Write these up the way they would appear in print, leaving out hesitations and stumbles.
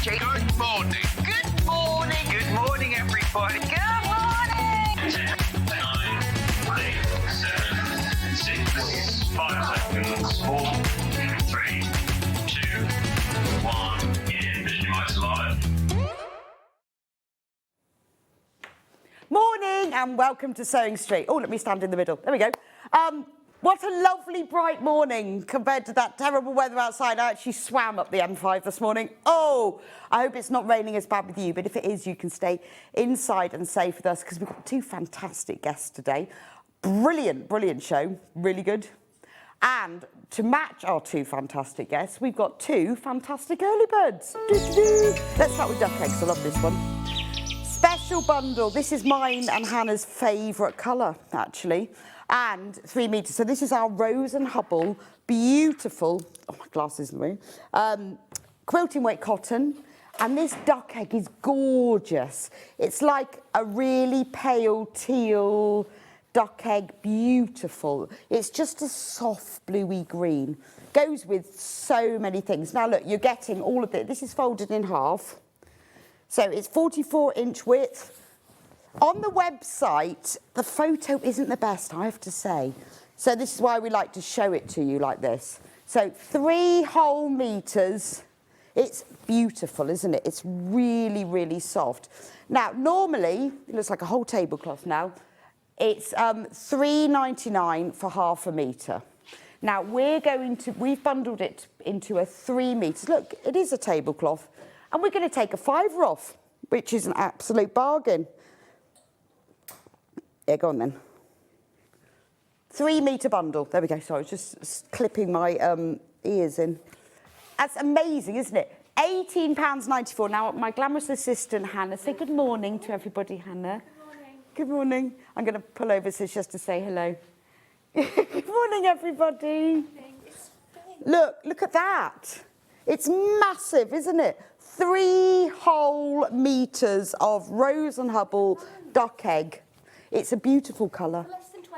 Street. Good morning. Good morning. Good morning, everybody. Good morning. 10, 9, 8, 7, 6, 5 seconds, 4, 3, 2, 1. Visualise live. Morning and welcome to SewingStreet. Oh, let me stand in the middle. There we go. What a lovely bright morning compared to that terrible weather outside. I actually swam up the M5 this morning. Oh, I hope it's not raining as bad with you, but if it is, you can stay inside and safe with us because we've got two fantastic guests today. Brilliant, brilliant show. Really good. And to match our two fantastic guests, we've got two fantastic early birds. Doo-doo-doo. Let's start with duck eggs. I love this one. Special bundle. This is mine and Hannah's favourite colour, actually. And 3 metres. So this is our Rose and Hubble, beautiful, oh, my glasses in the way, quilting weight cotton. And this duck egg is gorgeous. It's like a really pale teal duck egg, beautiful. It's just a soft bluey green. Goes with so many things. Now look, you're getting all of it. This is folded in half. So it's 44-inch width. On the website, the photo isn't the best, I have to say. So this is why we like to show it to you like this. So 3 whole metres. It's beautiful, isn't it? It's really, really soft. Now, normally, it looks like a whole tablecloth now. It's $3.99 for half a metre. Now, we've bundled it into a 3 metres. Look, it is a tablecloth. And we're going to take a $5 off, which is an absolute bargain. Yeah, go on then. 3 metre bundle. There we go. Sorry, I was just clipping my ears in. That's amazing, isn't it? £18.94. Now, my glamorous assistant, Hannah, say good morning to everybody, Hannah. Good morning. Good morning. I'm going to pull over so just to say hello. Good morning, everybody. Look at that. It's massive, isn't it? 3 whole metres of Rose and Hubble duck egg. It's a beautiful colour. Less than £20.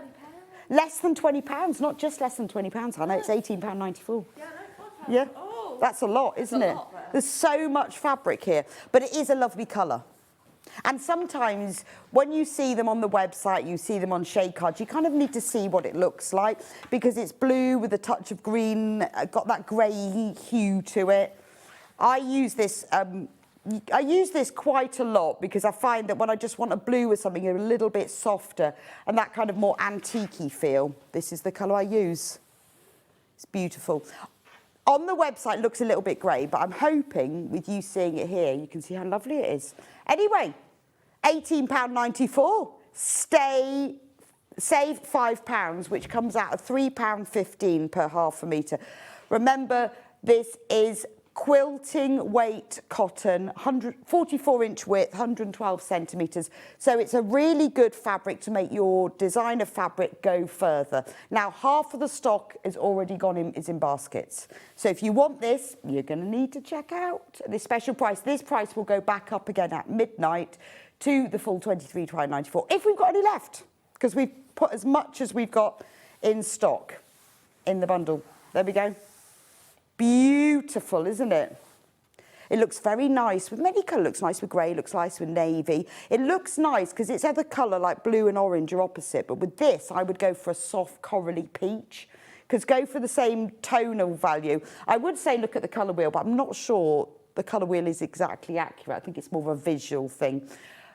Less than £20, not just less than £20, Hannah. It's £18.94. Yeah, no, Yeah, oh, that's a lot, isn't it? There's so much fabric here, but it is a lovely colour. And sometimes when you see them on the website, you see them on shade cards, you kind of need to see what it looks like because it's blue with a touch of green, got that grey hue to it. I use this quite a lot because I find that when I just want a blue with something a little bit softer and that kind of more antique-y feel, this is the colour I use. It's beautiful. On the website, it looks a little bit grey, but I'm hoping with you seeing it here, you can see how lovely it is. Anyway, £18.94. Save £5, which comes out at £3.15 per half a metre. Remember, this is quilting weight cotton, 44-inch width, 112 centimetres. So it's a really good fabric to make your designer fabric go further. Now, half of the stock is already gone is in baskets. So if you want this, you're going to need to check out this special price. This price will go back up again at midnight to the full £23.94 if we've got any left, because we've put as much as we've got in stock in the bundle. There we go. Beautiful, isn't it? It looks very nice with many colours. It looks nice with grey, looks nice with navy. It looks nice because it's other colour like blue and orange are opposite. But with this, I would go for a soft corally peach because go for the same tonal value. I would say look at the colour wheel, but I'm not sure the colour wheel is exactly accurate. I think it's more of a visual thing.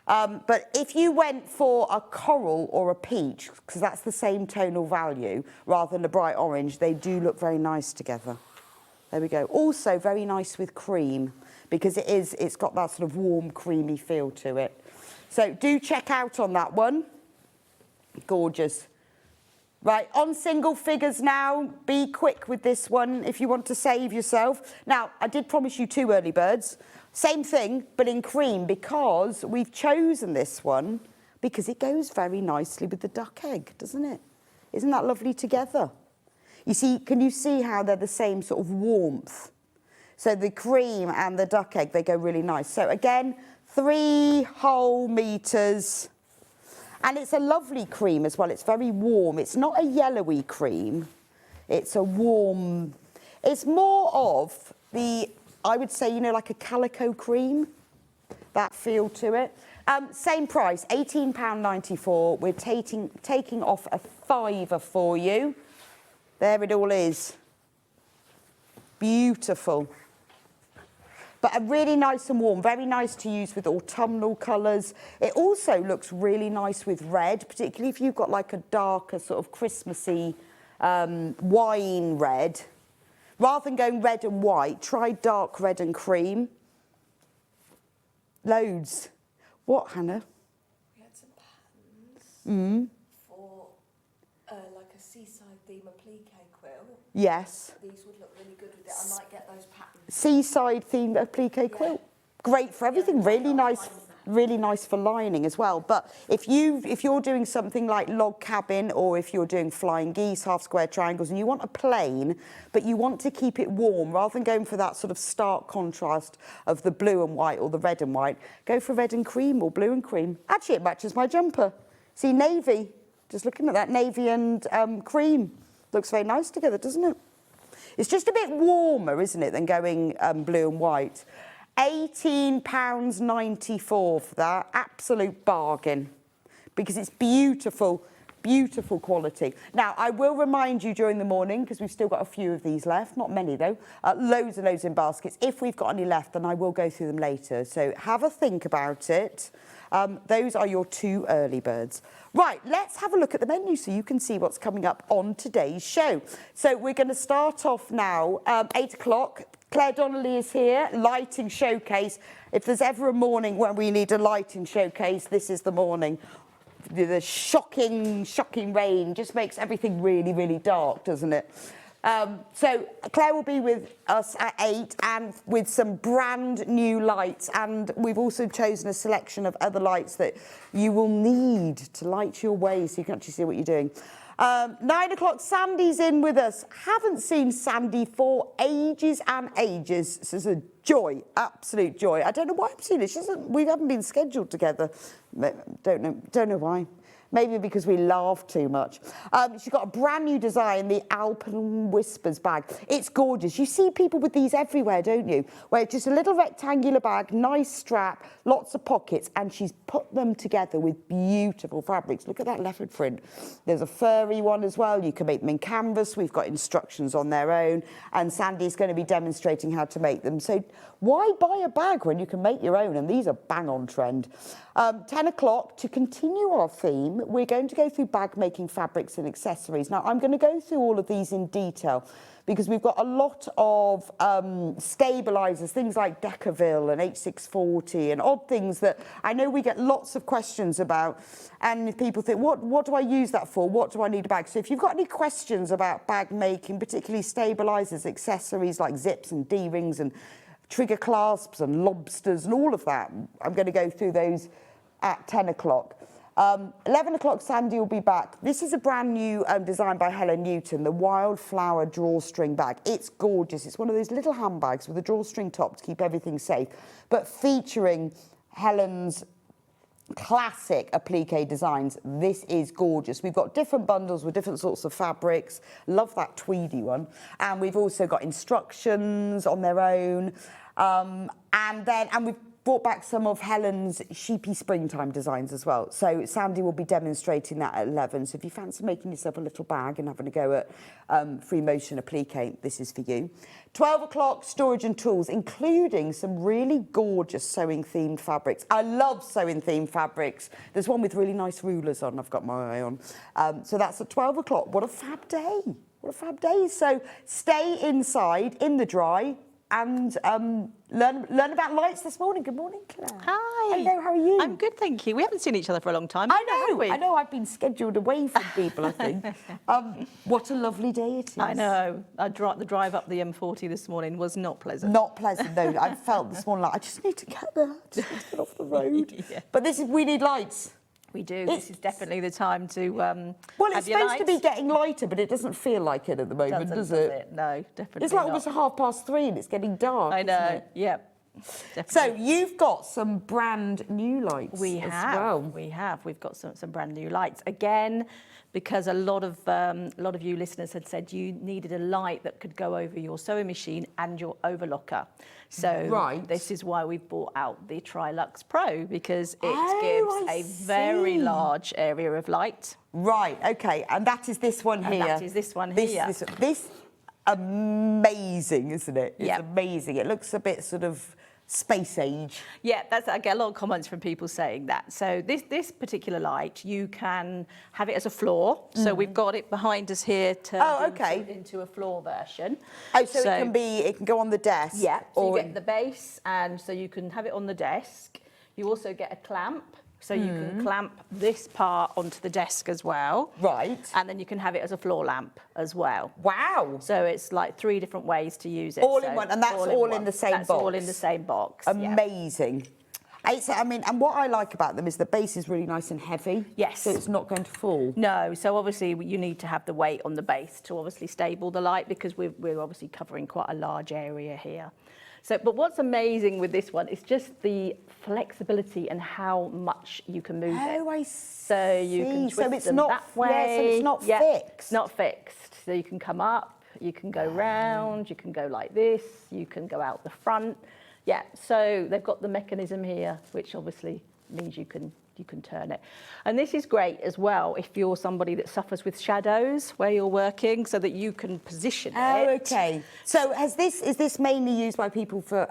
But if you went for a coral or a peach, because that's the same tonal value, rather than a bright orange, they do look very nice together. There we go. Also very nice with cream because it's got that sort of warm, creamy feel to it. So do check out on that one. Gorgeous. Right, on single figures now. Be quick with this one if you want to save yourself. Now, I did promise you 2 early birds. Same thing, but in cream because we've chosen this one because it goes very nicely with the duck egg, doesn't it? Isn't that lovely together? You see, can you see how they're the same sort of warmth? So the cream and the duck egg, they go really nice. So again, 3 whole metres. And it's a lovely cream as well. It's very warm. It's not a yellowy cream. It's a warm... It's more of the I would say, you know, like a calico cream, that feel to it. Same price, £18.94. We're taking off a £5 for you. There it all is. Beautiful. But a really nice and warm, very nice to use with autumnal colours. It also looks really nice with red, particularly if you've got like a darker sort of Christmassy wine red. Rather than going red and white, try dark red and cream. Loads. What, Hannah? We had some patterns for like a seaside theme applique quilt. Yes. These would look really good with it. I might get those patterns. Seaside themed applique quilt. Great for everything. Really nice for lining as well. But if you're doing something like log cabin, or if you're doing flying geese, half square triangles, and you want a plain, but you want to keep it warm, rather than going for that sort of stark contrast of the blue and white or the red and white, go for red and cream or blue and cream. Actually, it matches my jumper. See, navy. Just looking at that, navy and cream. Looks very nice together, doesn't it? It's just a bit warmer, isn't it, than going blue and white. £18.94 for that. Absolute bargain. Because it's beautiful, beautiful quality. Now, I will remind you during the morning, because we've still got a few of these left, not many though, loads and loads in baskets. If we've got any left, then I will go through them later. So have a think about it. Those are your 2 early birds. Right, let's have a look at the menu so you can see what's coming up on today's show. So we're going to start off now, 8 o'clock. Clare Donnelly is here, lighting showcase. If there's ever a morning when we need a lighting showcase, this is the morning. The shocking rain just makes everything really, really dark, doesn't it? So Claire will be with us at 8 and with some brand new lights, and we've also chosen a selection of other lights that you will need to light your way so you can actually see what you're doing. 9 o'clock, Sandi's in with us. Haven't seen Sandi for ages and ages. This is a joy, absolute joy. I don't know why I've seen it. We haven't been scheduled together. Don't know why. Maybe because we laugh too much. She's got a brand new design, the Alpine Whispers bag. It's gorgeous. You see people with these everywhere, don't you? Where it's just a little rectangular bag, nice strap, lots of pockets, and she's put them together with beautiful fabrics. Look at that leopard print. There's a furry one as well. You can make them in canvas. We've got instructions on their own, and Sandi's going to be demonstrating how to make them. So why buy a bag when you can make your own? And these are bang on trend. 10 o'clock, to continue our theme, we're going to go through bag making fabrics and accessories. Now, I'm going to go through all of these in detail because we've got a lot of stabilisers, things like Decaville and H640 and odd things that I know we get lots of questions about. And people think, what do I use that for? What do I need a bag? So if you've got any questions about bag making, particularly stabilisers, accessories like zips and D-rings and trigger clasps and lobsters and all of that, I'm going to go through those at 10 o'clock. 11 o'clock, Sandi will be back. This is a brand new design by Helen Newton, the Wildflower Drawstring Bag. It's gorgeous. It's one of those little handbags with a drawstring top to keep everything safe, but featuring Helen's classic applique designs. This is gorgeous. We've got different bundles with different sorts of fabrics. Love that tweedy one. And we've also got instructions on their own. And we've brought back some of Helen's sheepy springtime designs as well. So Sandi will be demonstrating that at 11. So if you fancy making yourself a little bag and having a go at free motion applique, this is for you. 12 o'clock, storage and tools, including some really gorgeous sewing themed fabrics. I love sewing themed fabrics. There's one with really nice rulers on, I've got my eye on. So that's at 12 o'clock. What a fab day. What a fab day. So stay inside in the dry and learn about lights this morning. Good morning, Claire. Hi. Hello, how are you? I'm good, thank you. We haven't seen each other for a long time. I know, I've been scheduled away from people, I think. What a lovely day it is. I know. The drive up the M40 this morning was not pleasant. Not pleasant, no. I felt this morning like, I just need to get there. I just need to get off the road. Yeah. But we need lights. We do. This is definitely the time to well, it's supposed to be getting lighter, but it doesn't feel like it at the moment, does it? No, definitely It's like not. almost 3:30 and it's getting dark. I know, isn't it? yeah. So you've got some brand new lights We as have. well. We have. We've got some brand new lights again, because a lot of you listeners had said you needed a light that could go over your sewing machine and your overlocker. So this is why we've brought out the Trilux Pro, because it gives a very large area of light. Right. Okay. And that is this one here. And that is this one here. This amazing, isn't it? It's amazing. It looks a bit sort of space age. Yeah, I get a lot of comments from people saying that. So this particular light, you can have it as a floor. So we've got it behind us here turned into a floor version. Oh, so it can go on the desk. Yeah, so you get the base, and so you can have it on the desk. You also get a clamp. So you can clamp this part onto the desk as well. Right. And then you can have it as a floor lamp as well. Wow. So it's like 3 different ways to use it. All in one, and that's all in the same box. That's all in the same box. Amazing. I mean, and what I like about them is the base is really nice and heavy. Yes. So it's not going to fall. No, so obviously you need to have the weight on the base to obviously stable the light, because we're obviously covering quite a large area here. So, but what's amazing with this one is just the flexibility and how much you can move it. Oh, I see. So you can twist them that way. Yeah, so it's not fixed. Not fixed. So you can come up, you can go round, you can go like this, you can go out the front. Yeah, so they've got the mechanism here, which obviously means you can turn it. And this is great as well if you're somebody that suffers with shadows where you're working, so that you can position it. Oh, okay. So is this mainly used by people for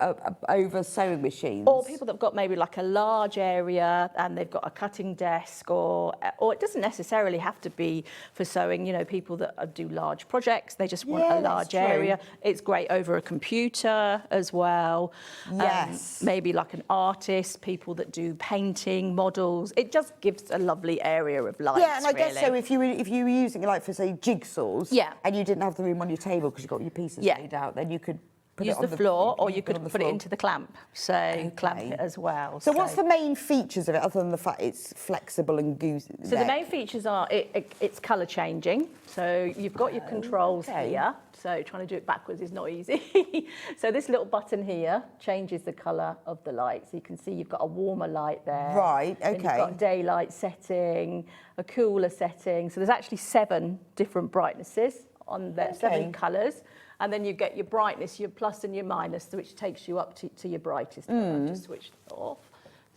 over sewing machines? Or people that've got maybe like a large area and they've got a cutting desk, or it doesn't necessarily have to be for sewing, you know, people that do large projects, they just want a large area. It's great over a computer as well. Yes. Maybe like an artist, people that do painting, models. It just gives a lovely area of light. Yeah, and I guess so if you were using it like for, say, jigsaws, and you didn't have the room on your table because you got your pieces laid out, then you could put use it on the floor, or you could put it into the clamp. So clamp it as well. So what's the main features of it, other than the fact it's flexible and goose? So the main features are it's colour changing. So you've got your controls here. So trying to do it backwards is not easy. So this little button here changes the colour of the light. So you can see you've got a warmer light there. Right, okay. Then you've got a daylight setting, a cooler setting. So there's actually 7 different brightnesses on there, 7 colours. And then you get your brightness, your plus and your minus, which takes you up to your brightest. I've just switched it off.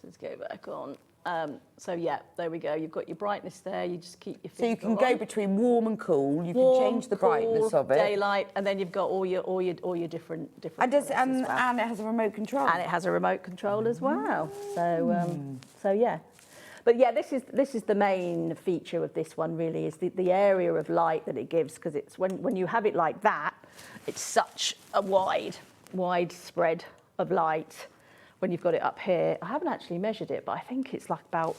So let's go back on. So yeah, there we go. You've got your brightness there. You just keep your finger So you can go between warm and cool. You warm, can change the cool, brightness of it. Daylight, and then you've got all your different. And it has a remote control. And it has a remote control as well. So yeah. But yeah, this is the main feature of this one, really, is the area of light that it gives, because it's when you have it like that, it's such a wide spread of light. When you've got it up here, I haven't actually measured it, but I think it's like about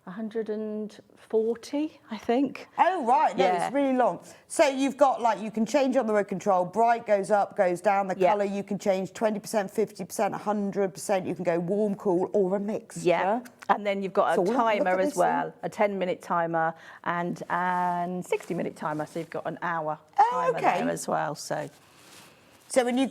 140, I think. Oh, right. No, it's really long. So you've got, like, you can change on the remote control. Bright goes up, goes down. The colour you can change 20%, 50%, 100%. You can go warm, cool, or a mix. Yeah. And then you've got a timer as well, a 10-minute timer and 60-minute timer. So you've got an hour timer there as well. So when you're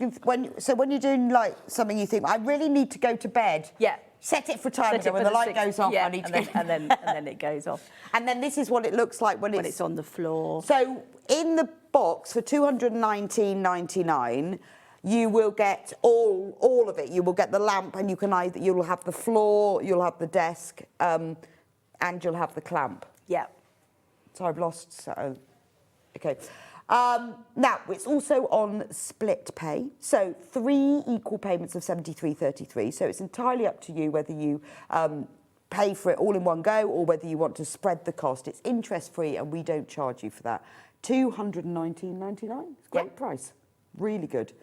doing like something you think, I really need to go to bed. Yeah. Set it for time when the light goes off. Yeah, I need to and then it goes off. And then this is what it looks like when it's on the floor. So in the box for $219.99, you will get all of it. You will get the lamp, and you'll have the floor, you'll have the desk, and you'll have the clamp. Yeah. So I've lost. Okay. Now, it's also on split pay, so 3 equal payments of $73.33. So it's entirely up to you whether you pay for it all in one go or whether you want to spread the cost. It's interest-free, and we don't charge you for that. $219.99, great price, really good.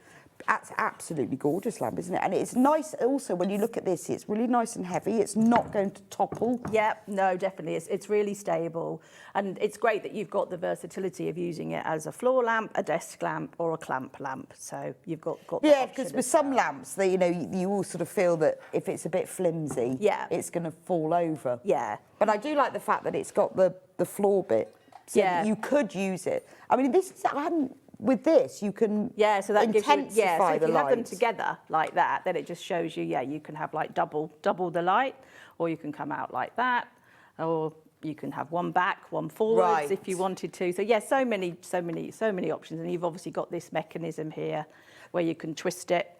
That's absolutely gorgeous lamp, isn't it? And it's nice also when you look at this, it's really nice and heavy. It's not going to topple. Yeah, no, definitely. It's really stable. And it's great that you've got the versatility of using it as a floor lamp, a desk lamp, or a clamp lamp. So you've got yeah, because with some lamps, you all sort of feel that if it's a bit flimsy, it's going to fall over. Yeah. But I do like the fact that it's got the floor bit. So that you could use it. I mean, I hadn't with this, you can so that gives you, intensify so if the you have them light. together like that, then it just shows you, you can have like double the light, or you can come out like that, or you can have one back, one forwards if you wanted to. So so many options. And you've obviously got this mechanism here where you can twist it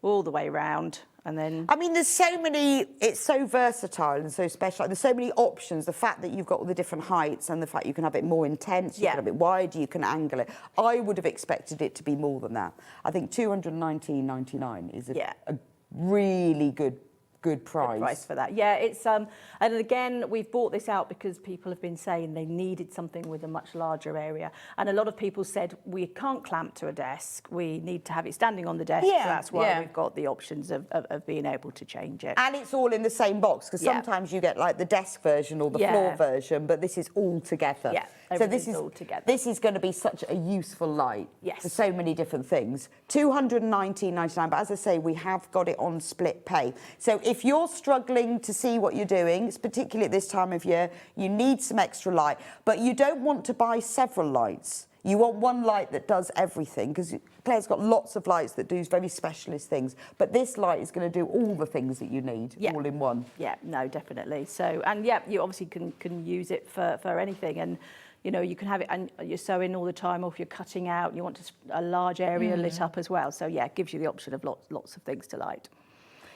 all the way around. And then, I mean, there's so many, it's so versatile and so special. There's so many options. The fact that you've got all the different heights and the fact you can have it more intense, you can have it wider, you can angle it. I would have expected it to be more than that. I think $219.99 is a really good price. Good price for that. Yeah, it's and again, we've bought this out because people have been saying they needed something with a much larger area, and a lot of people said we can't clamp to a desk, we need to have it standing on the desk. So that's why we've got the options of being able to change it. And it's all in the same box, because sometimes you get like the desk version or the floor version, but this is all together. Yeah, so this is all together. This is going to be such a useful light for so many different things. $219.99, but as I say, we have got it on split pay. So if you're struggling to see what you're doing, it's particularly at this time of year, you need some extra light, but you don't want to buy several lights. You want one light that does everything, because Claire's got lots of lights that do very specialist things, but this light is going to do all the things that you need all in one. Yeah, no, definitely. So, and you obviously can use it for anything, and you can have it, and you're sewing all the time, or if you're cutting out, you want a large area lit up as well. So it gives you the option of lots of things to light.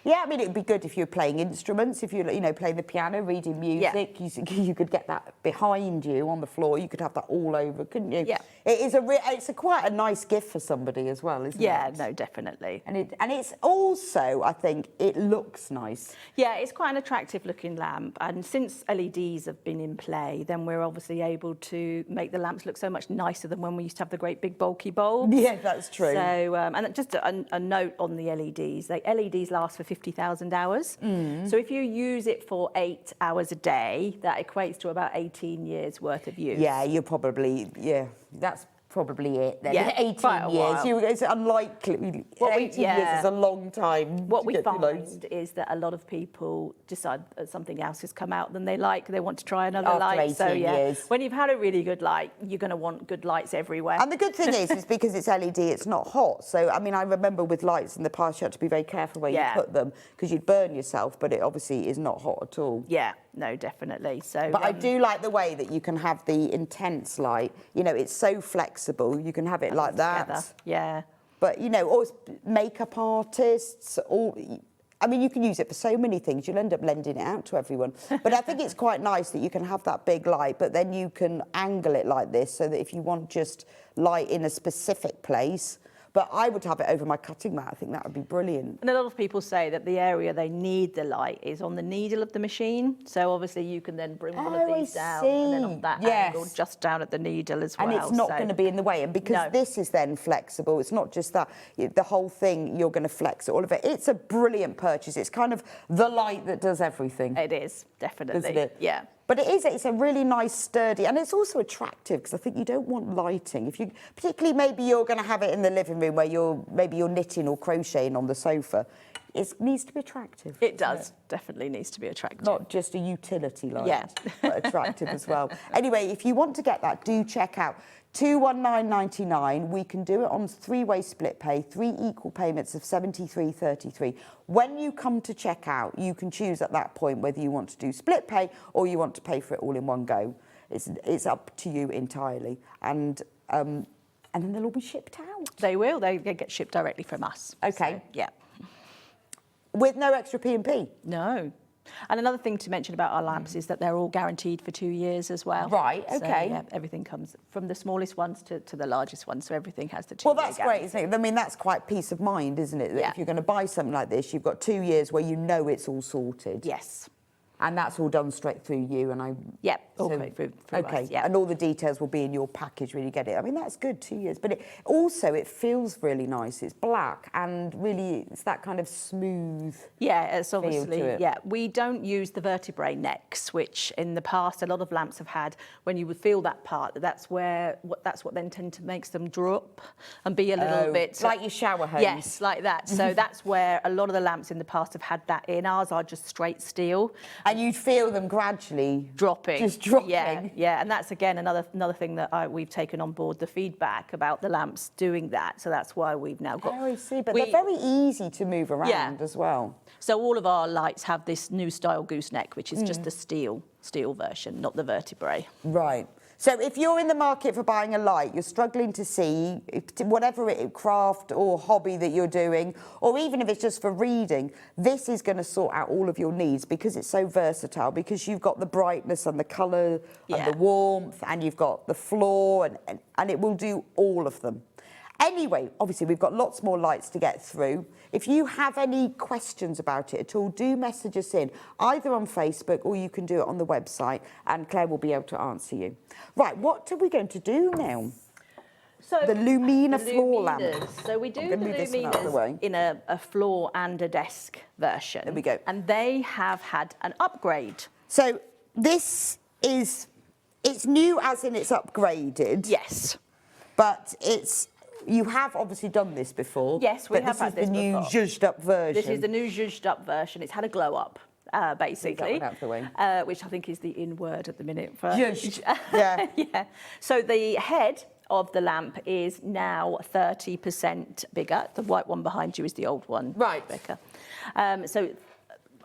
Yeah, I mean, it'd be good if you're playing instruments, if you're, playing the piano, reading music, you could get that behind you on the floor. You could have that all over, couldn't you? Yeah. It's quite a nice gift for somebody as well, isn't it? Yeah, no, definitely. And it's also, I think, it looks nice. Yeah, it's quite an attractive looking lamp, and since LEDs have been in play, then we're obviously able to make the lamps look so much nicer than when we used to have the great big bulky bulbs. Yeah, that's true. So, and just a note on the LEDs, LEDs last for 50,000 hours. So if you use it for 8 hours a day, that equates to about 18 years worth of use. Yeah, you're probably, that's probably it then. Yeah, 18 years. It's unlikely. 18 years is a long time. What we find is that a lot of people decide that something else has come out than they like. They want to try another After light. 18 years. When you've had a really good light, you're going to want good lights everywhere. And the good thing is because it's LED, it's not hot. So, I mean, I remember with lights in the past, you had to be very careful where you put them, because you'd burn yourself, but it obviously is not hot at all. Yeah, no, definitely. So, but I do like the way that you can have the intense light. It's so flexible. You can have it like that. Together. Yeah. But, or makeup artists, I mean, you can use it for so many things. You'll end up lending it out to everyone. But I think it's quite nice that you can have that big light, but then you can angle it like this so that if you want just light in a specific place. But I would have it over my cutting mat. I think that would be brilliant. And a lot of people say that the area they need the light is on the needle of the machine. So obviously you can then bring one of these down and then on that angle just down at the needle as well. And it's not going to be in the way. And because this is then flexible, it's not just that, the whole thing, you're going to flex all of it. It's a brilliant purchase. It's kind of the light that does everything. It is, definitely. Isn't it? Yeah. But it's a really nice, sturdy, and it's also attractive, because I think you don't want lighting. If you, particularly maybe you're going to have it in the living room where you're knitting or crocheting on the sofa. It needs to be attractive. It does, definitely needs to be attractive. Not just a utility light, but attractive as well. Anyway, if you want to get that, do check out $219.99. We can do it on 3-way split pay, 3 equal payments of $73.33. When you come to check out, you can choose at that point whether you want to do split pay or you want to pay for it all in one go. It's up to you entirely, and then they'll all be shipped out. They will. They get shipped directly from us. Okay. So, yeah. With no extra P&P. No. And another thing to mention about our lamps is that they're all guaranteed for 2 years as well. Right, okay. So, everything comes from the smallest ones to the largest ones, so everything has the 2 Well, that's great, isn't it? I mean, that's quite peace of mind, isn't it? That if you're going to buy something like this, you've got 2 years where you know it's all sorted. Yes. And that's all done straight through you, and all through okay, us, yeah. And all the details will be in your package when you get it. I mean, that's good, 2 years. But it feels really nice. It's black, and really, it's that kind of smooth. Yeah, it's obviously, feel to it. we don't use the vertebrae necks, which in the past a lot of lamps have had. When you would feel that part, that's what then tend to makes them drop and be a little bit like your shower hose. Yes, like that. So that's where a lot of the lamps in the past have had that in. Ours are just straight steel, And you'd feel them gradually dropping. Just dropping. Yeah, and that's again another thing that we've taken on board, the feedback about the lamps doing that. So that's why we've now got. Oh, I see. But they're very easy to move around Yeah. as well. So all of our lights have this new style gooseneck, which is just the steel version, not the vertebrae. Right. So if you're in the market for buying a light, you're struggling to see, whatever craft or hobby that you're doing, or even if it's just for reading, this is going to sort out all of your needs because it's so versatile, because you've got the brightness and the colour and the warmth, and you've got the floor, and it will do all of them. Anyway, obviously, we've got lots more lights to get through. If you have any questions about it at all, do message us in, either on Facebook or you can do it on the website, and Claire will be able to answer you. Right, what are we going to do now? So The Lumina floor lamp. So we do I'm the gonna move this one out of the way. Luminas in a floor and a desk version. There we go. And they have had an upgrade. So this is, it's new as in it's upgraded. Yes. But it's, you have obviously done this before. Yes, we have had this But this is the new before. zhuzhed up version. This is the new zhuzhed up version. It's had a glow up, basically. Move that one out of the way. Which I think is the in word at the minute. For Zhuzhed, yeah. Yeah. So the head of the lamp is now 30% bigger. The white one behind you is the old one. Right. Rebecca. So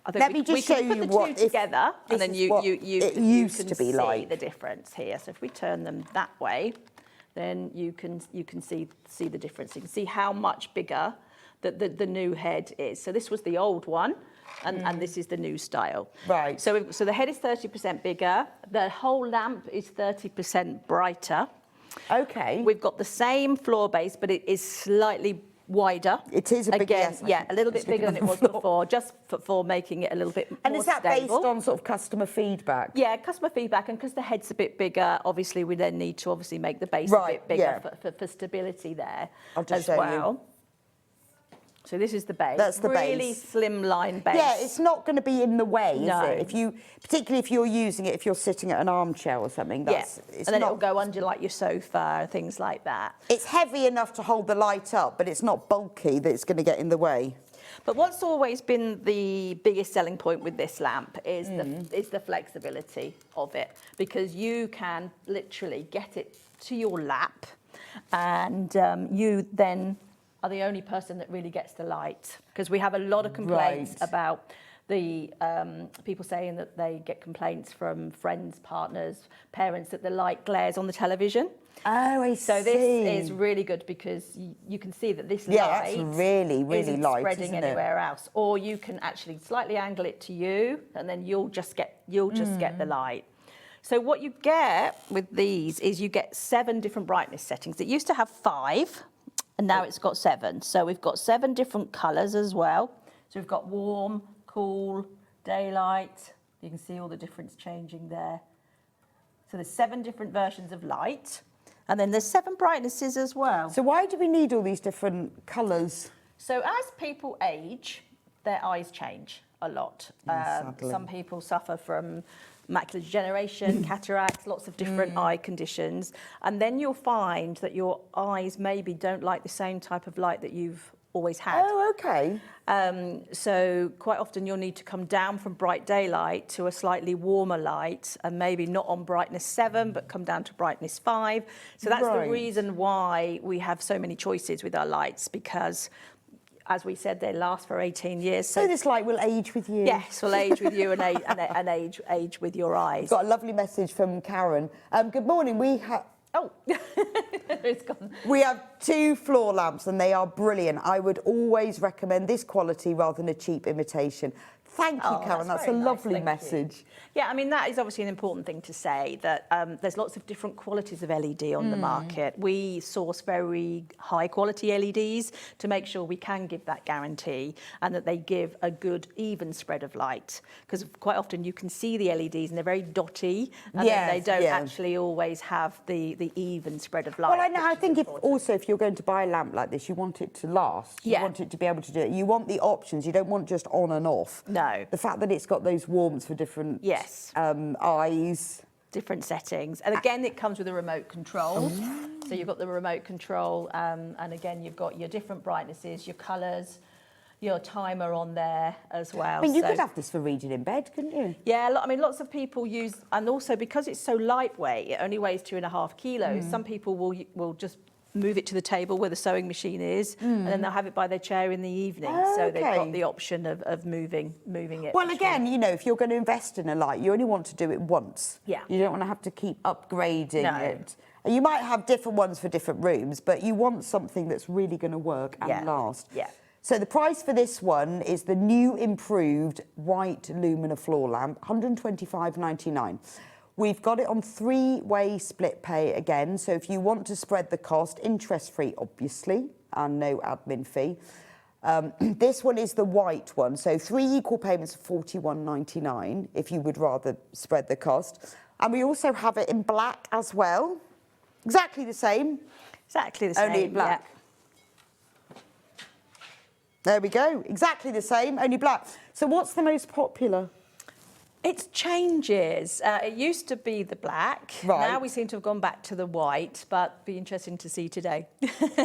I think Let me just we show can put you the what two together, this and then is you what you it you used can to be see like. the difference here. So if we turn them that way, then you can see the difference. You can see how much bigger the new head is. So this was the old one, and this is the new style. Right. So the head is 30% bigger. The whole lamp is 30% brighter. Okay. We've got the same floor base, but it is slightly wider. It is a big, Again, yes, I yeah, can a little just bit bigger look than at it was the floor. before, just for making it a little bit And more is that stable. based on sort of customer feedback? Yeah, customer feedback, and because the head's a bit bigger, obviously we then need to obviously make the base a Right, bit bigger yeah. for stability there I'll just as show you. well. So this is the base. That's the really base. slimline base. Yeah, it's not going to be in the way, No. is it? Particularly if you're using it, if you're sitting at an armchair or something. It's and then not, it'll go under like your sofa, things like that. It's heavy enough to hold the light up, but it's not bulky that it's going to get in the way. But what's always been the biggest selling point with this lamp is the flexibility of it, because you can literally get it to your lap, and you then are the only person that really gets the light, because we have a lot of complaints Right. about the people saying that they get complaints from friends, partners, parents that the light glares on the television. Oh, I see. So this is really good because you can see that this Yeah, light that's really, really isn't light, spreading isn't it? anywhere else. Or you can actually slightly angle it to you, and then you'll just get the light. So what you get with these is you get 7 different brightness settings. It used to have 5, and now it's got 7. So we've got 7 different colours as well. So we've got warm, cool, daylight. You can see all the difference changing there. So there's 7 different versions of light. And then there's 7 brightnesses as well. So why do we need all these different colours? So as people age, their eyes change a lot. Sadly. Some people suffer from macular degeneration, cataracts, lots of different eye conditions. And then you'll find that your eyes maybe don't like the same type of light that you've always had. Oh, okay. So quite often you'll need to come down from bright daylight to a slightly warmer light, and maybe not on brightness 7, but come down to brightness 5. So that's Right. the reason why we have so many choices with our lights, because as we said, they last for 18 years. So this light will age with you? Yes, will age with you and age with your eyes. Got a lovely message from Karen. Good morning. Oh, it's gone. We have 2 floor lamps and they are brilliant. I would always recommend this quality rather than a cheap imitation. Thank you, Oh, Karen. That's a very nice, lovely thank you. message. Yeah, I mean, that is obviously an important thing to say, that there's lots of different qualities of LED on the market. We source very high quality LEDs to make sure we can give that guarantee and that they give a good even spread of light. Because quite often you can see the LEDs and they're very dotty, and then they don't actually always have the even spread of light. Well, I know. I which is think important. if you're going to buy a lamp like this, you want it to last. You Yeah. want it to be able to do it. You want the options. You don't want just on and off. No. The fact that it's got those warmths for different Yes. eyes. Different settings, and again it comes with a remote control. So you've got the remote control, and again you've got your different brightnesses, your colours, your timer on there as well. I mean, you So- could have this for reading in bed, couldn't you? Yeah, I mean, lots of people use, and also because it's so lightweight, it only weighs 2.5 kilos. Some people will just move it to the table where the sewing machine is, and then they'll have it by their chair in the evening. So they've Okay. got the option of moving it. Well, between- again, you know, if you're going to invest in a light, you only want to do it once. Yeah. You don't want to have to keep upgrading No. it. And you might have different ones for different rooms, but you want something that's really going to work and last. Yeah. So the price for this one is the new improved white Lumina floor lamp, £125.99. We've got it on 3-way split pay again. So if you want to spread the cost, interest-free, obviously, and no admin fee. This one is the white one. So 3 equal payments of £41.99 if you would rather spread the cost. And we also have it in black as well. Exactly the same. Exactly the same. Only in black. There we go. Exactly the same, only black. So what's the most popular? It changes. It used to be the black. Right. Now we seem to have gone back to the white, but be interesting to see today.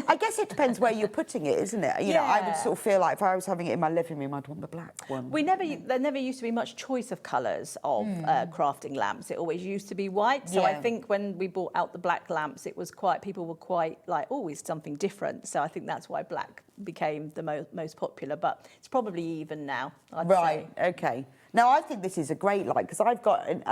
I guess it depends where you're putting it, isn't it? You know, I would Yeah. sort of feel like if I was having it in my living room, I'd want the black one. There never used to be much choice of colours of crafting lamps. It always used to be white. So I Yeah. think when we brought out the black lamps, it was people were quite like, oh, it's something different. So I think that's why black became the most popular. But it's probably even now, I'd Right, say. okay. Now, I think this is a great light because I've got, in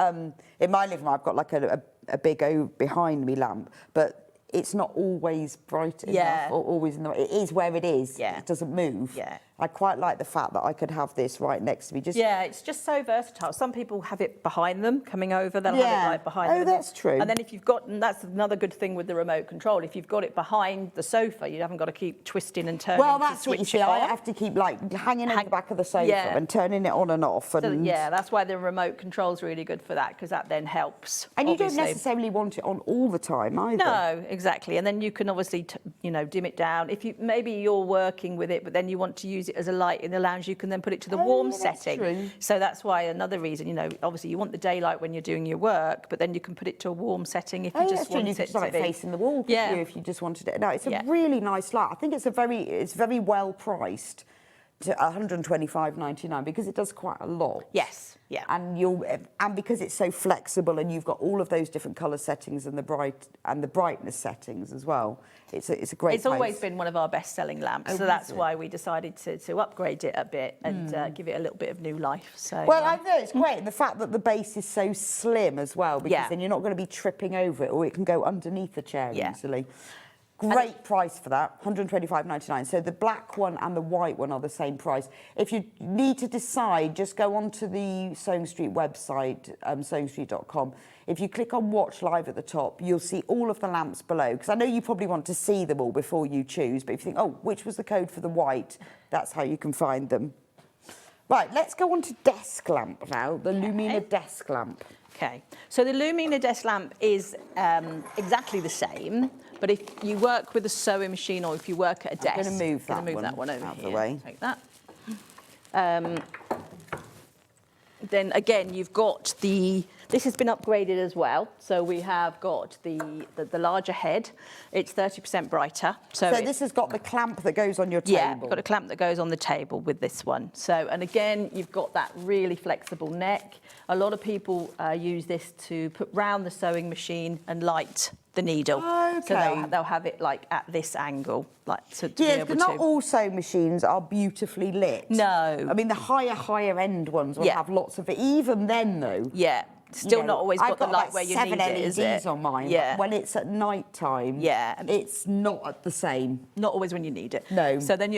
my living room, I've got like a big behind me lamp, but it's not always bright Yeah. enough or always in the, it is where it is. Yeah. It doesn't move. Yeah. I quite like the fact that I could have this right next to me. Just Yeah, it's just so versatile. Some people have it behind them, coming over. They'll have Yeah. it like behind Oh, them. that's true. And then if you've got, and that's another good thing with the remote control, if you've got it behind the sofa, you haven't got to keep twisting and turning Well, to that's it. You switch see, it I on. have to keep like hanging on the back of the sofa Yeah. and turning it on and off. And, So, yeah, that's why the remote control's really good for that, because that then helps. and you don't obviously. necessarily want it on all the time either. No, exactly. And then you can obviously, dim it down. If you maybe you're working with it, but then you want to use it as a light in the lounge, you can then put it to the warm yeah, that's setting. true. So that's why another reason, obviously you want the daylight when you're doing your work, but then you can put it to a warm setting if you Oh, just that's true. want You it could to just have it be. facing the wall, couldn't Yeah. you, if you just wanted it. No, it's a Yeah. really nice light. I think it's very well priced to £125.99 because it does quite a lot. Yes, yeah. And because it's so flexible and you've got all of those different colour settings and the brightness settings as well. It's a great. It's always price. been one of our best-selling lamps, Oh, so is that's it? why we decided to upgrade it a bit and give it a little bit of new life. So Well, I know it's great. And the fact that the base is so slim as well, because Yeah. then you're not going to be tripping over it, or it can go underneath the chair Yeah. easily. Great price for that, £125.99. So the black one and the white one are the same price. If you need to decide, just go onto the SewingStreet website, SewingStreet.com. If you click on Watch Live at the top, you'll see all of the lamps below. Because I know you probably want to see them all before you choose. But if you think, oh, which was the code for the white, that's how you can find them. Right, let's go on to desk lamp now, the Lumina desk lamp. Okay, so the Lumina desk lamp is exactly the same, but if you work with a sewing machine or if you work at a desk, I'm going to move gonna that that one over out of here. the way. Take that. Then again, you've got this has been upgraded as well. So we have got the larger head. It's 30% brighter. So this has got the clamp that goes on your table. Yeah, got a clamp that goes on the table with this one. So, and again, you've got that really flexible neck. A lot of people use this to put round the sewing machine and light the needle. So Okay. they'll have it like at this angle, like to be Yeah, able but not to. all sewing machines are beautifully lit. No. I mean, the higher end ones will Yeah. have lots of it. Even then, though. Yeah, still you know, not always I've got the light like where you 7 need it, is it? LEDs on mine. Yeah. But when it's at night time, Yeah. it's not the same. Not always when you need it. No. So then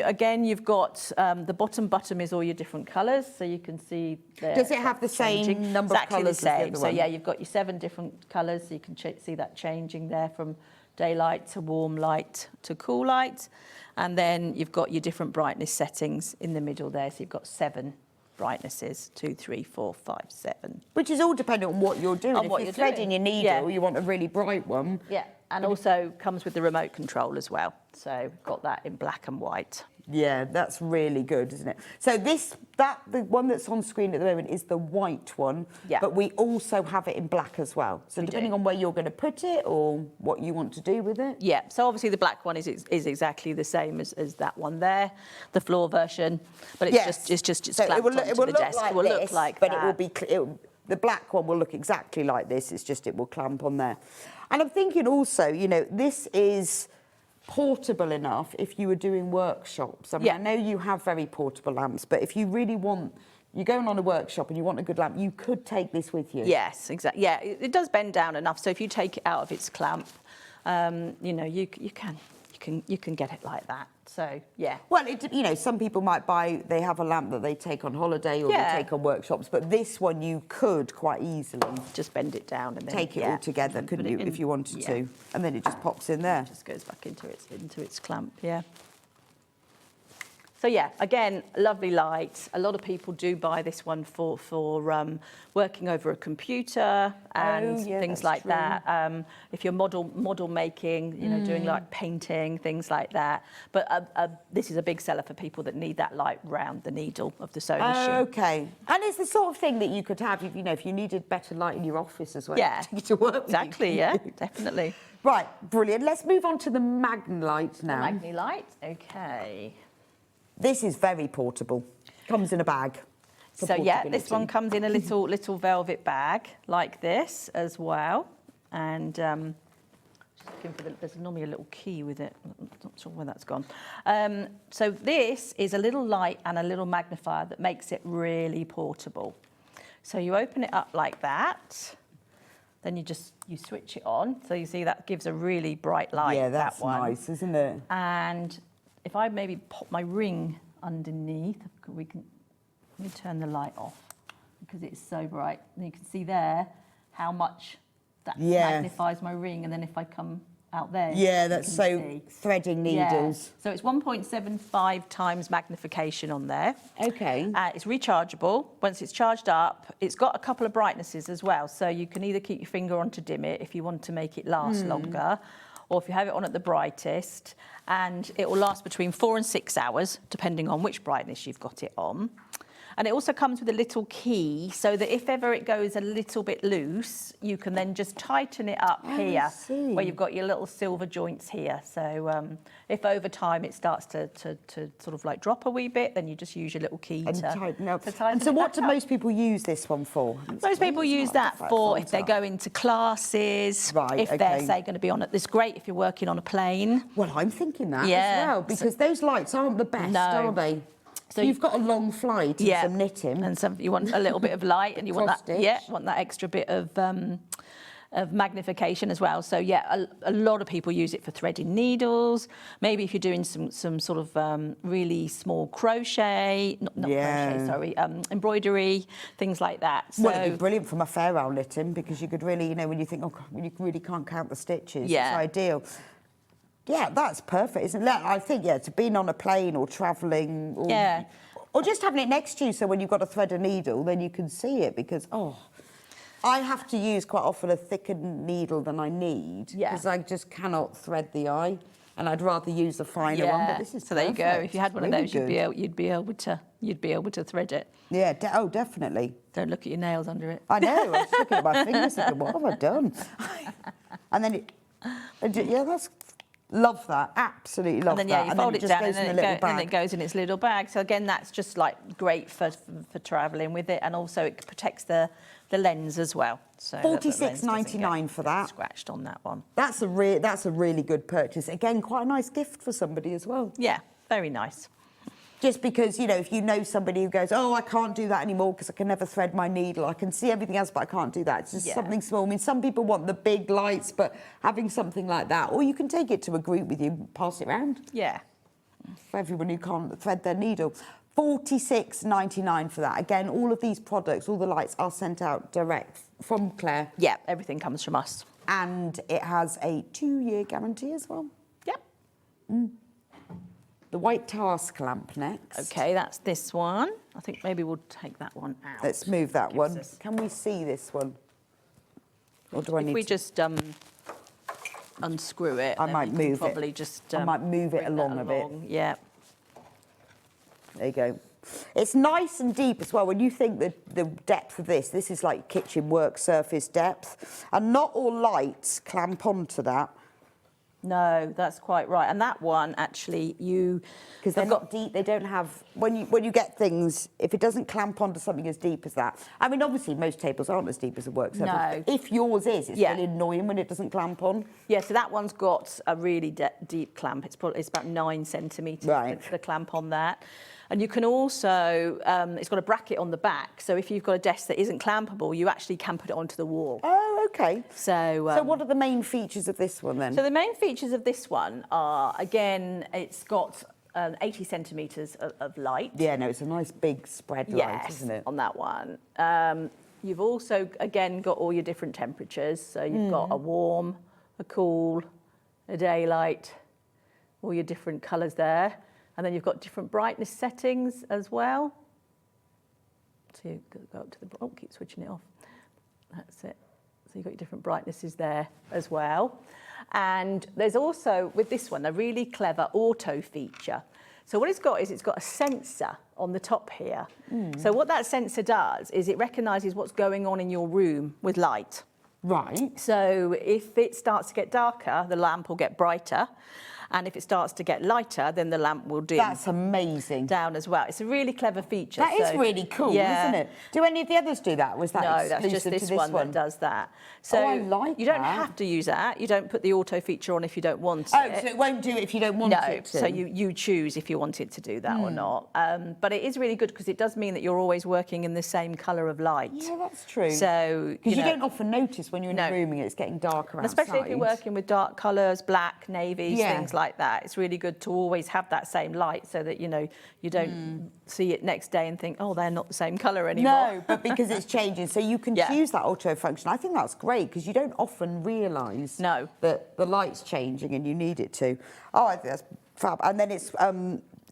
you've got the bottom button is all your different colours, so you can see. Does it have the same changing. number of exactly colours the as the same. other So one? yeah, you've got your 7 different colours, so you can see that changing there from daylight to warm light to cool light, and then you've got your different brightness settings in the middle there. So you've got 7 brightnesses, 2, 3, 4, 5, 7. Which is all dependent on what you're doing. On if what you're you're threading doing. your needle, Yeah. you want a really bright one. Yeah, and also comes with the remote control as well. So got that in black and white. Yeah, that's really good, isn't it? So the one that's on screen at the moment is the white one, Yeah. but we also have it in black as well. So depending on where you're going to put it or what you want to do with it. Yeah, so obviously the black one is exactly the same as that one there, the floor version, but it's just so clamped onto the desk. Like it will this, look like but that. it will be the black one will look exactly like this. It's just it will clamp on there. And I'm thinking also, you know, this is portable enough if you were doing workshops. I mean, I know you have very portable lamps, but if you really want, you're going on a workshop and you want a good lamp, you could take this with you. Yes, exactly. Yeah, it does bend down enough, so if you take it out of its clamp, you know, you can get it like that. So yeah. Well, you know, some people might they have a lamp that they take on holiday or they take on workshops, but this one you could quite easily just bend it down and then take it all together, couldn't you, if you wanted to? And then it just pops in there. It just goes back into its clamp, yeah. So yeah, again, lovely light. A lot of people do buy this one for working over a computer and things like that. If you're model making, you know, doing like painting, things like that. But this is a big seller for people that need that light round the needle of the sewing machine. Okay, and it's the sort of thing that you could have if you needed better light in your office as well. Yeah, take it to work. Exactly. Yeah, definitely. Right, brilliant. Let's move on to the Magnlight now. Magnlight. Okay. This is very portable. Comes in a bag. So yeah, this one comes in a little velvet bag like this as well, and just looking for there's normally a little key with it. I'm not sure where that's gone. So this is a little light and a little magnifier that makes it really portable. So you open it up like that, then you switch it on. So you see that gives a really bright light. Yeah, that's that one. nice, isn't it? And if I maybe pop my ring underneath, let me turn the light off because it's so bright. And you can see there how much that magnifies my ring. And then if I come out there, that's so see. Threading needles. Yeah. So it's 1.75 times magnification on there. Okay. It's rechargeable. Once it's charged up, it's got a couple of brightnesses as well. So you can either keep your finger on to dim it if you want to make it last longer, or if you have it on at the brightest, and it will last between 4 and 6 hours, depending on which brightness you've got it on. And it also comes with a little key, so that if ever it goes a little bit loose, you can then just tighten it up here, where you've got your little silver joints here. So if over time it starts to sort of like drop a wee bit, then you just use your little key to tighten and so it what back do up. most people use this one for? Most people use that for if they go into classes, if they're, say, going to be on it. It's great if you're working on a plane. Well, I'm thinking that as well, because those lights aren't the best, are they? So you've got a long flight and some knitting, and some you want a little bit of light, and you want that, want that extra bit of magnification as well. So yeah, a lot of people use it for threading needles. Maybe if you're doing some sort of really small crochet, not crochet, sorry, embroidery, things like that. So, well, it'd be brilliant from a fair round knitting, because you could really, you know, when you think, when you really can't count the stitches, it's ideal. Yeah, that's perfect, isn't it? I think, to being on a plane or travelling, or just having it next to you, so when you've got to thread a needle, then you can see it, because, I have to use quite often a thicker needle than I need, because I just cannot thread the eye, and I'd rather use a finer one, but this is so perfect. There you go. If you had one of those, you'd be able to thread it. Yeah, definitely. Don't look at your nails under it. I know, I was looking at my fingers thinking, what have I done? And then that's... Love that, absolutely love that. And then you fold it down and it goes in its little bag. So again, that's just like great for travelling with it, and also it protects the lens as well. So $46.99 for that. Scratched on that one. That's a really good purchase. Again, quite a nice gift for somebody as well. Yeah, very nice. Just because, you know, if you know somebody who goes, I can't do that anymore because I can never thread my needle. I can see everything else, but I can't do that. It's just something small. I mean, some people want the big lights, but having something like that, or you can take it to a group with you, pass it around. Yeah. For everyone who can't thread their needle. $46.99 for that. Again, all of these products, all the lights are sent out direct from Clare. Yeah, everything comes from us. And it has a 2-year guarantee as well. Yep. The white task lamp next. Okay, that's this one. I think maybe we'll take that one out. Let's move that one. Can we see this one? Or do I need to... If we just unscrew it, I might move it. Probably just I might move it along a bit. Yeah. There you go. It's nice and deep as well. When you think that the depth of this is like kitchen work surface depth. And not all lights clamp onto that. No, that's quite right. And that one, actually, because they're not deep. They don't have when you get things. If it doesn't clamp onto something as deep as that, I mean, obviously most tables aren't as deep as a work surface. No. If yours is, it's really annoying when it doesn't clamp on. Yeah, so that one's got a really deep clamp. It's about 9 centimetres. Right. The clamp on that. And you can also, it's got a bracket on the back. So if you've got a desk that isn't clampable, you actually can put it onto the wall. Oh, okay. So what are the main features of this one then? So the main features of this one are, again, it's got 80 centimetres of light. Yeah, no, it's a nice big spread light, isn't it? On that one. You've also, again, got all your different temperatures. So you've got a warm, a cool, a daylight, all your different colours there. And then you've got different brightness settings as well. So you go up to the, oh, keep switching it off. That's it. So you've got your different brightnesses there as well. And there's also, with this one, a really clever auto feature. So what it's got is it's got a sensor on the top here. So what that sensor does is it recognises what's going on in your room with light. Right. So if it starts to get darker, the lamp will get brighter. And if it starts to get lighter, then the lamp will dim. That's amazing. Down as well. It's a really clever feature. That is really cool, isn't it? Do any of the others do that? Was that No, that's exclusive just to this one that does that. So I like you don't that. have to use that. You don't put the auto feature on if you don't want Oh, it. so it won't do it if you don't want it to? So you choose if you want it to do that or not. But it is really good because it does mean that you're always working in the same colour of light. Yeah, that's true. So because you don't often notice when you're in No. a room and it's getting darker outside. Especially if you're working with dark colours, black, navies, things like that. It's really good to always have that same light so that, you know, you don't see it next day and think, oh, they're not the same colour anymore. No, but because it's changing. So you can choose that auto function. I think that's great because you don't often realise that the light's changing and you need it to. Oh, I think that's fab. And then it's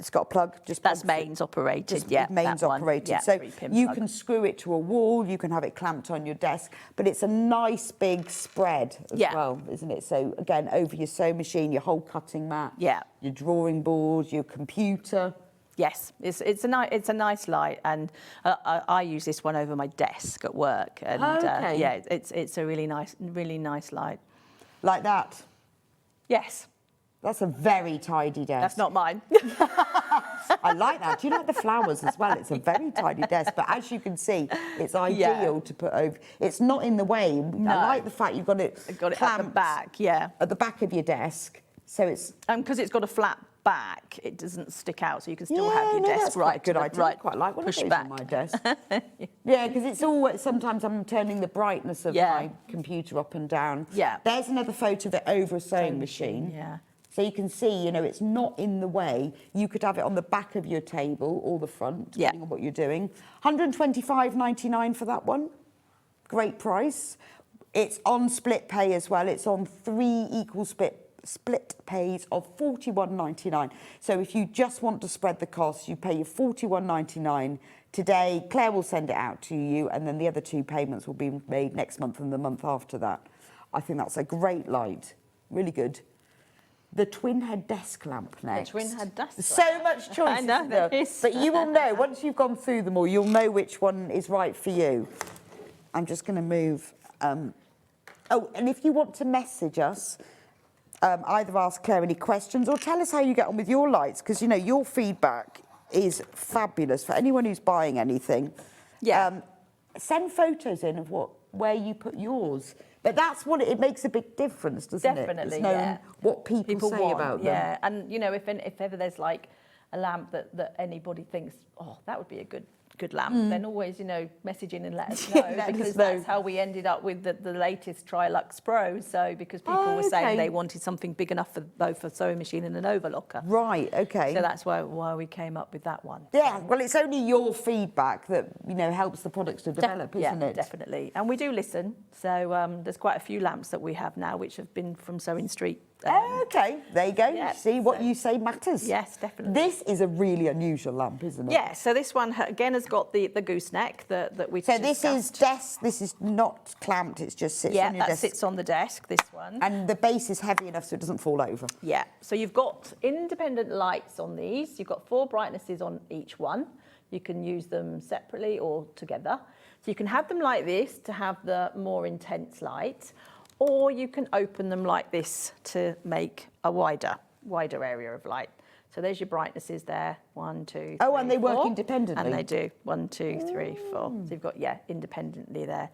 got a plug. That's mains operated, mains operated. Yeah, so 3-pin you plug. can screw it to a wall, you can have it clamped on your desk, but it's a nice big spread as well, isn't it? So again, over your sewing machine, your whole cutting mat, your drawing board, your computer. Yes, it's a nice light, and I use this one over my desk at work, and yeah, it's a really nice light. Like that. Yes. That's a very tidy desk. That's not mine. I like that. Do you like the flowers as well? It's a very tidy desk, but as you can see, it's ideal to put over. It's not in the way. No. I like the fact you've got it at the back, at the back of your desk. So it's because it's got a flat back, it doesn't stick out, so you can still have your desk that's right. Good idea. Right, I quite like one of those back on my desk. Yeah, because it's always sometimes I'm turning the brightness of my computer up and down. Yeah. There's another photo of it over a sewing machine. Yeah. So you can see, you know, it's not in the way. You could have it on the back of your table or the front, depending on what you're doing. £125.99 for that one. Great price. It's on split pay as well. It's on 3 equal split pays of £41.99. So if you just want to spread the costs, you pay your £41.99 today. Claire will send it out to you, and then the other 2 payments will be made next month and the month after that. I think that's a great light. Really good. The twin head desk lamp next. The twin head desk lamp. So much choice, I know, isn't there? there is. But you will know, once you've gone through them all, you'll know which one is right for you. I'm just going to move. Oh, and if you want to message us, either ask Claire any questions or tell us how you get on with your lights, because, you know, your feedback is fabulous for anyone who's buying anything. Yeah. Send photos in of where you put yours. But that's what it makes a big difference, doesn't it? Definitely, It's knowing what people say want, about them. Yeah, and you know, if ever there's like a lamp that anybody thinks, oh, that would be a good lamp, then always, you know, message in and let us know, because that's how we ended up with the latest Trilux Pro. So because people were saying they wanted something big enough for both a sewing machine and an overlocker. Right, okay. So that's why we came up with that one. Yeah, well, it's only your feedback that, you know, helps the products to develop, isn't it? Definitely. And we do listen. So there's quite a few lamps that we have now which have been from SewingStreet. Okay, there you go. Yeah, See, what you say matters. Yes, definitely. This is a really unusual lamp, isn't it? Yeah, so this one, again, has got the gooseneck that we So this is this is not clamped, it just sits on your that desk. sits on the desk, this one. And the base is heavy enough so it doesn't fall over. Yeah, so you've got independent lights on these. You've got 4 brightnesses on each one. You can use them separately or together. So you can have them like this to have the more intense light, or you can open them like this to make a wider area of light. So there's your brightnesses there, 1, 2, 3, Oh, and they 4. work independently? And they do, 1, 2, 3, 4. So you've got, independently there.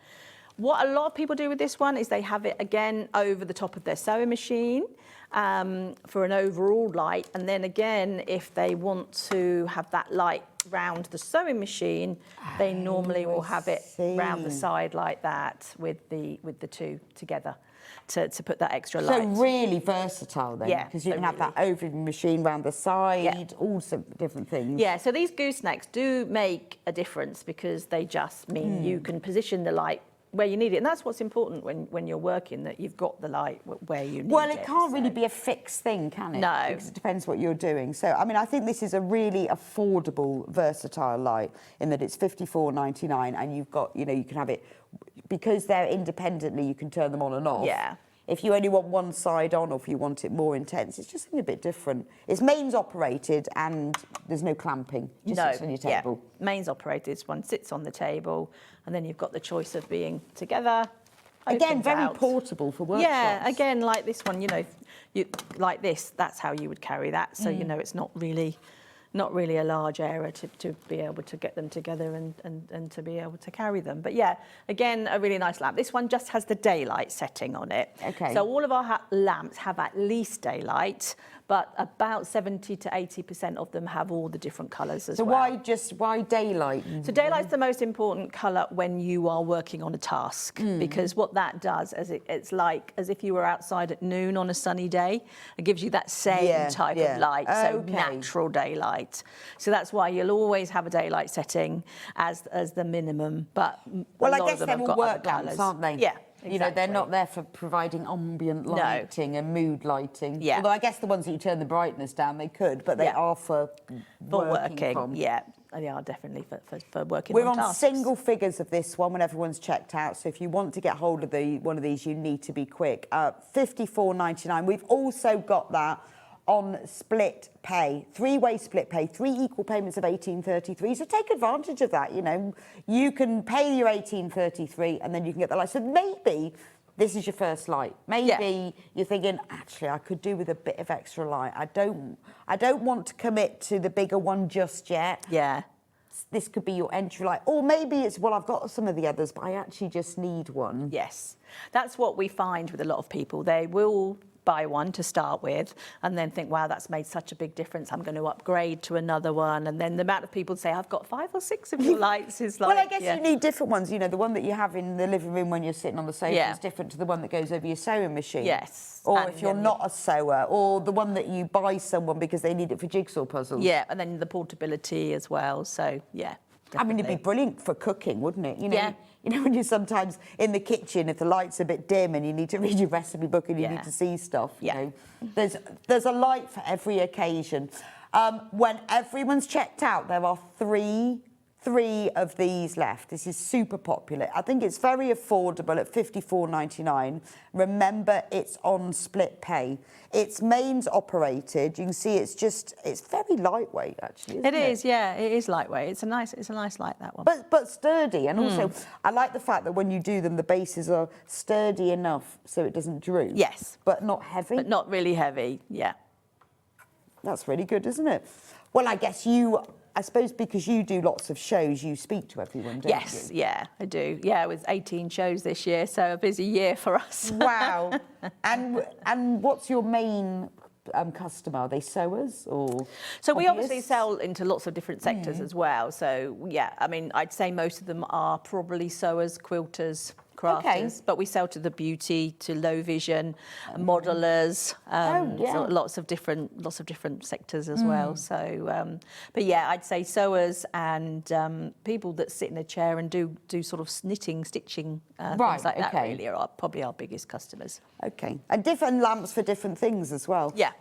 What a lot of people do with this one is they have it, again, over the top of their sewing machine for an overall light. And then again, if they want to have that light round the sewing machine, they normally will have it round the side like that with the two together to put that extra light. So really versatile then, because you can have that over machine round the side, all some different things. Yeah, so these goosenecks do make a difference because they just mean you can position the light where you need it. And that's what's important when you're working, that you've got the light where you need it. Well, it can't really be a fixed thing, can it? No. Because it depends what you're doing. So, I mean, I think this is a really affordable, versatile light in that it's £54.99 and you've got, you can have it, because they're independently, you can turn them on and off. Yeah. If you only want one side on or if you want it more intense, it's just something a bit different. It's mains operated and there's no clamping. It just sits on your table. Yeah. Mains operated, this one sits on the table, and then you've got the choice of being together. Again, very out. portable for workshops. Yeah, again, like this one, you like this, that's how you would carry that. So, it's not really a large area to be able to get them together and to be able to carry them. But yeah, again, a really nice lamp. This one just has the daylight setting on it. Okay. So all of our lamps have at least daylight, but about 70 to 80% of them have all the different colours as well. So why daylight? So daylight's the most important colour when you are working on a task, because what that does is it's like as if you were outside at noon on a sunny day. It gives you that same type of light, so natural daylight. So that's why you'll always have a daylight setting as the minimum. But Well, a I lot guess of them they're have all got work other lamps, colours. aren't they? Yeah. Exactly. They're not there for providing ambient lighting and mood lighting. Yeah. Although I guess the ones that you turn the brightness down, they could, but they are for working from. Yeah, they are definitely for working We're on on tasks. single figures of this one when everyone's checked out. So if you want to get hold of one of these, you need to be quick. £54.99. We've also got that on split pay, 3-way split pay, 3 equal payments of £18.33. So take advantage of that. You can pay your £18.33 and then you can get the light. So maybe this is your first light. Maybe you're thinking, actually, I could do with a bit of extra light. I don't want to commit to the bigger one just yet. Yeah. This could be your entry light. Or maybe it's, well, I've got some of the others, but I actually just need one. Yes. That's what we find with a lot of people. They will buy one to start with and then think, wow, that's made such a big difference, I'm going to upgrade to another one. And then the amount of people say, I've got 5 or 6 of your lights is like... Well, I guess you need different ones. The one that you have in the living room when you're sitting on the sofa is different to the one that goes over your sewing machine. Yes. Or and if you're not a sewer, or the one that you buy someone because they need it for jigsaw puzzles. Yeah, and then the portability as well. So, yeah. Definitely. I mean, it'd be brilliant for cooking, wouldn't it? When you're sometimes in the kitchen, if the light's a bit dim and you need to read your recipe book and you need to see stuff, there's a light for every occasion. When everyone's checked out, there are three of these left. This is super popular. I think it's very affordable at £54.99. Remember, it's on split pay. It's mains operated. You can see it's very lightweight, actually, isn't it? It is, yeah. It is lightweight. It's a nice light, that one. But sturdy. And also, I like the fact that when you do them, the bases are sturdy enough so it doesn't droop. Yes. But not heavy. But not really heavy, yeah. That's really good, isn't it? Well, I suppose because you do lots of shows, you speak to everyone, don't you? Yes, yeah, I do. Yeah, it was 18 shows this year, so a busy year for us. Wow. And what's your main customer? Are they sewers or So we hobbyists? obviously sell into lots of different sectors as well. So, yeah, I mean, I'd say most of them are probably sewers, quilters, crafters, but we sell to the beauty, to low vision, modelers, so lots of different sectors as well. So, but yeah, I'd say sewers and people that sit in a chair and do sort of knitting, stitching, things like that. Really are probably our biggest customers. Okay, and different lamps for different things as well. Yeah.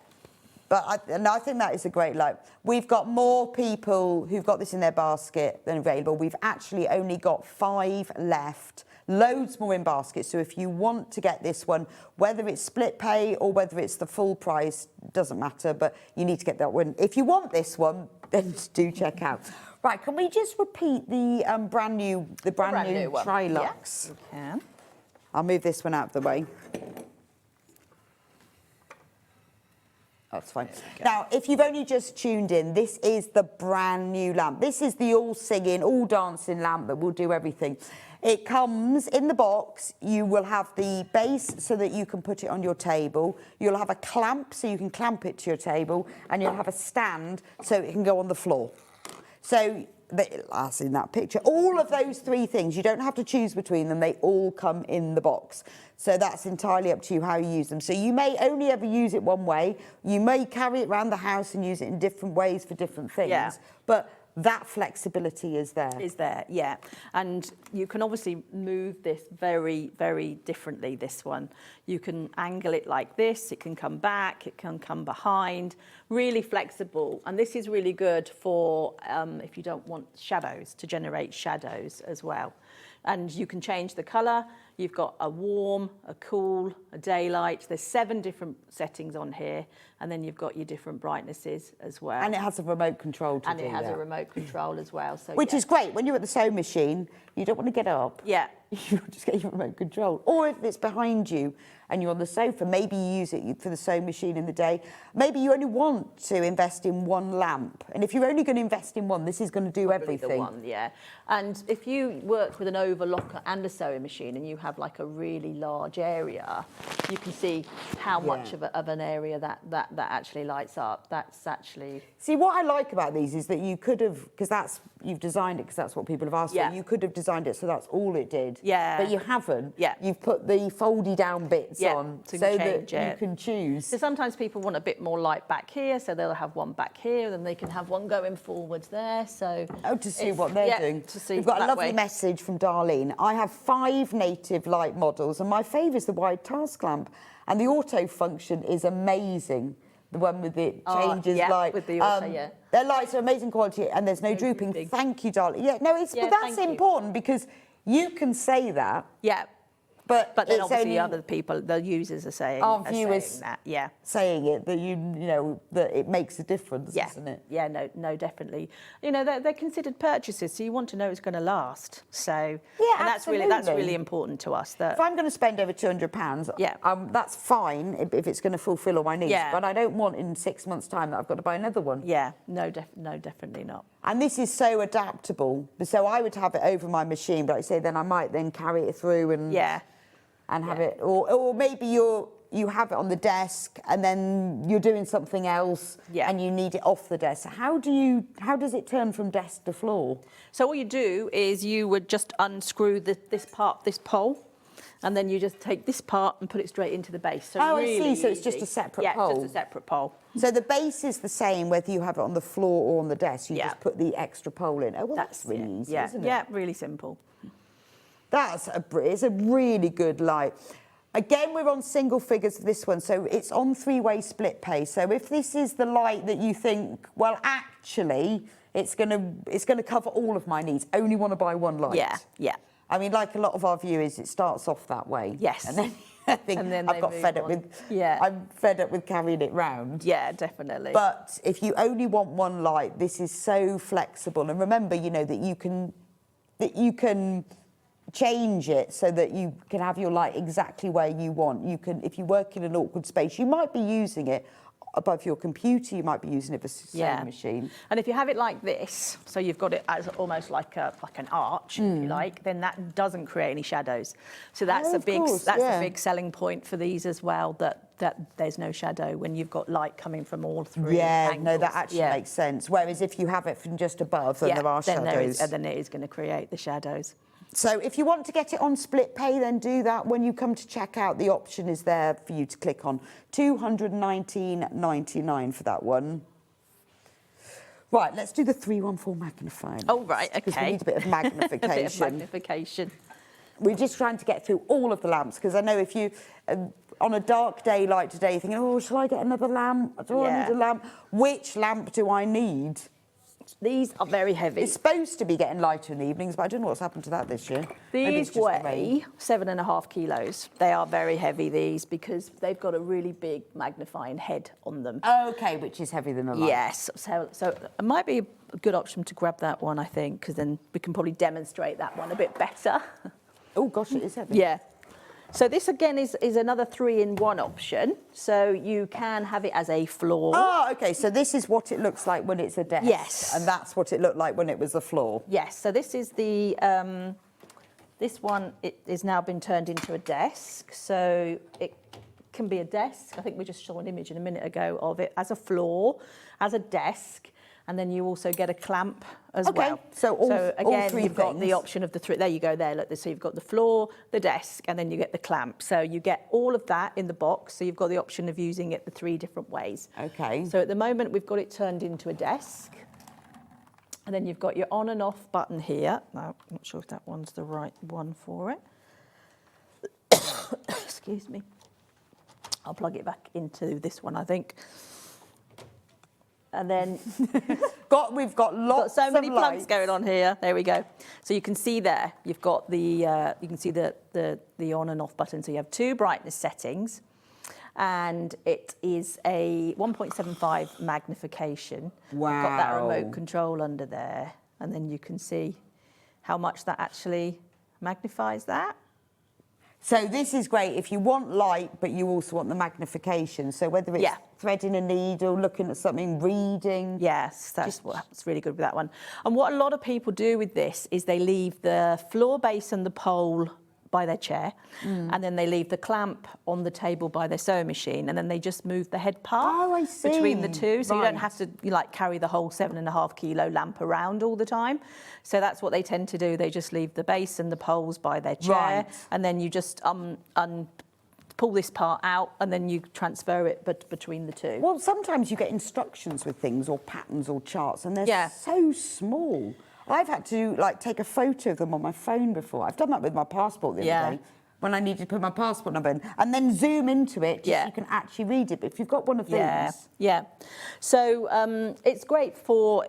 But I think that is a great light. We've got more people who've got this in their basket than available. We've actually only got 5 left, loads more in baskets. So if you want to get this one, whether it's split pay or whether it's the full price, doesn't matter, but you need to get that one. If you want this one, then do check out. Right, can we just repeat the brand new one. Trilux? Yeah, we can. I'll move this one out of the way. That's fine. Now, if you've only just tuned in, this is the brand new lamp. This is the all singing, all dancing lamp that will do everything. It comes in the box. You will have the base so that you can put it on your table. You'll have a clamp so you can clamp it to your table, and you'll have a stand so it can go on the floor. So that's in that picture. All of those 3 things, you don't have to choose between them. They all come in the box. So that's entirely up to you how you use them. So you may only ever use it one way. You may carry it around the house and use it in different ways for different things. Yeah. But that flexibility is there. Is there, yeah. And you can obviously move this very, very differently, this one. You can angle it like this, it can come back, it can come behind, really flexible. And this is really good for if you don't want shadows, to generate shadows as well. And you can change the colour. You've got a warm, a cool, a daylight. There's 7 different settings on here. And then you've got your different brightnesses as well. And it has a remote control to and do it has that. a remote control as well. So Which is great. When you're at the sewing machine, you don't want to get up. Yeah. You just get your remote control. Or if it's behind you and you're on the sofa, maybe you use it for the sewing machine in the day. Maybe you only want to invest in one lamp. And if you're only going to invest in one, this is going to do everything. The one, yeah. And if you work with an overlocker and a sewing machine and you have like a really large area, you can see how much of an area that actually lights up. That's actually... See, what I like about these is that you could have, because you've designed it because that's what people have asked for. You could have designed it so that's all it did. Yeah. But you haven't. Yeah. You've put the foldy down bits on so that you can choose. So sometimes people want a bit more light back here, so they'll have one back here, then they can have one going forwards there. So to see what they're doing. To see. We've got a lovely way. message from Darlene. I have 5 native light models, and my favourite is the wide task lamp, and the auto function is amazing. The one with it changes light. With the auto, Their lights are amazing quality, and there's no drooping. Thank you, Darlene. Yeah, no, but that's important because you can say that. Yeah. But then obviously other people, the users are saying, our viewers saying that, yeah. Saying it, that you know, that it makes a difference, doesn't it? Yeah, no, definitely. You know, they're considered purchases, so you want to know it's going to last. So, and that's really important to us. That if I'm going to spend over £200, that's fine if it's going to fulfil all my needs. Yeah. But I don't want in 6 months' time that I've got to buy another one. Yeah, no, definitely not. And this is so adaptable. So I would have it over my machine, but like I say, then I might then carry it through and have it, or maybe you have it on the desk and then you're doing something else and you need it off the desk. How does it turn from desk to floor? So what you do is you would just unscrew this pole, and then you just take this part and put it straight into the base. So really I see. So it's easy. just a separate Yeah, pole. just a separate pole. So the base is the same whether you have it on the floor or on the desk. You just put the extra pole in. Oh, well, that's really easy, isn't it? Yeah, really simple. It's a really good light. Again, we're on single figures for this one, so it's on 3-way split pay. So if this is the light that you think, well, actually, it's gonna cover all of my needs. Only want to buy one light. Yeah. I mean, like a lot of our viewers, it starts off that way. Yes. And then I think I've got fed up with. Yeah. I'm fed up with carrying it round. Yeah, definitely. But if you only want one light, this is so flexible. And remember, you know that you can change it so that you can have your light exactly where you want. You can, if you work in an awkward space, you might be using it above your computer, you might be using it for sewing machine. And if you have it like this, so you've got it as almost like an arch, if you like, then that doesn't create any shadows. So that's a big selling point for these as well, that there's no shadow when you've got light coming from all 3 angles. No, that actually makes sense. Whereas if you have it from just above, then there are shadows. Then it is going to create the shadows. So if you want to get it on split pay, then do that. When you come to check out, the option is there for you to click on. £219.99 for that one. Right, let's do the 314 magnifying. Oh, right, Because we okay. need a bit of magnification. A bit of magnification. We're just trying to get through all of the lamps, because I know if you, on a dark day like today, you're thinking, oh, shall I get another lamp? Do I need a lamp? Which lamp do I need? These are very heavy. It's supposed to be getting lighter in the evenings, but I don't know what's happened to that this year. Maybe it's These just the rain. weigh 7.5 kilos. They are very heavy, these, because they've got a really big magnifying head on them. Okay, which is heavier than a light. Yes, so it might be a good option to grab that one, I think, because then we can probably demonstrate that one a bit better. Oh, gosh, it is heavy. Yeah. So this, again, is another 3-in-1 option. So you can have it as a floor. Oh, OK, so this is what it looks like when it's a desk. Yes. And that's what it looked like when it was a floor. Yes, so this is the, this one, it is now been turned into a desk. So it can be a desk. I think we just saw an image a minute ago of it as a floor, as a desk. And then you also get a clamp as well. Okay, so all again, three you've got the things. option of the three. There you go. There, look. So you've got the floor, the desk, and then you get the clamp. So you get all of that in the box. So you've got the option of using it the 3 different ways. Okay. So at the moment, we've got it turned into a desk. And then you've got your on and off button here. Now, I'm not sure if that one's the right one for it. Excuse me. I'll plug it back into this one, I think. And then We've got lots so many of plugs lights. going on here. There we go. So you can see there, you've got the you can see the on and off button. So you have 2 brightness settings, and it is a 1.75 magnification. Wow. You've got that remote control under there, and then you can see how much that actually magnifies that. So this is great if you want light, but you also want the magnification. So whether it's threading a needle, looking at something, reading. Yes, that's really good with that one. And what a lot of people do with this is they leave the floor base and the pole by their chair, and then they leave the clamp on the table by their sewing machine, and then they just move the head part between the two, so you don't have to carry the whole 7.5 kilo lamp around all the time. So that's what they tend to do. They just leave the base and the poles by their chair, and then you just pull this part out, and then you transfer it between the two. Well, sometimes you get instructions with things or patterns or charts, and they're so small. I've had to take a photo of them on my phone before. I've done that with my passport the other day when I needed to put my passport number in, and then zoom into it just so you can actually read it. But if you've got one of these, so it's great for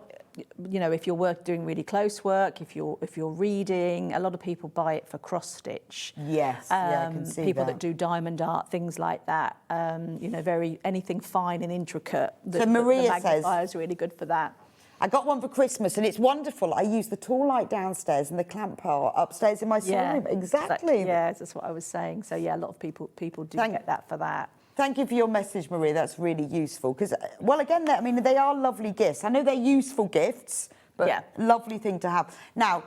if you're doing really close work, if you're reading. A lot of people buy it for cross stitch. Yes, I can see people that do diamond art, things like that. Anything fine and intricate. So Maria the magnifier says is really good for that. I got one for Christmas, and it's wonderful. I use the tall light downstairs and the clamp part upstairs in my sewing room. Exactly. Yeah, that's what I was saying. So yeah, a lot of people do get that for that. Thank you for your message, Maria. That's really useful because, well, again, they are lovely gifts. I know they're useful gifts, but lovely thing to have. Now,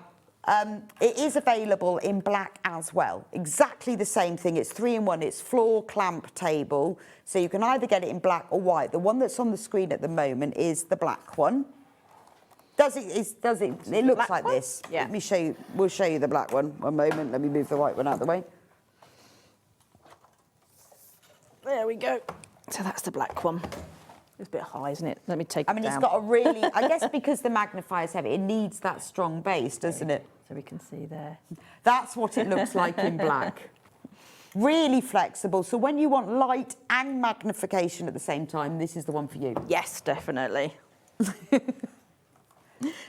it is available in black as well. Exactly the same thing. It's 3-in-1. It's floor, clamp, table. So you can either get it in black or white. The one that's on the screen at the moment is the black one. It looks like this. Yeah. Let me show you. We'll show you the black one. One moment. Let me move the white one out of the way. There we go. So that's the black one. It's a bit high, isn't it? Let me take it down. It's got a really... I guess because the magnifier's heavy, it needs that strong base, doesn't it? So we can see there. That's what it looks like in black. Really flexible. So when you want light and magnification at the same time, this is the one for you. Yes, definitely.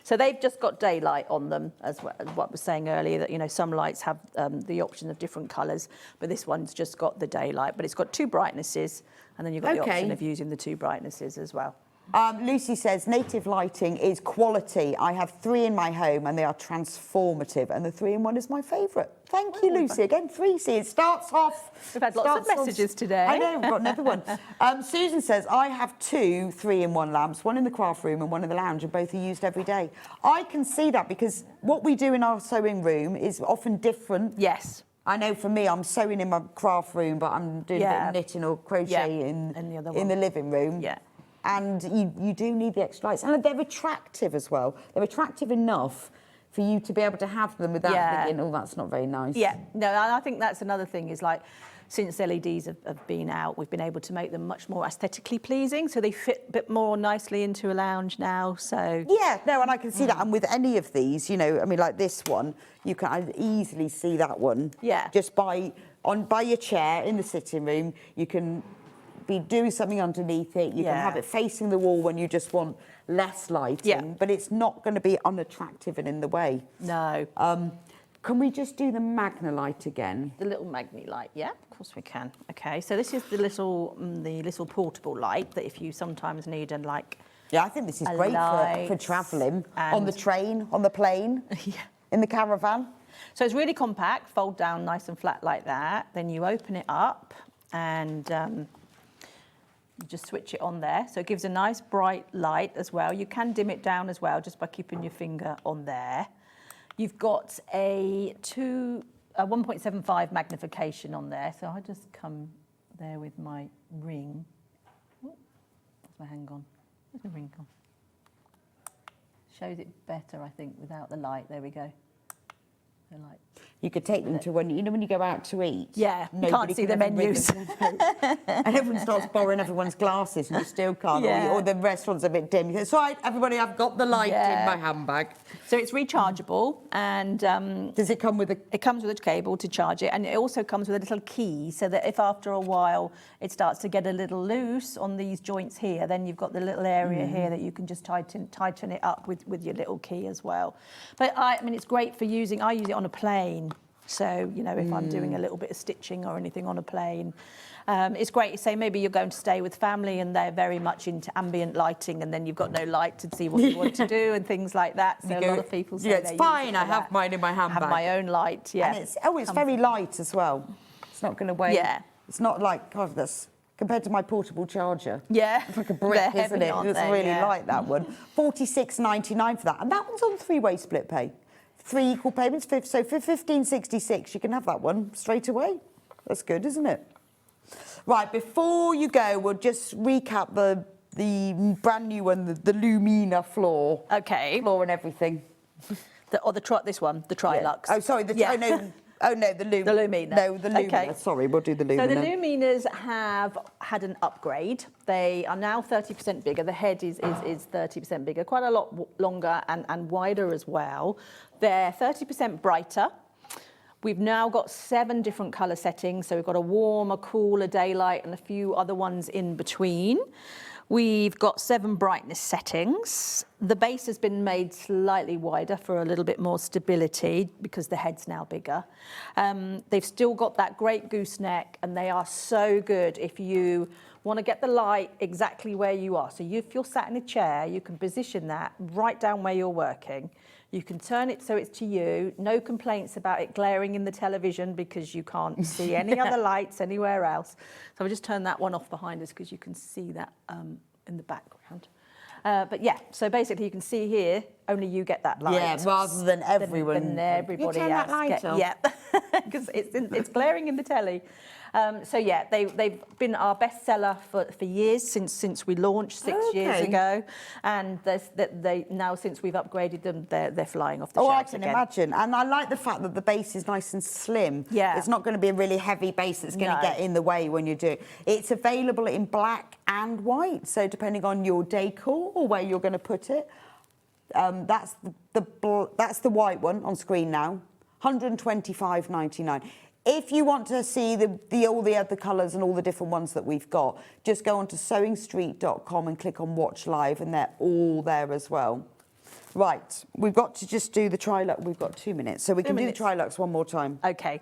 So they've just got daylight on them, as what I was saying earlier, that, some lights have the option of different colours, but this one's just got the daylight. But it's got 2 brightnesses, and then you've got the option of using the 2 brightnesses as well. Lucy says, native lighting is quality. I have 3 in my home, and they are transformative, and the 3-in-1 is my favourite. Thank you, Lucy. Again, 3C. It starts off... We've had lots of messages today. I know, we've got another one. Susan says, I have 2 3-in-1 lamps, one in the craft room and one in the lounge, and both are used every day. I can see that because what we do in our sewing room is often different. Yes. I know for me, I'm sewing in my craft room, but I'm doing a bit of knitting or crochet in the living room. Yeah. And you do need the extra lights. And they're attractive as well. They're attractive enough for you to be able to have them without Yeah. thinking, oh, that's not very nice. Yeah, no, and I think that's another thing is like, since LEDs have been out, we've been able to make them much more aesthetically pleasing, so they fit a bit more nicely into a lounge now, so... Yeah, no, and I can see that. And with any of these, you know, I mean, like this one, you can easily see that one. Yeah. Just by your chair in the sitting room, you can be doing something underneath it. You can have it facing the wall when you just want less lighting, but it's not going to be unattractive and in the way. No. Can we just do the Magna light again? The little magni light, yeah, of course we can. Okay, so this is the little portable light that if you sometimes need a like... Yeah, I think this is great for travelling, on the train, on the plane, in the caravan. So it's really compact, fold down nice and flat like that. Then you open it up and you just switch it on there. So it gives a nice bright light as well. You can dim it down as well just by keeping your finger on there. You've got a 1.75 magnification on there. So I just come there with my ring. Oh, where's my hang on? Where's my ring gone? Shows it better, I think, without the light. There we go. The light. You could take them to when you go out to eat. Yeah, you can't see the menus. And everyone starts borrowing everyone's glasses and you still can't. Or the restaurant's a bit dim. You go, it's all right, everybody, I've got the light in my handbag. So it's rechargeable and... does it come with a... It comes with a cable to charge it, and it also comes with a little key so that if after a while it starts to get a little loose on these joints here, then you've got the little area here that you can just tighten it up with your little key as well. But I mean, it's great for using... I use it on a plane. So, you know, if I'm doing a little bit of stitching or anything on a plane, it's great. Say maybe you're going to stay with family and they're very much into ambient lighting and then you've got no light to see what you want to do and things like that. So a lot of people say it's fine, I have mine in my handbag. I have my own light, yeah. And it's very light as well. It's not going to weigh. Yeah. It's not like, God, that's... Compared to my portable charger. Yeah. It's like a brick, isn't it? It's really light, that one. $46.99 for that. And that one's on three-way split pay. 3 equal payments, so for $15.66, you can have that one straight away. That's good, isn't it? Right, before you go, we'll just recap the brand new one, the Lumina floor. Okay. Floor and everything. This one, the Trilux. Yeah. Oh, sorry, the Lumina. No, the Lumina. Okay. Sorry, we'll do the Lumina. So the Luminas have had an upgrade. They are now 30% bigger. The head is 30% bigger, quite a lot longer and wider as well. They're 30% brighter. We've now got 7 different colour settings. So we've got a warm, a cool, a daylight, and a few other ones in between. We've got 7 brightness settings. The base has been made slightly wider for a little bit more stability because the head's now bigger. They've still got that great gooseneck, and they are so good if you want to get the light exactly where you are. So if you're sat in a chair, you can position that right down where you're working. You can turn it so it's to you. No complaints about it glaring in the television because you can't see any other lights anywhere else. So I'll just turn that one off behind us because you can see that in the background. But yeah, so basically you can see here, only you get that light. Yeah, rather than everyone. Than everybody else. That light off? Yeah, because it's glaring in the telly. So yeah, they've been our bestseller for years since we launched 6 years ago, and they now since we've upgraded them, they're flying off the shelves I can imagine. And I like the fact that the base is nice and slim. Yeah, it's not going to be a really heavy base that's going to get in the way when you do it. It's available in black and white, so depending on your decor or where you're going to put it. That's the white one on screen now, $125.99. If you want to see all the other colours and all the different ones that we've got, just go on to SewingStreet.com and click on Watch Live, and they're all there as well. Right, we've got to just do the Trilux. We've got 2 minutes, so we can do the Trilux one more time. Okay.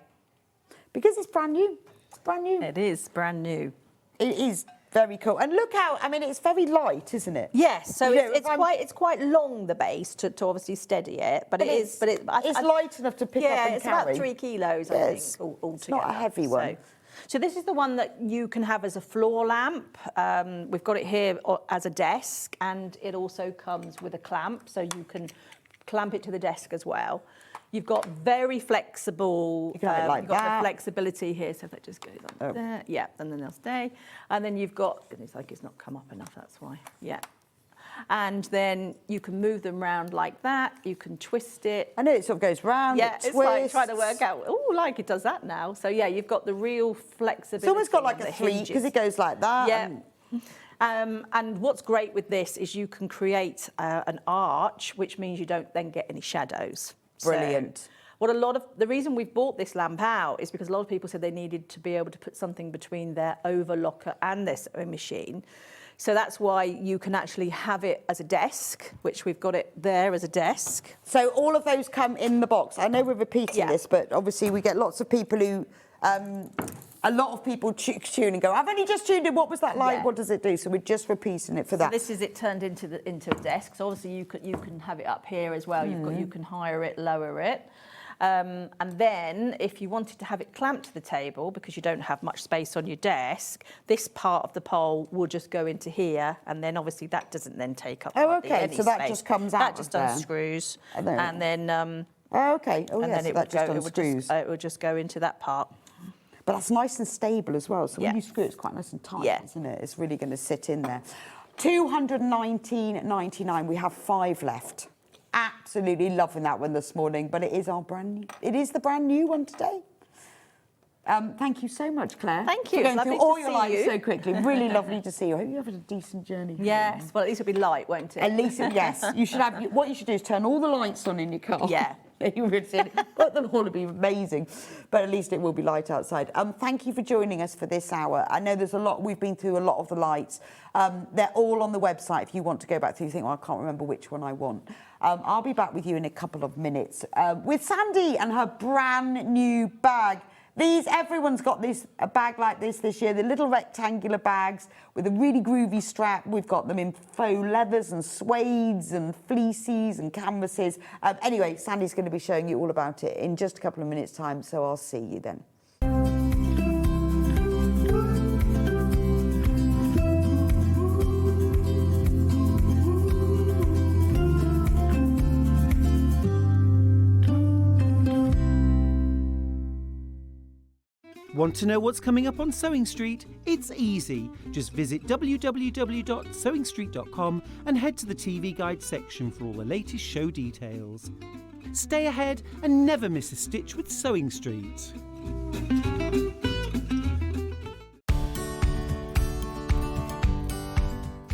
Because it's brand new. It's brand new. It is brand new. It is very cool. And look how, I mean, it's very light, isn't it? Yes, so it's quite long, the base, to obviously steady it, but it's light enough to pick up and carry. It's about 3 kilos, I think, altogether. It's not a heavy one. So this is the one that you can have as a floor lamp. We've got it here as a desk, and it also comes with a clamp, so you can clamp it to the desk as well. You've got very flexible, you've got the flexibility here, so if it just goes on there, yeah, and then they'll stay. And then you've got, it's like it's not come up enough, that's why, yeah. And then you can move them around like that. You can twist it. I know it sort of goes round, Yeah, it it's like twists. trying to work out, oh, like it does that now. So yeah, you've got the real flexibility. It's almost got like on a the three, hinges. because it goes like that. Yeah. and- And what's great with this is you can create an arch, which means you don't then get any shadows. Brilliant. So the reason we've bought this lamp out is because a lot of people said they needed to be able to put something between their overlocker and their sewing machine. So that's why you can actually have it as a desk, which we've got it there as a desk. So all of those come in the box. I know we're repeating this, but obviously we get lots of people who, a lot of people tune and go, I've only just tuned in, what was that like? Yeah. What does it do? So we're just repeating it for that. This is it turned into a desk. So obviously you can have it up here as well. You can higher it, lower it. And then if you wanted to have it clamped to the table because you don't have much space on your desk, this part of the pole will just go into here, and then obviously that doesn't then take up any so that space. just comes out That of just there. unscrews, And then- and then Oh, okay. Oh, and yes, then so it that would just go. unscrews. It would just go into that part. But that's nice and stable as well. So when Yeah. you screw it, it's quite nice and tight, Yeah. isn't it? It's really going to sit in there. £219.99. We have 5 left. Absolutely loving that one this morning. But it is the brand new one today. Thank you so much, Claire. Thank you. For going Lovely through to all your see lights you. so quickly. Really lovely to see you. I hope you're having a decent journey. Yes. Well, at least it'll be light, won't it? At least, yes. You should have. What you should do is turn all the lights on in your car. Yeah. You would see it. Put them all, it'd be amazing. But at least it will be light outside. Thank you for joining us for this hour. I know there's a lot. We've been through a lot of the lights. They're all on the website. If you want to go back through, you think, well, I can't remember which one I want. I'll be back with you in a couple of minutes with Sandi and her brand new bag. Everyone's got a bag like this year, the little rectangular bags with a really groovy strap. We've got them in faux leathers and suedes and fleecies and canvases. Anyway, Sandi's going to be showing you all about it in just a couple of minutes' time, so I'll see you then. Want to know what's coming up on Sewing Street? It's easy. Just visit www.sewingstreet.com and head to the TV Guide section for all the latest show details. Stay ahead and never miss a stitch with Sewing Street.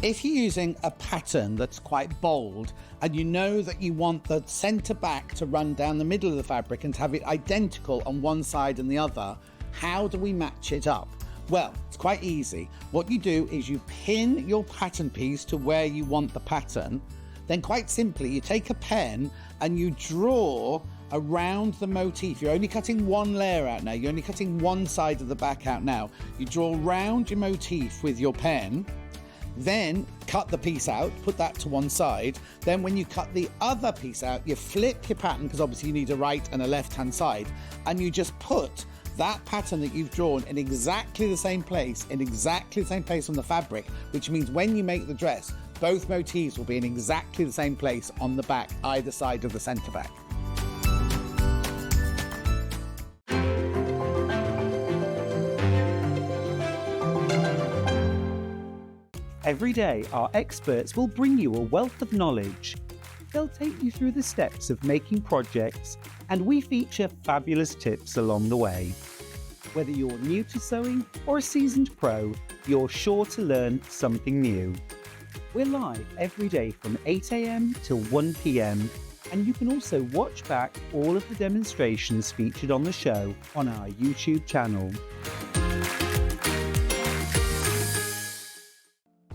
If you're using a pattern that's quite bold and you know that you want the centre back to run down the middle of the fabric and to have it identical on one side and the other, how do we match it up? Well, it's quite easy. What you do is you pin your pattern piece to where you want the pattern. Then quite simply, you take a pen and you draw around the motif. You're only cutting one layer out now. You're only cutting one side of the back out now. You draw around your motif with your pen. Then cut the piece out, put that to one side. Then when you cut the other piece out, you flip your pattern, because obviously you need a right and a left-hand side, and you just put that pattern that you've drawn in exactly the same place, on the fabric, which means when you make the dress, both motifs will be in exactly the same place on the back, either side of the centre back. Every day, our experts will bring you a wealth of knowledge. They'll take you through the steps of making projects, and we feature fabulous tips along the way. Whether you're new to sewing or a seasoned pro, you're sure to learn something new. We're live every day from 8 a.m. till 1 p.m, and you can also watch back all of the demonstrations featured on the show on our YouTube channel.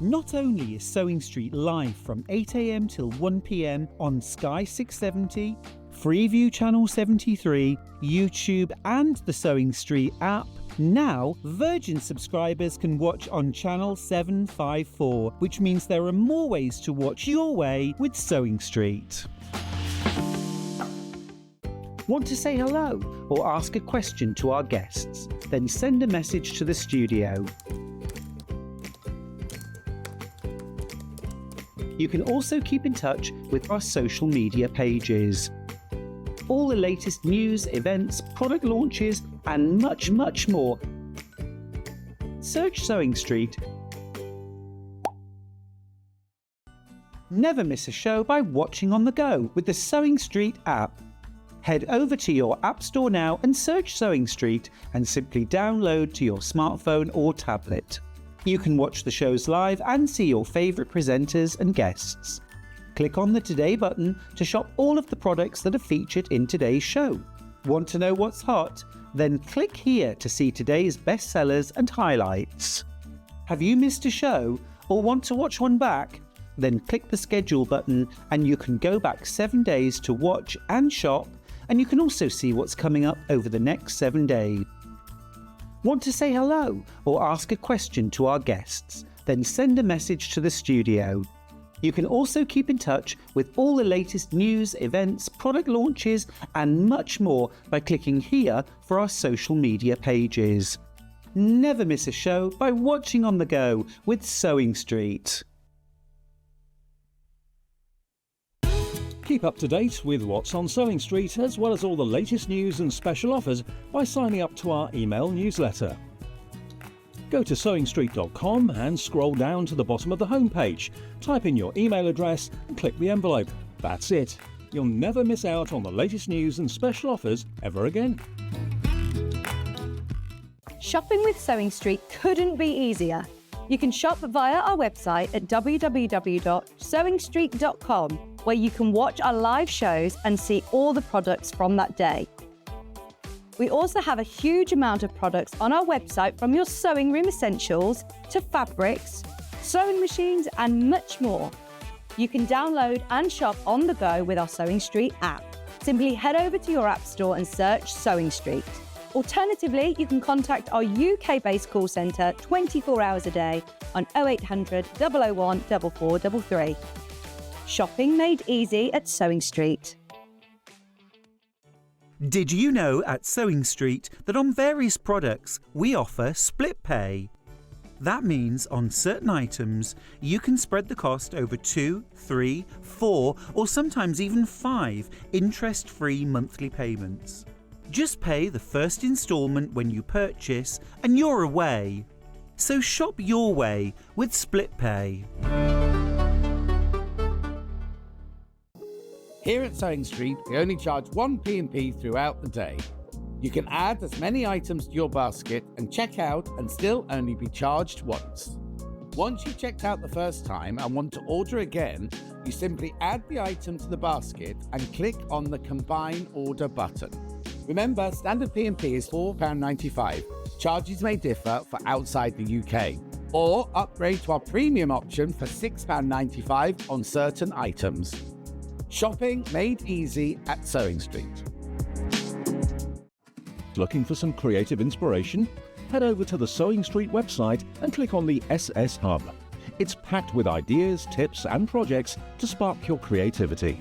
Not only is Sewing Street live from 8 a.m. till 1 p.m. on Sky 670, Freeview Channel 73, YouTube and the Sewing Street app, now Virgin subscribers can watch on Channel 754, which means there are more ways to watch your way with Sewing Street. Want to say hello or ask a question to our guests? Then send a message to the studio. You can also keep in touch with our social media pages. All the latest news, events, product launches, and much, much more. Search Sewing Street. Never miss a show by watching on the go with the SewingStreet app. Head over to your App Store now and search SewingStreet and simply download to your smartphone or tablet. You can watch the shows live and see your favourite presenters and guests. Click on the Today button to shop all of the products that are featured in today's show. Want to know what's hot? Then click here to see today's bestsellers and highlights. Have you missed a show or want to watch one back? Then click the schedule button and you can go back 7 days to watch and shop, and you can also see what's coming up over the next 7 days. Want to say hello or ask a question to our guests? Then send a message to the studio. You can also keep in touch with all the latest news, events, product launches and much more by clicking here for our social media pages. Never miss a show by watching on the go with SewingStreet. Keep up to date with what's on SewingStreet as well as all the latest news and special offers by signing up to our email newsletter. Go to SewingStreet.com and scroll down to the bottom of the homepage. Type in your email address and click the envelope. That's it. You'll never miss out on the latest news and special offers ever again. Shopping with SewingStreet couldn't be easier. You can shop via our website at www.sewingstreet.com, where you can watch our live shows and see all the products from that day. We also have a huge amount of products on our website, from your sewing room essentials to fabrics, sewing machines and much more. You can download and shop on the go with our SewingStreet app. Simply head over to your app store and search SewingStreet. Alternatively, you can contact our UK-based call centre 24 hours a day on 0800 001 4433. Shopping made easy at SewingStreet. Did you know at SewingStreet that on various products we offer split pay? That means on certain items you can spread the cost over 2, 3, 4 or sometimes even 5 interest-free monthly payments. Just pay the first instalment when you purchase and you're away. So shop your way with split pay. Here at SewingStreet, we only charge one P&P throughout the day. You can add as many items to your basket and check out and still only be charged once. Once you've checked out the first time and want to order again, you simply add the item to the basket and click on the Combine Order button. Remember, standard P&P is £4.95. Charges may differ for outside the UK. Or upgrade to our premium option for £6.95 on certain items. Shopping made easy at SewingStreet. Looking for some creative inspiration? Head over to the SewingStreet website and click on the SS Hub. It's packed with ideas, tips and projects to spark your creativity.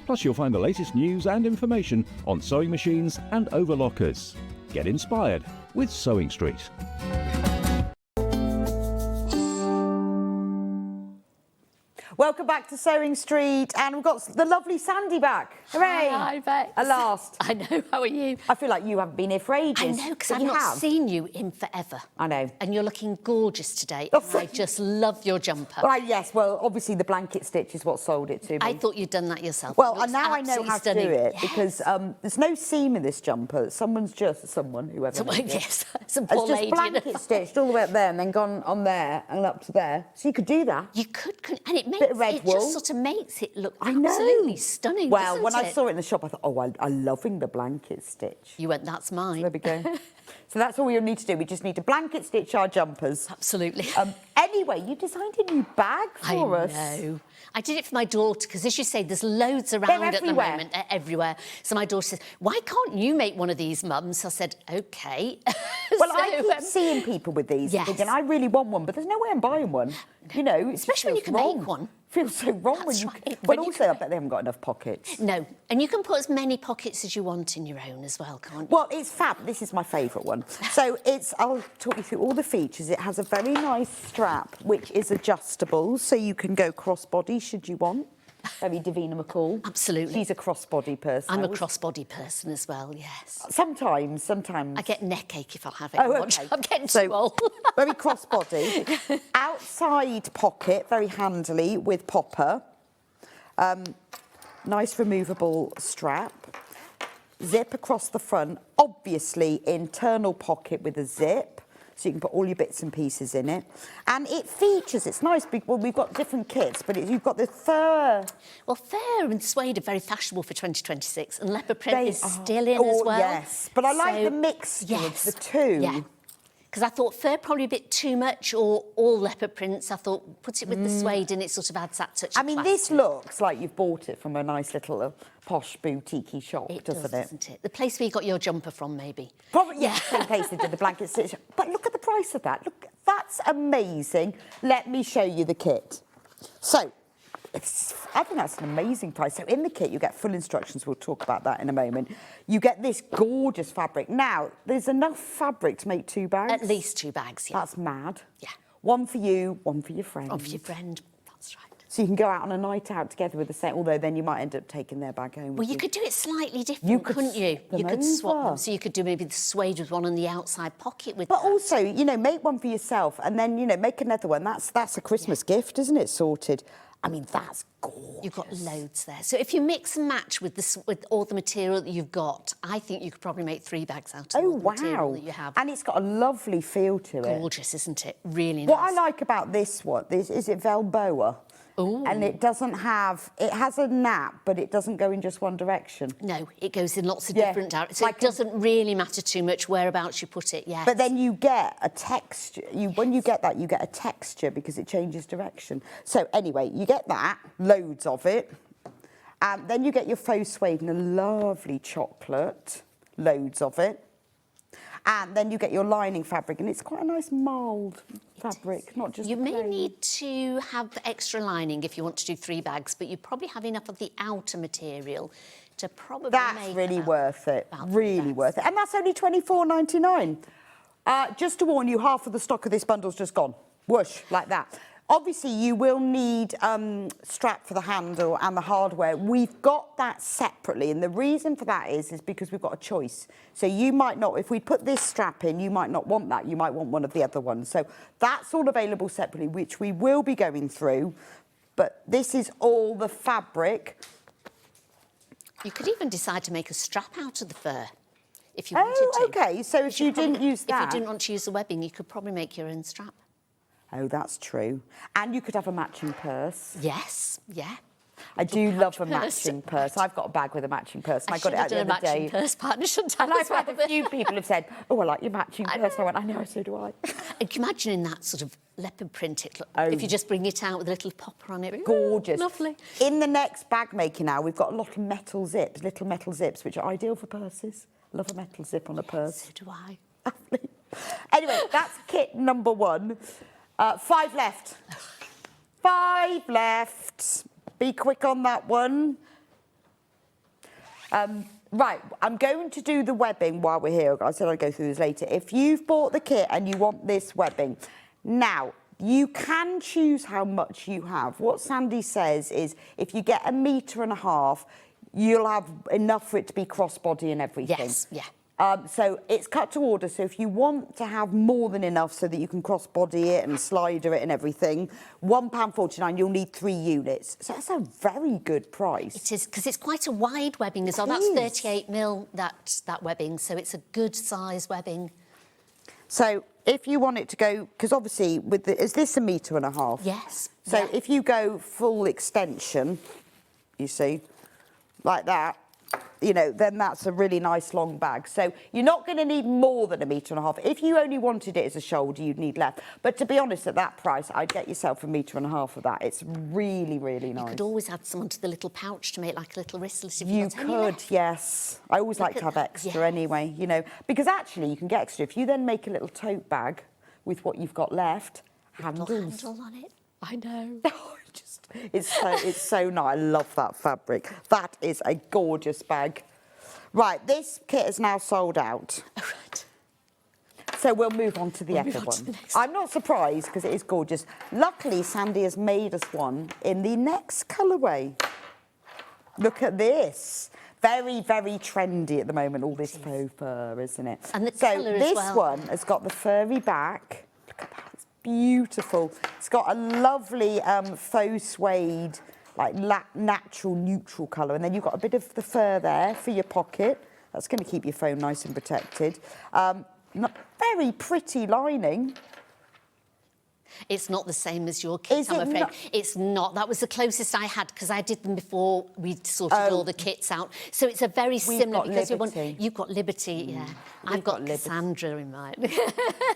Plus you'll find the latest news and information on sewing machines and overlockers. Get inspired with SewingStreet. Welcome back to SewingStreet, and we've got the lovely Sandi back. Hooray! Hi, Bex. At last. I know, how are you? I feel like you haven't been here for ages. I know, because but I've you not have. seen you in forever. I know. And you're looking gorgeous today. Oh, And I just love your jumper. Right, yes, well, obviously the blanket stitch is what sold it to me. I thought you'd done that yourself. Well, It looks now I know how absolutely to do it, stunning. because there's no seam in this jumper. Whoever made it. Yes, some It's poor just lady. blanket stitched all the way up there and then gone on there and up to there. So you could do that. You could, and it makes Bit of red it wool. just sort of makes it look I know. absolutely stunning. Well, doesn't when I it? saw it in the shop, I thought, oh, I'm loving the blanket stitch. You went, that's mine. There we go. So that's all we need to do. We just need to blanket stitch our jumpers. Absolutely. Anyway, you designed a new bag for us. I know. I did it for my daughter because, as you say, there's loads around at the everywhere. moment. They're everywhere. So my daughter says, why can't you make one of these, Mum? So I said, OK. Well, I keep seeing people with these, Yes. thinking, I really want one, but there's no way I'm buying one. You know, it Especially when you feels can wrong. make one. Feels so wrong when That's you... right. Well, When you also, I bet they haven't got enough pockets. No. And you can put as many pockets as you want in your own as well, can't you? Well, it's fab. This is my favourite one. So I'll talk you through all the features. It has a very nice strap, which is adjustable, so you can go crossbody should you want. Very Davina McCall. Absolutely. She's a crossbody person. I'm a crossbody person as well, yes. Sometimes. I get neck ache if I have it Oh, much. okay. I'm getting So, too old. Very crossbody. Outside pocket, very handily with popper. Nice removable strap. Zip across the front, obviously internal pocket with a zip, so you can put all your bits and pieces in it. And it features, it's nice, well, we've got different kits, but you've got the fur. Well, fur and suede are very fashionable for 2026, and leopard print is still in as well. Yes, but I like the mixture of the two. Yeah. Because I thought fur probably a bit too much, or all leopard prints. I thought put it with the suede and it sort of adds that touch of class. This looks like you've bought it from a nice little posh boutique shop, doesn't it? Doesn't it? The place where you got your jumper from, maybe. Probably, yeah, same place they did the blanket stitch. But look at the price of that. Look, that's amazing. Let me show you the kit. So, I think that's an amazing price. So in the kit, you get full instructions. We'll talk about that in a moment. You get this gorgeous fabric. Now, there's enough fabric to make 2 bags. At least 2 bags, yeah. That's mad. Yeah. One for you, one for your friend. One for your friend, that's right. So you can go out on a night out together with the same, although then you might end up taking their bag home. Well, you could do it slightly different, couldn't you? You could swap over. them. So you could do maybe the suede with one on the outside pocket with But that. also, make one for yourself and then, make another one. That's a Christmas gift, isn't it? Sorted. I mean, that's gorgeous. You've got loads there. So if you mix and match with all the material that you've got, I think you could probably make 3 bags out of all the material that you have. And it's got a lovely feel to it. Gorgeous, isn't it? Really nice. What I like about this one, is it Velboa? Ooh. And it has a nap, but it doesn't go in just one direction. No, it goes in lots of different directions. So it doesn't really matter too much whereabouts you put it, yes. But then you get a texture. When you get that, you get a texture because it changes direction. So anyway, you get that, loads of it. And then you get your faux suede in a lovely chocolate, loads of it. And then you get your lining fabric, and it's quite a nice mild fabric, not just You may plain. need to have extra lining if you want to do 3 bags, but you probably have enough of the outer material to probably That's make really worth it. about Really 3 worth it. And that's only £24.99. Just to warn you, half of the stock of this bundle's just gone. Whoosh, like that. Obviously, you will need strap for the handle and the hardware. We've got that separately, and the reason for that is because we've got a choice. So you might not, if we put this strap in, you might not want that. You might want one of the other ones. So that's all available separately, which we will be going through. But this is all the fabric. You could even decide to make a strap out of the fur if you wanted to. Oh, OK. So if you didn't use that... If you didn't want to use the webbing, you could probably make your own strap. Oh, that's true. And you could have a matching purse. Yes, yeah. I do love a matching purse. I've got a bag with a matching purse, and I got it at the other day. matching purse partner, shouldn't I? And I've had a few people have said, "Oh, I like your matching purse." And I went, "I know, so do I." And can you imagine in that sort of leopard print, if you just bring it out with a little popper on it? Gorgeous. Lovely. In the next bag making now, we've got a lot of metal zips, little metal zips, which are ideal for purses. Love a metal zip on a purse. So do I. Anyway, that's kit number 1. 5 left. 5 left. Be quick on that one. Right, I'm going to do the webbing while we're here. I said I'd go through this later. If you've bought the kit and you want this webbing, now, you can choose how much you have. What Sandi says is if you get 1.5 meters, you'll have enough for it to be crossbody and everything. Yes, yeah. So it's cut to order. So if you want to have more than enough so that you can crossbody it and slider it and everything, £1.49, you'll need 3 units. So that's a very good price. It is, because it's quite a wide webbing as well. That's 38mm, that webbing, so it's a good size webbing. So if you want it to go, because obviously, is this 1.5 meters? Yes. So if you go full extension, you see, like that, then that's a really nice long bag. So you're not going to need more than 1.5 meters. If you only wanted it as a shoulder, you'd need less. But to be honest, at that price, I'd get yourself 1.5 meters of that. It's really, really nice. You could always add some onto the little pouch to make like a little wristlet if you got any could, left. yes. I always like to have extra anyway, because actually you can get extra. If you then make a little tote bag with what you've got left, handles. Handle on it. I know. It's so nice. I love that fabric. That is a gorgeous bag. Right, this kit is now sold out. Oh, right. So we'll move on to the other one. I'm not surprised because it is gorgeous. Luckily, Sandi has made us one in the next colourway. Look at this. Very, very trendy at the moment, all this faux fur, isn't it? And the colour as well. So this one has got the furry back. Look at that, it's beautiful. It's got a lovely faux suede like natural neutral colour. And then you've got a bit of the fur there for your pocket. That's going to keep your phone nice and protected. Very pretty lining. It's not the same as your kit, I'm afraid. It's not. That was the closest I had because I did them before we sorted all the kits out. So it's a very similar because you've got Liberty, yeah. I've got Cassandra in mine.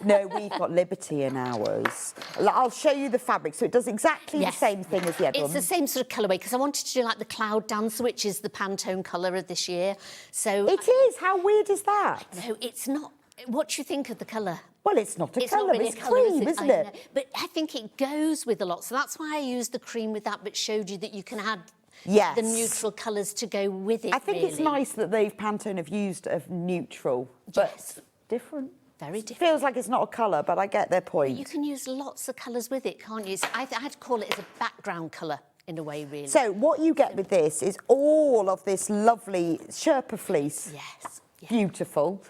No, we've got Liberty in ours. I'll show you the fabric. So it does exactly the same thing as the other one. It's the same sort of colourway because I wanted to do like the Cloud Dancer, which is the Pantone colour of this year. So it is. How weird is that? No, it's not. What do you think of the colour? Well, it's not a colour, really it's cream, isn't it? But I think it goes with a lot. So that's why I used the cream with that, but showed you that you can add the neutral colours to go with it, I think it's nice that Pantone have used a neutral, but different. Very different. Feels like it's not a colour, but I get their point. But you can use lots of colours with it, can't you? I'd call it as a background colour in a way, really. So what you get with this is all of this lovely Sherpa fleece. Yes. Beautiful.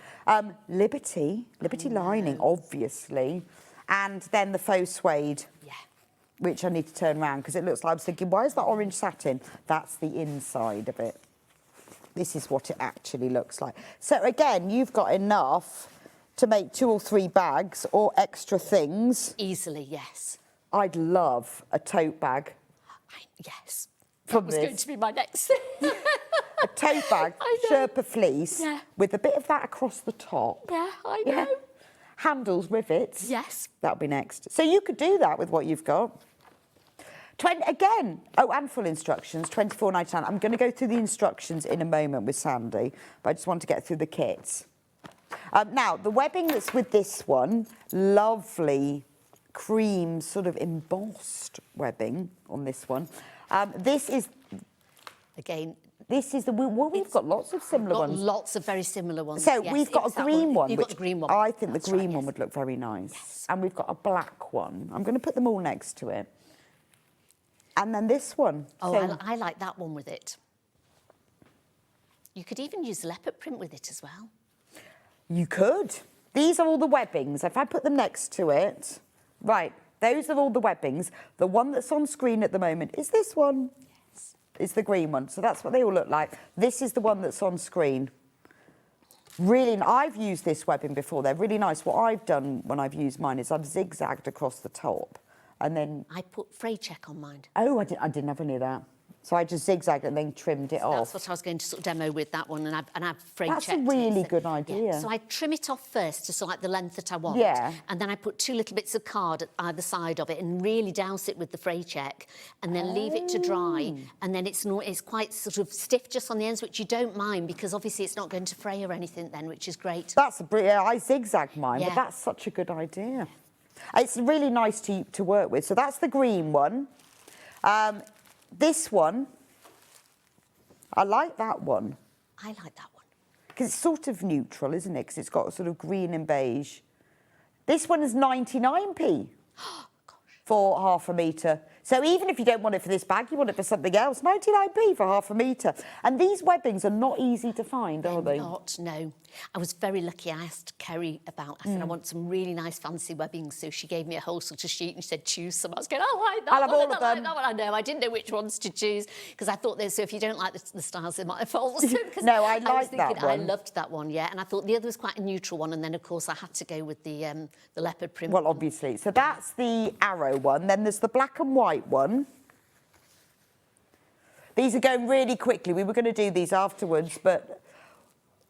Liberty lining, obviously, and then the faux suede, which I need to turn around because it looks like I was thinking, why is that orange satin? That's the inside of it. This is what it actually looks like. So again, you've got enough to make 2 or 3 bags or extra things. Easily, yes. I'd love a tote bag. Yes. That was going to be my next thing. A tote bag, Sherpa fleece, with a bit of that across the top. Yeah, I know. Handles, rivets. Yes. That'll be next. So you could do that with what you've got. Again, and full instructions, $24.99. I'm going to go through the instructions in a moment with Sandi, but I just want to get through the kits. Now, the webbing that's with this one, lovely cream sort of embossed webbing on this one. This is... Again... This is we've got lots of similar ones. Lots of very similar ones. So we've got a green one. You've got the green one. I think the green one would look very nice. Yes. And we've got a black one. I'm going to put them all next to it. And then this one. Oh, so, I like that one with it. You could even use leopard print with it as well. You could. These are all the webbings. If I put them next to it, right, those are all the webbings. The one that's on screen at the moment is this one. Is the green one. So that's what they all look like. This is the one that's on screen. Really, I've used this webbing before. They're really nice. What I've done when I've used mine is I've zigzagged across the top and then... I put fray check on mine. Oh, I didn't have any of that. So I just zigzagged and then trimmed it off. That's what I was going to sort of demo with that one, and I've fray checked. That's a really good idea. Yeah. So I trim it off first to sort of like the length that I want. Yeah. And then I put 2 little bits of card at either side of it and really douse it with the fray check, and then leave it to dry. And then it's quite sort of stiff just on the ends, which you don't mind because obviously it's not going to fray or anything then, which is great. That's I zigzagged mine, but that's such a good idea. It's really nice to work with. So that's the green one. This one. I like that one. I like that one. Because it's sort of neutral, isn't it? Because it's got sort of green and beige. This one is 99p for half a metre. So even if you don't want it for this bag, you want it for something else, 99p for half a metre. And these webbings are not easy to find, are they? Not, no. I was very lucky. I asked Kerry about, I said, I want some really nice fancy webbing. So she gave me a whole sort of sheet and she said, choose some. I was going, oh, I like that I'll have all of them. Like that one. I know, I didn't know which ones to choose because I thought so if you don't like the styles, they might have faults. No, I like that one. I loved that one, yeah. And I thought the other was quite a neutral one. And then, of course, I had to go with the leopard print. Well, obviously. So that's the arrow one. Then there's the black and white one. These are going really quickly. We were going to do these afterwards, but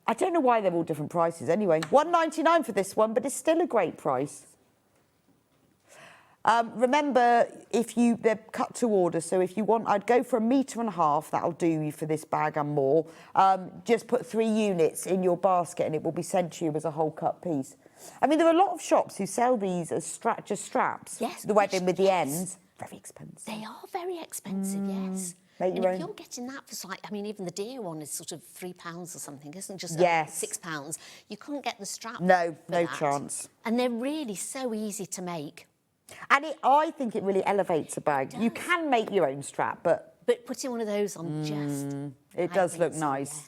I don't know why they're all different prices anyway. $1.99 for this one, but it's still a great price. Remember, they're cut to order, so if you want, I'd go for 1.5 meters. That'll do you for this bag and more. Just put 3 units in your basket and it will be sent to you as a whole cut piece. I mean, there are a lot of shops who sell these as just straps. Yes. The webbing with the ends. Very expensive. They are very expensive, yes. Make and your if own. you're getting that for even the deer one is sort of £3 or something, isn't it? Just £6. You couldn't get the strap. No, no that. chance. And they're really so easy to make. And I think it really elevates a bag. You can make your own strap, but putting one of those on it does look nice.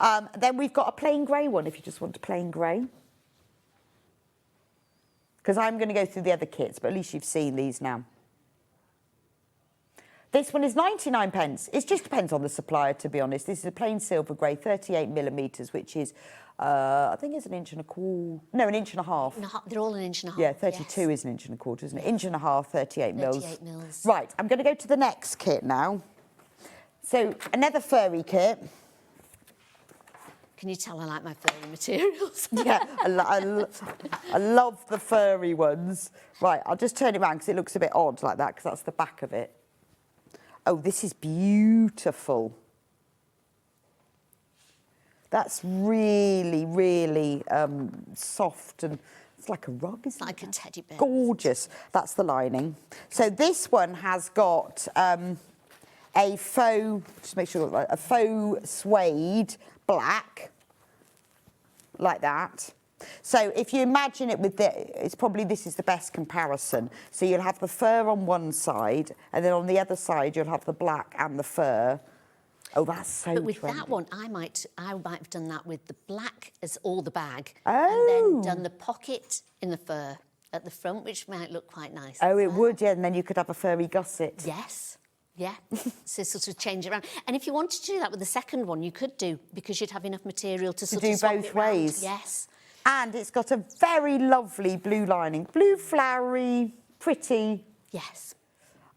Yes. Then we've got a plain grey one if you just want a plain grey. Because I'm going to go through the other kits, but at least you've seen these now. This one is 99 pence. It just depends on the supplier, to be honest. This is a plain silver grey, 38 millimetres, which is, I think it's 1.25 inches. No, 1.5 inches. They're all 1.5 inches. Yeah, 32 is 1.25 inches, isn't it? 1.5 inches, 38 mils. 38 mils. Right, I'm going to go to the next kit now. So, another furry kit. Can you tell I like my furry materials? Yeah, I love the furry ones. Right, I'll just turn it around because it looks a bit odd like that, because that's the back of it. Oh, this is beautiful. That's really, really soft, and it's like a rug, isn't it? Like a teddy bear. Gorgeous. That's the lining. So this one has got a faux, just make sure, a faux suede black, like that. So if you imagine it with it's probably, this is the best comparison. So you'll have the fur on one side, and then on the other side you'll have the black and the fur. Oh, that's so But with trendy. that one, I might have done that with the black as all the bag, Oh. and then done the pocket in the fur at the front, which might look quite nice. Oh, as it well. would, yeah, and then you could have a furry gusset. Yes. Yeah, so sort of change it around. And if you wanted to do that with the second one, you could do, because you'd have enough material to sort do of swap both it round. ways. Yes. And it's got a very lovely blue lining. Blue, flowery, pretty. Yes.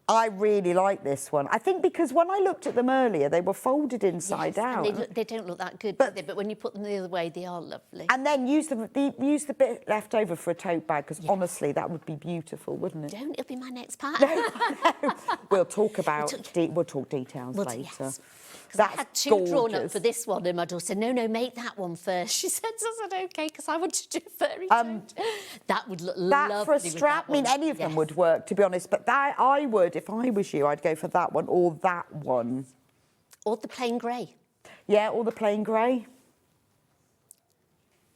I really like this one. I think because when I looked at them earlier, they were folded inside Yes, out. and they don't look that good, But- do they? But when you put them the other way, they are lovely. And then use the bit left over for a tote bag, because honestly, that would be beautiful, wouldn't it? Don't, it'll be my next part. We'll talk about, we'll talk details Well, later. yes. 'Cause That's I had two drawn up gorgeous. for this one, and my daughter said, no, make that one first. She said, I said, OK, because I want to do furry tote. That would look That lovely for a with strap, that I mean, one. any of them Yes. would work, to be honest. But that I would, if I was you, I'd go for that one or that one. Or the plain grey. Yeah, or the plain grey.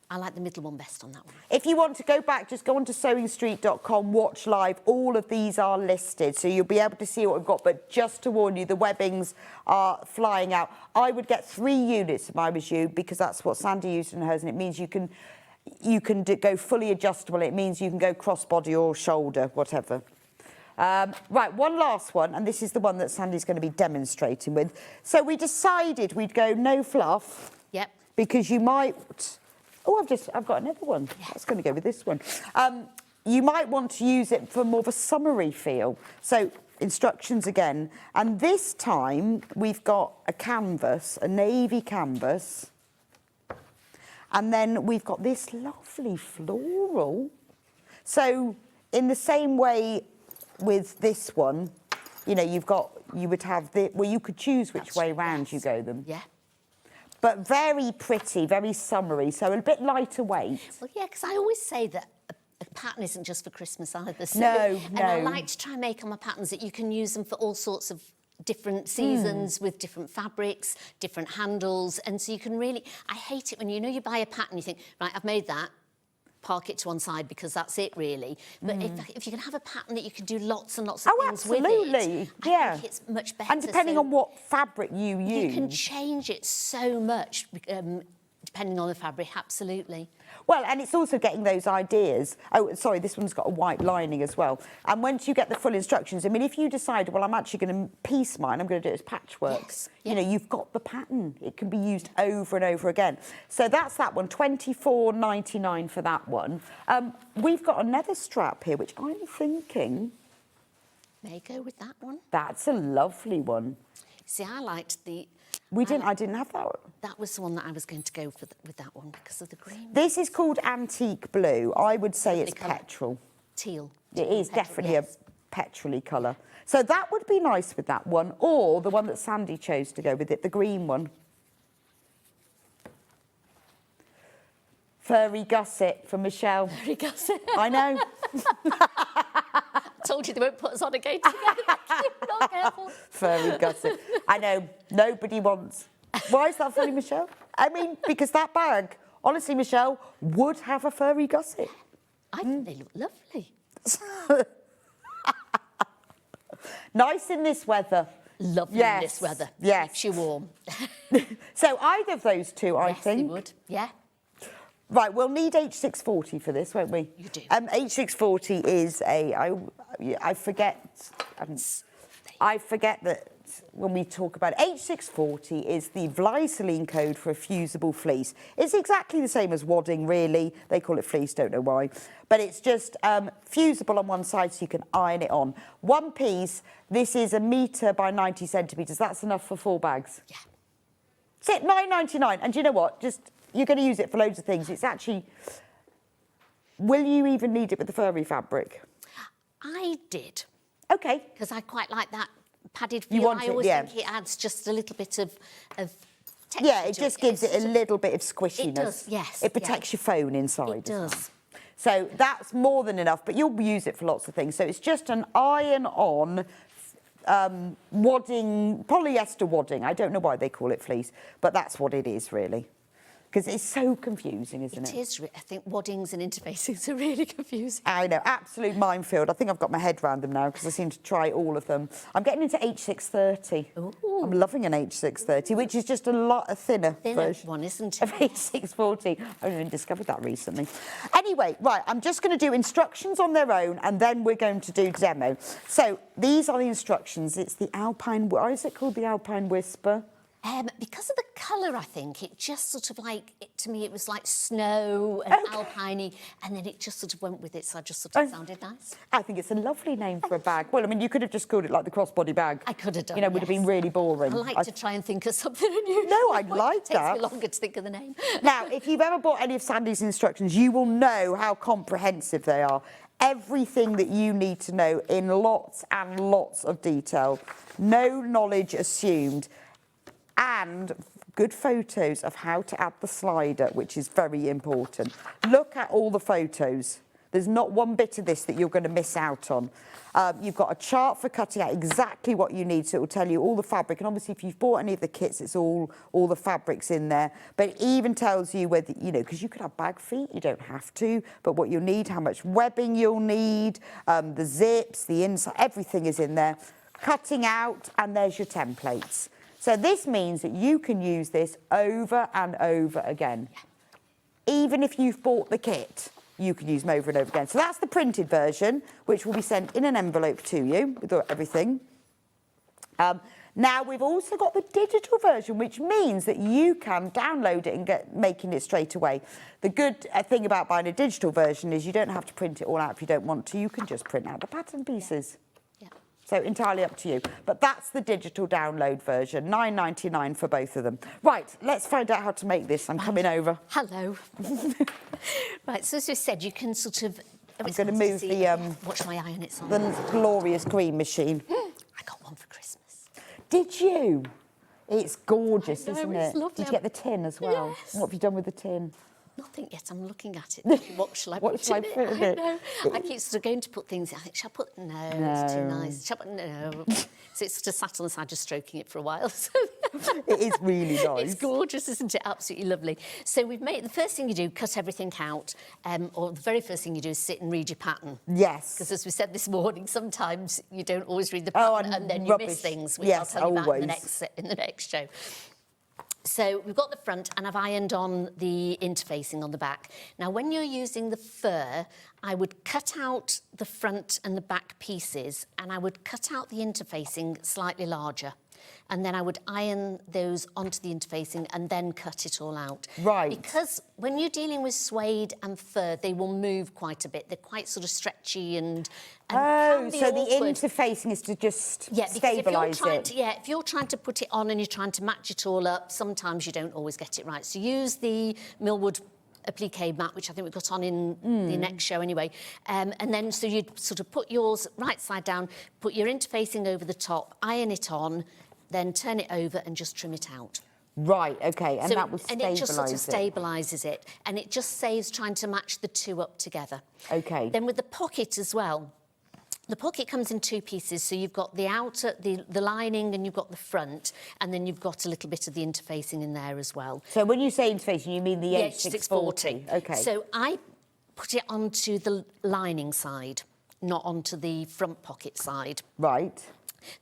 I like the middle one best on that one. If you want to go back, just go on to SewingStreet.com, watch live. All of these are listed, so you'll be able to see what we've got. But just to warn you, the webbings are flying out. I would get 3 units if I was you, because that's what Sandi used in hers, and it means you can go fully adjustable. It means you can go crossbody or shoulder, whatever. Right, one last one, and this is the one that Sandi's going to be demonstrating with. So we decided we'd go no fluff. Yep. Because you might... Oh, I've got another one. Yeah. That's going to go with this one. You might want to use it for more of a summery feel. So instructions again. And this time we've got a canvas, a navy canvas. And then we've got this lovely floral. So in the same way with this one, you know, you would have you could choose which way round you go them. Yeah. But very pretty, very summery, so a bit lighter weight. Well, yeah, because I always say that a pattern isn't just for Christmas either. So, No, and I no. like to try and make on my patterns that you can use them for all sorts of different seasons with different fabrics, different handles. And so you can really... I hate it when, you buy a pattern, you think, right, I've made that. Park it to one side because that's it really. But if you can have a pattern that you can do lots and lots of things absolutely. with it, I think it's much better. And depending on what fabric you use. You can change it so much depending on the fabric, absolutely. Well, and it's also getting those ideas. Oh, sorry, this one's got a white lining as well. And once you get the full instructions, I mean, if you decide, well, I'm actually going to piece mine, I'm going to do it as patchwork. Yes, You know, you've got the pattern. It can be used over and over again. So that's that one, $24.99 for that one. We've got another strap here, which I'm thinking... May go with that one. That's a lovely one. See, I liked the... I didn't have that one. That was the one that I was going to go for with that one because of the green. This is called antique blue. I would say it's Lovely colour. petrol. Teal. It is Petrol, definitely yes. a petrol-y colour. So that would be nice with that one, or the one that Sandi chose to go with it, the green one. Furry gusset from Michelle. Furry gusset. I know. Told you they won't put us on again together. Not careful. Furry gusset. I know. Nobody wants... Why is that funny, Michelle? I mean, because that bag, honestly, Michelle, would have a furry gusset. I think they look lovely. Nice in this weather. Lovely Yes, in this weather. yes. Keeps you warm. So either of those two, I Yes, think. they would. Yeah. Right, we'll need H640 for this, won't we? You do. H640 is I forget. I forget that when we talk about H640 is the Vliceline code for a fusible fleece. It's exactly the same as wadding, really. They call it fleece, don't know why. But it's just fusible on one side so you can iron it on. One piece, this is 1 metre by 90 centimetres. That's enough for 4 bags. Yeah. It's at £9.99. And do you know what? You're going to use it for loads of things. It's actually... Will you even need it with the furry fabric? I did. OK. Because I quite like that padded feel. I always think it adds just a little bit of texture. Yeah, it just gives it a little bit of squishiness. It does, yes. It protects your phone inside. It does. So that's more than enough, but you'll use it for lots of things. So it's just an iron-on wadding, polyester wadding. I don't know why they call it fleece, but that's what it is, really. Because it's so confusing, isn't it? It is. I think waddings and interfacings are really confusing. I know, absolute minefield. I think I've got my head around them now because I seem to try all of them. I'm getting into H630. Ooh. I'm loving an H630, which is just a lot thinner version one, isn't it? of H640. I only discovered that recently. Anyway, right, I'm just going to do instructions on their own and then we're going to do demo. So these are the instructions. It's the Alpine... Why is it called the Alpine Whisper? Because of the colour, I think, it just sort of to me, it was like snow and alpine-y, and then it just sort of went with it, so I just sort of sounded nice. I think it's a lovely name for a bag. Well, I mean, you could have just called it like the crossbody bag. I could have done, would have been really boring. I like to try and think of something unusual. No, I like that. It takes me longer to think of the name. Now, if you've ever bought any of Sandi's instructions, you will know how comprehensive they are. Everything that you need to know in lots and lots of detail. No knowledge assumed. And good photos of how to add the slider, which is very important. Look at all the photos. There's not one bit of this that you're going to miss out on. You've got a chart for cutting out exactly what you need, so it will tell you all the fabric. And obviously, if you've bought any of the kits, it's all the fabrics in there. But it even tells you whether, because you could have bag feet, you don't have to, but what you'll need, how much webbing you'll need, the zips, the inside, everything is in there. Cutting out, and there's your templates. So this means that you can use this over and over again. Even if you've bought the kit, you can use them over and over again. So that's the printed version, which will be sent in an envelope to you with everything. Now, we've also got the digital version, which means that you can download it and get making it straight away. The good thing about buying a digital version is you don't have to print it all out if you don't want to. You can just print out the pattern pieces. So entirely up to you. But that's the digital download version, £9.99 for both of them. Right, let's find out how to make this. I'm coming over. Hello. Right, so as we said, you can sort of... I'm going to move the... watch my iron, it's on. The glorious green machine. I got one for Christmas. Did you? It's gorgeous, isn't it? It's lovely. Did you get the tin as well? Yes. What have you done with the tin? Nothing yet. I'm looking at it. Thinking, what shall I put in it? I know. I keep sort of going to put things. I think, shall I put? No, it's too nice. Shall I put? No. So it's sort of sat on the side, just stroking it for a while. So it is really nice. It's gorgeous, isn't it? Absolutely lovely. So we've made the first thing you do, cut everything out, or the very first thing you do is sit and read your pattern. Yes. Because as we said this morning, sometimes you don't always read the pattern, and then you miss things, which I'll tell you about in the next show. So we've got the front and I've ironed on the interfacing on the back. Now, when you're using the fur, I would cut out the front and the back pieces and I would cut out the interfacing slightly larger. And then I would iron those onto the interfacing and then cut it all out. Right. Because when you're dealing with suede and fur, they will move quite a bit. They're quite sort of stretchy and oh, so awkward. the interfacing is to just stabilise it. If you're trying to put it on and you're trying to match it all up, sometimes you don't always get it right. So use the Millwood applique mat, which I think we've got on in the next show anyway. And then so you'd sort of put yours right side down, put your interfacing over the top, iron it on, then turn it over and just trim it out. Right, OK, and so, that will stabilise it. And it just sort of stabilises it. And it just saves trying to match the two up together. OK. Then with the pocket as well, the pocket comes in two pieces. So you've got the outer, the lining, and you've got the front, and then you've got a little bit of the interfacing in there as well. So when you say interfacing, you mean the H640. OK. So I put it onto the lining side, not onto the front pocket side. Right.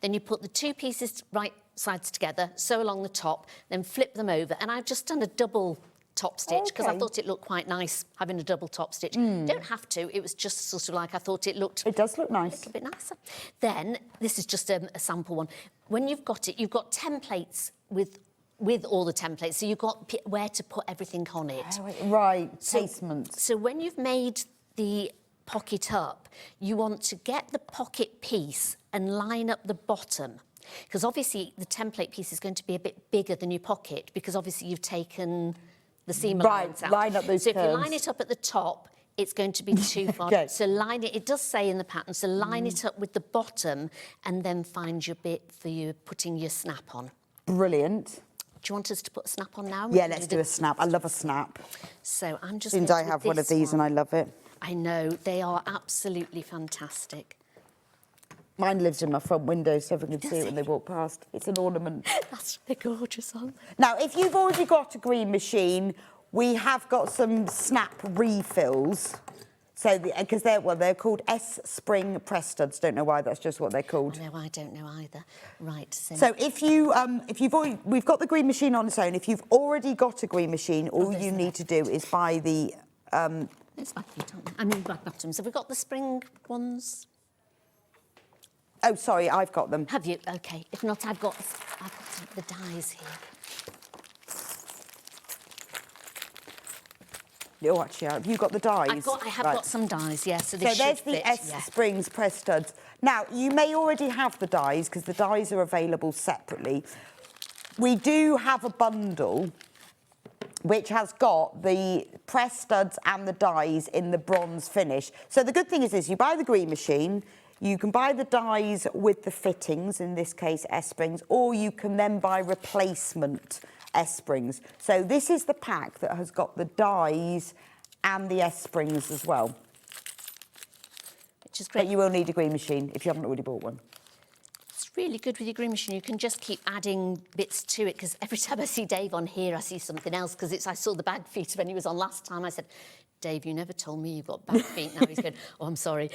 Then you put the two pieces right sides together, sew along the top, then flip them over. And I've just done a double top stitch because I thought it looked quite nice having a double top stitch. Don't have to. It was just sort of like I thought it looked. It does look nice. A little bit nicer. Then this is just a sample one. When you've got it, you've got templates with all the templates, so you've got where to put everything on it. Oh, right, placements. So when you've made the pocket up, you want to get the pocket piece and line up the bottom. Because obviously the template piece is going to be a bit bigger than your pocket because obviously you've taken the seam allowance out. Line up those So curves. if you line it up at the top, it's going to be too far. Okay. So line it does say in the pattern, so line it up with the bottom and then find your bit for you putting your snap on. Brilliant. Do you want us to put a snap on now? Yeah, let's do a snap. I love a snap. So I'm just Since I have one of these and I love it. I know, they are absolutely fantastic. Mine lives in my front window so everyone can see it when they walk past. It's an ornament. They're gorgeous, aren't they? Now, if you've already got a green machine, we have got some snap refills. So, because they're called S-Spring press studs. Don't know why, that's just what they're called. No, I don't know either. Right. So we've got the green machine on its own. If you've already got a green machine, all you need to do is buy the... It's back feet, aren't they? I mean, back bottoms. Have we got the spring ones? Oh, sorry, I've got them. Have you? OK. If not, I've got the dies here. Oh, actually, have you got the dies? I have got some dies, yes. So, there's the S-Springs press studs. Now, you may already have the dies because the dies are available separately. We do have a bundle which has got the press studs and the dies in the bronze finish. So the good thing is you buy the green machine, you can buy the dies with the fittings, in this case S-Springs, or you can then buy replacement S-Springs. So this is the pack that has got the dies and the S-Springs as well. Which is great. But you will need a green machine if you haven't already bought one. It's really good with your green machine. You can just keep adding bits to it because every time I see Dave on here, I see something else because I saw the bag feet when he was on last time. I said, Dave, you never told me you've got bag feet. Now he's going, oh, I'm sorry.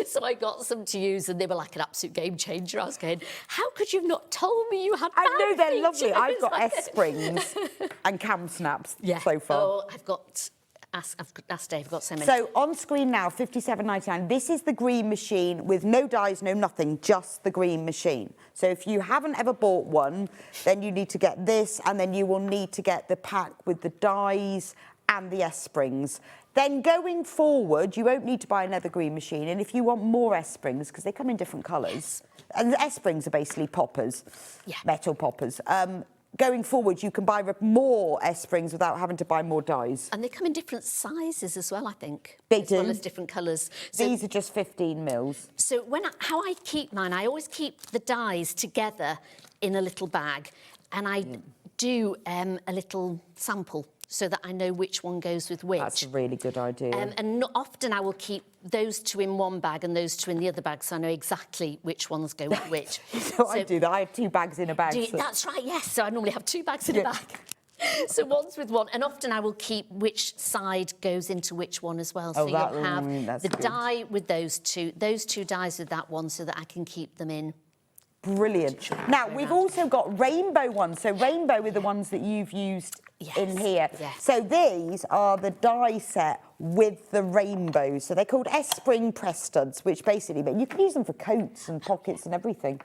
So I got some to use and they were like an absolute game changer. I was going, how could you have not told me you had bag feet? I know, they're lovely. I've got S-Springs and cam snaps so far. Oh, I've asked Dave, I've got so many. So on screen now, £57.99. This is the green machine with no dies, no nothing, just the green machine. So if you haven't ever bought one, then you need to get this, and then you will need to get the pack with the dies and the S-Springs. Then going forward, you won't need to buy another green machine. And if you want more S-Springs, because they come in different colours, and the S-Springs are basically poppers, metal poppers. Going forward, you can buy more S-Springs without having to buy more dies. And they come in different sizes as well, I think. They as do. Well as different colours. So, these are just 15 mils. So how I keep mine, I always keep the dies together in a little bag. And I do a little sample so that I know which one goes with which. That's a really good idea. And often I will keep those two in one bag and those two in the other bag so I know exactly which ones go with which. So I do that. I have 2 bags in a bag. That's right, yes. So I normally have 2 bags in a bag. So one's with one. And often I will keep which side goes into which one as well. So you'll have the die with those two dies with that one so that I can keep them in. Brilliant. Now, we've also got rainbow ones. So rainbow are the ones that you've used in here. Yes. So these are the die set with the rainbows. So they're called S-Spring press studs, which basically, but you can use them for coats and pockets and everything.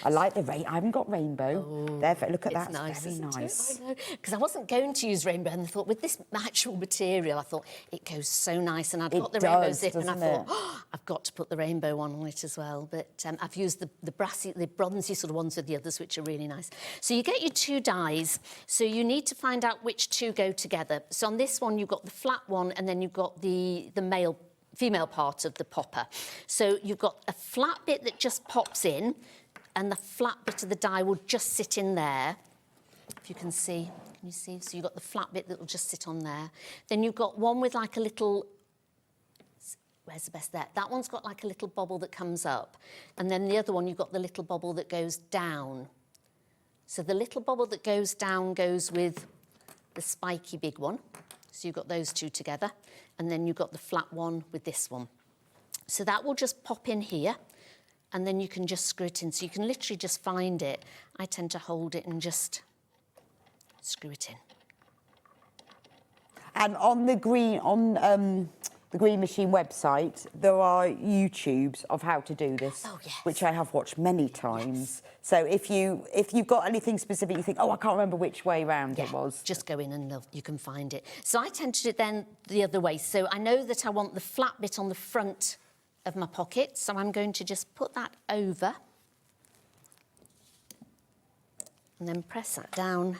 I like the I haven't got rainbow. Look at that. Nice, it's very nice. I know. Because I wasn't going to use rainbow and I thought with this actual material, I thought it goes so nice. And I've got the rainbow zip and I thought, I've got to put the rainbow one on it as well. But I've used the bronzy sort of ones with the others, which are really nice. So you get your 2 dies. So you need to find out which 2 go together. So on this one, you've got the flat one and then you've got the female part of the popper. So you've got a flat bit that just pops in and the flat bit of the die will just sit in there. If you can see, So you've got the flat bit that will just sit on there. Then you've got one with like a little, where's the best there? That one's got like a little bobble that comes up. And then the other one, you've got the little bobble that goes down. So the little bobble that goes down goes with the spiky big one. So you've got those 2 together. And then you've got the flat one with this one. So that will just pop in here. And then you can just screw it in. So you can literally just find it. I tend to hold it and just screw it in. And on the Green Machine website, there are YouTubes of how to do this, which I have watched many times. Yes. So if you've got anything specific, you think, oh, I can't remember which way round it was. Just go in and you can find it. So I tend to do it then the other way. So I know that I want the flat bit on the front of my pocket, so I'm going to just put that over and then press that down.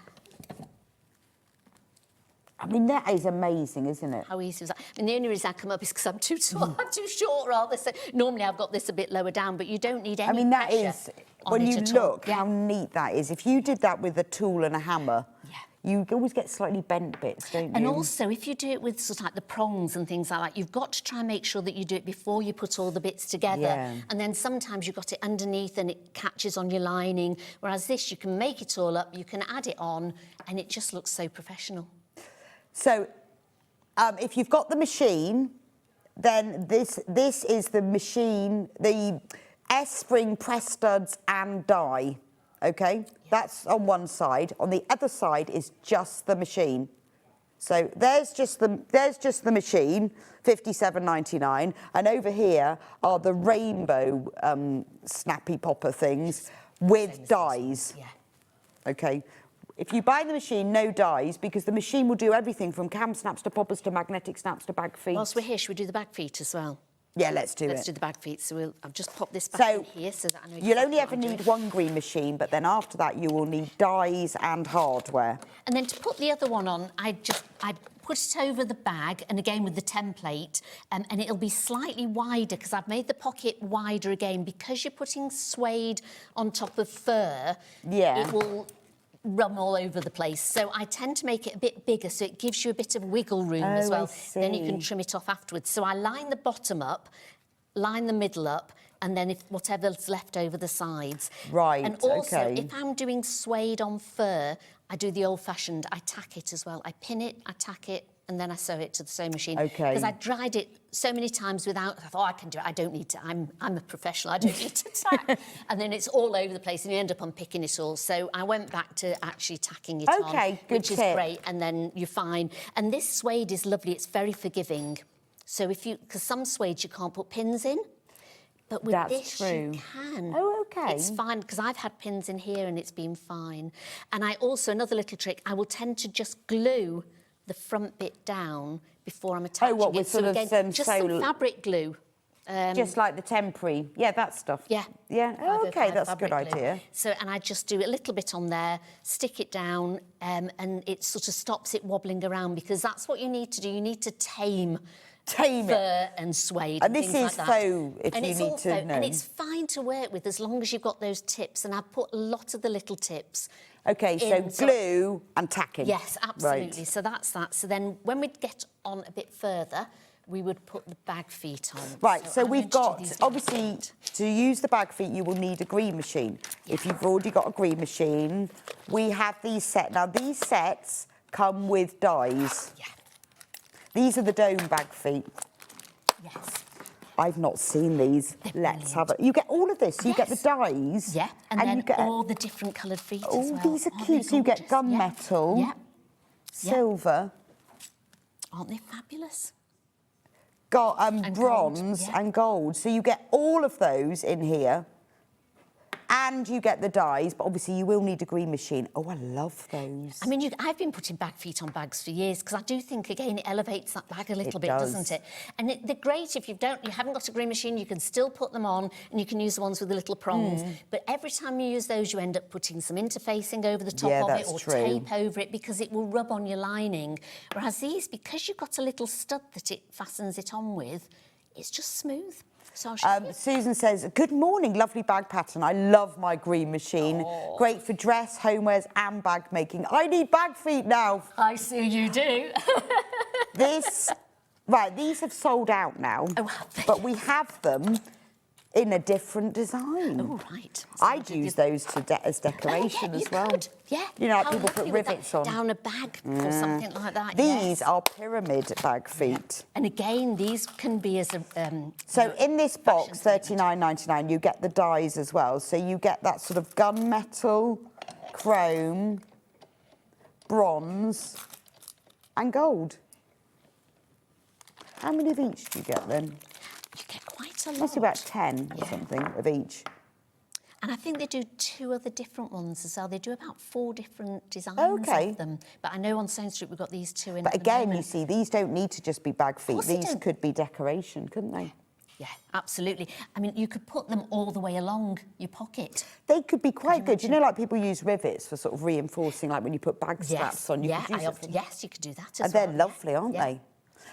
I mean, that is amazing, isn't it? How easy was that? I mean, the only reason I come up is because I'm too tall, I'm too short rather. So normally I've got this a bit lower down, but you don't need any that pressure is, on when it you at look all. how neat that is. If you did that with a tool and a hammer, you always get slightly bent bits, don't you? And also, if you do it with sort of like the prongs and things like that, you've got to try and make sure that you do it before you put all the bits together. Yeah. And then sometimes you've got it underneath and it catches on your lining, whereas this, you can make it all up, you can add it on, and it just looks so professional. So, if you've got the machine, then this is the machine, the S-spring press studs and die, okay? That's on one side. On the other side is just the machine. So there's just the machine, $57.99, and over here are the rainbow snappy popper things with dies. Yeah. Okay. If you buy the machine, no dies, because the machine will do everything from cam snaps to poppers to magnetic snaps to bag feet. Whilst we're here, should we do the bag feet as well? Yeah, let's do Let's it. do the bag feet. So I've just popped this back in here so that I know you'll only exactly ever what I'm need doing. one green machine, but then after that you will need dies and hardware. And then to put the other one on, I put it over the bag, and again with the template, and it'll be slightly wider because I've made the pocket wider again. Because you're putting suede on top of fur, it will run all over the place. So I tend to make it a bit bigger so it gives you a bit of wiggle room as well. Then you can trim it off afterwards. So I line the bottom up, line the middle up, and then if whatever's left over the sides. Right, and also, if I'm doing suede on fur, I do the old-fashioned, I tack it as well. I pin it, I tack it, and then I sew it to the sewing machine. Okay. Because I dried it so many times without, I thought, I can do it, I don't need to, I'm a professional, I don't need to tack. And then it's all over the place and you end up unpicking it all. So I went back to actually tacking it on, which is great, and then you're fine. And this suede is lovely, it's very forgiving. So because some suede you can't put pins in, but with this you can. Oh, okay. It's fine, because I've had pins in here and it's been fine. And I also, another little trick, I will tend to just glue the front bit down before I'm attaching what, with it. sort of again, just some fabric glue. Just like the temporary, that stuff. Yeah. Yeah, okay, that's a good idea. So, and I just do a little bit on there, stick it down, and it sort of stops it wobbling around, because that's what you need to do. You need to tame fur and suede and things this is like that. faux, if and you it's need all to faux, know. And it's fine to work with as long as you've got those tips, and I've put a lot of the little tips. Okay, so glue and tacking. Yes, absolutely. Right. So that's that. So then when we get on a bit further, we would put the bag feet on. Right, so I'm we've going to do got, these obviously, to use the bag feet, you will need a green machine. If you've already got a green machine, we have these sets. Now, these sets come with dies. Yeah. These are the dome bag feet. Yes. I've not seen these. Let's have it. You get all of this. You get the dies. Yeah, and then you get all the different coloured feet as well. These are Aren't cute. they So you get gorgeous? gunmetal, Yeah. silver, Aren't they fabulous? bronze and gold. So you get all of those in here. And you get the dies, but obviously you will need a green machine. Oh, I love those. I mean, I've been putting bag feet on bags for years, because I do think, again, it elevates that bag a little bit, doesn't it? And they're great if you haven't got a green machine, you can still put them on, and you can use the ones with the little prongs. But every time you use those, you end up putting some interfacing over the top of it, or tape over it, because it will rub on your lining. Whereas these, because you've got a little stud that it fastens it on with, it's just smooth. So Susan says, good morning, lovely bag pattern. I love my green machine. Great for dress, homewares and bag making. I need bag feet now. I see you do. These have sold out now. Oh, have they? But we have them in a different design. Oh, right. So I'd use those as decoration as well. Could. Yeah. You know, like How people put lovely with rivets that on. down a bag or something like that. These are pyramid bag feet. And again, these can be as a... so in this box, $39.99, you get the dies as well. So you get that sort of gunmetal, chrome, bronze and gold. How many of each do you get then? You get quite a lot. Must be about 10 or something of each. And I think they do 2 other different ones as well. They do about 4 different designs of them. But I know on SewingStreet we've got these 2 in. But again, you see, these don't need to just be bag feet. These could be decoration, couldn't they? Yeah, absolutely. I mean, you could put them all the way along your pocket. They could be quite good. You know, like people use rivets for sort of reinforcing, like when you put bag straps on. Yes, you could do that as well. And they're lovely, aren't they?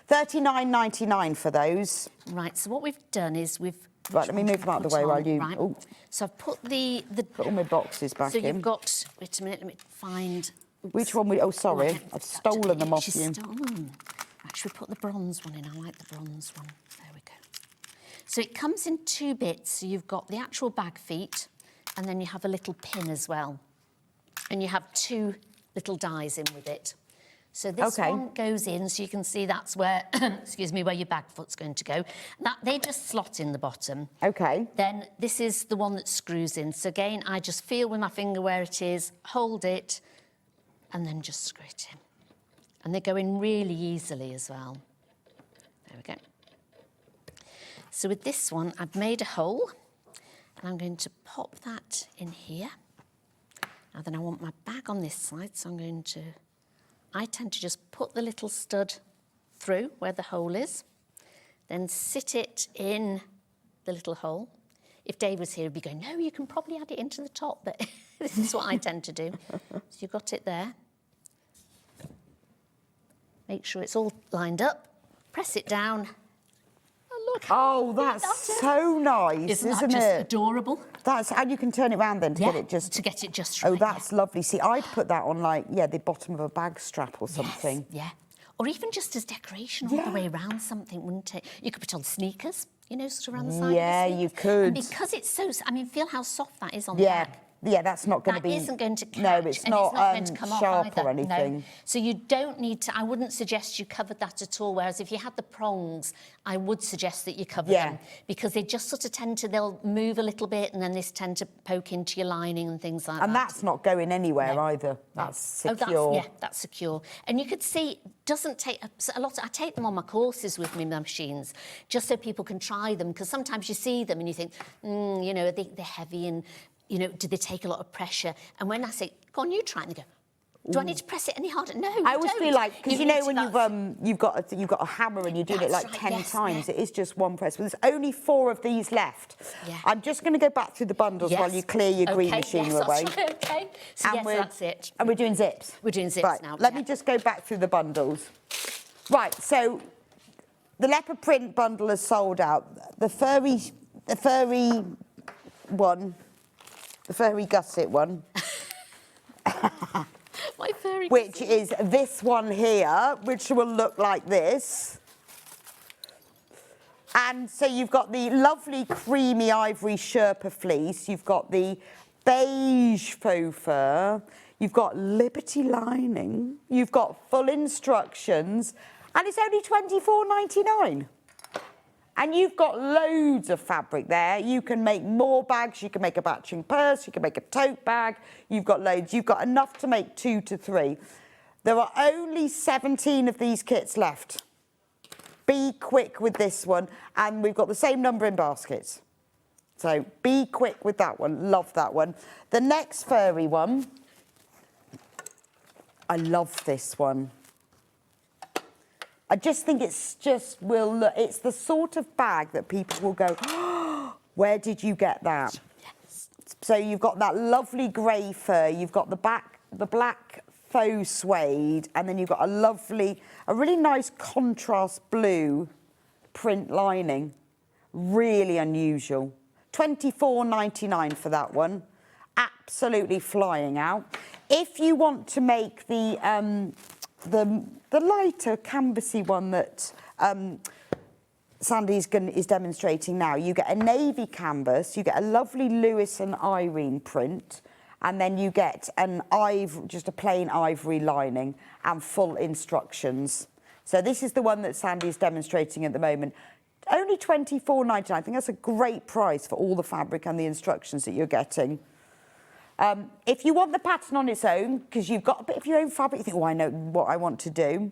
$39.99 for those. Right, so what we've done is we've... Right, let me move them out of the way while you... Right. Oh. So I've put Put all my boxes back in. So you've got... Wait a minute, let me find... Oops. Which one? Oh, sorry. I've stolen them off you. She's stolen. Actually, put the bronze one in. I like the bronze one. There we go. So it comes in 2 bits. So you've got the actual bag feet, and then you have a little pin as well. And you have 2 little dies in with it. So this one goes in, so you can see that's where, excuse me, where your bag foot's going to go. They just slot in the bottom. Okay. Then this is the one that screws in. So again, I just feel with my finger where it is, hold it, and then just screw it in. And they go in really easily as well. There we go. So with this one, I've made a hole, and I'm going to pop that in here. Now then I want my bag on this side, so I'm going to... I tend to just put the little stud through where the hole is, then sit it in the little hole. If Dave was here, he'd be going, no, you can probably add it into the top, but this is what I tend to do. So you've got it there. Make sure it's all lined up, press it down. Oh, look. Oh, that's so nice, Isn't it? just adorable? And you can turn it around then to get it just... to get it just right. Oh, that's lovely. See, I'd put that on, like, the bottom of a bag strap or something. Yes, yeah. Or even just as decoration all the way around something, wouldn't it? You could put on sneakers, you know, sort of around the side. Yeah, of the you could. And because it's so... I mean, feel how soft that is on the back. Yeah, that's not going to be... That isn't going to catch. No, it's not going to come sharp off either. or anything. No. So you don't need to... I wouldn't suggest you covered that at all, whereas if you had the prongs, I would suggest that you cover them, because they just sort of tend to... They'll move a little bit, and then they tend to poke into your lining and things like that. And that's not going anywhere either. That's secure. That's secure. And you could see, doesn't take a lot... I take them on my courses with me, my machines, just so people can try them, because sometimes you see them and you think, you know, they're heavy and... You know, do they take a lot of pressure? And when I say, go on, you try it, and they go, do I need to press it any harder? No, I always feel like, because you know when you've got a hammer and you're doing it like 10 times, it is just one press. But there's only 4 of these left. Yeah. I'm just going to go back through the bundles while you clear your green machine away. Okay. So and that's it. And we're doing zips. We're doing zips now. Let me just go back through the bundles. Right, so the leopard print bundle is sold out. The furry one. The furry gusset one. My furry which is this one here, which will look like this. And so you've got the lovely creamy ivory Sherpa fleece. You've got the beige faux fur. You've got Liberty lining. You've got full instructions. And it's only £24.99. And you've got loads of fabric there. You can make more bags. You can make a batching purse. You can make a tote bag. You've got loads. You've got enough to make 2 to 3. There are only 17 of these kits left. Be quick with this one. And we've got the same number in baskets. So be quick with that one. Love that one. The next furry one. I love this one. I just think it's the sort of bag that people will go, oh, where did you get that? Yes. So you've got that lovely grey fur, you've got the black faux suede, and then you've got a really nice contrast blue print lining. Really unusual. £24.99 for that one. Absolutely flying out. If you want to make the lighter canvassy one that Sandi is demonstrating now, you get a navy canvas, you get a lovely Lewis and Irene print, and then you get just a plain ivory lining and full instructions. So this is the one that Sandi is demonstrating at the moment. Only £24.99. I think that's a great price for all the fabric and the instructions that you're getting. If you want the pattern on its own, because you've got a bit of your own fabric, you think, oh, I know what I want to do.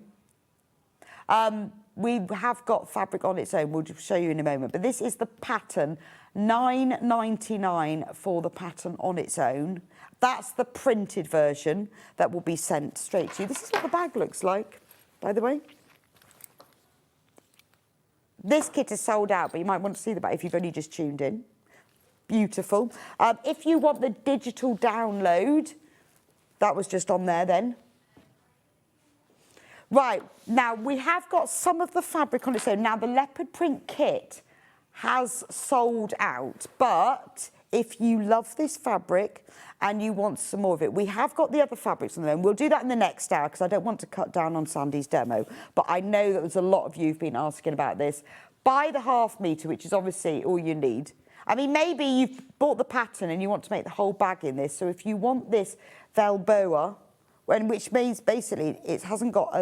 We have got fabric on its own. We'll just show you in a moment. But this is the pattern, £9.99 for the pattern on its own. That's the printed version that will be sent straight to you. This is what the bag looks like, by the way. This kit is sold out, but you might want to see the bag if you've only just tuned in. Beautiful. If you want the digital download, that was just on there then. Right, now we have got some of the fabric on its own. Now the leopard print kit has sold out, but if you love this fabric and you want some more of it, we have got the other fabrics on there, and we'll do that in the next hour because I don't want to cut down on Sandi's demo, but I know that there's a lot of you who've been asking about this. Buy the ½ metre, which is obviously all you need. I mean, maybe you've bought the pattern and you want to make the whole bag in this, so if you want this Velboa, which means basically it hasn't got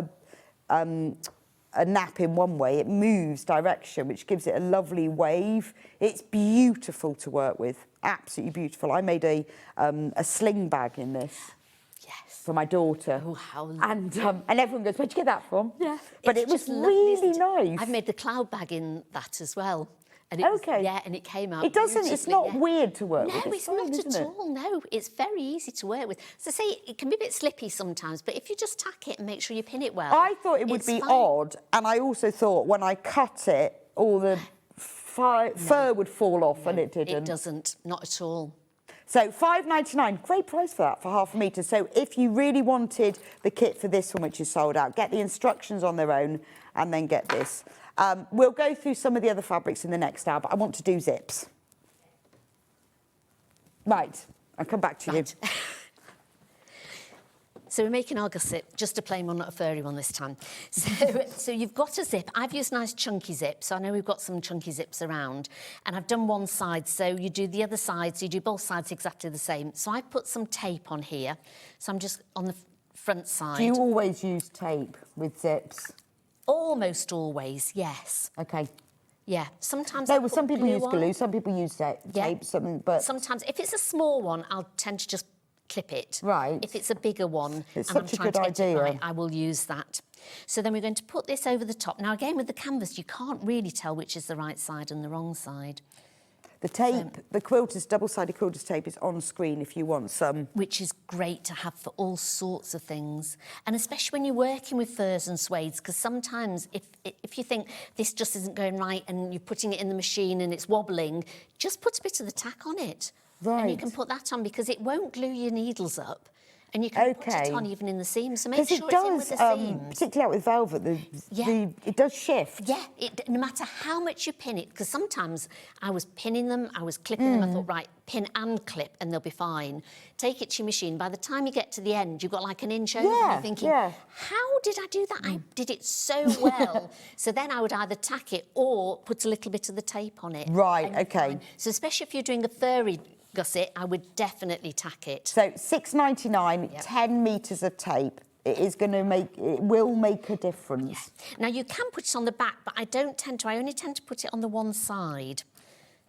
a nap in one way, it moves direction, which gives it a lovely wave. It's beautiful to work with, absolutely beautiful. I made a sling bag in this. Yes. For my daughter. Oh, how lovely. And everyone goes, where'd you get that from? Yeah. But it was really nice. I've made the cloud bag in that as well. And and it came out. It doesn't, it's not weird to work with. No, it's not at all, no. It's very easy to work with. So say it can be a bit slippy sometimes, but if you just tack it and make sure you pin it well. I thought it would be odd, and I also thought when I cut it, all the fur would fall off, and it didn't. It doesn't, not at all. So £5.99, great price for that, for ½ metre. So if you really wanted the kit for this one, which is sold out, get the instructions on their own and then get this. We'll go through some of the other fabrics in the next hour, but I want to do zips. Right, I'll come back to you. So we're making our gusset, just a plain one, not a furry one this time. So you've got a zip. I've used nice chunky zips. So I know we've got some chunky zips around. And I've done one side, so you do the other side, so you do both sides exactly the same. So I put some tape on here. So I'm just on the front side. Do you always use tape with zips? Almost always, yes. Okay. Yeah, sometimes No, well, some people use glue, some people use tape, but... Sometimes, if it's a small one, I'll tend to just clip it. Right. If it's a bigger one, it's and I'm such a trying good to get it idea. right, I will use that. So then we're going to put this over the top. Now, again, with the canvas, you can't really tell which is the right side and the wrong side. The tape, the quilters, double-sided quilters tape is on screen if you want some. Which is great to have for all sorts of things. And especially when you're working with furs and suedes, because sometimes if you think this just isn't going right and you're putting it in the machine and it's wobbling, just put a bit of the tack on it. Right. And you can put that on because it won't glue your needles up. And you can put it on even in the seams. So make sure it's in with the seams. Particularly out with velvet, it does shift. Yeah, no matter how much you pin it, because sometimes I was pinning them, I was clipping them, I thought, right, pin and clip and they'll be fine. Take it to your machine. By the time you get to the end, you've got like an inch over and you're thinking, how did I do that? I did it so well. So then I would either tack it or put a little bit of the tape on it. Right, okay. Fine. So especially if you're doing a furry gusset, I would definitely tack it. So £6.99, 10 metres of tape. It will make a difference. Yeah. Now you can put it on the back, but I only tend to put it on the one side.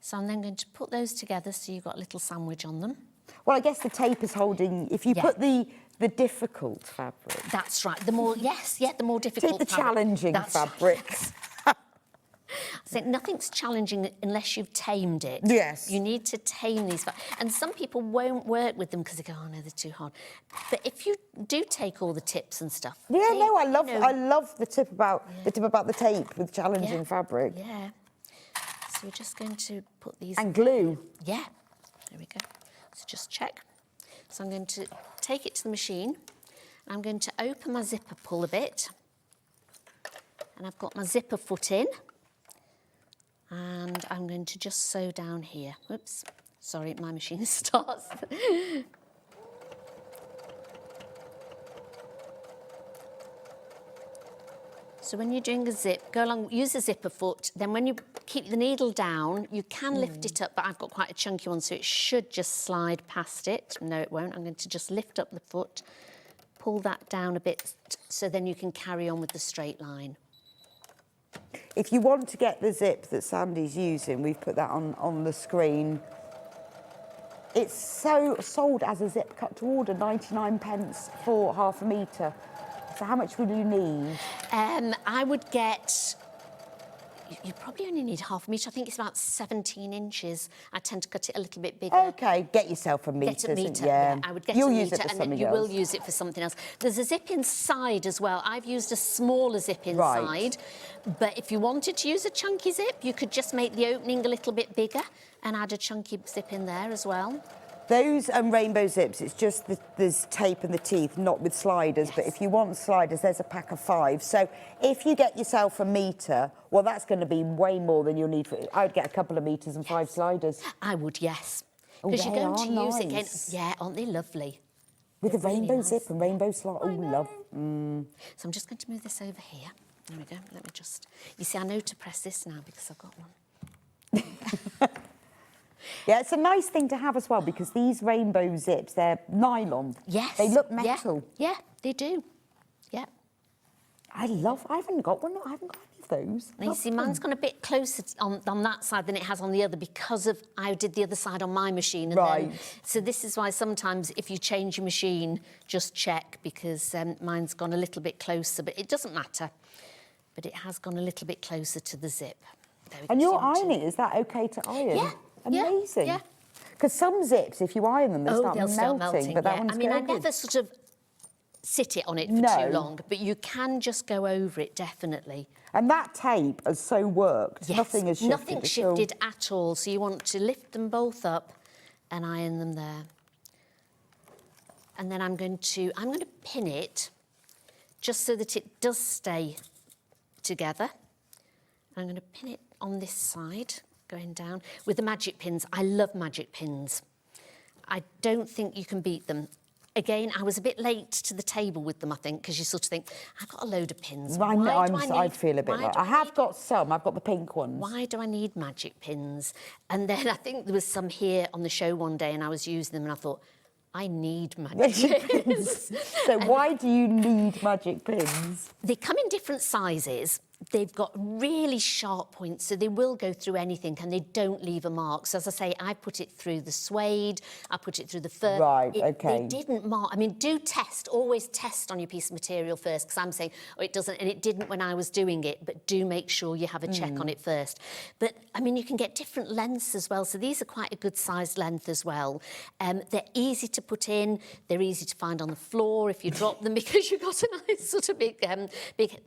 So I'm then going to put those together so you've got a little sandwich on them. Well, I guess the tape is holding, if you put the difficult fabric. That's right, the more difficult the challenging fabrics. I think nothing's challenging unless you've tamed it. Yes. You need to tame these. And some people won't work with them because they go, oh, no, they're too hard. But if you do take all the tips and stuff... Yeah, no, I love the tip about the tape with challenging fabric. Yeah. So we're just going to put these... And glue. Yeah. There we go. So just check. So I'm going to take it to the machine. I'm going to open my zipper pull a bit. And I've got my zipper foot in. And I'm going to just sew down here. Whoops, sorry, my machine starts. So when you're doing a zip, go along, use a zipper foot. Then when you keep the needle down, you can lift it up, but I've got quite a chunky one, so it should just slide past it. No, it won't. I'm going to just lift up the foot, pull that down a bit, so then you can carry on with the straight line. If you want to get the zip that Sandi's using, we've put that on the screen. It's sold as a zip cut to order, 99 pence for ½ metre. So how much will you need? I would get... You probably only need half a metre. I think it's about 17 inches. I tend to cut it a little bit bigger. OK, get yourself a metre. Get a metre, yeah. I would get You'll a use metre, it for and then something you else. will use it for something else. There's a zip inside as well. I've used a smaller zip inside, but if you wanted to use a chunky zip, you could just make the opening a little bit bigger and add a chunky zip in there as well. Those rainbow zips, it's just there's tape in the teeth, not with sliders. But if you want sliders, there's a pack of 5. So if you get yourself a metre, well, that's going to be way more than you'll need for... I'd get a couple of metres and 5 sliders. I would, yes. Oh, Because you're going to use it again. nice. Yeah, aren't they lovely? With a They're really rainbow nice. zip and rainbow slide. Oh, love. So I'm just going to move this over here. There we go. Let me just... You see, I know to press this now because I've got one. Yeah, it's a nice thing to have as well because these rainbow zips, they're nylon. Yes. They look metal. Yeah, they do. Yeah. I haven't got one. I haven't got any of those. Now, you see, mine's gone a bit closer on that side than it has on the other because of I did the other side on my machine. And Right. Then, so this is why sometimes if you change your machine, just check because mine's gone a little bit closer, but it doesn't matter. But it has gone a little bit closer to the zip. There we go. And you're So you want ironing, is that OK to iron? Yeah. Amazing. Yeah. Because some zips, if you iron them, they start they'll melting. start melting. But that yeah. one's I mean, I good. never sort of sit it on it for No. too long, but you can just go over it, definitely. And that tape has so worked. Yes, Nothing has shifted. nothing shifted at all. So you want to lift them both up and iron them there. And then I'm going to pin it just so that it does stay together. I'm going to pin it on this side, going down, with the magic pins. I love magic pins. I don't think you can beat them. Again, I was a bit late to the table with them, I think, because you sort of think, I've got a load of pins. I feel a bit like... I have got some. I've got the pink ones. Why do I need magic pins? And then I think there was some here on the show one day and I was using them and I thought, I need magic pins. So why do you need magic pins? They come in different sizes. They've got really sharp points, so they will go through anything and they don't leave a mark. So as I say, I put it through the suede, I put it through the fur. Right, OK. They didn't mark. I mean, do test, always test on your piece of material first, because I'm saying, oh, it doesn't, and it didn't when I was doing it, but do make sure you have a check on it first. But, I mean, you can get different lengths as well, so these are quite a good sized length as well. They're easy to put in, they're easy to find on the floor if you drop them, because you've got a nice sort of big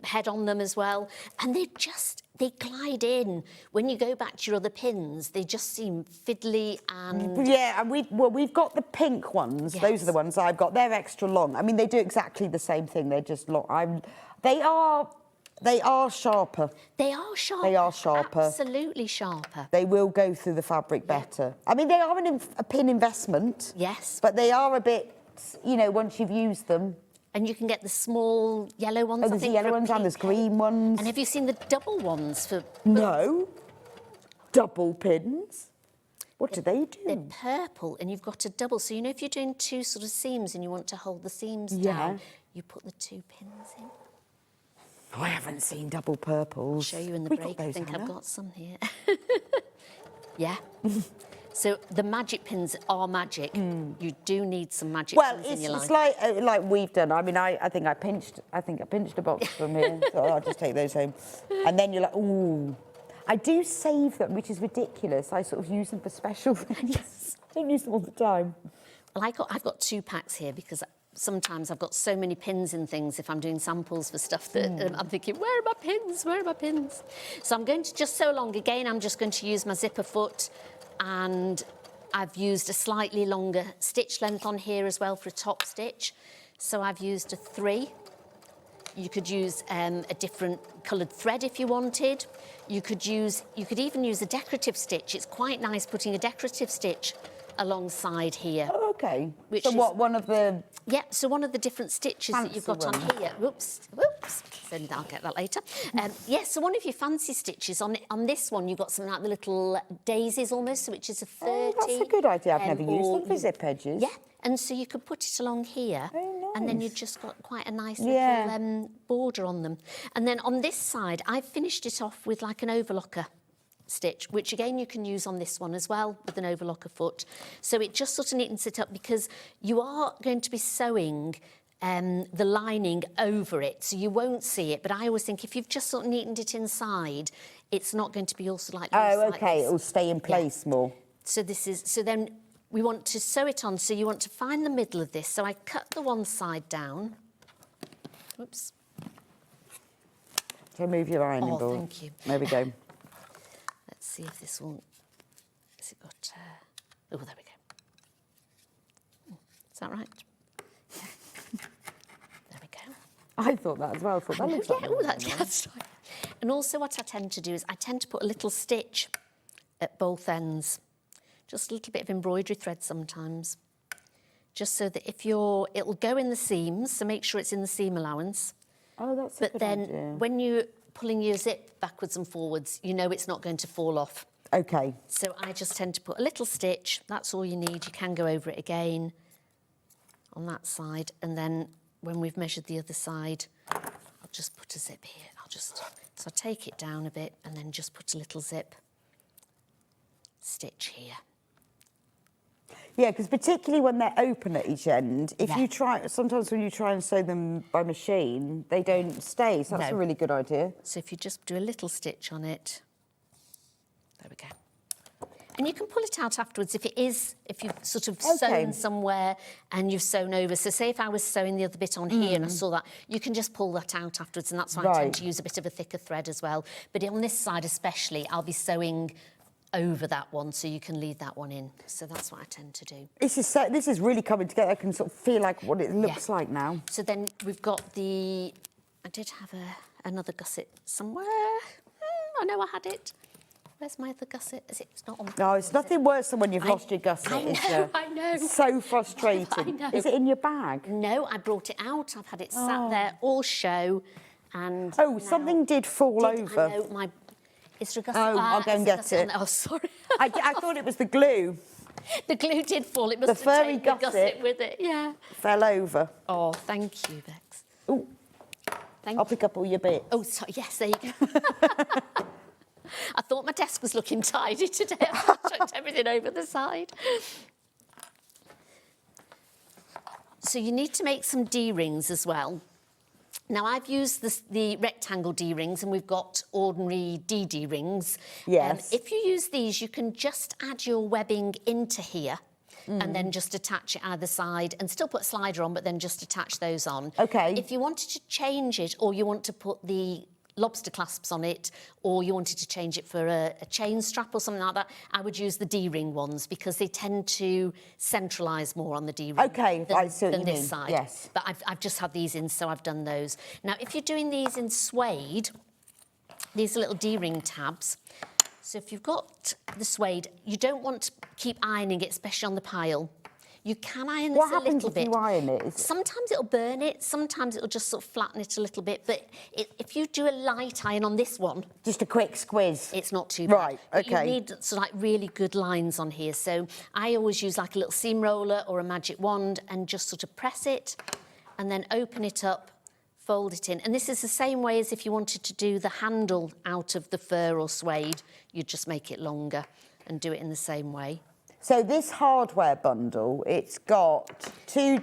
head on them as well. And they glide in. When you go back to your other pins, they just seem fiddly and... Yeah, and we've got the pink ones. Yes. Those are the ones I've got. They're extra long. I mean, they do exactly the same thing. They're just long. They are sharper. They are sharper. They are sharper. Absolutely sharper. They will go through the fabric better. I mean, they are a pin investment. Yes. But they are a bit, once you've used them... And you can get the small yellow ones, Oh, there's the yellow ones and there's green ones. And have you seen the double ones for... No. Double pins? What do they do? They're purple and you've got a double. So, if you're doing 2 sort of seams and you want to hold the seams down, you put the 2 pins in. I haven't seen double purples. I'll show you in the We break. got those, I think Hannah. I've got some here. Yeah. So the magic pins are magic. You do need some magic pins in your life. Well, it's like we've done. I mean, I think I pinched a box from here, so I'll just take those home. And then you're like, ooh. I do save them, which is ridiculous. I sort of use them for special things. Yes. I don't use them all the time. Well, I've got 2 packs here because sometimes I've got so many pins and things if I'm doing samples for stuff that I'm thinking, where are my pins? Where are my pins? So I'm going to just sew along. Again, I'm just going to use my zipper foot, and I've used a slightly longer stitch length on here as well for a top stitch. So I've used a 3. You could use a different coloured thread if you wanted. You could even use a decorative stitch. It's quite nice putting a decorative stitch alongside here. Oh, OK. Which so is, what, one of the... Yeah, so one of the different stitches that you've got on here. Whoops. So I'll get that later. So one of your fancy stitches, on this one, you've got something like the little daisies almost, which is a 30. Oh, that's a good idea. I've never used them for zip edges. Yeah, and so you could put it along here. Very nice. And then you've just got quite a nice little border on them. And then on this side, I've finished it off with like an overlocker stitch, which again you can use on this one as well with an overlocker foot. So it just sort of neatens it up because you are going to be sewing the lining over it, so you won't see it. But I always think if you've just sort of neatened it inside, it's not going to be also like loose like this. It'll stay in place more. So then we want to sew it on. So you want to find the middle of this. So I cut the one side down. Oops. So move your ironing board. Oh, thank you. There we go. Let's see if this will. Has it got? Oh, there we go. Is that right? Yeah. There we go. I thought that as well. I thought that looks like that's right. And also what I tend to do is I tend to put a little stitch at both ends. Just a little bit of embroidery thread sometimes. Just so that it'll go in the seams, so make sure it's in the seam allowance. Oh, that's a But good then idea. when you're pulling your zip backwards and forwards, you know it's not going to fall off. Okay. So I just tend to put a little stitch. That's all you need. You can go over it again on that side. And then when we've measured the other side, I'll just put a zip here. So I take it down a bit and then just put a little zip stitch here. Yeah, because particularly when they're open at each end, sometimes when you try and sew them by machine, they don't stay. So that's a really good idea. So if you just do a little stitch on it, there we go. And you can pull it out afterwards if you've sort of sewn somewhere and you've sewn over. So say if I was sewing the other bit on here and I saw that, you can just pull that out afterwards, and that's why I tend to use a bit of a thicker thread as well. But on this side especially, I'll be sewing over that one, so you can leave that one in. So that's what I tend to do. This is really coming together. I can sort of feel like what it looks like now. So then we've got I did have another gusset somewhere. I know I had it. Where's my other gusset? It's not on. No, it's nothing worse than when you've lost your gusset. I know. It's so frustrating. I know. Is it in your bag? No, I brought it out. I've had it sat there all show, and something did fall over. I know, is there a gusset? I'll go and get it. Oh, sorry. I thought it was the glue. The glue did fall. It must have furry taken the gusset with it. Yeah. Fell over. Oh, thank you, Bex. Oh, I'll pick up all your bits. Oh, sorry. Yes, there you go. I thought my desk was looking tidy today. I chucked everything over the side. So you need to make some D-rings as well. Now, I've used the rectangle D-rings, and we've got ordinary DD rings. Yes. If you use these, you can just add your webbing into here and then just attach it either side and still put a slider on, but then just attach those on. Okay. If you wanted to change it, or you want to put the lobster clasps on it, or you wanted to change it for a chain strap or something like that, I would use the D-ring ones because they tend to centralise more on the D-ring than this side. Yes. But I've just had these in, so I've done those. Now, if you're doing these in suede, these are little D-ring tabs. So if you've got the suede, you don't want to keep ironing it, especially on the pile. You can iron this a little bit. What happens if you iron it? Sometimes it'll burn it, sometimes it'll just sort of flatten it a little bit. But if you do a light iron on this one... Just a quick squiz. It's not too bad. Right, OK. But you need sort of like really good lines on here. So I always use like a little seam roller or a magic wand and just sort of press it and then open it up, fold it in. And this is the same way as if you wanted to do the handle out of the fur or suede. You'd just make it longer and do it in the same way. So this hardware bundle, it's got two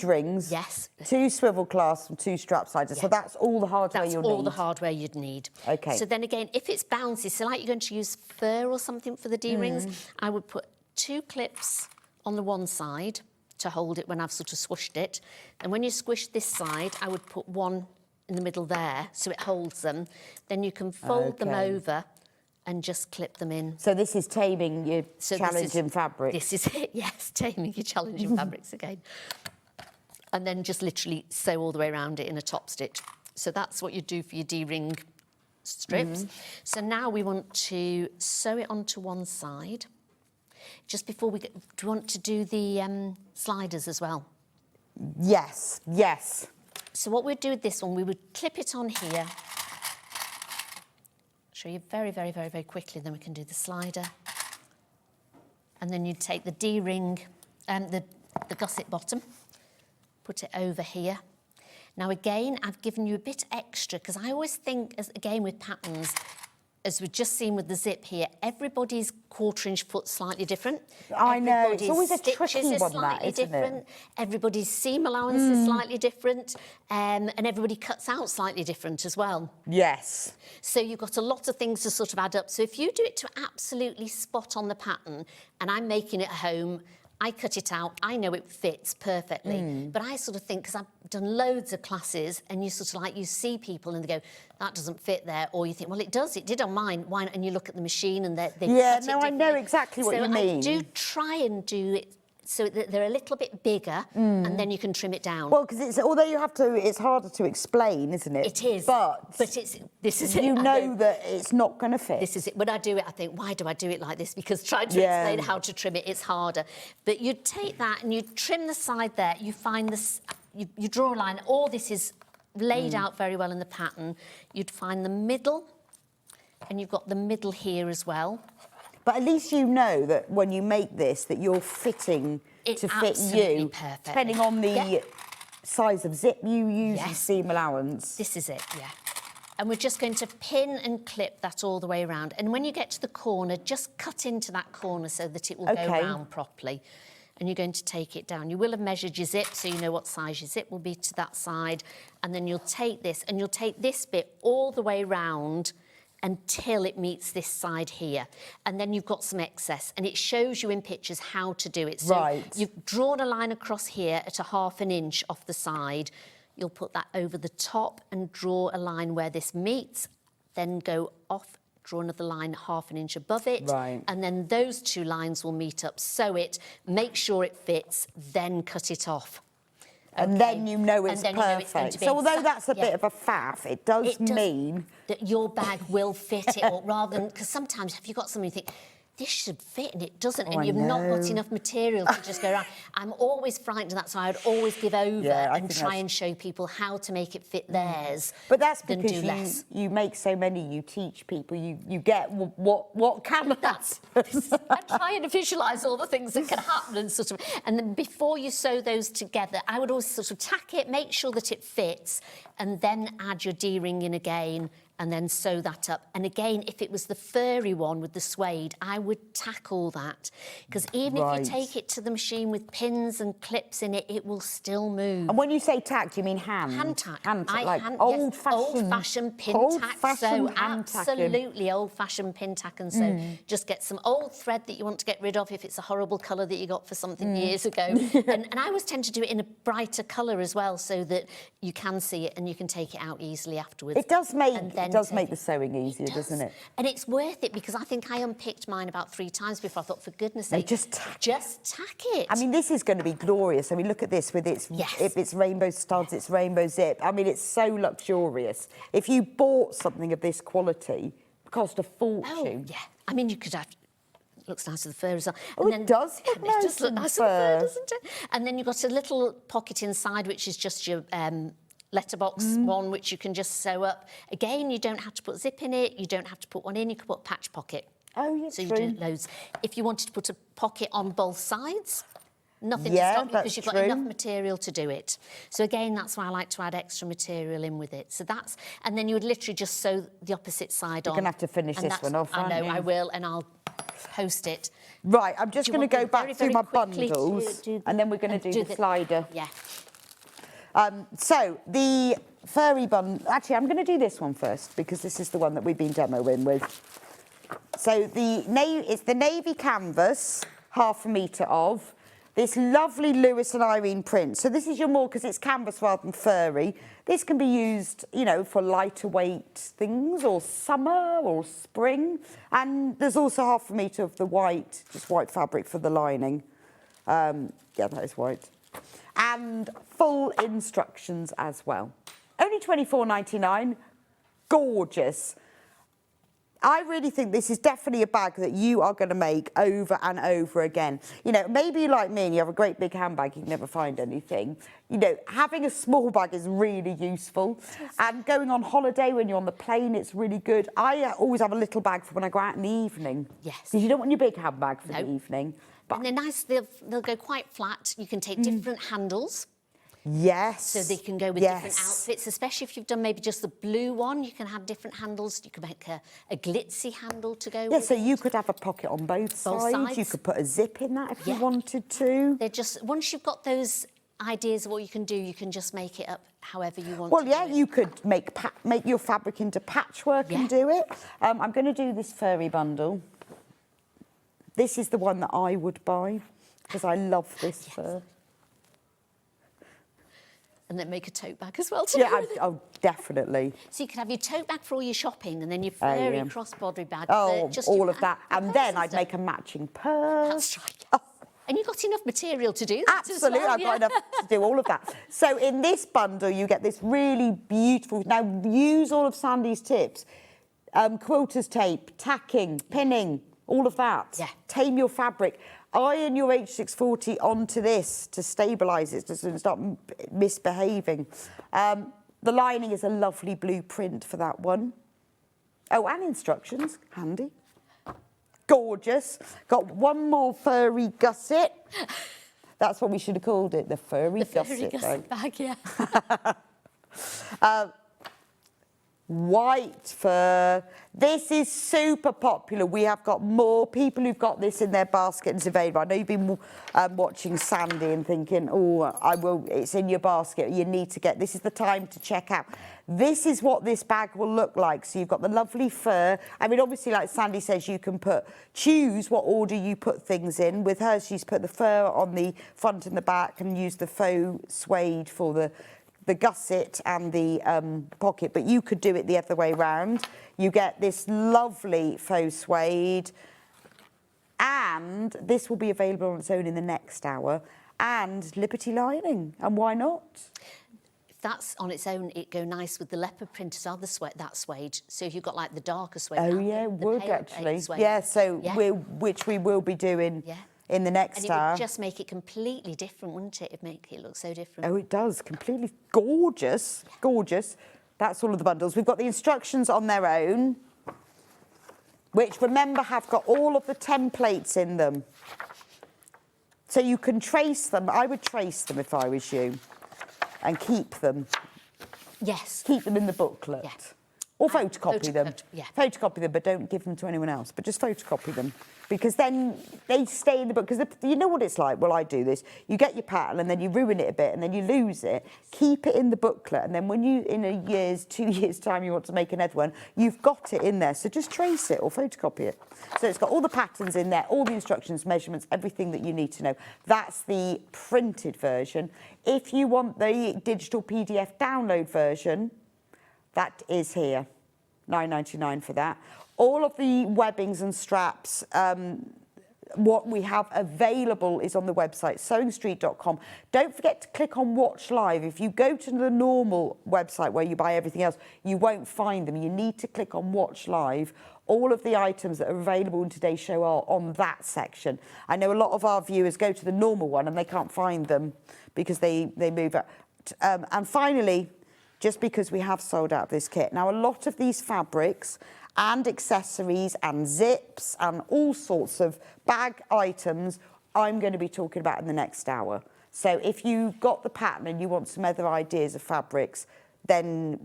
rings, yes, 2 swivel clasps and 2 strap sliders. Yeah. So that's all the hardware you'll need. That's all the hardware you'd need. OK. So then again, if it's bouncy, so like you're going to use fur or something for the D-rings, I would put 2 clips on the one side to hold it when I've sort of squished it. And when you squish this side, I would put one in the middle there so it holds them. Then you can fold them over and just clip them in. So this is taming your challenging fabric. This is it, yes, taming your challenging fabrics again. And then just literally sew all the way around it in a top stitch. So that's what you do for your D-ring strips. So now we want to sew it onto one side. Just before do you want to do the sliders as well? Yes, yes. So what we'd do with this one, we would clip it on here. Show you very, very, very, very quickly, then we can do the slider. And then you'd take the D-ring, the gusset bottom, put it over here. Now again, I've given you a bit extra, because I always think, again with patterns, as we've just seen with the zip here, everybody's 1/4 inch foot slightly different. I know, it's Everybody's always a stitches tricky is one, that, slightly isn't it? different. Everybody's seam allowance is slightly different, and everybody cuts out slightly different as well. Yes. So you've got a lot of things to sort of add up. So if you do it to absolutely spot on the pattern, and I'm making it at home, I cut it out, I know it fits perfectly. But I sort of think, because I've done loads of classes, and you sort of like, you see people and they go, that doesn't fit there, or you think, well, it does, it did on mine. Why not? And you look at the machine and they Yeah, cut no, it I know differently. exactly what you So mean. I do try and do it so that they're a little bit bigger, and then you can trim it down. Well, because it's, although you have to, it's harder to explain, isn't it? It is. But it's, this is it. you I know that it's not going to fit. This is it. When I do it, I think, why do I do it like this? Because trying to Yeah. explain how to trim it, it's harder. But you take that and you trim the side there. You find this, you draw a line. All this is laid out very well in the pattern. You'd find the middle, and you've got the middle here as well. But at least you know that when you make this, that you're fitting It's to fit absolutely you, perfect. depending on the Yeah. size of zip you use and Yes. seam allowance. This is it, yeah. And we're just going to pin and clip that all the way around. And when you get to the corner, just cut into that corner so that it will go round properly. And you're going to take it down. You will have measured your zip, so you know what size your zip will be to that side. And then you'll take this, and you'll take this bit all the way round until it meets this side here. And then you've got some excess, and it shows you in pictures how to do it. So you've drawn a line across here at a 1/2 inch off the side. You'll put that over the top and draw a line where this meets, then go off, draw another line 1/2 inch above it, and then those two lines will meet up. Sew it, make sure it fits, then cut it off. And then you know it's And then you know it's going perfect. to be So although exact- that's a bit of a faff, it does mean that your bag will fit it, or rather than, because sometimes if you've got something you think, this should fit and it doesn't, and I you've not got know. enough material to just go around. I'm always frightened of that, so I would always give over I and think try that's- and show people how to make it fit theirs. But that's than because do less. you make so many, you teach people, you get what can happen. I try and visualise all the things that can happen and sort of, and then before you sew those together, I would always sort of tack it, make sure that it fits, and then add your D-ring in again, and then sew that up. And again, if it was the furry one with the suede, I would tack all that. Because even if you take it to the machine with pins and clips in it, it will still move. And when you say tack, do you mean hand? Hand tack. Hand tack, I like hand- old-fashioned... old-fashioned pin tack. Old-fashioned So hand tacking. absolutely old-fashioned pin tack and sew. Just get some old thread that you want to get rid of if it's a horrible colour that you got for something years ago. and I always tend to do it in a brighter colour as well, so that you can see it and you can take it out easily afterwards. It does make the sewing easier, doesn't it? And it's worth it, because I think I unpicked mine about 3 times before. I thought, for goodness sake, just tack it. I mean, this is going to be glorious. I mean, look at this with its rainbow studs, its rainbow zip. I mean, it's so luxurious. If you bought something of this quality, it cost a fortune. Oh, yeah. I mean, you could have... Looks nice with the fur as well. Oh, it does look nice does look with nice fur. with the fur, doesn't it? And then you've got a little pocket inside, which is just your letterbox one, which you can just sew up. Again, you don't have to put zip in it. You don't have to put one in. You can put a patch pocket. Oh, yeah, so you true. do loads. If you wanted to put a pocket on both sides, nothing Yeah, to stop you, because that's you've got true. enough material to do it. So again, that's why I like to add extra material in with it. So that's, and then you would literally just sew the opposite side on. You're going to have to finish And this that's- one off, I aren't know, you? I will, and I'll post it. Right, I'm just Do you going to want go me back very, through my very quickly to bundles, do and then we're going to do the slider. Yeah. So the furry bundle, actually, I'm going to do this one first, because this is the one that we've been demoing with. So it's the navy canvas, 1/2 metre of this lovely Lewis and Irene print. So this is your more, because it's canvas rather than furry. This can be used, you know, for lighter weight things, or summer or spring. And there's also 1/2 metre of the white, just white fabric for the lining. Yeah, that is white. And full instructions as well. Only £24.99. Gorgeous. I really think this is definitely a bag that you are going to make over and over again. You know, maybe you're like me and you have a great big handbag, you can never find anything. You know, having a small bag is really useful. And going on holiday when you're on the plane, it's really good. I always have a little bag for when I go out in the evening. Yes. Because you don't want your big handbag for the evening. But and they're nice, they'll go quite flat. You can take different handles. Yes. So they can go with different outfits, especially if you've done maybe just the blue one. You can have different handles. You can make a glitzy handle to go with. Yeah, so you could have a pocket on both sides. You could put a zip in that if you wanted to. They're just, once you've got those ideas of what you can do, you can just make it up however you want. Well, yeah, you could make your fabric into patchwork and do it. I'm going to do this furry bundle. This is the one that I would buy because I love this fur. And then make a tote bag as well. Oh, definitely. So you could have your tote bag for all your shopping and then your furry crossbody bag. Oh, just all of that. And then I'd make a matching purse. That's right. And you've got enough material to do that. Absolutely, as well, I've got enough to do all of that. So in this bundle, you get this really beautiful. Now use all of Sandi's tips: quilter's tape, tacking, pinning, all of that. Yeah. Tame your fabric. Iron your H640 onto this to stabilise it, so it's not misbehaving. The lining is a lovely blueprint for that one. Oh, and instructions, handy. Gorgeous. Got one more furry gusset. That's what we should have called it, the furry gusset bag, yeah. White fur. This is super popular. We have got more people who've got this in their basket and it's available. I know you've been watching Sandi and thinking, oh, it's in your basket. You need to get, this is the time to check out. This is what this bag will look like. So you've got the lovely fur. I mean, obviously, like Sandi says, you can choose what order you put things in. With her, she's put the fur on the front and the back and used the faux suede for the gusset and the pocket, but you could do it the other way round. You get this lovely faux suede, and this will be available on its own in the next hour, and Liberty lining, and why not? If that's on its own, it'd go nice with the leopard print as well, that suede. So if you've got like the darker suede. Oh yeah, it would actually. Yeah, so which we will be doing. Yeah. In the next hour. And it would just make it completely different, wouldn't it? It'd make it look so different. Oh, it does. Completely gorgeous. Yeah. Gorgeous. That's all of the bundles. We've got the instructions on their own, which, remember, have got all of the templates in them. So you can trace them. I would trace them if I was you and keep them. Yes. Keep them in the booklet. Yeah. Or photocopy them. Yeah. Photocopy them, but don't give them to anyone else. But just photocopy them. Because then they stay in the book. Because you know what it's like? Well, I do this. You get your pattern and then you ruin it a bit and then you lose it. Keep it in the booklet. And then when you, in 2 years' time, you want to make another one, you've got it in there. So just trace it or photocopy it. So it's got all the patterns in there, all the instructions, measurements, everything that you need to know. That's the printed version. If you want the digital PDF download version, that is here, $9.99 for that. All of the webbings and straps, what we have available is on the website, SewingStreet.com. Don't forget to click on Watch Live. If you go to the normal website where you buy everything else, you won't find them. You need to click on Watch Live. All of the items that are available in today's show are on that section. I know a lot of our viewers go to the normal one and they can't find them because they move out. And finally, just because we have sold out this kit. Now, a lot of these fabrics and accessories and zips and all sorts of bag items I'm going to be talking about in the next hour. So if you've got the pattern and you want some other ideas of fabrics, then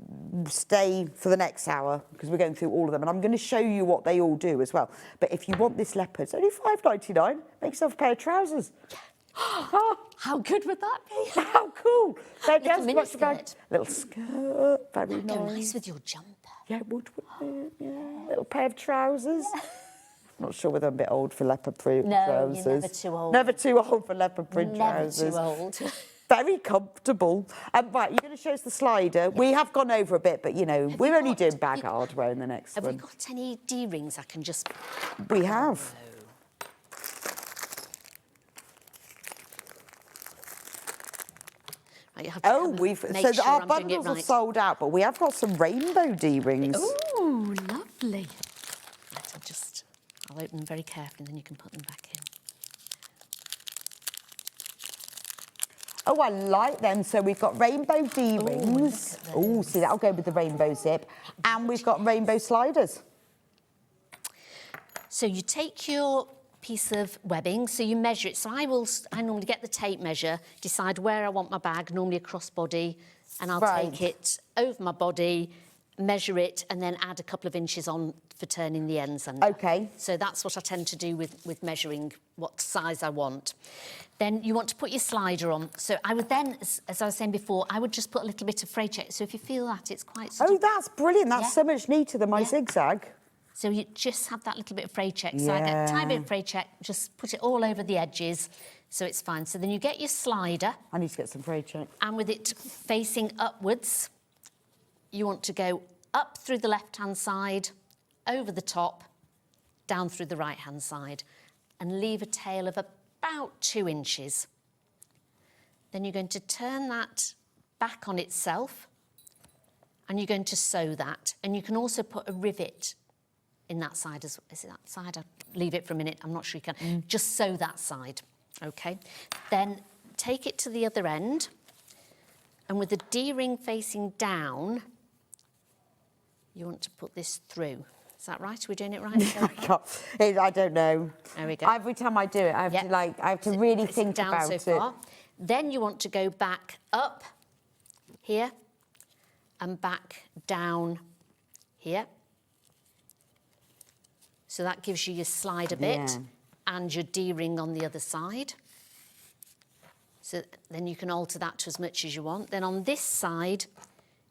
stay for the next hour because we're going through all of them. And I'm going to show you what they all do as well. But if you want this leopard, it's only $5.99. Make yourself a pair of trousers. How good would that be? How cool! Little mini skirt. Little skirt, very nice. Go nice with your jumper. Yeah, it would, wouldn't it? Yeah. Little pair of trousers. Not sure whether I'm a bit old for leopard print trousers. No, you're never too old. Never too old for leopard print trousers. Never too old. Very comfortable. Right, you're going to show us the slider. Yeah. We have gone over a bit, but, you know, we're only doing bag hardware in the next one. Have we got any D-rings I can just... We have. So our bundles are sold out, but we have got some rainbow D-rings. Oh, lovely. I'll open them very carefully and then you can put them back in. Oh, I like them. So we've got rainbow D-rings. Oh, see, that'll go with the rainbow zip. And we've got rainbow sliders. So you take your piece of webbing, so you measure it. So I normally get the tape measure, decide where I want my bag, normally a crossbody, and I'll take it over my body, measure it, and then add a couple of inches on for turning the ends under. Okay. So that's what I tend to do with measuring what size I want. Then you want to put your slider on. So I would then, as I was saying before, I would just put a little bit of fray check. So if you feel that, it's quite... that's brilliant. That's so much neater than my zigzag. So you just have that little bit of fray check. So I get a tiny bit of fray check, just put it all over the edges, so it's fine. So then you get your slider. I need to get some fray check. And with it facing upwards, you want to go up through the left-hand side, over the top, down through the right-hand side, and leave a tail of about 2 inches. Then you're going to turn that back on itself, and you're going to sew that. And you can also put a rivet in that side. Is it that side? I'll leave it for a minute. I'm not sure you can. Just sew that side, OK? Then take it to the other end, and with the D-ring facing down, you want to put this through. Is that right? Are we doing it right? I don't know. There we go. Every time I do it, I have to really think down about so it. Far. Then you want to go back up here and back down here. So that gives you your slider bit and your D-ring on the other side. So then you can alter that to as much as you want. Then on this side,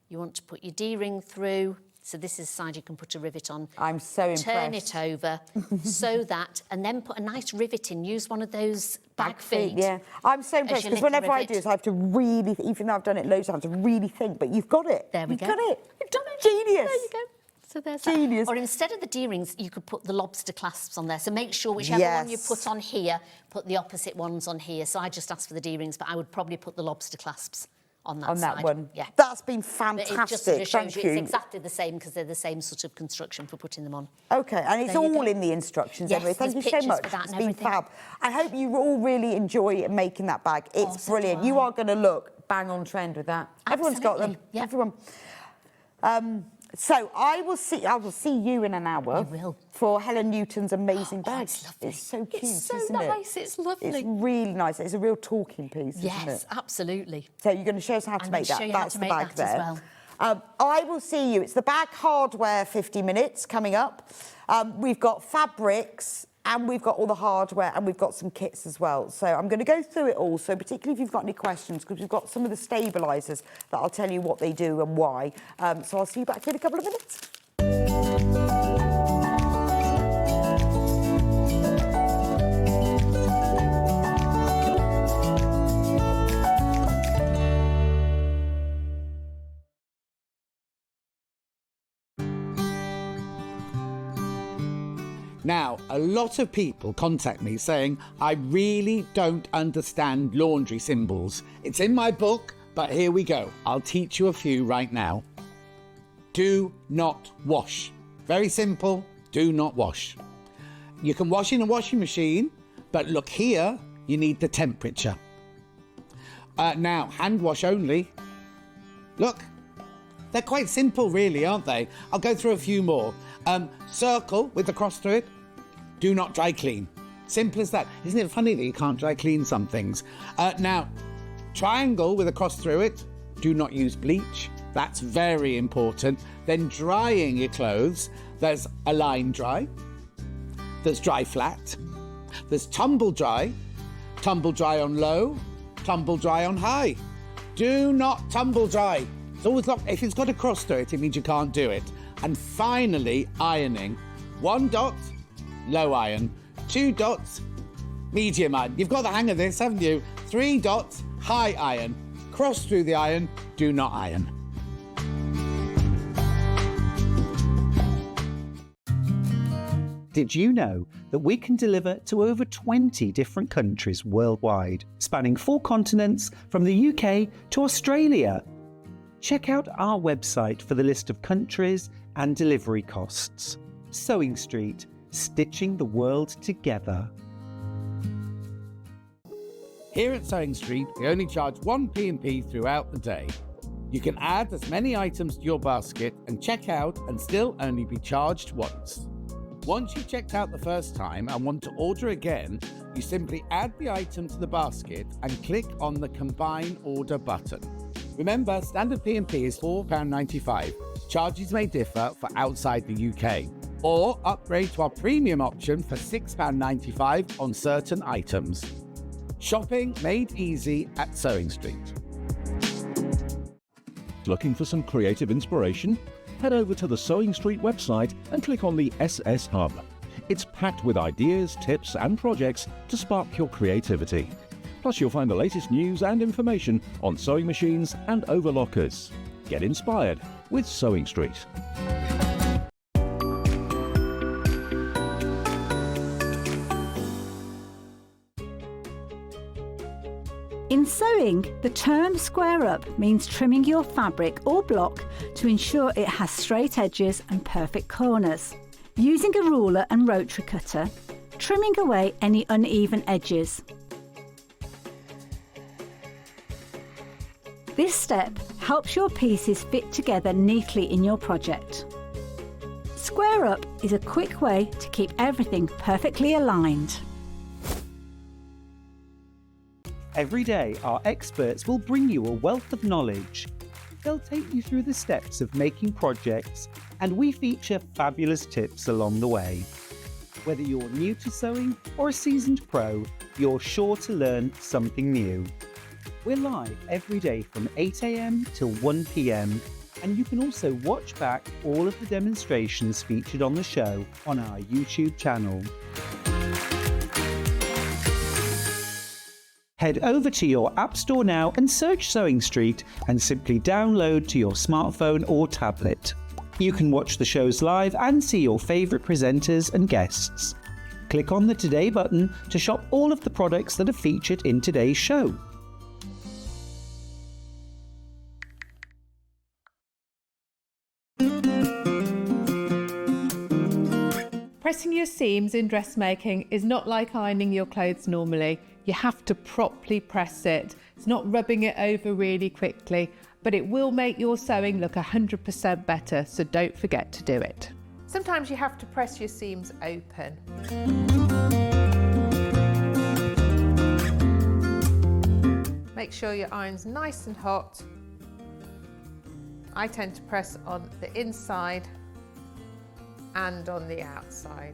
you want to put your D-ring through. So this is the side you can put a rivet on. I'm so impressed. Turn it over, sew that, and then put a nice rivet in. Use one of those bag feet. Yeah, I'm so impressed because whenever I do this, I have to really, even though I've done it loads of times, I have to really think. But you've got it. There we go. You've got it. You've done it. Genius. There you go. So there's Genius. That. Or instead of the D-rings, you could put the lobster clasps on there. So make sure whichever one you put on here, put the opposite ones on here. So I just asked for the D-rings, but I would probably put the lobster clasps on that side. One. Yeah. That's been fantastic. It just sort of Thank shows you. It's exactly the same because they're the same sort of construction for putting them on. OK, and it's all in the instructions. Yes, anyway. Thank you so much. It's been fab. I hope you all really enjoy making that bag. It's brilliant. You are going to look bang on trend with that. Everyone's got them. Yeah. Everyone. So I will see you in an hour. You will. For Helen Newton's amazing bag. It's lovely. It's so cute, It's so isn't nice. it? It's lovely. It's really nice. It's a real talking piece, isn't it? Yes, absolutely. So you're going to show us how to make that. That's the bag there. As well. I will see you. It's the bag hardware 50 minutes coming up. We've got fabrics and we've got all the hardware and we've got some kits as well. So I'm going to go through it all. So particularly if you've got any questions, because we've got some of the stabilisers that I'll tell you what they do and why. So I'll see you back in a couple of minutes. Now, a lot of people contact me saying, I really don't understand laundry symbols. It's in my book, but here we go. I'll teach you a few right now. Do not wash. Very simple, do not wash. You can wash in a washing machine, but look here, you need the temperature. Now, hand wash only. Look, they're quite simple really, aren't they? I'll go through a few more. Circle with the cross through it. Do not dry clean. Simple as that. Isn't it funny that you can't dry clean some things? Now, triangle with a cross through it. Do not use bleach. That's very important. Then drying your clothes. There's a line dry. There's dry flat. There's tumble dry. Tumble dry on low. Tumble dry on high. Do not tumble dry. It's always locked. If it's got a cross through it, it means you can't do it. And finally, ironing. 1 dot, low iron. 2 dots, medium iron. You've got the hang of this, haven't you? 3 dots, high iron. Cross through the iron, do not iron. Did you know that we can deliver to over 20 different countries worldwide, spanning 4 continents from the UK to Australia? Check out our website for the list of countries and delivery costs. SewingStreet, stitching the world together. Here at SewingStreet, we only charge 1 P&P throughout the day. You can add as many items to your basket and check out and still only be charged once. Once you've checked out the first time and want to order again, you simply add the item to the basket and click on the Combine Order button. Remember, standard P&P is £4.95. Charges may differ for outside the UK. Or upgrade to our premium option for £6.95 on certain items. Shopping made easy at SewingStreet. Looking for some creative inspiration? Head over to the SewingStreet website and click on the SS Hub. It's packed with ideas, tips and projects to spark your creativity. Plus you'll find the latest news and information on sewing machines and overlockers. Get inspired with SewingStreet. In sewing, the term square up means trimming your fabric or block to ensure it has straight edges and perfect corners. Using a ruler and rotary cutter, trimming away any uneven edges. This step helps your pieces fit together neatly in your project. Square up is a quick way to keep everything perfectly aligned. Every day, our experts will bring you a wealth of knowledge. They'll take you through the steps of making projects, and we feature fabulous tips along the way. Whether you're new to sewing or a seasoned pro, you're sure to learn something new. We're live every day from 8 a.m. till 1 p.m, and you can also watch back all of the demonstrations featured on the show on our YouTube channel. Head over to your App Store now and search SewingStreet and simply download to your smartphone or tablet. You can watch the shows live and see your favourite presenters and guests. Click on the Today button to shop all of the products that are featured in today's show. Pressing your seams in dressmaking is not like ironing your clothes normally. You have to properly press it. It's not rubbing it over really quickly, but it will make your sewing look 100% better, so don't forget to do it. Sometimes you have to press your seams open. Make sure your iron's nice and hot. I tend to press on the inside and on the outside,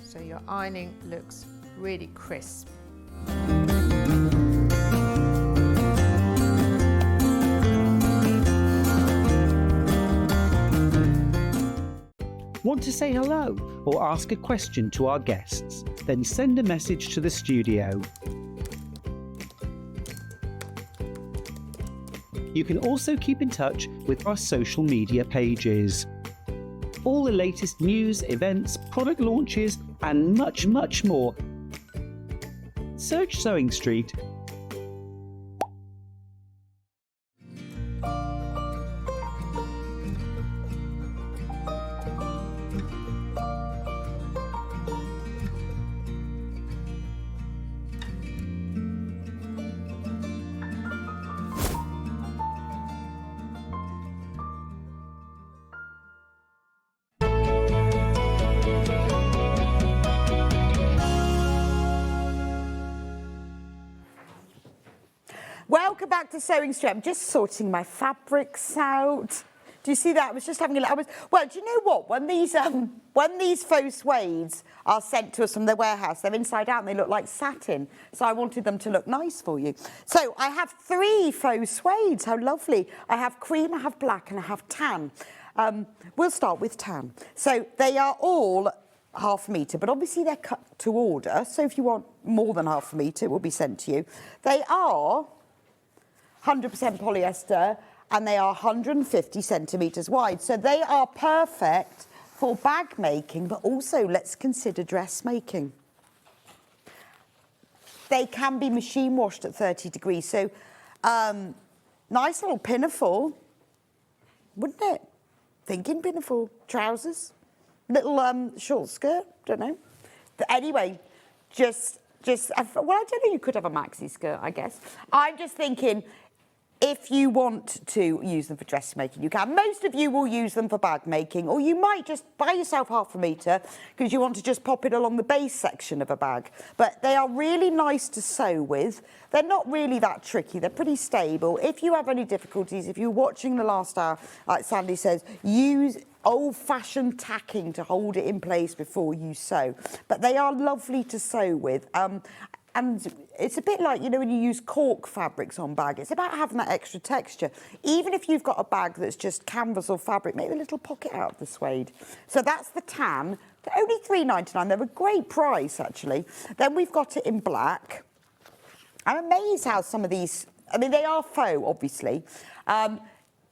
so your ironing looks really crisp. Want to say hello or ask a question to our guests? Then send a message to the studio. You can also keep in touch with our social media pages. All the latest news, events, product launches, and much, much more. Search SewingStreet. Welcome back to SewingStreet. I'm just sorting my fabrics out. Do you see that? I was just having a look. Well, do you know what? When these faux suedes are sent to us from the warehouse, they're inside out and they look like satin. So I wanted them to look nice for you. So I have 3 faux suedes. How lovely. I have cream, I have black, and I have tan. We'll start with tan. So they are all half a metre, but obviously they're cut to order. So if you want more than half a metre, it will be sent to you. They are 100% polyester, and they are 150 centimetres wide. So they are perfect for bag making, but also let's consider dressmaking. They can be machine washed at 30 degrees. So nice little pinafore, wouldn't it? Thinking pinafore, trousers, little short skirt, don't know. But anyway, well, I don't know, you could have a maxi skirt, I guess. I'm just thinking, If you want to use them for dressmaking, you can. Most of you will use them for bag making, or you might just buy yourself 1/2 metre because you want to just pop it along the base section of a bag. But they are really nice to sew with. They're not really that tricky. They're pretty stable. If you have any difficulties, if you're watching the last hour, like Sandi says, use old-fashioned tacking to hold it in place before you sew. But they are lovely to sew with. And it's a bit like, you know, when you use cork fabrics on bag, it's about having that extra texture. Even if you've got a bag that's just canvas or fabric, make a little pocket out of the suede. So that's the tan. They're only £3.99. They're a great price, actually. Then we've got it in black. I'm amazed how some of these, I mean, they are faux, obviously.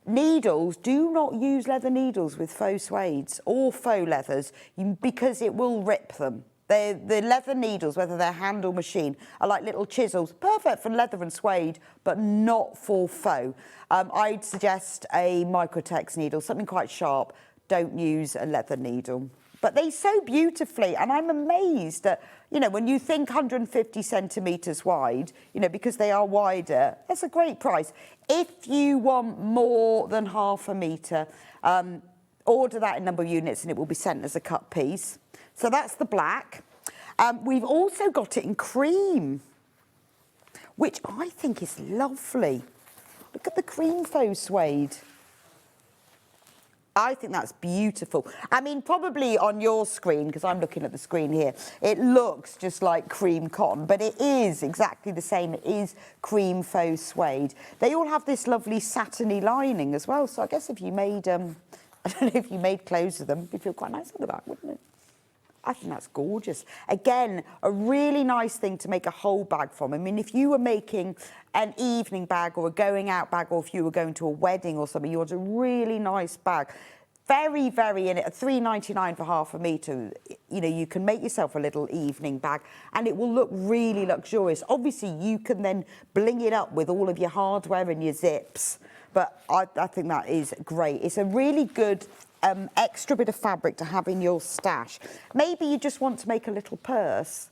Needles, do not use leather needles with faux suedes or faux leathers because it will rip them. The leather needles, whether they're hand or machine, are like little chisels, perfect for leather and suede, but not for faux. I'd suggest a Microtex needle, something quite sharp. Don't use a leather needle. But they sew beautifully, and I'm amazed that, you know, when you think 150 centimetres wide, you know, because they are wider, that's a great price. If you want more than 1/2 metre, order that in number of units and it will be sent as a cut piece. So that's the black. We've also got it in cream, which I think is lovely. Look at the cream faux suede. I think that's beautiful. I mean, probably on your screen, because I'm looking at the screen here, it looks just like cream cotton, but it is exactly the same. It is cream faux suede. They all have this lovely satiny lining as well. So I guess if you made, I don't know if you made clothes of them, it'd feel quite nice on the back, wouldn't it? I think that's gorgeous. Again, a really nice thing to make a whole bag from. I mean, if you were making an evening bag or a going out bag, or if you were going to a wedding or something, you want a really nice bag. Very, very in it, at £3.99 for 1/2 metre, you know, you can make yourself a little evening bag and it will look really luxurious. Obviously, you can then bling it up with all of your hardware and your zips. But I think that is great. It's a really good extra bit of fabric to have in your stash. Maybe you just want to make a little purse.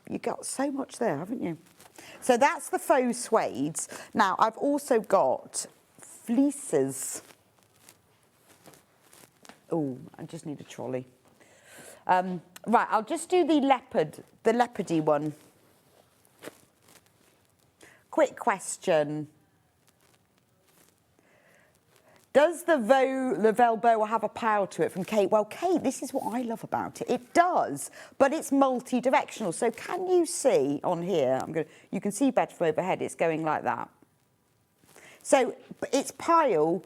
You've got so much there, haven't you? So that's the faux suedes. Now, I've also got fleeces. Oh, I just need a trolley. Right, I'll just do the leopardy one. Quick question. Does the Velboa have a power to it from Kate? Well, Kate, this is what I love about it. It does, but it's multi-directional. So can you see on here, you can see better from overhead, it's going like that. So its pile,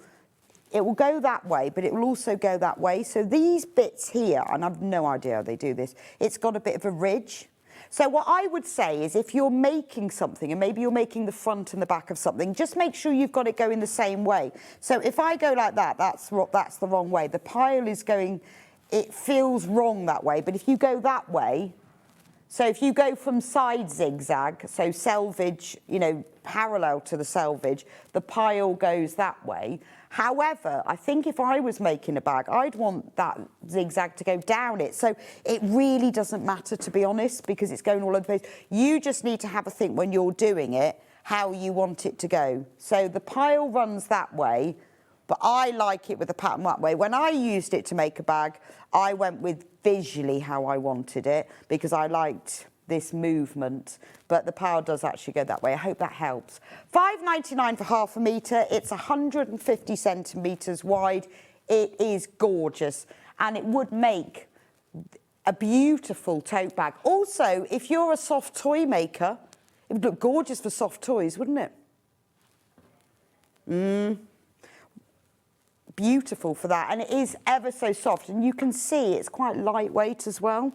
it will go that way, but it will also go that way. So these bits here, and I've no idea how they do this, it's got a bit of a ridge. So what I would say is if you're making something, and maybe you're making the front and the back of something, just make sure you've got it going the same way. So if I go like that, that's the wrong way. The pile is going, it feels wrong that way. But if you go that way, so if you go from side zigzag, so selvage, you know, parallel to the selvage, the pile goes that way. However, I think if I was making a bag, I'd want that zigzag to go down it. So it really doesn't matter, to be honest, because it's going all over the place. You just need to have a think when you're doing it, how you want it to go. So the pile runs that way, but I like it with the pattern that way. When I used it to make a bag, I went with visually how I wanted it because I liked this movement, but the pile does actually go that way. I hope that helps. £5.99 for 1/2 metre. It's 150 centimetres wide. It is gorgeous, and it would make a beautiful tote bag. Also, if you're a soft toy maker, it would look gorgeous for soft toys, wouldn't it? Beautiful for that, and it is ever so soft, and you can see it's quite lightweight as well.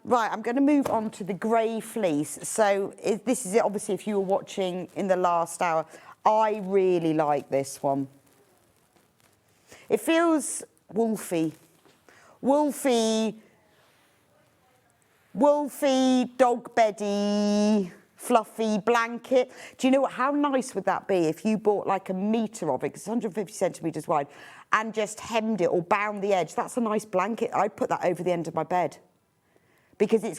Right, I'm going to move on to the grey fleece. So this is it, obviously, if you were watching in the last hour. I really like this one. It feels woolfy, dog beddy, fluffy blanket. Do you know what? How nice would that be if you bought like a metre of it, because it's 150 centimetres wide, and just hemmed it or bound the edge? That's a nice blanket. I'd put that over the end of my bed. because it's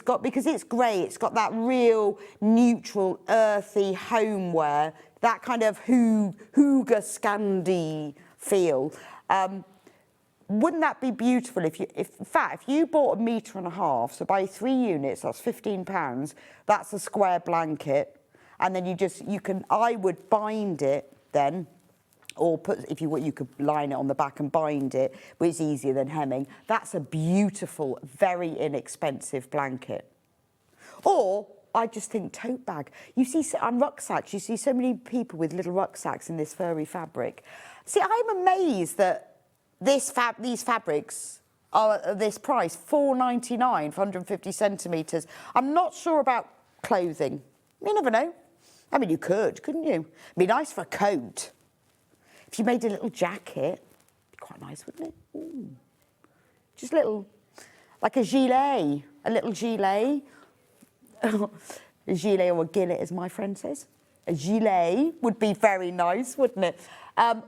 grey, it's got that real neutral, earthy homeware, that kind of hygge Scandi feel. Wouldn't that be beautiful if you bought 1.5 meters, so buy 3 units, that's £15, that's a square blanket, and then I would bind it then, or if you want, you could line it on the back and bind it, which is easier than hemming. That's a beautiful, very inexpensive blanket. Or I just think tote bag. You see on rucksacks, you see so many people with little rucksacks in this furry fabric. See, I'm amazed that these fabrics are at this price, £4.99 for 150 centimetres. I'm not sure about clothing. You never know. I mean, you could, couldn't you? It'd be nice for a coat. If you made a little jacket, it'd be quite nice, wouldn't it? Ooh. Just little, like a gilet, a little gilet. A gilet or a gillet, as my friend says. A gilet would be very nice, wouldn't it?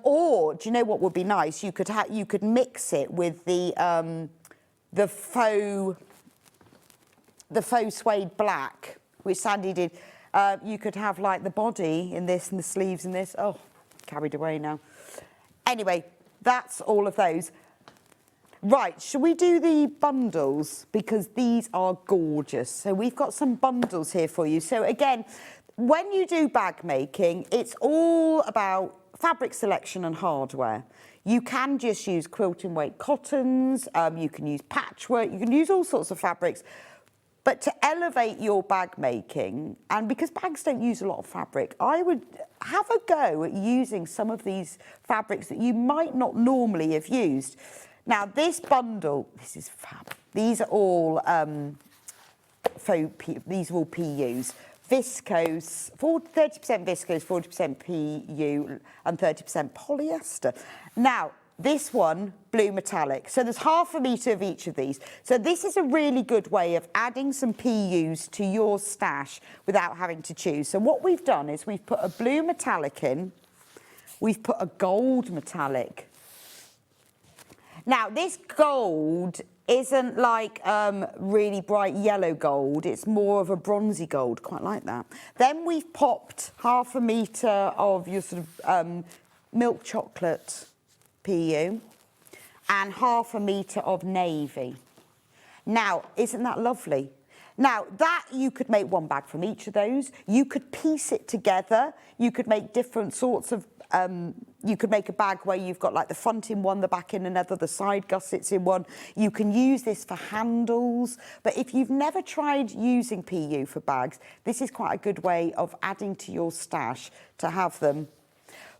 Or do you know what would be nice? You could mix it with the faux suede black, which Sandi did. You could have like the body in this and the sleeves in this. Oh, carried away now. Anyway, that's all of those. Right, shall we do the bundles? Because these are gorgeous. So we've got some bundles here for you. So again, when you do bag making, it's all about fabric selection and hardware. You can just use quilting weight cottons, you can use patchwork, you can use all sorts of fabrics. But to elevate your bag making, and because bags don't use a lot of fabric, I would have a go at using some of these fabrics that you might not normally have used. Now, this bundle, this is fab. These are all these are all PUs. Viscose, 30% viscose, 40% PU, and 30% polyester. Now, this one, blue metallic. So there's 0.5 metre of each of these. So this is a really good way of adding some PUs to your stash without having to choose. So what we've done is we've put a blue metallic in, we've put a gold metallic. Now, this gold isn't like really bright yellow gold. It's more of a bronzy gold, quite like that. Then we've popped 0.5 metre of your sort of milk chocolate PU and 0.5 metre of navy. Now, isn't that lovely? Now, that you could make one bag from each of those. You could piece it together. You could make different sorts of you could make a bag where you've got like the front in one, the back in another, the side gussets in one. You can use this for handles. But if you've never tried using PU for bags, this is quite a good way of adding to your stash to have them.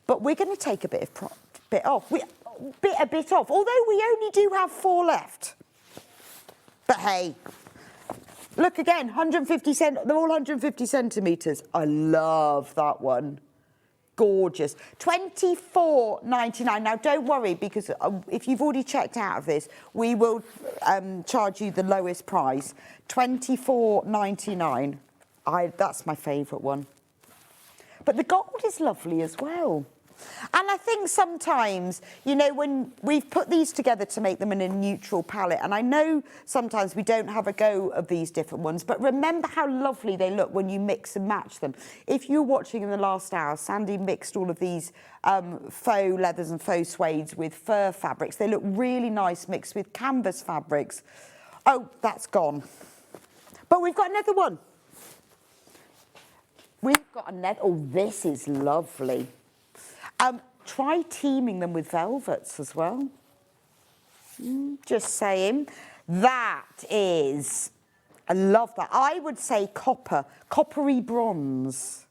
But we're going to take a bit off. A bit off, although we only do have 4 left. But hey, look again, 150 they're all 150 centimetres. I love that one. Gorgeous. £24.99. Now, don't worry, because if you've already checked out of this, we will charge you the lowest price. £24.99. That's my favourite one. But the gold is lovely as well. And I think sometimes, you know, when we've put these together to make them in a neutral palette, and I know sometimes we don't have a go of these different ones, but remember how lovely they look when you mix and match them. If you're watching in the last hour, Sandi mixed all of these faux leathers and faux suedes with fur fabrics. They look really nice mixed with canvas fabrics. Oh, that's gone. But we've got another one. We've got another. Oh, this is lovely. Try teaming them with velvets as well. Just saying. That is, I love that. I would say coppery bronze.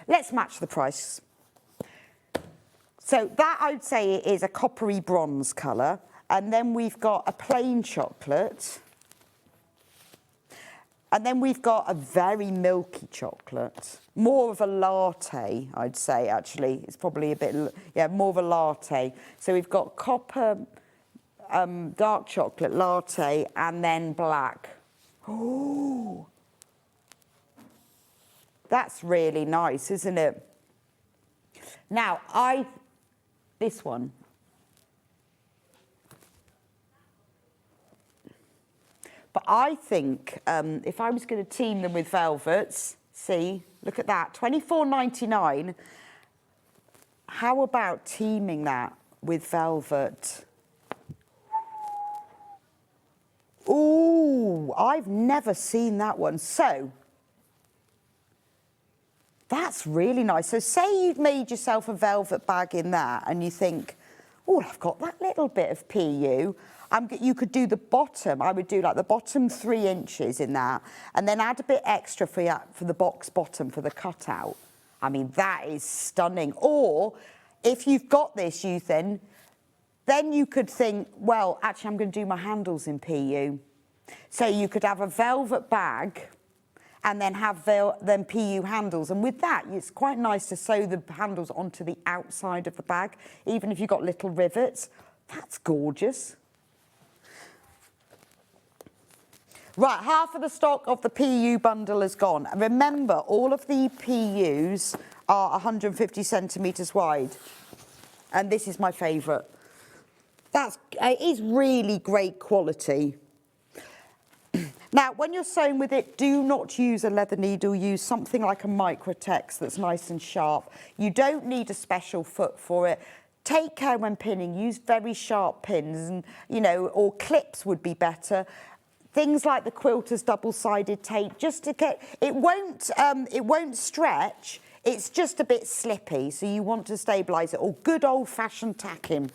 Let's match the price. So that I would say is a coppery bronze colour. And then we've got a plain chocolate. And then we've got a very milky chocolate, more of a latte, I'd say, actually. It's probably a bit, yeah, more of a latte. So we've got copper, dark chocolate latte, and then black. Oh, that's really nice, isn't it? Now, this one. But I think if I was going to team them with velvets, see, look at that, £24.99. How about teaming that with velvet? Ooh, I've never seen that one. So, that's really nice. So say you've made yourself a velvet bag in that and you think, oh, I've got that little bit of PU. You could do the bottom. I would do like the bottom 3 inches in that and then add a bit extra for the box bottom for the cutout. I mean, that is stunning. Or if you've got this, then you could think, well, actually, I'm going to do my handles in PU. So you could have a velvet bag and then have them PU handles. And with that, it's quite nice to sew the handles onto the outside of the bag, even if you've got little rivets. That's gorgeous. Right, half of the stock of the PU bundle is gone. And remember, all of the PUs are 150 centimetres wide. And this is my favourite. It is really great quality. Now, when you're sewing with it, do not use a leather needle. Use something like a Microtex that's nice and sharp. You don't need a special foot for it. Take care when pinning. Use very sharp pins, and or clips would be better. Things like the quilter's double-sided tape, just to get it won't stretch. It's just a bit slippy, so you want to stabilise it. Or good old-fashioned tacking,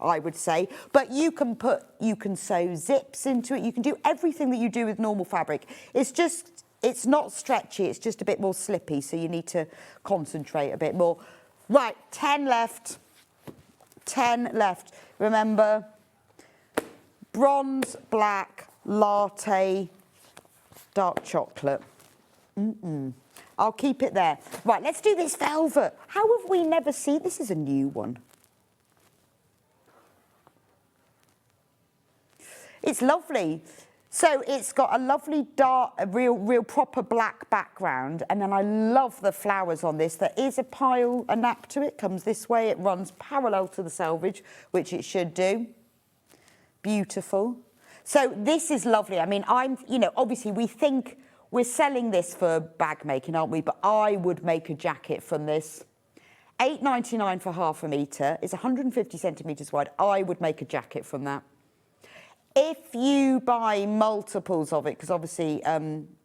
I would say. But you can sew zips into it. You can do everything that you do with normal fabric. It's not stretchy. It's just a bit more slippy, so you need to concentrate a bit more. Right, 10 left. 10 left. Remember, bronze, black, latte, dark chocolate. I'll keep it there. Right, let's do this velvet. How have we never seen? This is a new one. It's lovely. So it's got a lovely dark, a real proper black background, and then I love the flowers on this. There is a nap to it, comes this way. It runs parallel to the selvage, which it should do. Beautiful. So this is lovely. I mean, obviously we think we're selling this for bag making, aren't we? But I would make a jacket from this. £8.99 for half a metre. It's 150 centimetres wide. I would make a jacket from that. If you buy multiples of it, because obviously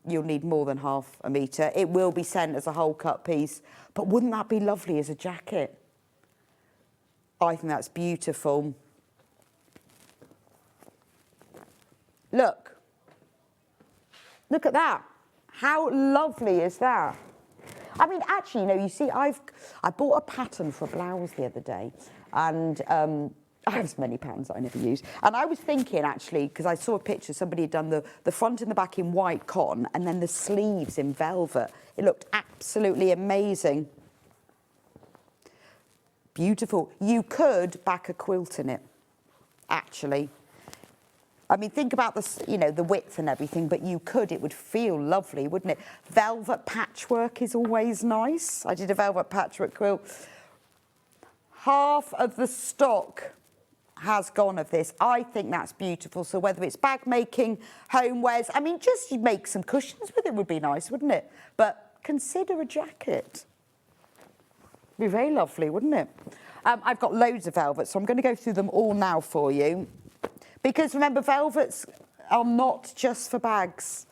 you'll need more than half a metre, it will be sent as a whole cut piece. But wouldn't that be lovely as a jacket? I think that's beautiful. Look at that. How lovely is that? I mean, actually, you see, I bought a pattern for a blouse the other day, and I have so many patterns that I never use. And I was thinking, actually, because I saw a picture, somebody had done the front and the back in white cotton and then the sleeves in velvet. It looked absolutely amazing. Beautiful. You could back a quilt in it, actually. I mean, think about the width and everything, but you could. It would feel lovely, wouldn't it? Velvet patchwork is always nice. I did a velvet patchwork quilt. Half of the stock has gone of this. I think that's beautiful. So whether it's bag making, homewares, I mean, just make some cushions with it would be nice, wouldn't it? But consider a jacket. Be very lovely, wouldn't it? I've got loads of velvet, so I'm going to go through them all now for you. Because remember, velvets are not just for bags.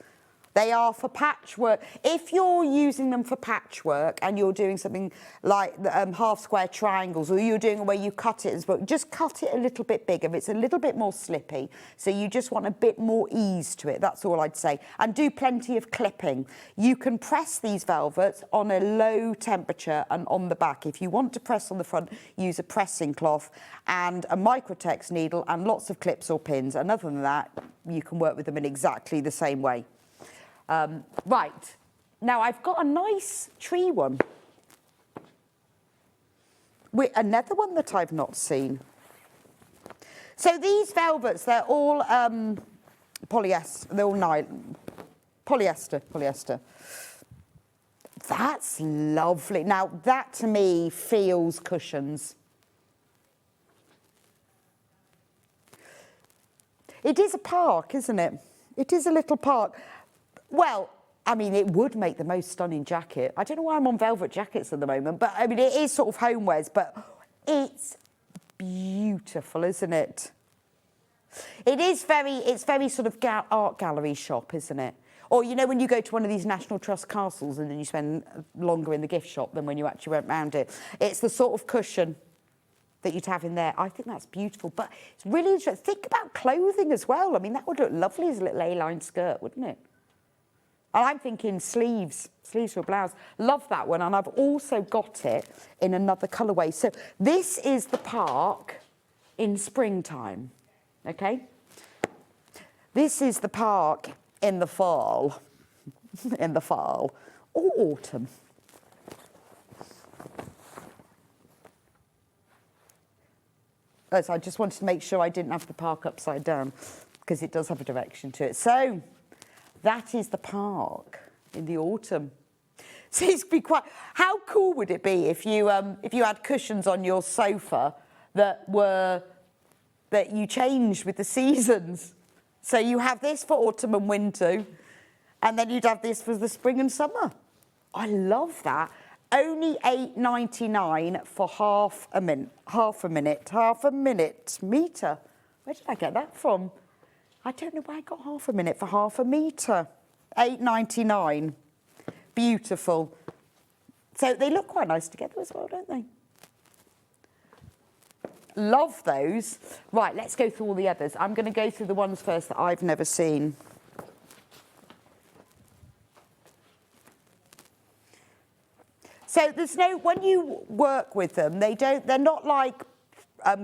They are for patchwork. If you're using them for patchwork and you're doing something like half square triangles, or you're doing where you cut it as well, just cut it a little bit bigger. It's a little bit more slippy, so you just want a bit more ease to it. That's all I'd say. And do plenty of clipping. You can press these velvets on a low temperature and on the back. If you want to press on the front, use a pressing cloth and a Microtex needle and lots of clips or pins. And other than that, you can work with them in exactly the same way. Right, now I've got a nice tree one. Another one that I've not seen. So these velvets, they're all polyester, they're all nylon, polyester. That's lovely. Now that to me feels cushions. It is a park, isn't it? It is a little park. Well, I mean, it would make the most stunning jacket. I don't know why I'm on velvet jackets at the moment, but I mean, it is sort of homewares, but it's beautiful, isn't it? It's very sort of art gallery shop, isn't it? Or, you know, when you go to one of these National Trust castles and then you spend longer in the gift shop than when you actually went round it. It's the sort of cushion that you'd have in there. I think that's beautiful, but it's really interesting. Think about clothing as well. I mean, that would look lovely as a little A-line skirt, wouldn't it? And I'm thinking sleeves for a blouse. Love that one, and I've also got it in another colourway. So this is the park in springtime, okay? This is the park in the fall, or autumn. So I just wanted to make sure I didn't have the park upside down, because it does have a direction to it. So that is the park in the autumn. So it's be quite. How cool would it be if you had cushions on your sofa that you changed with the seasons? So you have this for autumn and winter, and then you'd have this for the spring and summer. I love that. Only $8.99 for half a minute metre. Where did I get that from? I don't know where I got half a minute for half a metre. $8.99. Beautiful. So they look quite nice together as well, don't they? Love those. Right, let's go through all the others. I'm going to go through the ones first that I've never seen. So there's no, when you work with them, they're not like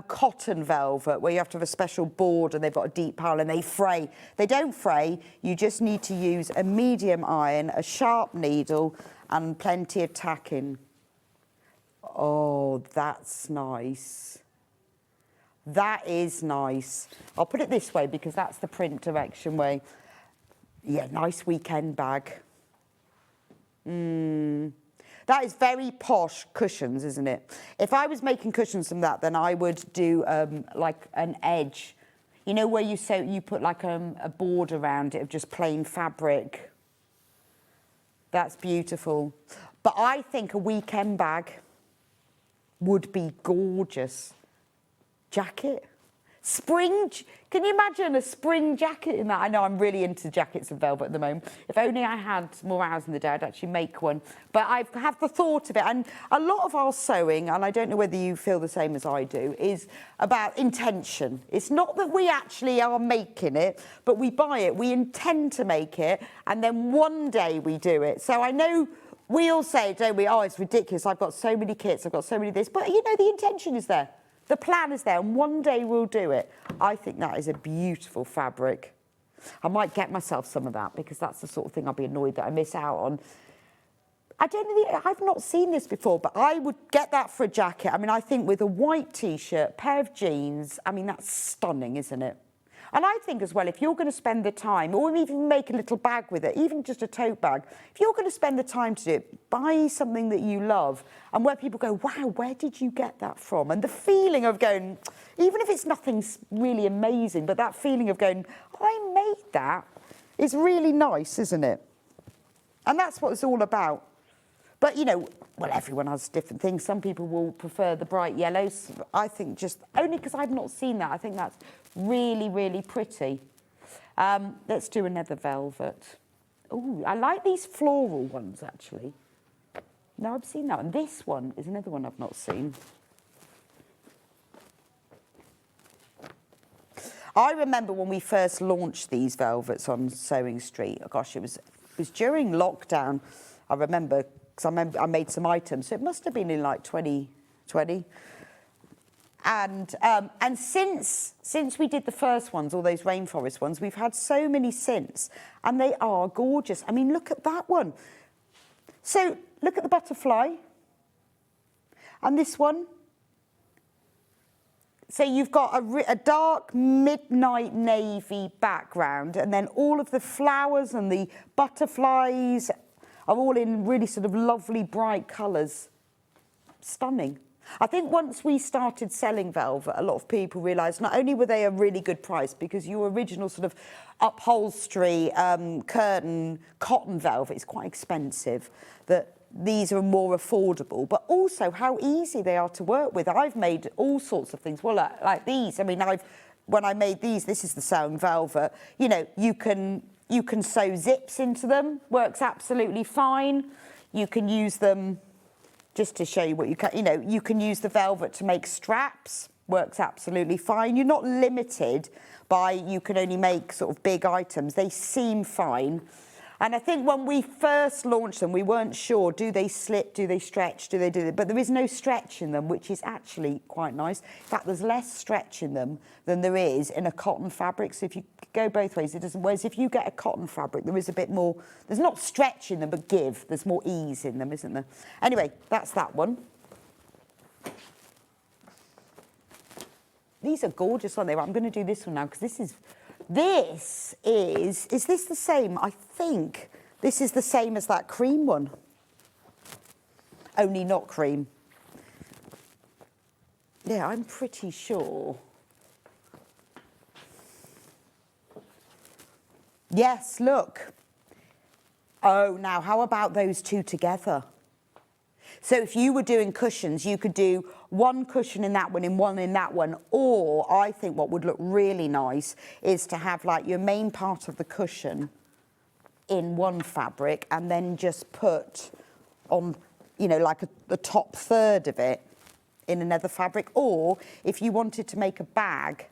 cotton velvet where you have to have a special board and they've got a deep pile and they fray. They don't fray. You just need to use a medium iron, a sharp needle and plenty of tacking. Oh, that's nice. That is nice. I'll put it this way because that's the print direction way. Yeah, nice weekend bag. That is very posh cushions, isn't it? If I was making cushions from that, then I would do like an edge. You know where you put like a board around it of just plain fabric. That's beautiful. But I think a weekend bag would be gorgeous. Jacket. Spring, can you imagine a spring jacket in that? I know I'm really into jackets and velvet at the moment. If only I had more hours in the day, I'd actually make one. But I have the thought of it. And a lot of our sewing, and I don't know whether you feel the same as I do, is about intention. It's not that we actually are making it, but we buy it, we intend to make it, and then one day we do it. So I know we all say, don't we, oh, it's ridiculous, I've got so many kits, I've got so many this, but you know, the intention is there. The plan is there, and one day we'll do it. I think that is a beautiful fabric. I might get myself some of that because that's the sort of thing I'll be annoyed that I miss out on. I don't know, I've not seen this before, but I would get that for a jacket. I mean, I think with a white T-shirt, pair of jeans, I mean, that's stunning, isn't it? And I think as well, if you're going to spend the time, or even make a little bag with it, even just a tote bag, if you're going to spend the time to do it, buy something that you love and where people go, wow, where did you get that from? And the feeling of going, even if it's nothing really amazing, but that feeling of going, I made that is really nice, isn't it? And that's what it's all about. But, you know, well, everyone has different things. Some people will prefer the bright yellows. I think just, only because I've not seen that, I think that's really, really pretty. Let's do another velvet. Oh, I like these floral ones, actually. No, I've seen that one. This one is another one I've not seen. I remember when we first launched these velvets on SewingStreet. Oh, gosh, it was during lockdown. I remember, because I made some items. So it must have been in like 2020. And since we did the first ones, all those rainforest ones, we've had so many since, and they are gorgeous. I mean, look at that one. So look at the butterfly, and this one. So you've got a dark midnight navy background, and then all of the flowers and the butterflies are all in really sort of lovely bright colours. Stunning. I think once we started selling velvet, a lot of people realised not only were they a really good price, because your original sort of upholstery, curtain, cotton velvet is quite expensive, that these are more affordable, but also how easy they are to work with. I've made all sorts of things, well, like these. I mean, when I made these, this is the sewing velvet, you know, you can sew zips into them, works absolutely fine. You can use them, just to show you what you can, you know, you can use the velvet to make straps, works absolutely fine. You're not limited by, you can only make sort of big items. They seem fine. And I think when we first launched them, we weren't sure, do they slip, do they stretch, do they do it? But there is no stretch in them, which is actually quite nice. In fact, there's less stretch in them than there is in a cotton fabric. So if you go both ways, it doesn't. Whereas if you get a cotton fabric, there is a bit more, there's not stretch in them, but give. There's more ease in them, isn't there? Anyway, that's that one. These are gorgeous, aren't they? I'm going to do this one now, because this is this the same? I think this is the same as that cream one. Only not cream. Yeah, I'm pretty sure. Yes, look. Oh, now how about those two together? So if you were doing cushions, you could do one cushion in that one and one in that one. Or I think what would look really nice is to have like your main part of the cushion in one fabric and then just put on, you know, like the top third of it in another fabric. Or if you wanted to make a bag,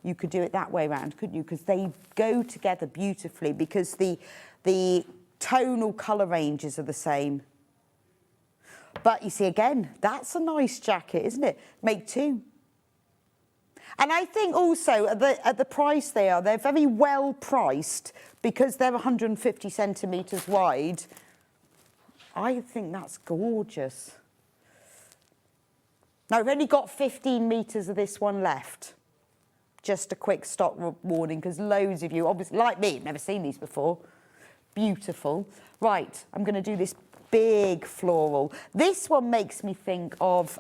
you could do it that way around, couldn't you? Because they go together beautifully, because the tonal colour ranges are the same. But you see, again, that's a nice jacket, isn't it? Make two. And I think also at the price they're very well priced, because they're 150 centimetres wide. I think that's gorgeous. Now, we've only got 15 metres of this one left. Just a quick stock warning, because loads of you, obviously, like me, have never seen these before. Beautiful. Right, I'm going to do this big floral. This one makes me think of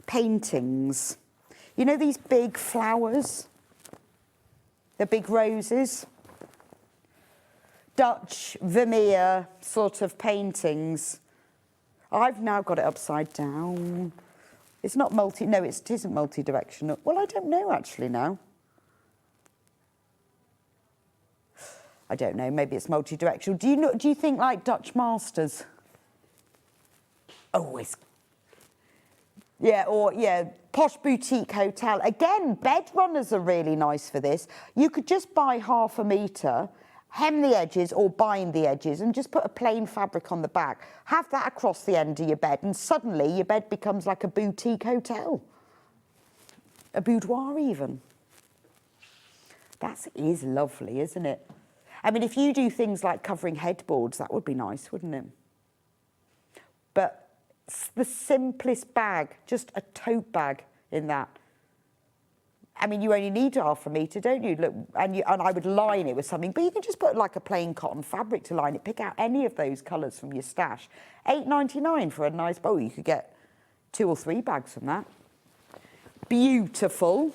paintings. You know these big flowers? The big roses? Dutch Vermeer sort of paintings. I've now got it upside down. It's not no, it isn't multi-directional. Well, I don't know actually now. I don't know, maybe it's multi-directional. Do you think like Dutch masters? Oh, it's... Yeah, or, yeah, posh boutique hotel. Again, bed runners are really nice for this. You could just buy 1/2 metre, hem the edges or bind the edges and just put a plain fabric on the back. Have that across the end of your bed and suddenly your bed becomes like a boutique hotel. A boudoir even. That is lovely, isn't it? I mean, if you do things like covering headboards, that would be nice, wouldn't it? But it's the simplest bag, just a tote bag in that. I mean, you only need 1/2 metre, don't you? Look, and I would line it with something, but you can just put like a plain cotton fabric to line it. Pick out any of those colours from your stash. £8.99 for a nice bowl. You could get 2 or 3 bags from that. Beautiful.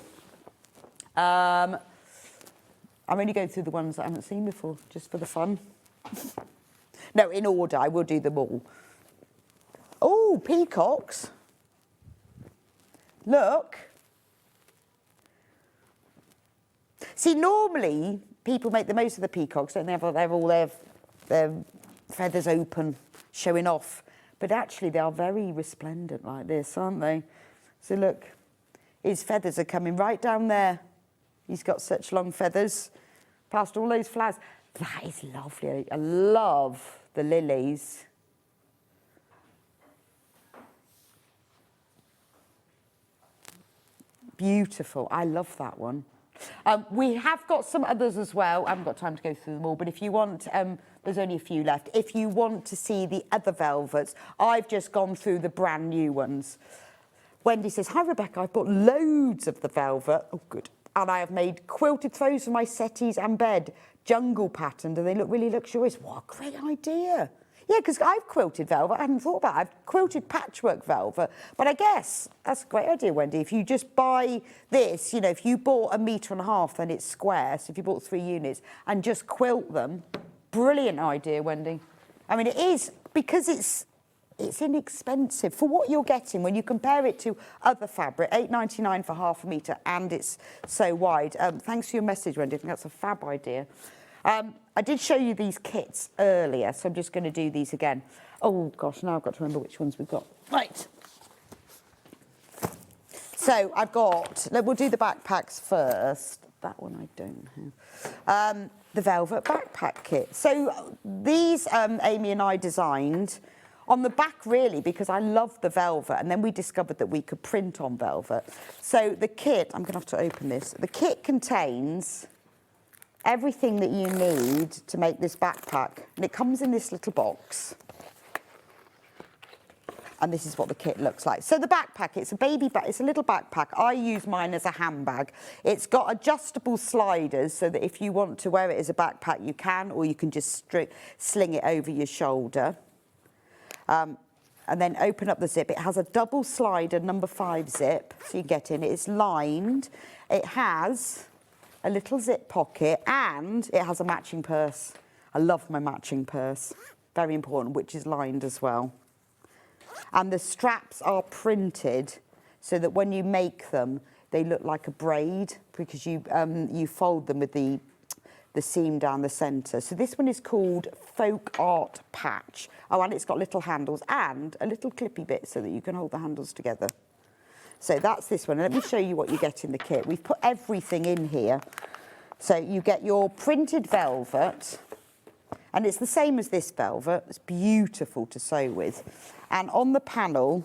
I'm only going through the ones that I haven't seen before, just for the fun. No, in order, I will do them all. Oh, peacocks. Look. See, normally, people make the most of the peacocks, don't they? They're all their feathers open, showing off. But actually, they are very resplendent like this, aren't they? So look, his feathers are coming right down there. He's got such long feathers, past all those flowers. That is lovely. I love the lilies. Beautiful. I love that one. We have got some others as well. I haven't got time to go through them all, but if you want, there's only a few left. If you want to see the other velvets, I've just gone through the brand new ones. Wendy says, hi, Rebecca, I've bought loads of the velvet. Oh, good. And I have made quilted throws for my settees and bed, jungle patterned, and they look really luxurious. What a great idea. Yeah, because I've quilted velvet. I hadn't thought about it. I've quilted patchwork velvet. But I guess that's a great idea, Wendy. If you just buy this, you know, if you bought 1.5 meters, then it's square. So if you bought 3 units and just quilt them, brilliant idea, Wendy. I mean, it is, because it's inexpensive for what you're getting when you compare it to other fabric. £8.99 for 1/2 metre, and it's so wide. Thanks for your message, Wendy. I think that's a fab idea. I did show you these kits earlier, so I'm just going to do these again. Oh gosh, now I've got to remember which ones we've got. Right. So I've got, we'll do the backpacks first. That one I don't have. The velvet backpack kit. So these Amy and I designed on the back, really, because I love the velvet, and then we discovered that we could print on velvet. So the kit, I'm going to have to open this. The kit contains everything that you need to make this backpack, and it comes in this little box. And this is what the kit looks like. So the backpack, it's a baby bag, it's a little backpack. I use mine as a handbag. It's got adjustable sliders so that if you want to wear it as a backpack, you can, or you can just sling it over your shoulder. And then open up the zip. It has a double slider number 5 zip, so you get in. It's lined. It has a little zip pocket, and it has a matching purse. I love my matching purse. Very important, which is lined as well. And the straps are printed so that when you make them, they look like a braid, because you fold them with the seam down the centre. So this one is called Folk Art Patch. Oh, and it's got little handles and a little clippy bit so that you can hold the handles together. So that's this one. And let me show you what you get in the kit. We've put everything in here. So you get your printed velvet, and it's the same as this velvet. It's beautiful to sew with. And on the panel